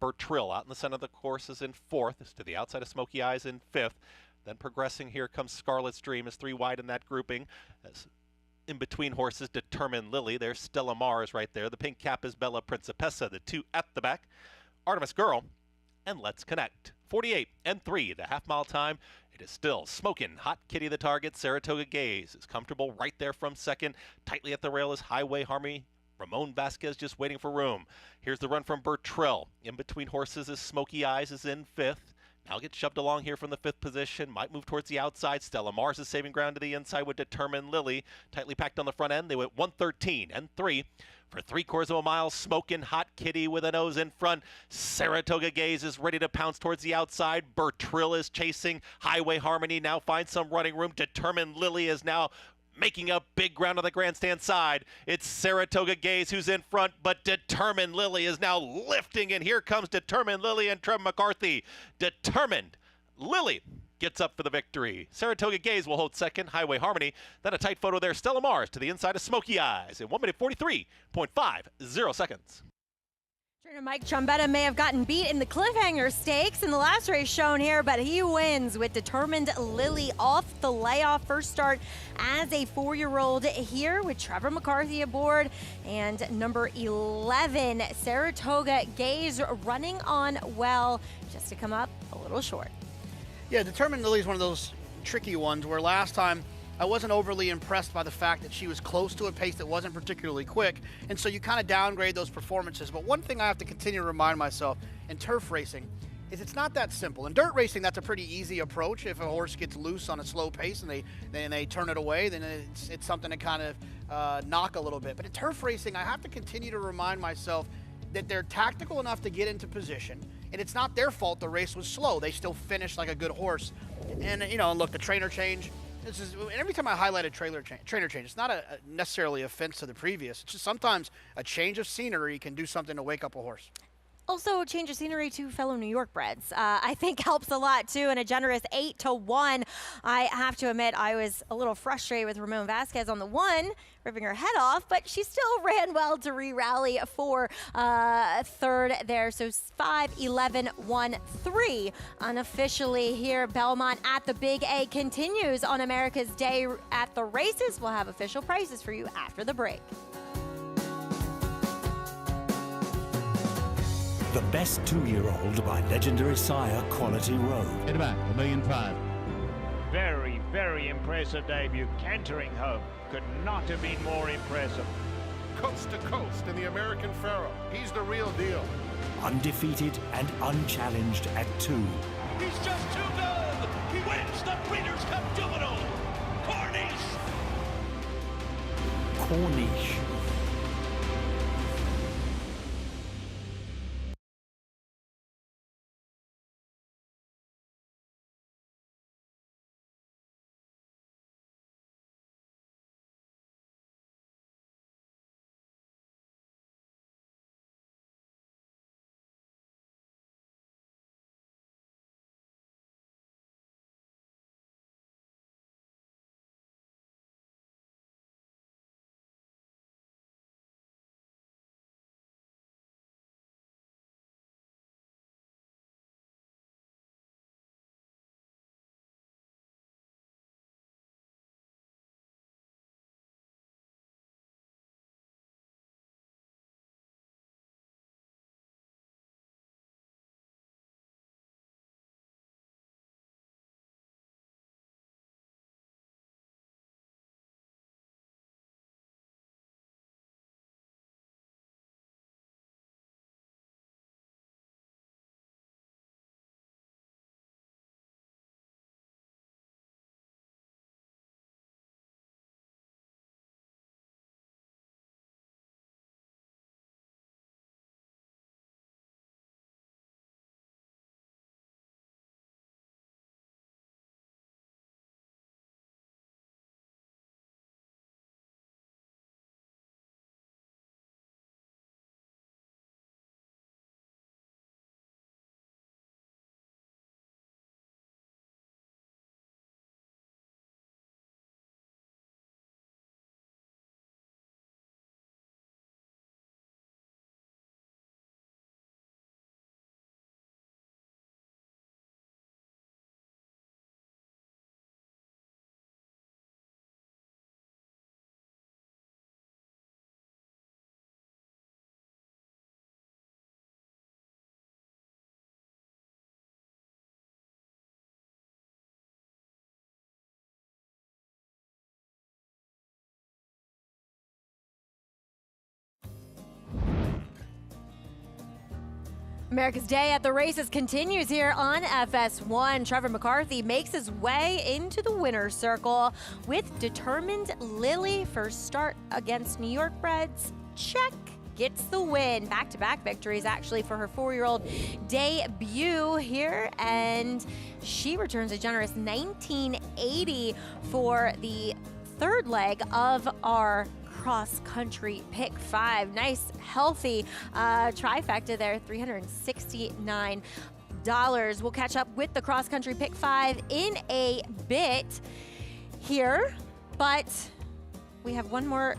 Bertrill out in the center of the course is in fourth. It's to the outside of Smoky Eyes in fifth. Then progressing, here comes Scarlet's Dream, is three wide in that grouping. As in between horses, Determined Lily. There's Stella Mars right there. The pink cap is Bella Principessa. The two at the back, Artemis Girl and Let's Connect. 48 and 3, the half-mile time. It is still Smokin' Hot Kitty the target. Saratoga Gaze is comfortable right there from second. Tightly at the rail is Highway Harmony. Ramon Vasquez just waiting for room. Here's the run from Bertrill. In between horses is Smoky Eyes is in fifth. Now gets shoved along here from the fifth position. Might move towards the outside. Stella Mars is saving ground to the inside with Determined Lily. Tightly packed on the front end. They went 1:13 and 3. For 3/4 of a mile, Smokin' Hot Kitty with a nose in front. Saratoga Gaze is ready to pounce towards the outside. Bertrill is chasing. Highway Harmony now finds some running room. Determined Lily is now making up big ground on the grandstand side. It's Saratoga Gaze who's in front, but Determined Lily is now lifting, and here comes Determined Lily and Trev McCarthy. Determined Lily gets up for the victory. Saratoga Gaze will hold second. Highway Harmony. Then a tight photo there. Stella Mars to the inside of Smoky Eyes in 1 minute 43.50 seconds. Trainer Mike Trombetta may have gotten beat in the Cliffhanger Stakes in the last race shown here, but he wins with Determined Lily off the layoff. First start as a 4-year-old here with Trevor McCarthy aboard, and number 11, Saratoga Gaze, running on well, just to come up a little short. Yeah, Determined Lily is one of those tricky ones where last time I wasn't overly impressed by the fact that she was close to a pace that wasn't particularly quick, and so you kind of downgrade those performances. But one thing I have to continue to remind myself in turf racing is it's not that simple. In dirt racing, that's a pretty easy approach. If a horse gets loose on a slow pace and they turn it away, then it's something to kind of knock a little bit. But in turf racing, I have to continue to remind myself that they're tactical enough to get into position, and it's not their fault the race was slow. They still finished like a good horse. And, you know, look, the trainer change, every time I highlight a trainer change, it's not necessarily offense to the previous. It's just sometimes a change of scenery can do something to wake up a horse. Also, change of scenery to fellow New York breds, I think helps a lot too. And a generous 8-1. I have to admit, I was a little frustrated with Ramon Vasquez on the 1, ripping her head off, but she still ran well to re-rally for third there. So 5-11-1-3 unofficially here. Belmont at the Big A continues on America's Day at the races. We'll have official prices for you after the break. The Best 2-Year-Old by legendary sire Quality Road. Hit back, $1.5 million. Very, very impressive debut. Cantering home. Could not have been more impressive. Coast to coast in the American Pharaoh. He's the real deal. Undefeated and unchallenged at 2. He's just too good. He wins the Breeders' Cup Juvenile. Corniche. America's Day at the Races continues here on FS1. Trevor McCarthy makes his way into the winner's circle with determined Lily. First start against New York breds. Check. Gets the win. Back-to-back victories actually for her 4-year-old debut here, and she returns a generous 1980 for the third leg of our cross-country pick 5. Nice, healthy trifecta there, $369. We'll catch up with the cross-country pick 5 in a bit here, but we have one more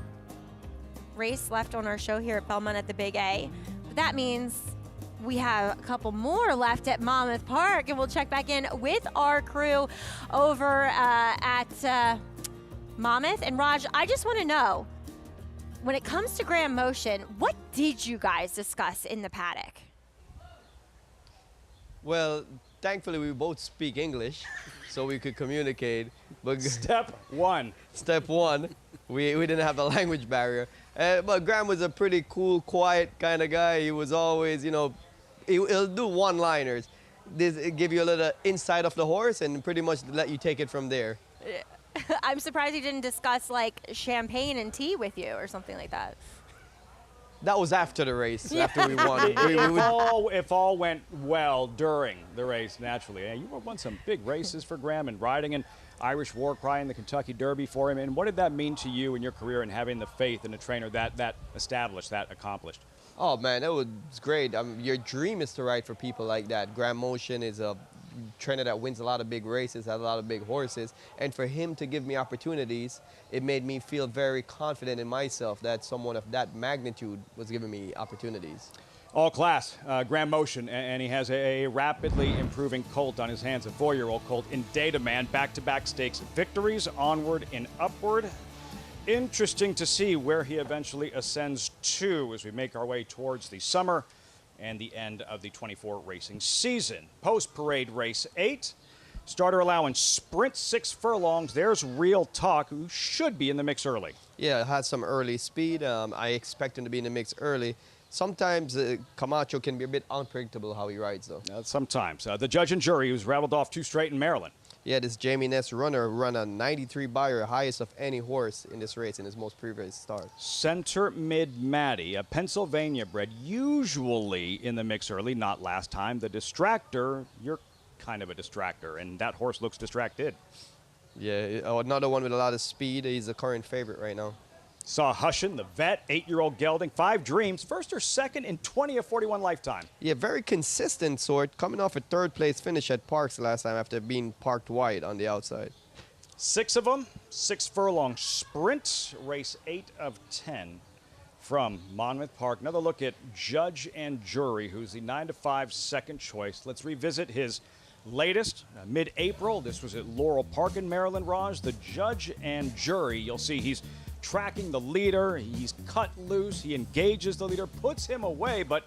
race left on our show here at Belmont at the Big A. That means we have a couple more left at Monmouth Park, and we'll check back in with our crew over at Monmouth. And Raj, I just want to know, when it comes to Grand Motion, what did you guys discuss in the paddock? Well, thankfully we both speak English, so we could communicate. But Step one, we didn't have the language barrier. But Graham was a pretty cool, quiet kind of guy. He was always, he'll do one-liners. Give you a little insight of the horse and pretty much let you take it from there. I'm surprised he didn't discuss like champagne and tea with you or something like that. That was after the race, after we won. If all went well during the race, naturally. You won some big races for Graham and riding an Irish War Cry in the Kentucky Derby for him. And what did that mean to you in your career and having the faith in a trainer that established, that accomplished? Oh, man, that was great. Your dream is to ride for people like that. Grand Motion is a trainer that wins a lot of big races, has a lot of big horses. And for him to give me opportunities, it made me feel very confident in myself that someone of that magnitude was giving me opportunities. All class, Grand Motion, and he has a rapidly improving colt on his hands, a 4-year-old colt in Data Man, back-to-back stakes victories, onward and upward. Interesting to see where he eventually ascends to as we make our way towards the summer and the end of the 24 racing season. Post-parade race 8. Starter allowance sprint 6 furlongs. There's Real Talk, who should be in the mix early. Yeah, it has some early speed. I expect him to be in the mix early. Sometimes Camacho can be a bit unpredictable how he rides, though. Sometimes. The judge and jury, who's rattled off 2 straight in Maryland. Yeah, this Jamie Ness runner run a 93 buyer, highest of any horse in this race in his most previous start. Center Mid Maddie, a Pennsylvania bred, usually in the mix early, not last time. The distractor, you're kind of a distractor, and that horse looks distracted. Yeah, another one with a lot of speed. He's the current favorite right now. Saw Hushin, the vet, 8-year-old gelding, 5 Dreams, first or second in 20 of 41 lifetime. Yeah, very consistent sort, coming off a 3rd place finish at Parks last time after being parked wide on the outside. 6 of them, 6 furlong sprint, race 8 of 10 from Monmouth Park. Another look at judge and jury, who's the 9-5 second choice. Let's revisit his latest, mid-April. This was at Laurel Park in Maryland, Raj. The judge and jury, you'll see he's tracking the leader. He's cut loose. He engages the leader, puts him away, but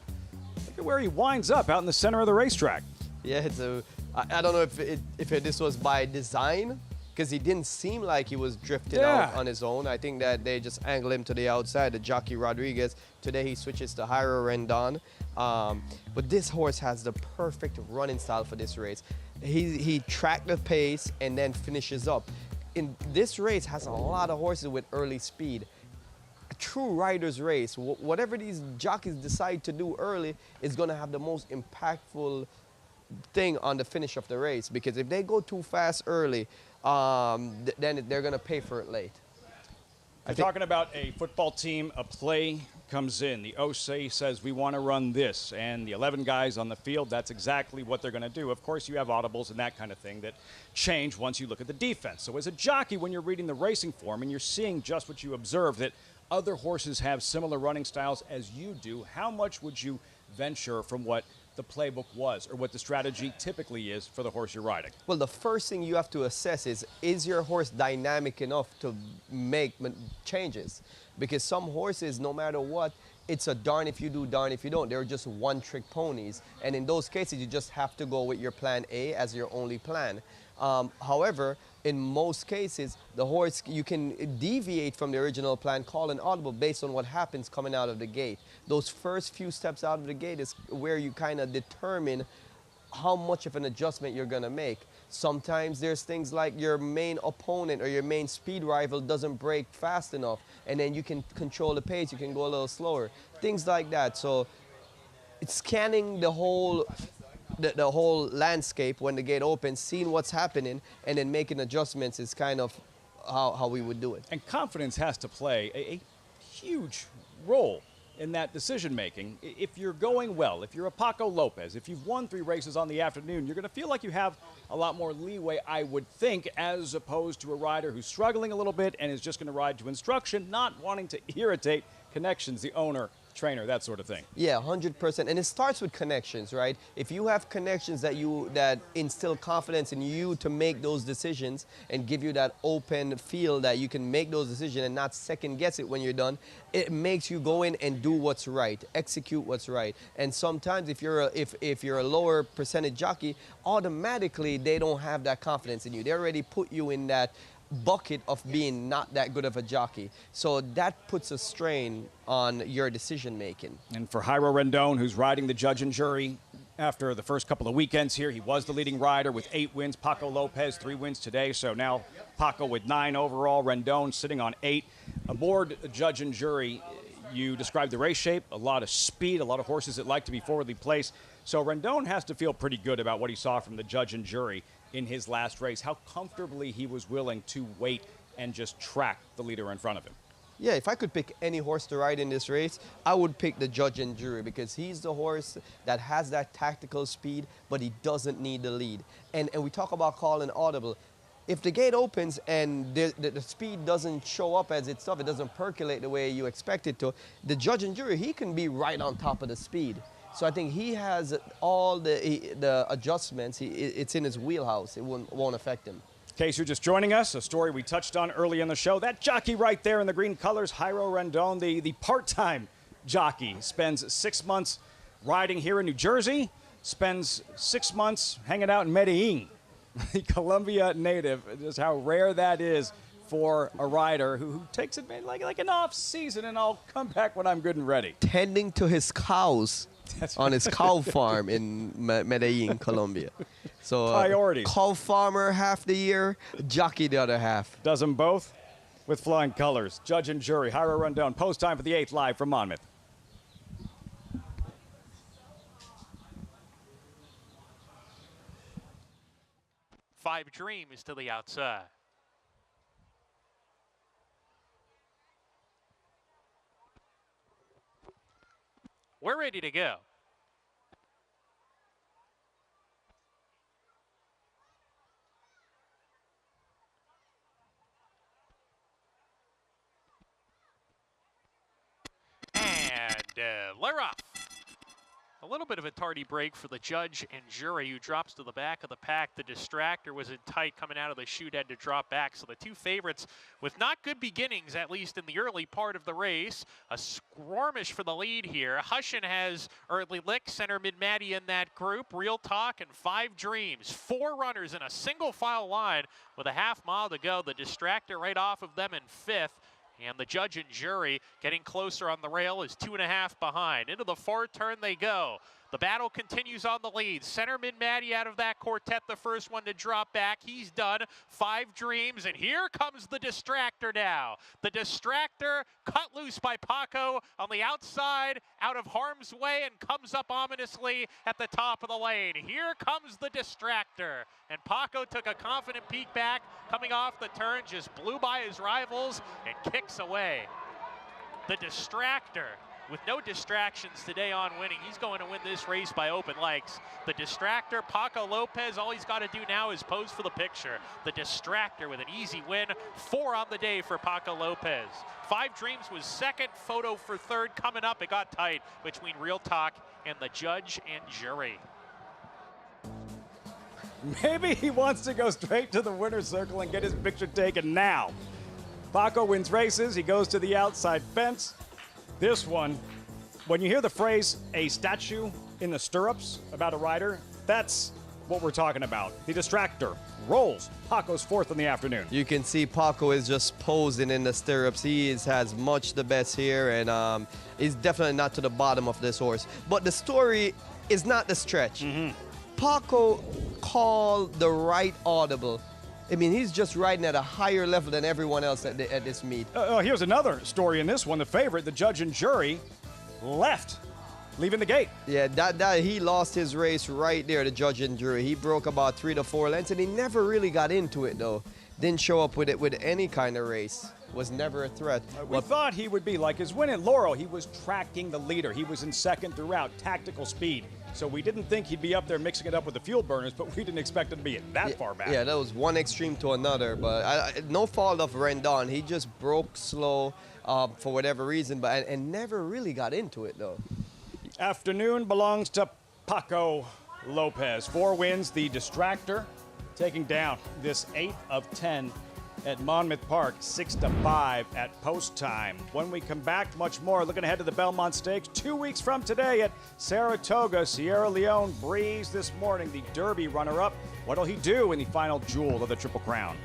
look at where he winds up out in the center of the racetrack. Yeah, I don't know if this was by design, because he didn't seem like he was drifting out on his own. I think that they just angled him to the outside, the jockey Rodriguez. Today he switches to Jairo Rendon. But this horse has the perfect running style for this race. He tracked the pace and then finishes up. In this race has a lot of horses with early speed. A true rider's race. Whatever these jockeys decide to do early is going to have the most impactful thing on the finish of the race, because if they go too fast early, then they're going to pay for it late. You're talking about a football team, a play comes in. The OC says, we want to run this. And the 11 guys on the field, that's exactly what they're going to do. Of course, you have audibles and that kind of thing that change once you look at the defense. So as a jockey, when you're reading the racing form and you're seeing just what you observe, that other horses have similar running styles as you do, how much would you venture from what the playbook was or what the strategy typically is for the horse you're riding? Well, the first thing you have to assess is your horse dynamic enough to make changes? Because some horses, no matter what, it's a darn if you do, darn if you don't. They're just one-trick ponies. And in those cases, you just have to go with your plan A as your only plan. However, in most cases, the horse, you can deviate from the original plan, call an audible based on what happens coming out of the gate. Those first few steps out of the gate is where you kind of determine how much of an adjustment you're going to make. Sometimes there's things like your main opponent or your main speed rival doesn't break fast enough, and then you can control the pace, you can go a little slower, things like that. So it's scanning the whole landscape when the gate opens, seeing what's happening, and then making adjustments is kind of how we would do it. And confidence has to play a huge role in that decision-making. If you're going well, if you're a Paco Lopez, if you've won 3 races on the afternoon, you're going to feel like you have a lot more leeway, I would think, as opposed to a rider who's struggling a little bit and is just going to ride to instruction, not wanting to irritate connections, the owner, trainer, that sort of thing. Yeah, 100%. And it starts with connections, right? If you have connections that instill confidence in you to make those decisions and give you that open feel that you can make those decisions and not second guess it when you're done, it makes you go in and do what's right, execute what's right. And sometimes if you're a lower percentage jockey, automatically they don't have that confidence in you. They already put you in that bucket of being not that good of a jockey. So that puts a strain on your decision making. And for Jairo Rendon, who's riding the judge and jury after the first couple of weekends here, he was the leading rider with 8 wins. Paco Lopez, 3 wins today. So now Paco with 9 overall, Rendon sitting on 8. Aboard judge and jury, you described the race shape, a lot of speed, a lot of horses that like to be forwardly placed. So Rendon has to feel pretty good about what he saw from the judge and jury in his last race, how comfortably he was willing to wait and just track the leader in front of him. Yeah, if I could pick any horse to ride in this race, I would pick the judge and jury, because he's the horse that has that tactical speed, but he doesn't need the lead. And we talk about calling audible. If the gate opens and the speed doesn't show up as it's stuff, it doesn't percolate the way you expect it to, the judge and jury, he can be right on top of the speed. So I think he has all the adjustments. It's in his wheelhouse. It won't affect him. In case you're just joining us, a story we touched on early in the show. That jockey right there in the green colors, Jairo Rendon, the part-time jockey, spends 6 months riding here in New Jersey, spends 6 months hanging out in Medellin, the Colombia native. Just how rare that is for a rider who takes it like an off season, and I'll come back when I'm good and ready. Tending to his cows. That's on his cow farm in Medellin, Colombia. So priorities. Cow farmer half the year, jockey the other half. Does them both with flying colors. Judge and jury, Jairo Rendon. Post time for the 8th live from Monmouth. Five Dreams to the outside. We're ready to go. And they're off. A little bit of a tardy break for the judge and jury, who drops to the back of the pack. The distractor was in tight coming out of the chute, had to drop back. So the 2 favorites with not good beginnings, at least in the early part of the race. A skirmish for the lead here. Hushin has early lick, center mid Maddie in that group. Real Talk and 5 Dreams. 4 runners in a single file line with a half mile to go. The distractor right off of them in 5th. And the judge and jury getting closer on the rail is 2.5 behind. Into the 4 turn they go. The battle continues on the lead. Center mid Maddie out of that quartet, the first one to drop back. He's done. 5 Dreams, and here comes the distractor now. The distractor cut loose by Paco on the outside, out of harm's way, and comes up ominously at the top of the lane. Here comes the distractor, and Paco took a confident peek back, coming off the turn, just blew by his rivals and kicks away. The distractor, with no distractions today on winning. He's going to win this race by open legs. The distractor, Paco Lopez, all he's got to do now is pose for the picture. The distractor with an easy win. 4 on the day for Paco Lopez. 5 Dreams was second, Photo for third. Coming up, it got tight between Real Talk and the judge and jury. Maybe he wants to go straight to the winner's circle and get his picture taken now. Paco wins races. He goes to the outside fence. This one, when you hear the phrase, a statue in the stirrups about a rider, that's what we're talking about. The distractor rolls. Paco's fourth in the afternoon. You can see Paco is just posing in the stirrups. He has much the best here, and he's definitely not to the bottom of this horse. But the story is not the stretch. Paco called the right audible. I mean, he's just riding at a higher level than everyone else at this meet. Here's another story in this one. The favorite, the judge and jury, left, leaving the gate. Yeah, that he lost his race right there, the judge and jury. He broke about 3 to 4 lengths, and he never really got into it, though. Didn't show up with it with any kind of race. Was never a threat. We thought he would be. Like his win at Laurel, he was tracking the leader. He was in second throughout, tactical speed. So we didn't think he'd be up there mixing it up with the fuel burners, but we didn't expect him to be that far back. Yeah, that was one extreme to another, but no fault of Rendon. He just broke slow for whatever reason, but and never really got into it, though. Afternoon belongs to Paco Lopez. 4 wins, the distractor, taking down this 8th of 10 at Monmouth Park, 6-5 at post time. When we come back, much more. Looking ahead to the Belmont Stakes 2 weeks from today at Saratoga. Sierra Leone breezed this morning, the Derby runner-up. What'll he do in the final jewel of the Triple Crown?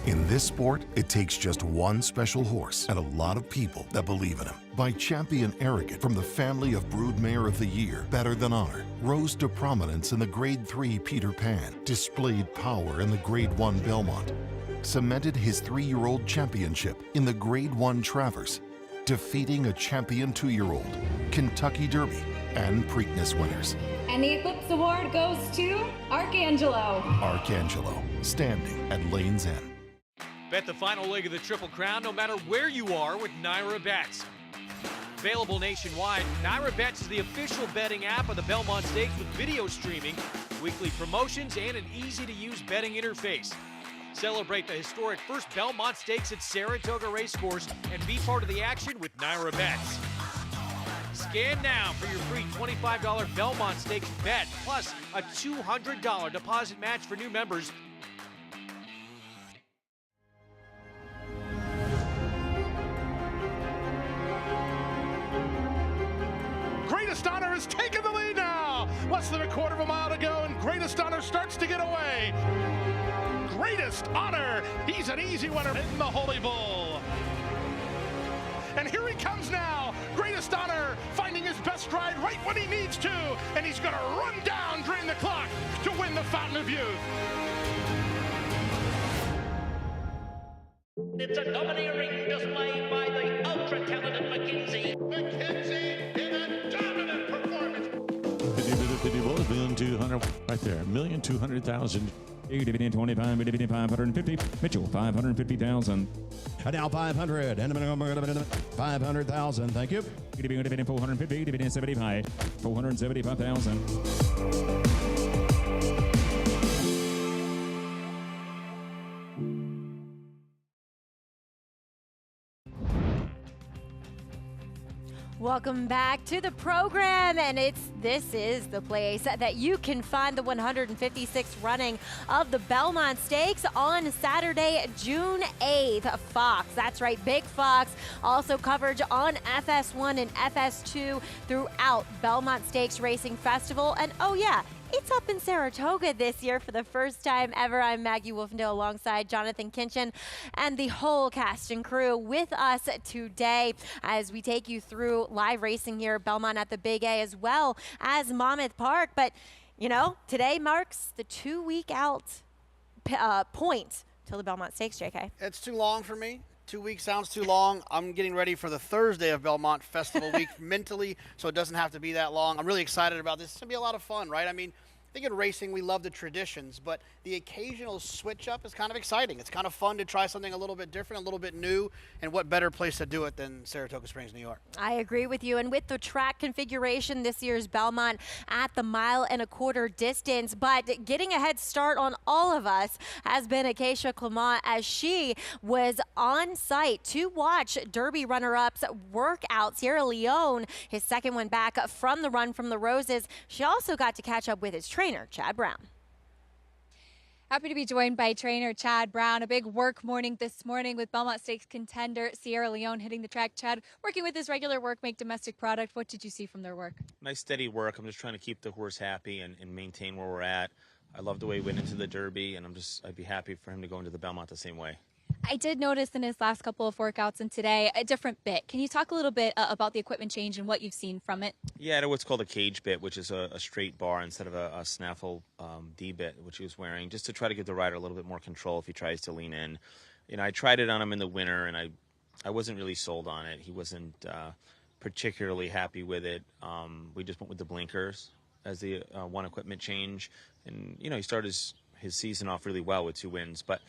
In this sport, it takes just one special horse and a lot of people that believe in him. By Champion Arrogant from the family of Broodmare of the Year, Better Than Honor, rose to prominence in the Grade 3 Peter Pan, displayed power in the Grade 1 Belmont, cemented his 3-year-old championship in the Grade 1 Travers, defeating a champion 2-year-old, Kentucky Derby, and Preakness winners. And the Eclipse Award goes to Arcangelo. Arcangelo, standing at Lane's End. Bet the final leg of the Triple Crown no matter where you are with Naira Bets. Available nationwide, Naira Bets is the official betting app of the Belmont Stakes with video streaming, weekly promotions, and an easy-to-use betting interface. Celebrate the historic first Belmont Stakes at Saratoga Racecourse and be part of the action with Naira Bets. Scan now for your free $25 Belmont Stakes bet, plus a $200 deposit match for new members. Greatest Honor has taken the lead now. Less than a quarter of a mile to go, and Greatest Honor starts to get away. Greatest Honor, he's an easy winner in the Holy Bull. And here he comes now. Greatest Honor finding his best ride right when he needs to, and he's going to run down during the clock to win the Fountain of Youth. It's a domineering display by the ultra-talented McKenzie. McKenzie in a dominant performance. 1,200,000 right there. 1,200,000. 550. Mitchell, 550,000. And now 500. And 500,000. Thank you. 450. 75. 475,000. Welcome back to the program, and this is the place that you can find the 156th running of the Belmont Stakes on Saturday, June 8th. Fox, that's right, Big Fox. Also coverage on FS1 and FS2 throughout Belmont Stakes Racing Festival. And oh yeah, it's up in Saratoga this year for the first time ever. I'm Maggie Wolfendale alongside Jonathan Kinchin and the whole cast and crew with us today as we take you through live racing here at Belmont at the Big A as well as Monmouth Park. But, you know, today marks the 2-week out point till the Belmont Stakes, JK. It's too long for me. 2 weeks sounds too long. I'm getting ready for the Thursday of Belmont Festival Week mentally, so it doesn't have to be that long. I'm really excited about this. It's going to be a lot of fun, right? I mean, I think in racing we love the traditions, but the occasional switch up is kind of exciting. It's kind of fun to try something a little bit different, a little bit new, and what better place to do it than Saratoga Springs, New York. I agree with you. And with the track configuration this year's Belmont at the 1.25 mile distance, but getting a head start on all of us has been Acacia Clement, as she was on site to watch Derby runner-ups work out Sierra Leone, his second one back from the Run from the Roses. She also got to catch up with his trainer, Chad Brown. Happy to be joined by trainer Chad Brown. A big work morning this morning with Belmont Stakes contender Sierra Leone hitting the track. Chad, working with his regular work, make domestic product. What did you see from their work? Nice steady work. I'm just trying to keep the horse happy and maintain where we're at. I love the way he went into the Derby, and I'd be happy for him to go into the Belmont the same way. I did notice in his last couple of workouts and today a different bit. Can you talk a little bit about the equipment change and what you've seen from it? Yeah, I know what's called a cage bit, which is a straight bar instead of a snaffle D bit, which he was wearing, just to try to give the rider a little bit more control if he tries to lean in. You know, I tried it on him in the winter, and I wasn't really sold on it. He wasn't particularly happy with it. We just went with the blinkers as the one equipment change, and you know, he started his season off really well with 2 wins, but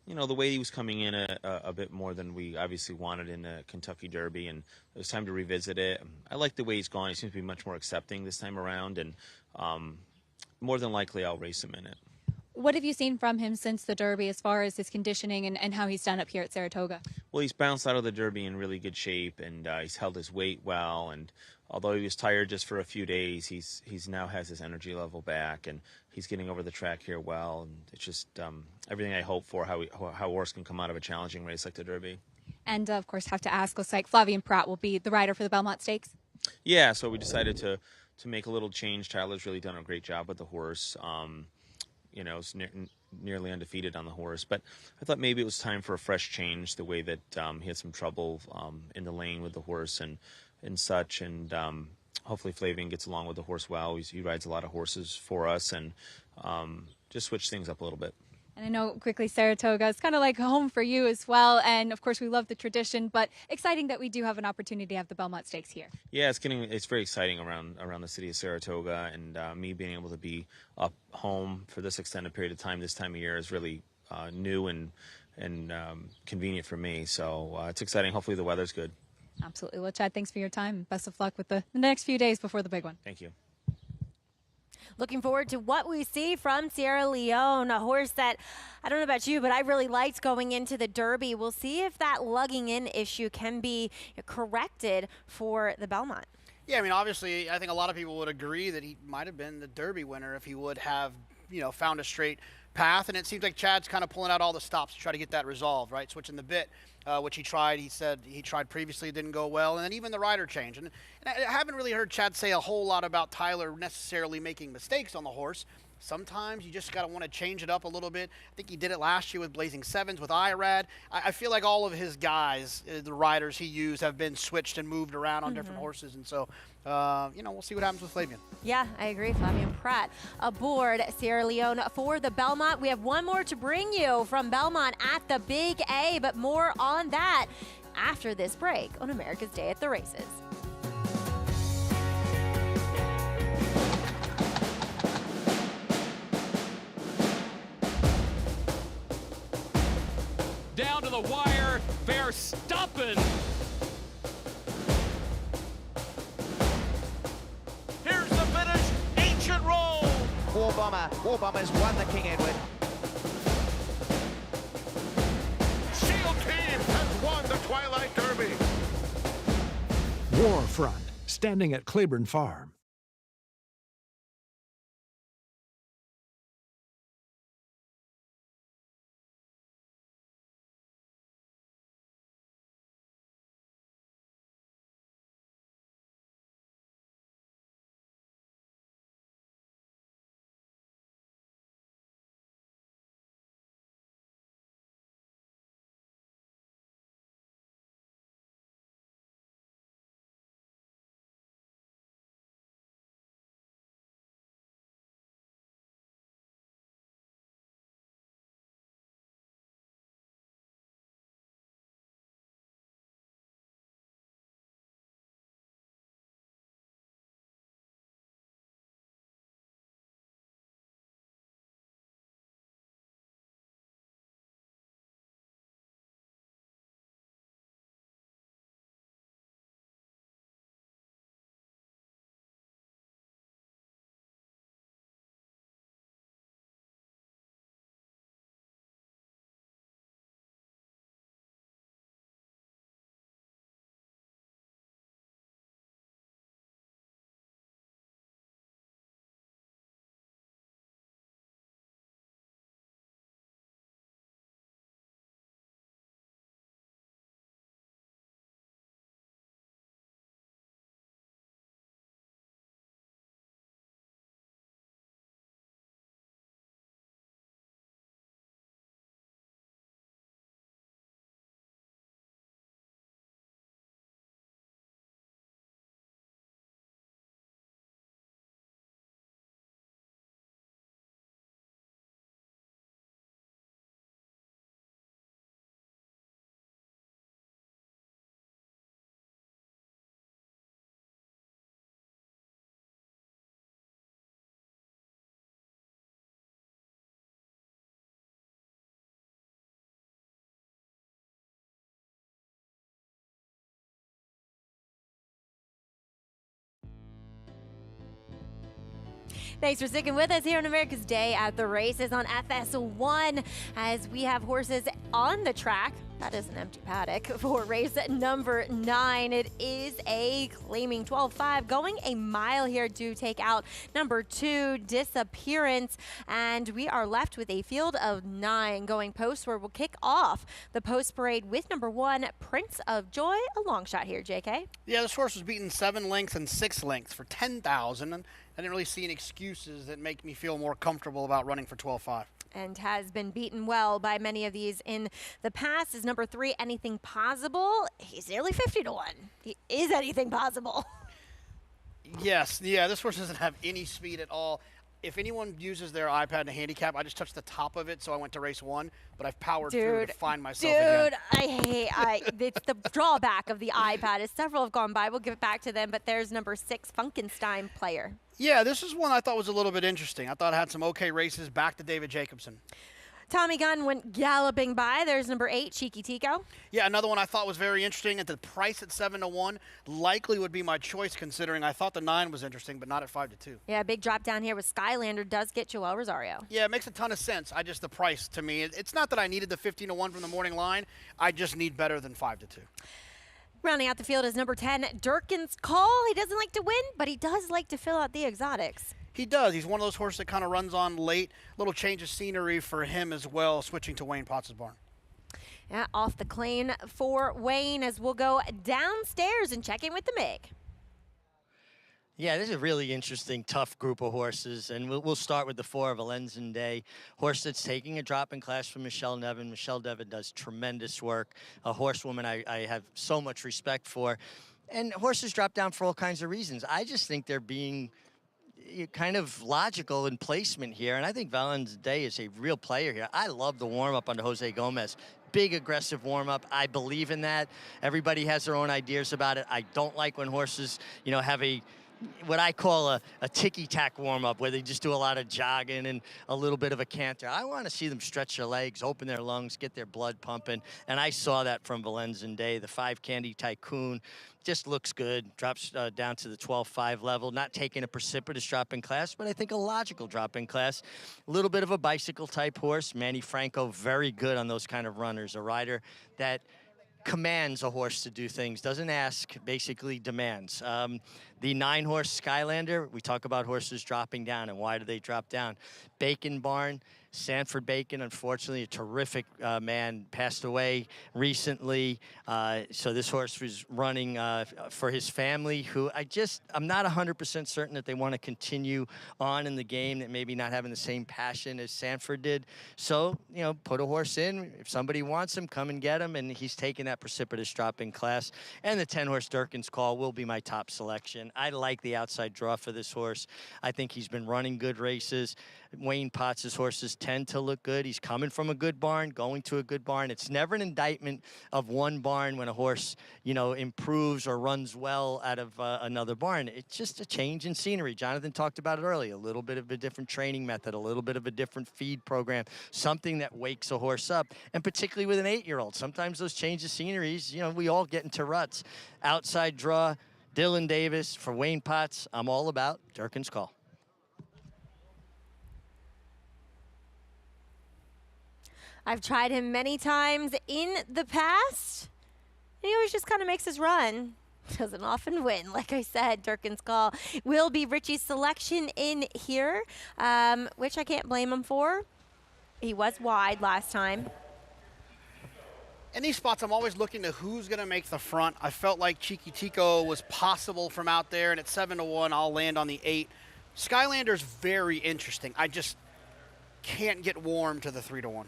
you know, the way he was coming in a bit more than we obviously wanted in the Kentucky Derby, and it was time to revisit it. I like the way he's gone. He seems to be much more accepting this time around, and more than likely I'll race him in it. What have you seen from him since the Derby as far as his conditioning and how he's done up here at Saratoga? Well, he's bounced out of the Derby in really good shape, and he's held his weight well, and although he was tired just for a few days, he's now has his energy level back, and he's getting over the track here well, and it's just everything I hope for how a horse can come out of a challenging race like the Derby. And of course, have to ask, looks like Flavien Prat will be the rider for the Belmont Stakes. Yeah, so we decided to make a little change. Tyler's really done a great job with the horse. You know, it's nearly undefeated on the horse, but I thought maybe it was time for a fresh change, the way that he had some trouble in the lane with the horse and such, and hopefully Flavien gets along with the horse well. He rides a lot of horses for us, and just switch things up a little bit. And I know quickly Saratoga is kind of like home for you as well, and of course we love the tradition, but exciting that we do have an opportunity to have the Belmont Stakes here. Yeah, it's very exciting around the city of Saratoga, and me being able to be up home for this extended period of time this time of year is really new and convenient for me. So it's exciting. Hopefully the weather's good. Absolutely. Well, Chad, thanks for your time. Best of luck with the next few days before the big one. Thank you. Looking forward to what we see from Sierra Leone, a horse that, I don't know about you, but I really liked going into the Derby. We'll see if that lugging in issue can be corrected for the Belmont. Yeah, I mean, obviously, I think a lot of people would agree that he might have been the Derby winner if he would have, found a straight path. And it seems like Chad's kind of pulling out all the stops to try to get that resolved, right? Switching the bit, which he said he tried previously, it didn't go well. And then even the rider change. And I haven't really heard Chad say a whole lot about Tyler necessarily making mistakes on the horse. Sometimes you just got to want to change it up a little bit. I think he did it last year with Blazing Sevens, with Irad. I feel like all of his guys, the riders he used, have been switched and moved around on different horses. And so, we'll see what happens with Flavien. Yeah, I agree. Flavien Prat aboard Sierra Leone for the Belmont. We have one more to bring you from Belmont at the Big A, but more on that after this break on America's Day at the Races. Down to the wire, Verstappen. Here's the finish, Ancient Roll. War Bomber's won the King Edward. Shield Team has won the Twilight Derby. Warfront, standing at Claiborne Farm. Thanks for sticking with us here on America's Day at the Races on FS1 as we have horses on the track. That is an empty paddock for race number 9. It is a claiming 12-5 going a mile here to take out number 2, Disappearance. And we are left with a field of 9 going post where we'll kick off the post parade with number 1, Prince of Joy. A long shot here, JK. Yeah, this horse was beaten 7 lengths and 6 lengths for 10,000. And I didn't really see any excuses that make me feel more comfortable about running for 12-5. And has been beaten well by many of these in the past. Is number 3, Anything Possible? He's nearly 50 to 1. He is Anything Possible. Yes, yeah, this horse doesn't have any speed at all. If anyone uses their iPad to handicap, I just touched the top of it, so I went to race 1, but I've powered through to find myself again. It's the drawback of the iPad is several have gone by. We'll give it back to them, but there's number 6, Funkenstein Player. Yeah, this is one I thought was a little bit interesting. I thought it had some okay races. Back to David Jacobson. Tommy Gunn went galloping by. There's number 8, Cheeky Tico. Yeah, another one I thought was very interesting. At the price at 7 to 1, likely would be my choice considering I thought the 9 was interesting, but not at 5 to 2. Yeah, big drop down here with Skylander does get Joel Rosario. Yeah, it makes a ton of sense. The price to me, it's not that I needed the 15 to 1 from the morning line. I just need better than 5 to 2. Rounding out the field is number 10, Durkin's Call. He doesn't like to win, but he does like to fill out the exotics. He does. He's one of those horses that kind of runs on late. Little change of scenery for him as well, switching to Wayne Potts' barn. Yeah, off the clean for Wayne as we'll go downstairs and check in with the MIG. Yeah, this is a really interesting, tough group of horses, and we'll start with the 4 Valenzen Day. Horse that's taking a drop in class from Michelle Nevin. Michelle Nevin does tremendous work. A horsewoman I have so much respect for. And horses drop down for all kinds of reasons. I just think they're being kind of logical in placement here, and I think Valenzen Day is a real player here. I love the warm-up under Jose Gomez. Big, aggressive warm-up. I believe in that. Everybody has their own ideas about it. I don't like when horses, have what I call a ticky-tack warm-up where they just do a lot of jogging and a little bit of a canter. I want to see them stretch their legs, open their lungs, get their blood pumping, and I saw that from Valenzen Day. The 5 Candy Tycoon just looks good, drops down to the 12-5 level, not taking a precipitous drop in class, but I think a logical drop in class. A little bit of a bicycle-type horse. Manny Franco, very good on those kind of runners, a rider that commands a horse to do things, doesn't ask, basically demands. The 9-horse Skylander, we talk about horses dropping down and why do they drop down. Bacon Barn, Sanford Bacon, unfortunately, a terrific man, passed away recently. So this horse was running for his family, who I'm not 100% certain that they want to continue on in the game, that maybe not having the same passion as Sanford did. So, put a horse in. If somebody wants him, come and get him. And he's taking that precipitous drop in class. And the 10-horse Durkin's Call will be my top selection. I like the outside draw for this horse. I think he's been running good races. Wayne Potts' horses tend to look good. He's coming from a good barn, going to a good barn. It's never an indictment of one barn when a horse, improves or runs well out of another barn. It's just a change in scenery. Jonathan talked about it earlier. A little bit of a different training method, a little bit of a different feed program, something that wakes a horse up, and particularly with an 8-year-old. Sometimes those changes of sceneries, we all get into ruts. Outside draw, Dylan Davis for Wayne Potts. I'm all about Durkin's Call. I've tried him many times in the past, and he always just kind of makes his run. Doesn't often win. Like I said, Durkin's Call will be Richie's selection in here, which I can't blame him for. He was wide last time. In these spots, I'm always looking to who's going to make the front. I felt like Cheeky Tico was possible from out there, and at 7 to 1, I'll land on the 8. Skylander's very interesting. I just can't get warm to the 3 to 1.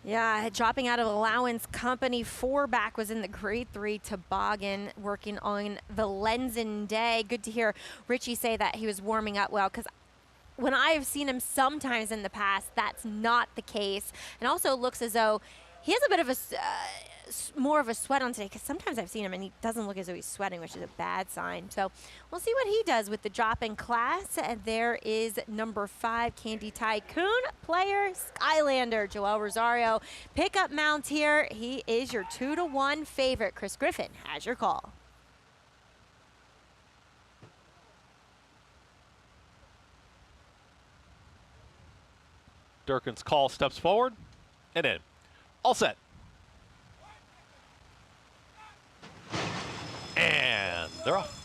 Yeah, dropping out of Allowance Company. 4 back was in the grade 3 toboggan, working on Valenzen Day. Good to hear Richie say that he was warming up well, because when I have seen him sometimes in the past, that's not the case. And also looks as though he has a bit of more of a sweat on today, because sometimes I've seen him and he doesn't look as though he's sweating, which is a bad sign. So we'll see what he does with the drop in class. And there is number 5, Candy Tycoon Player, Skylander, Joel Rosario. Pickup mount here. He is your 2 to 1 favorite. Chris Griffin has your call. Durkin's Call steps forward and in. All set. And they're off.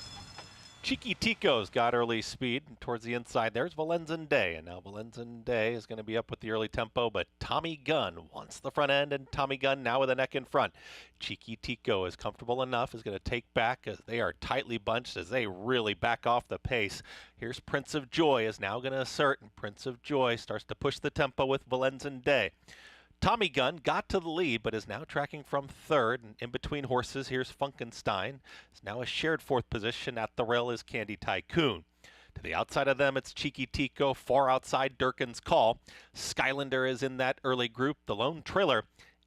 Cheeky Tico's got early speed. Towards the inside, there's Valenzuela Day. And now Valenzuela Day is going to be up with the early tempo, but Tommy Gunn wants the front end, and Tommy Gunn now with a neck in front. Cheeky Tico is comfortable enough, is going to take back as they are tightly bunched as they really back off the pace. Here's Prince of Joy is now going to assert, and Prince of Joy starts to push the tempo with Valenzuela Day. Tommy Gunn got to the lead, but is now tracking from third. And in between horses, here's Funkenstein. It's now a shared fourth position. At the rail is Candy Tycoon. To the outside of them, it's Cheeky Tico. Far outside, Durkin's Call. Skylander is in that early group. The lone trailer,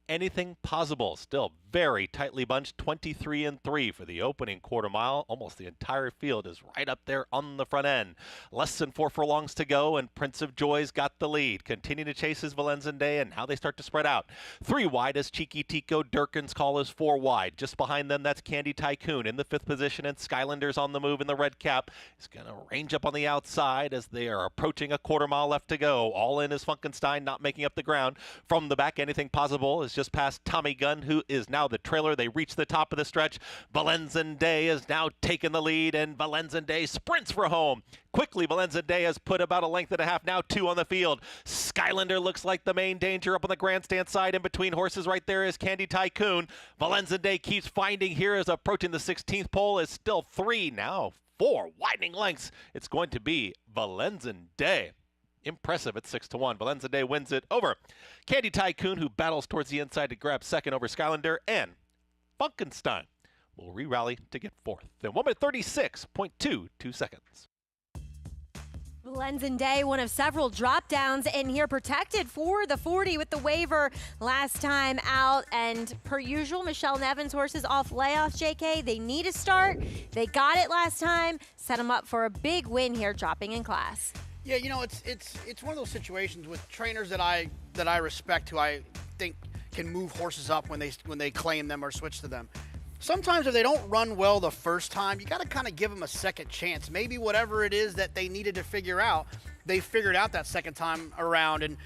Anything Possible. Still very tightly bunched, 23-3 for the opening quarter mile. Almost the entire field is right up there on the front end. Less than 4 furlongs to go, and Prince of Joy's got the lead. Continue to chase his Valenzuela Day, and now they start to spread out. 3 wide is Cheeky Tico. Durkin's Call is 4 wide. Just behind them, that's Candy Tycoon in the 5th position, and Skylander's on the move in the red cap. He's going to range up on the outside as they are approaching a quarter mile left to go. All in is Funkenstein, not making up the ground. From the back, Anything Possible is just past Tommy Gunn, who is now the trailer. They reach the top of the stretch. Valenzuela Day has now taken the lead, and Valenzuela Day sprints for home. Quickly, Valenzuela Day has put about a length and a half, now 2 on the field. Skylander looks like the main danger up on the grandstand side. In between horses right there is Candy Tycoon. Valenzuela Day keeps finding here as approaching the 16th pole. Is still 3, now 4 widening lengths. It's going to be Valenzuela Day. Impressive at 6-1. Valenzuela Day wins it over Candy Tycoon, who battles towards the inside to grab second over Skylander, and Funkenstein will re-rally to get fourth. Then 1 minute 36.22 seconds. Valenzuela Day, one of several drop downs in here, protected for the 40 with the waiver last time out. And per usual, Michelle Nevin's horses off layoff, JK. They need a start. They got it last time. Set them up for a big win here, dropping in class. Yeah, you know, it's one of those situations with trainers that I respect, who I think can move horses up when they claim them or switch to them. Sometimes if they don't run well the first time, you got to kind of give them a second chance. Maybe whatever it is that they needed to figure out, they figured out that second time around. And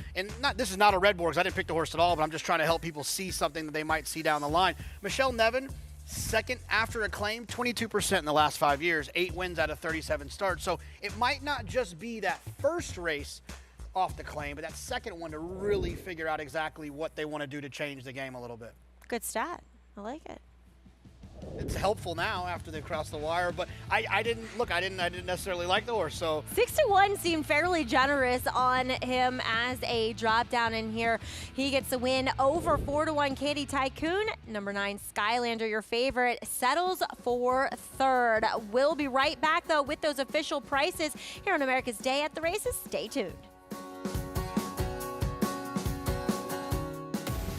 this is not a red board because I didn't pick the horse at all, but I'm just trying to help people see something that they might see down the line. Michelle Nevin, second after Acclaim, 22% in the last 5 years, 8 wins out of 37 starts. So it might not just be that first race off the Claim, but that second one to really figure out exactly what they want to do to change the game a little bit. Good stat. I like it. It's helpful now after they crossed the wire, but I didn't necessarily like the horse. So 6-1 seemed fairly generous on him as a drop down in here. He gets the win over 4-1 Candy Tycoon. Number 9 Skylander, your favorite, settles for third. We'll be right back though with those official prices here on America's Day at the Races. Stay tuned.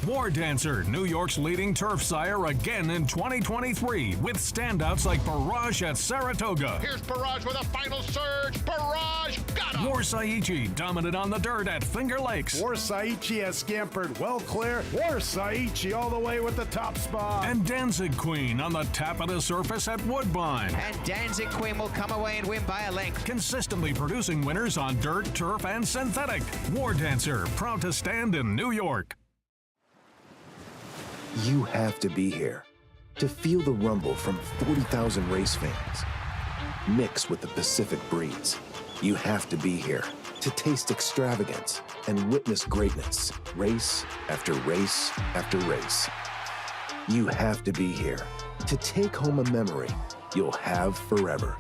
War Dancer, New York's leading turf sire again in 2023 with standouts like Barrage at Saratoga. Here's Barrage with a final surge. Barrage got him. Warsaichi dominant on the dirt at Finger Lakes. Warsaichi has scampered well clear. Warsaichi all the way with the top spot. And Danzig Queen on the tap of the surface at Woodbine. And Danzig Queen will come away and win by a length. Consistently producing winners on dirt, turf, and synthetic. War Dancer, proud to stand in New York. You have to be here to feel the rumble from 40,000 race fans. Mixed with the Pacific breeze, you have to be here to taste extravagance and witness greatness, race after race after race. You have to be here to take home a memory you'll have forever.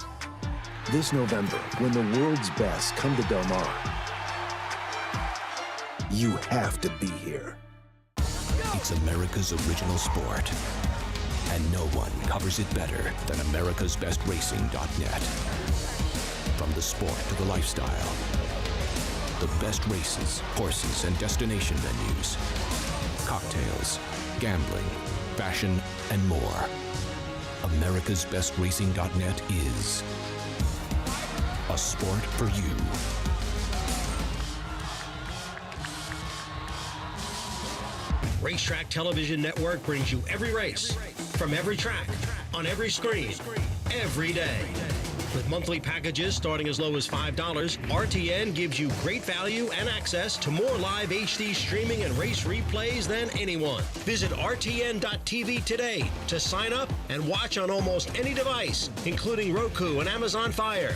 This November, when the world's best come to Belmont, you have to be here. It's America's original sport, and no one covers it better than americasbestracing.net. From the sport to the lifestyle, the best races, horses, and destination venues, cocktails, gambling, fashion, and more. americasbestracing.net is a sport for you. Racetrack Television Network brings you every race, from every track, on every screen, every day. With monthly packages starting as low as $5, RTN gives you great value and access to more live HD streaming and race replays than anyone. Visit RTN.tv today to sign up and watch on almost any device, including Roku and Amazon Fire.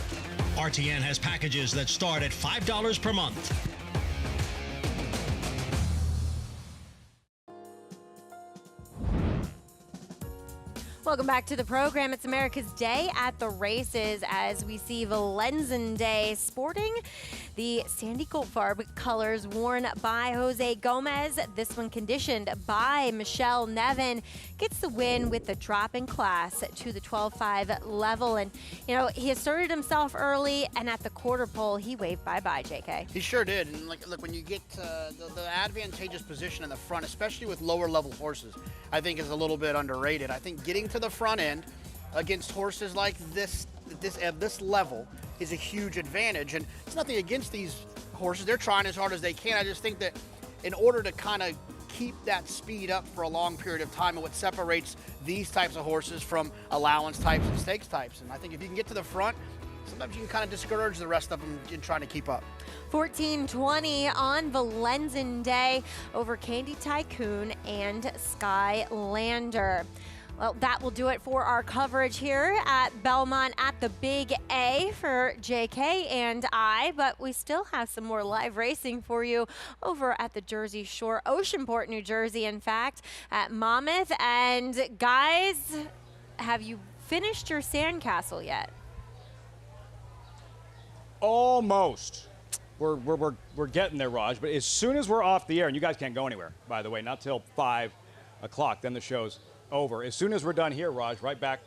RTN has packages that start at $5 per month. Welcome back to the program. It's America's Day at the Races as we see Valenzen Day sporting the Sandy Goldfarb colors worn by Jose Gomez. This one conditioned by Michelle Nevin. Gets the win with the drop in class to the 12.5 level. And, you know, he asserted himself early, and at the quarter pole, he waved bye-bye, JK. He sure did. And, look, when you get the advantageous position in the front, especially with lower-level horses, I think is a little bit underrated. I think getting to the front end against horses like this at this level is a huge advantage. And it's nothing against these horses. They're trying as hard as they can. I just think that in order to kind of keep that speed up for a long period of time, and what separates these types of horses from allowance types and stakes types. And I think if you can get to the front, sometimes you can kind of discourage the rest of them in trying to keep up. 14:20 on Valenzen Day over Candy Tycoon and Skylander. Well, that will do it for our coverage here at Belmont at the Big A for JK and I, but we still have some more live racing for you over at the Jersey Shore, Oceanport, New Jersey, in fact, at Monmouth. And guys, have you finished your sandcastle yet? Almost. We're getting there, Raj, but as soon as we're off the air, and you guys can't go anywhere, by the way, not till 5 o'clock, then the show's over. As soon as we're done here, Raj, right back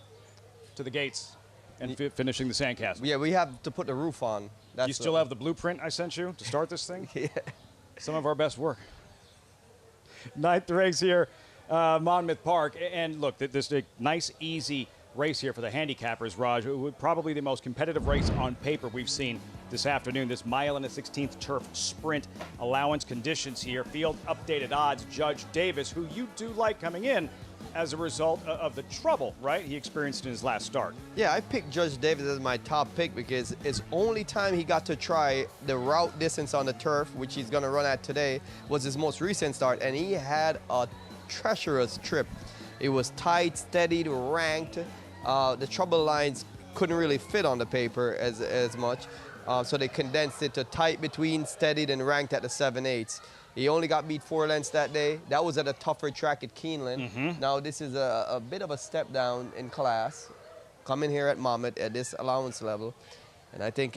to the gates and finishing the sandcastle. Yeah, we have to put the roof on. You still have the blueprint I sent you to start this thing? Yeah. Some of our best work. Ninth race here, Monmouth Park. And look, this is a nice, easy race here for the handicappers, Raj. Probably the most competitive race on paper we've seen this afternoon. This mile and a 16th turf sprint allowance conditions here. Field updated odds. Judge Davis, who you do like coming in as a result of the trouble, right, he experienced in his last start. Yeah, I picked Judge Davis as my top pick because it's only time he got to try the route distance on the turf, which he's going to run at today, was his most recent start, and he had a treacherous trip. It was tight, steadied, ranked. The trouble lines couldn't really fit on the paper as much, so they condensed it to tight between, steadied, and ranked at the 7/8. He only got beat 4 lengths that day. That was at a tougher track at Keeneland. Now this is a bit of a step down in class, coming here at Monmouth at this allowance level. And I think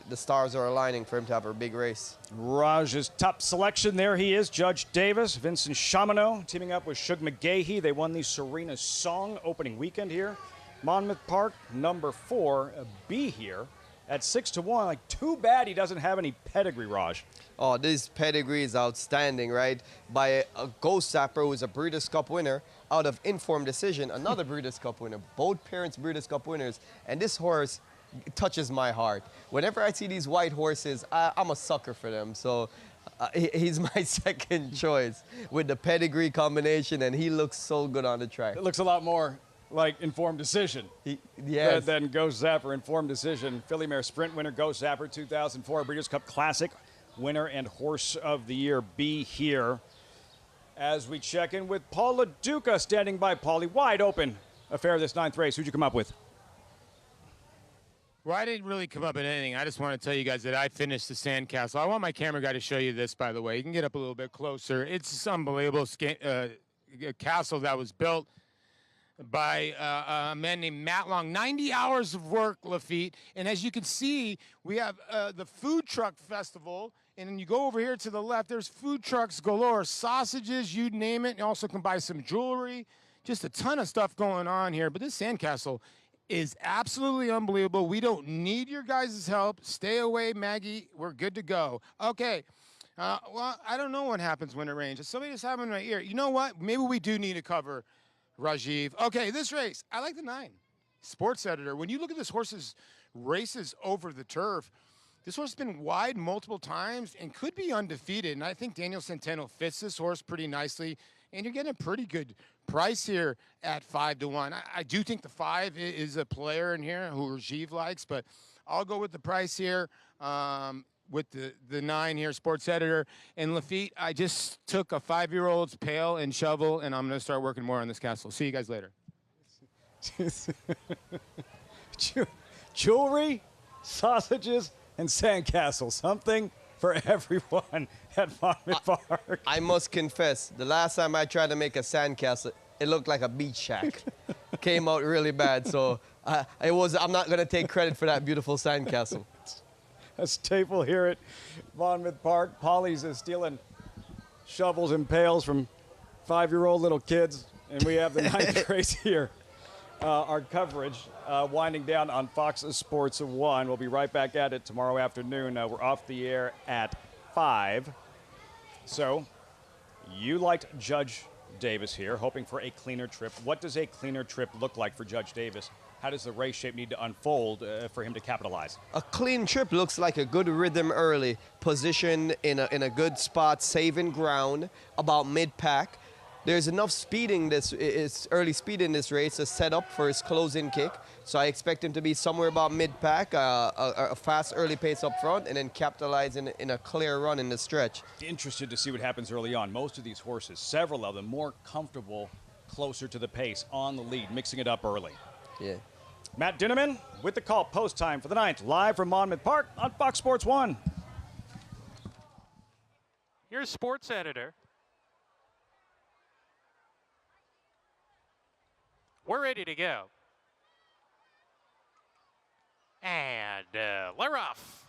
the stars are aligning for him to have a big race. Raj's top selection, there he is, Judge Davis. Vincent Chamano teaming up with Shug McGahee. They won the Serena Song opening weekend here. Monmouth Park, number 4, B here at 6-1. Like, too bad he doesn't have any pedigree, Raj. Oh, this pedigree is outstanding, right? By a Ghost Zapper, who is a Breeders' Cup winner, out of informed decision, another Breeders' Cup winner. Both parents Breeders' Cup winners. And this horse touches my heart. Whenever I see these white horses, I'm a sucker for them. So he's my second choice with the pedigree combination, and he looks so good on the track. It looks a lot more like informed decision. Yes. Than Ghost Zapper, informed decision. Filly Mare Sprint winner, Ghost Zapper, 2004 Breeders' Cup Classic winner and Horse of the Year B here. As we check in with Paul LaDuca standing by. Paulie, wide open affair of this 9th race. Who'd you come up with? Well, I didn't really come up with anything. I just want to tell you guys that I finished the sandcastle. I want my camera guy to show you this, by the way. You can get up a little bit closer. It's this unbelievable castle that was built by a man named Matt Long. 90 hours of work, Lafitte. And as you can see, we have the Food Truck Festival. And then you go over here to the left, there's food trucks galore, sausages, you name it. You also can buy some jewelry. Just a ton of stuff going on here. But this sandcastle is absolutely unbelievable. We don't need your guys' help. Stay away, Maggie. We're good to go. Okay. Well, I don't know what happens when it rains. Somebody just happened in my ear. You know what? Maybe we do need to cover Rajiv. Okay, this race. I like the 9. Sports editor. When you look at this horse's races over the turf, this horse has been wide multiple times and could be undefeated. And I think Daniel Centeno fits this horse pretty nicely. And you're getting a pretty good Price here at 5-1. I do think the 5 is a player in here who Rajiv likes, but I'll go with the price here. With the 9 here, sports editor. And Lafitte, I just took a 5-year-old's pail and shovel, and I'm going to start working more on this castle. See you guys later. Jewelry, sausages, and sandcastles. Something for everyone at Monmouth Park. I must confess, the last time I tried to make a sandcastle, it looked like a beach shack. Came out really bad, so I'm not going to take credit for that beautiful sandcastle. A staple here at Monmouth Park. Polly's is stealing shovels and pails from 5-year-old little kids, and we have the 9th race here. Our coverage winding down on Fox Sports 1. We'll be right back at it tomorrow afternoon. We're off the air at 5. So you liked Judge Davis here, hoping for a cleaner trip. What does a cleaner trip look like for Judge Davis? How does the race shape need to unfold for him to capitalize? A clean trip looks like a good rhythm early, position in a good spot, saving ground, about mid-pack. There's enough speed in this, early speed in this race to set up for his closing kick. So I expect him to be somewhere about mid-pack, a fast early pace up front, and then capitalize in a clear run in the stretch. Interested to see what happens early on. Most of these horses, several of them, more comfortable closer to the pace on the lead, mixing it up early. Yeah. Matt Dinneman with the call post time for the 9th, live from Monmouth Park on Fox Sports 1. Here's sports editor. We're ready to go. And they're off.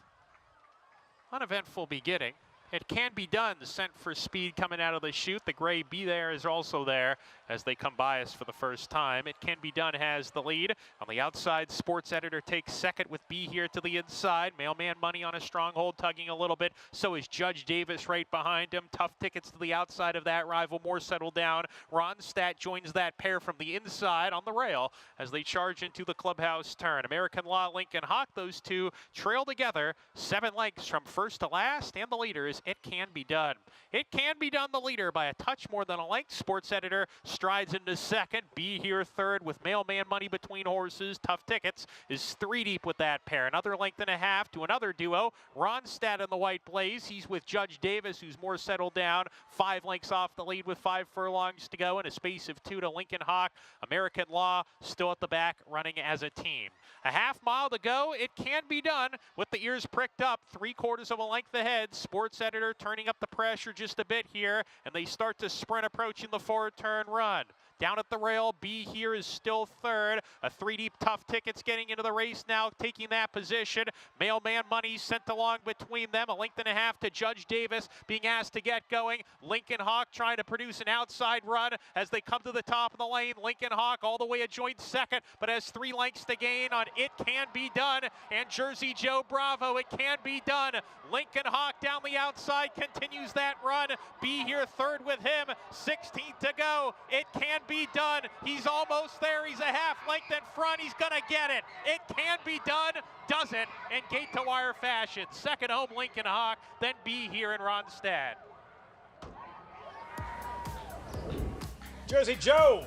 Uneventful beginning. It can be done. The scent for speed coming out of the chute. The gray Be There is also there as they come by us for the first time. It Can Be Done has the lead. On the outside, sports editor takes second with Be Here to the inside. Mailman Money on a stronghold, tugging a little bit. So is Judge Davis right behind him. Tough Tickets to the outside of that rival, more settled down. Ronstadt joins that pair from the inside on the rail as they charge into the clubhouse turn. American Law, Lincoln Hawk, those two trail together. 7 lengths from first to last, and the leaders, It Can Be Done. It Can Be Done, the leader by a touch more than a length. Sports editor strides into second. Be Here third with Mailman Money between horses. Tough Tickets is 3 deep with that pair. Another length and a half to another duo. Ronstadt in the white blaze. He's with Judge Davis, who's more settled down. 5 lengths off the lead with 5 furlongs to go and a space of 2 to Lincoln Hawk. American Law still at the back running as a team. A half mile to go. It Can Be Done with the ears pricked up. 3/4 of a length ahead. Sports editor turning up the pressure just a bit here, and they start to sprint approaching the forward turn run. Down at the rail, Be Here is still third. A 3 deep Tough Tickets getting into the race now, taking that position. Mailman Money sent along between them. A length and a half to Judge Davis being asked to get going. Lincoln Hawk trying to produce an outside run as they come to the top of the lane. Lincoln Hawk all the way a joint second, but has 3 lengths to gain on It Can Be Done. And Jersey Joe Bravo, It Can Be Done. Lincoln Hawk down the outside continues that run. Be Here third with him. 16th to go. It Can Be Done. He's almost there. He's a half length in front. He's going to get it. It Can Be Done. Does it in gate to wire fashion. Second home Lincoln Hawk, then Be Here in Ronstadt. Jersey Joe,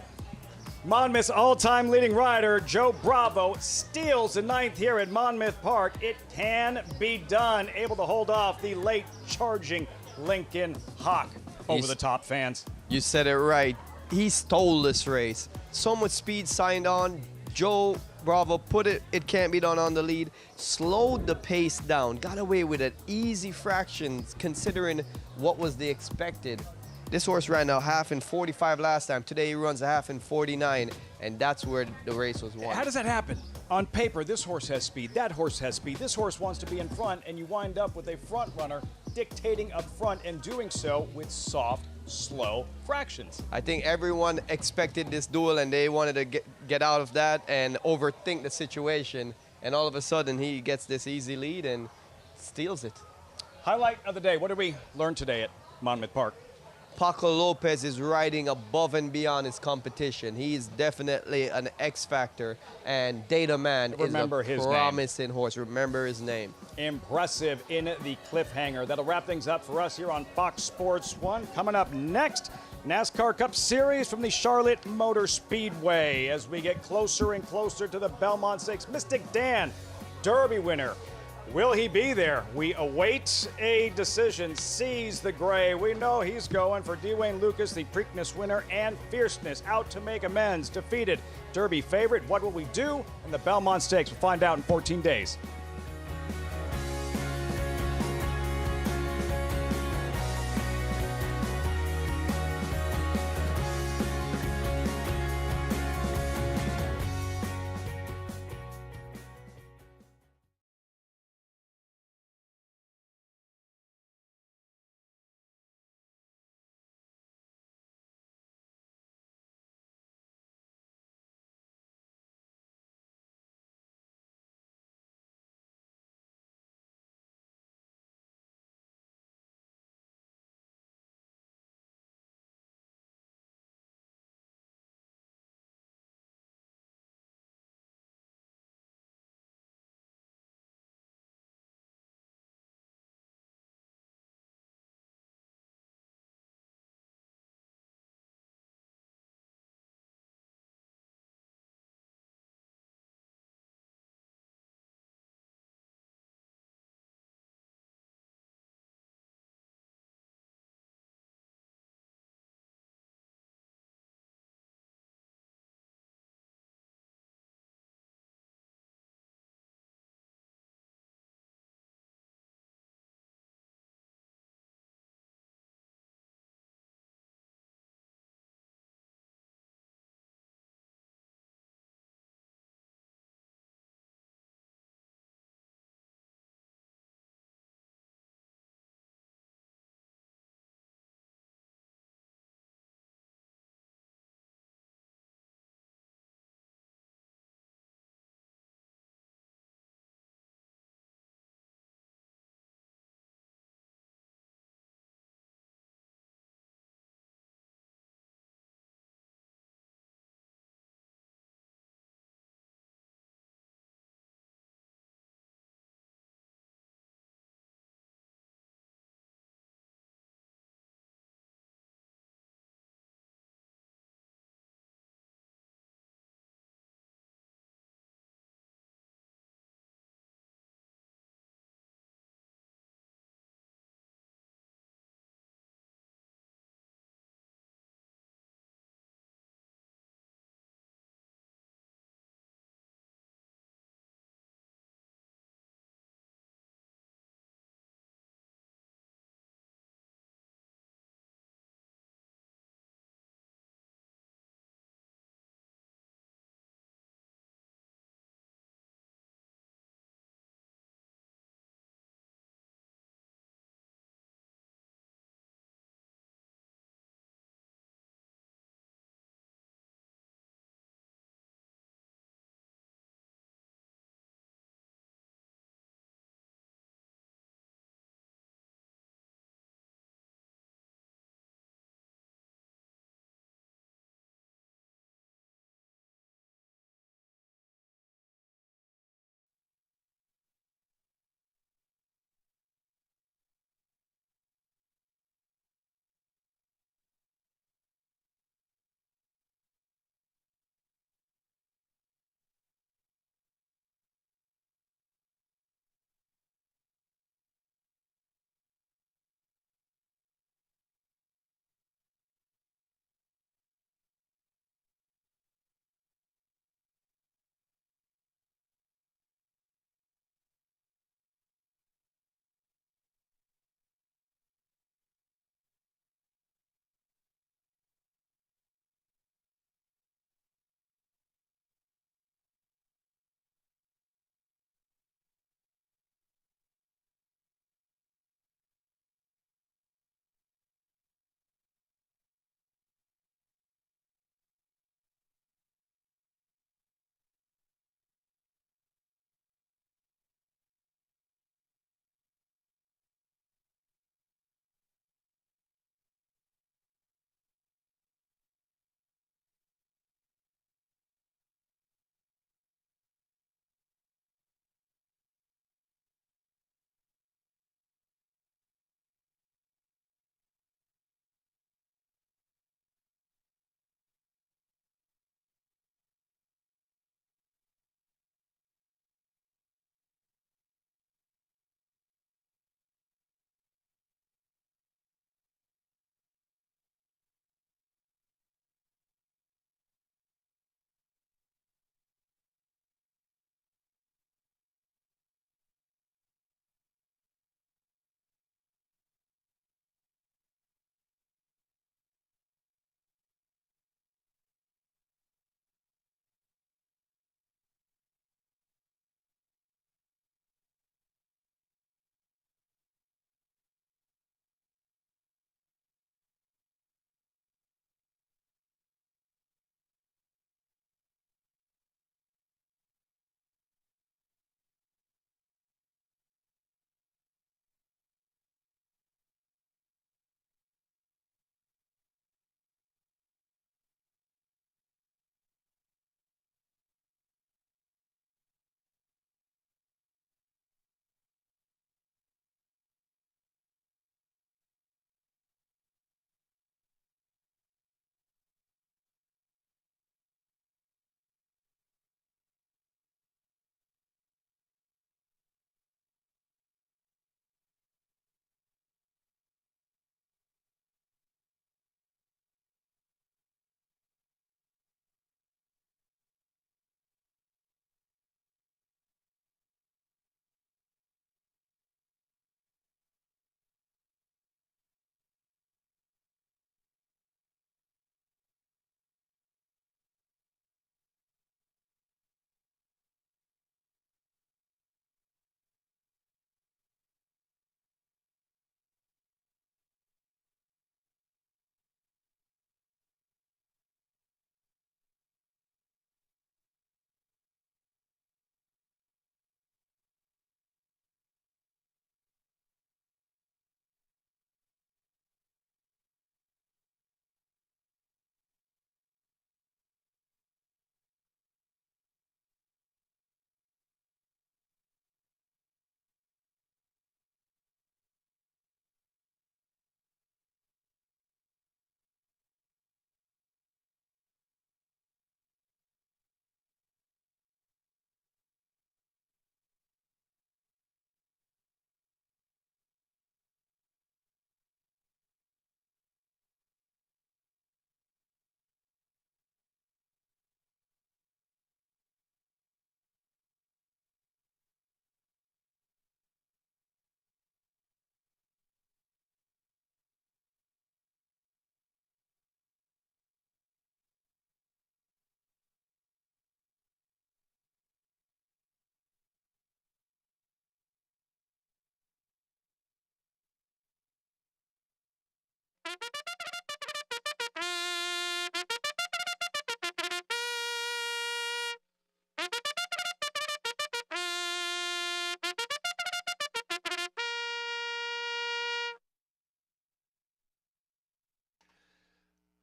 Monmouth's all-time leading rider, Joe Bravo, steals the 9th here at Monmouth Park. It Can Be Done. Able to hold off the late charging Lincoln Hawk. Over the top, fans. You said it right. He stole this race. So much speed signed on. Joe Bravo put It Can't Be Done on the lead. Slowed the pace down. Got away with it. Easy fractions considering what was the expected. This horse ran a half in 45 last time. Today he runs a half in 49, and that's where the race was won. How does that happen? On paper, this horse has speed, that horse has speed, this horse wants to be in front, and you wind up with a front runner dictating up front and doing so with soft, slow fractions. I think everyone expected this duel, and they wanted to get out of that and overthink the situation, and all of a sudden he gets this easy lead and steals it. Highlight of the day, what did we learn today at Monmouth Park? Paco Lopez is riding above and beyond his competition. He is definitely an X factor, and Data Man is a promising horse. Remember his name. Impressive in the Cliffhanger. That'll wrap things up for us here on Fox Sports 1. Coming up next, NASCAR Cup Series from the Charlotte Motor Speedway as we get closer and closer to the Belmont Stakes. Mystic Dan, Derby winner. Will he be there? We await a decision. Sees the gray. We know he's going for Dwayne Lucas, the Preakness winner, and Fierceness out to make amends. Defeated Derby favorite. What will we do in the Belmont Stakes? We'll find out in 14 days.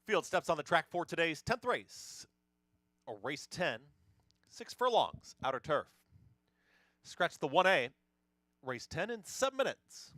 Field steps on the track for today's 10th race, or race 10, 6 furlongs, outer turf. Scratch the 1A, race 10 in 7 minutes.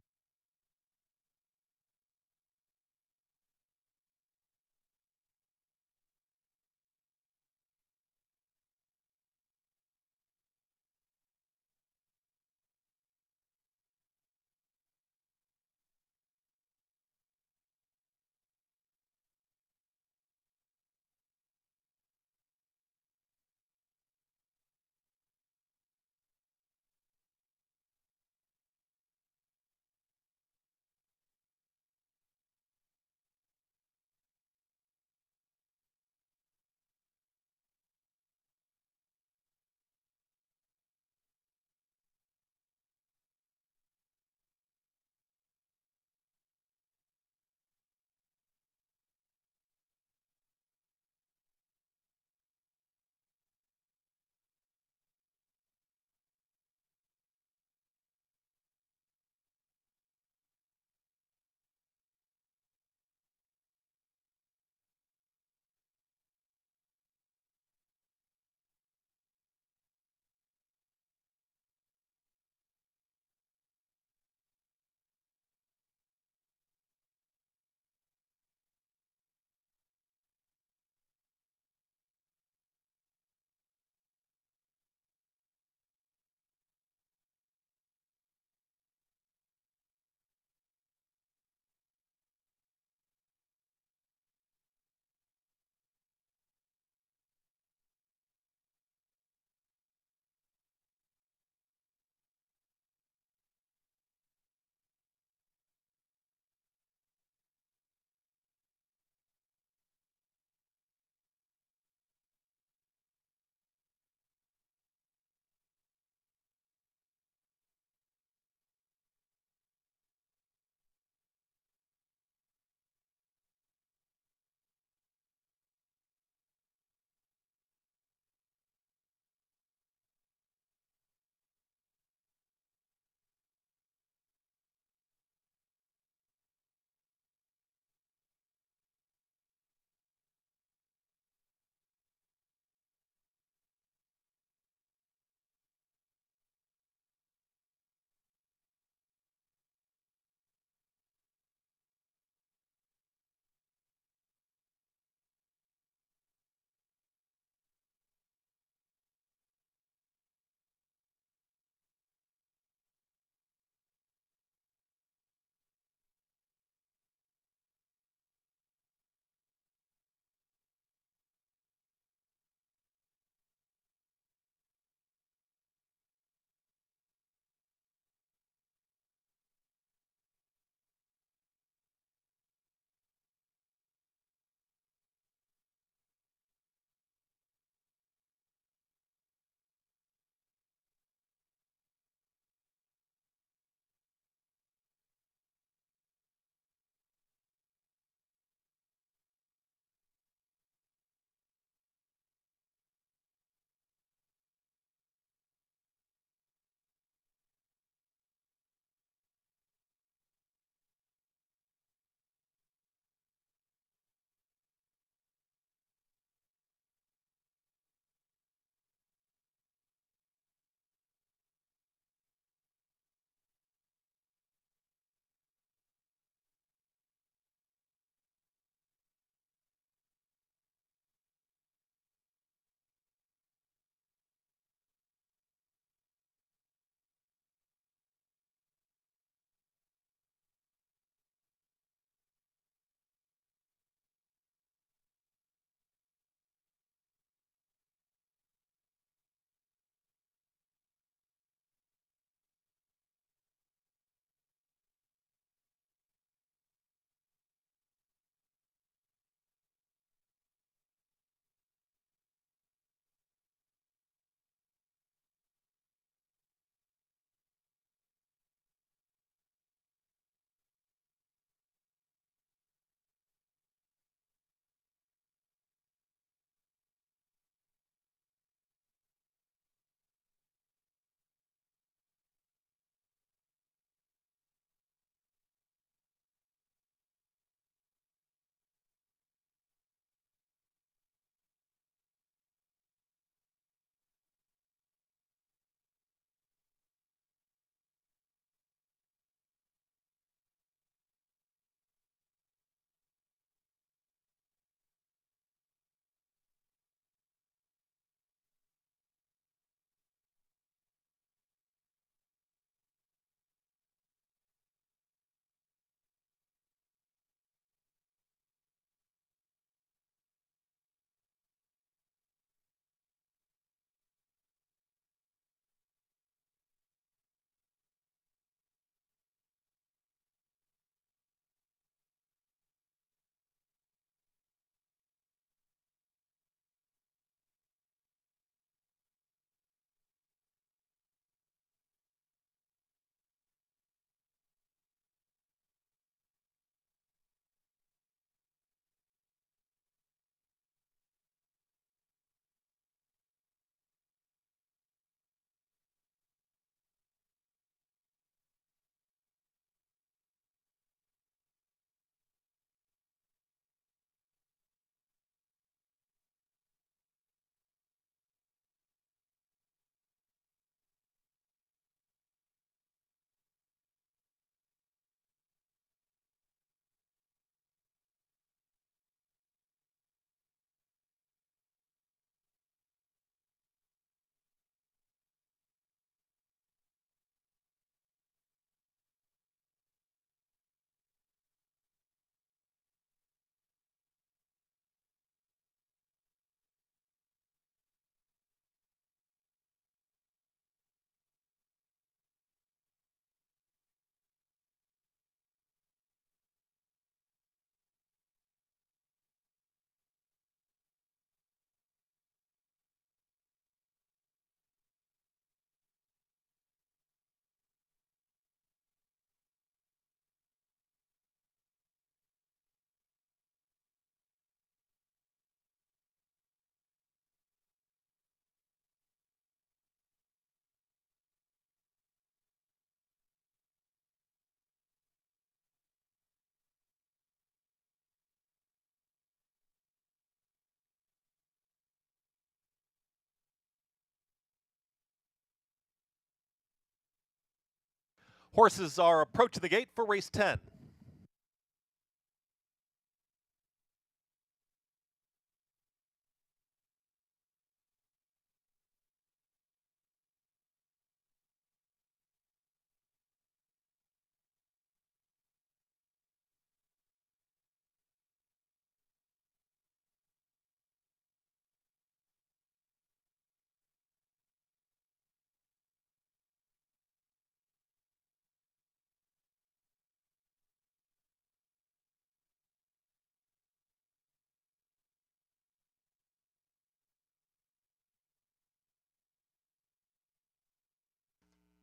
Horses are approaching the gate for race 10.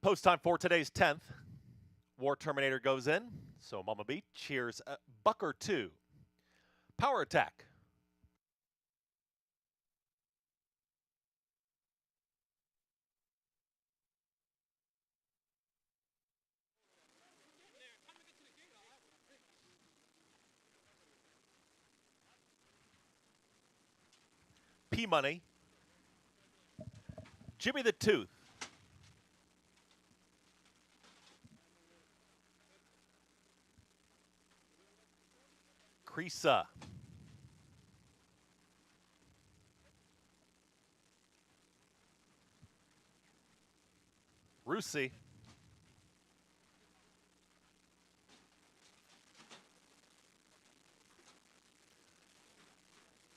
Post time for today's 10th. War Terminator goes in. So Mama Beach cheers Bucker 2. Power Attack. P-Money. Jimmy the Tooth. Creasa. Rusi.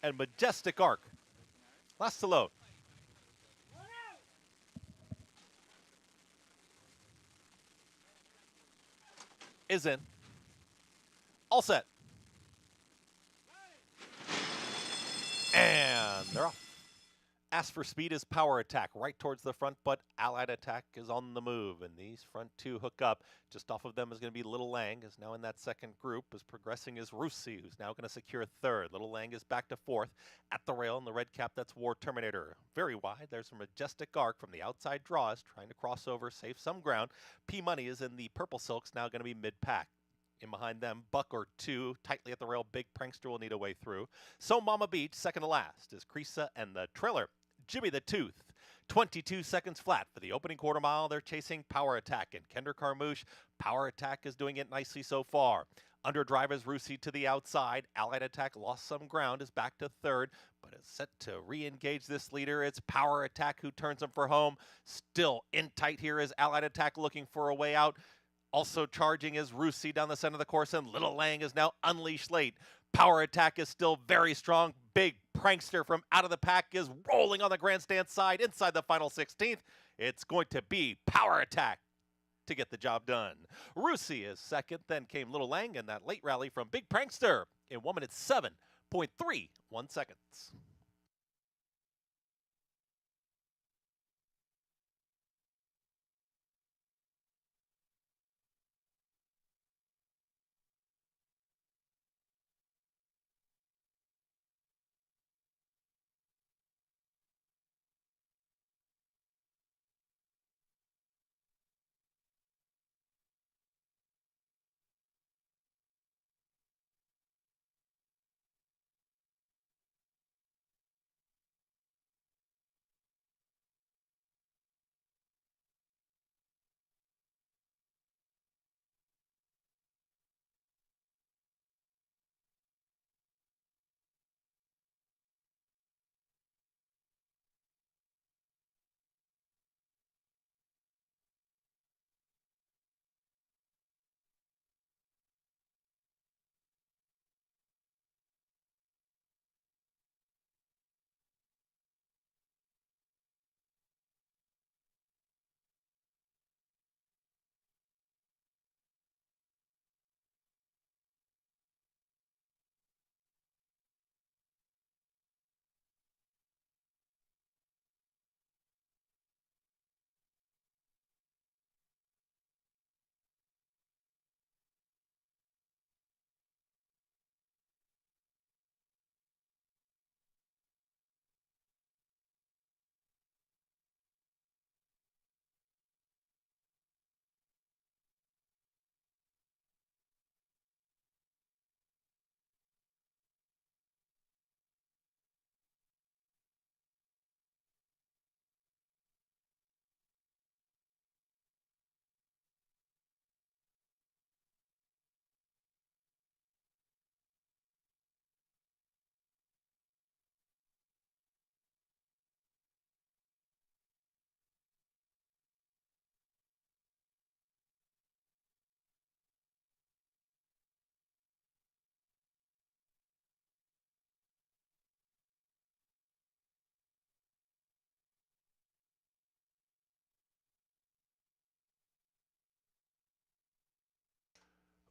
And Majestic Arc. Last to load. Is in. All set. And they're off. Ask for Speed is Power Attack right towards the front, but Allied Attack is on the move, and these front two hook up. Just off of them is going to be Little Lang, is now in that second group. As progressing is Rusi, who's now going to secure third. Little Lang is back to fourth. At the rail in the red cap, that's War Terminator. Very wide. There's a Majestic Arc from the outside draws, trying to cross over, save some ground. P-Money is in the purple silks, now going to be mid-pack. In behind them, Buck or 2, tightly at the rail. Big Prankster will need a way through. So Mama Beach, second to last, is Creasa and the trailer, Jimmy the Tooth. 22 seconds flat for the opening quarter mile. They're chasing Power Attack and Kender Carmouche. Power Attack is doing it nicely so far. Underdrive is Rusi to the outside. Allied Attack lost some ground, is back to third, but is set to re-engage this leader. It's Power Attack who turns him for home. Still in tight here is Allied Attack looking for a way out. Also charging is Rusi down the center of the course, and Little Lang is now unleashed late. Power Attack is still very strong. Big Prankster from out of the pack is rolling on the grandstand side inside the final 16th. It's going to be Power Attack to get the job done. Rusi is second, then came Little Lang in that late rally from Big Prankster in 1 minute 7.31 seconds.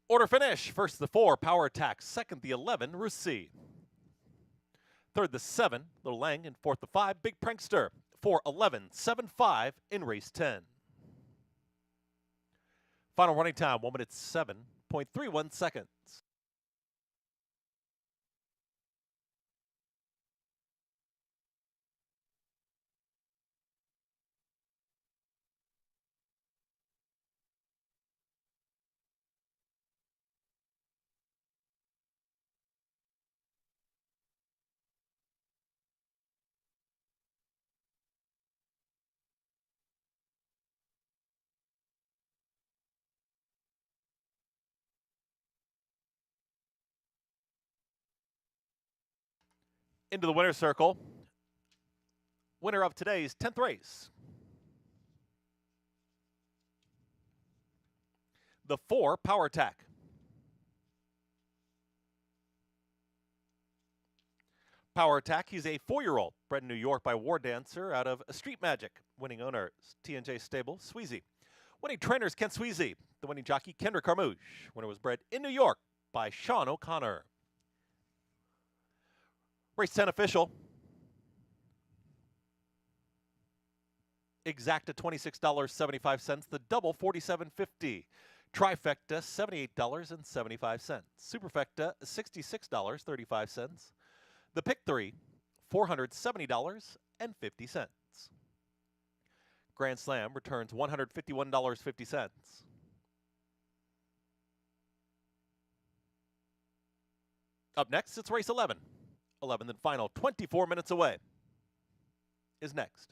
Order finish. First, the 4, Power Attack. Second, the 11, Russie. Third, the 7, Little Lang. And fourth, the 5, Big Prankster. 4:11, 7:5 in race 10. Final running time, 1 minute 7.31 seconds. Into the winner's circle. Winner of today's 10th race. The 4, Power Attack. Power Attack, he's a 4-year-old, bred in New York by War Dancer out of Street Magic. Winning owner, T&J Stable, Sweezy. Winning trainers, Ken Sweezy. The winning jockey, Kendrick Carmouche. Winner was bred in New York by Sean O'Connor. Race 10 official. Exacta $26.75. The double $47.50. Trifecta $78.75. Superfecta $66.35. The pick 3 $470.50. Grand Slam returns $151.50. Up next, it's race 11. 11th and final, 24 minutes away, is next.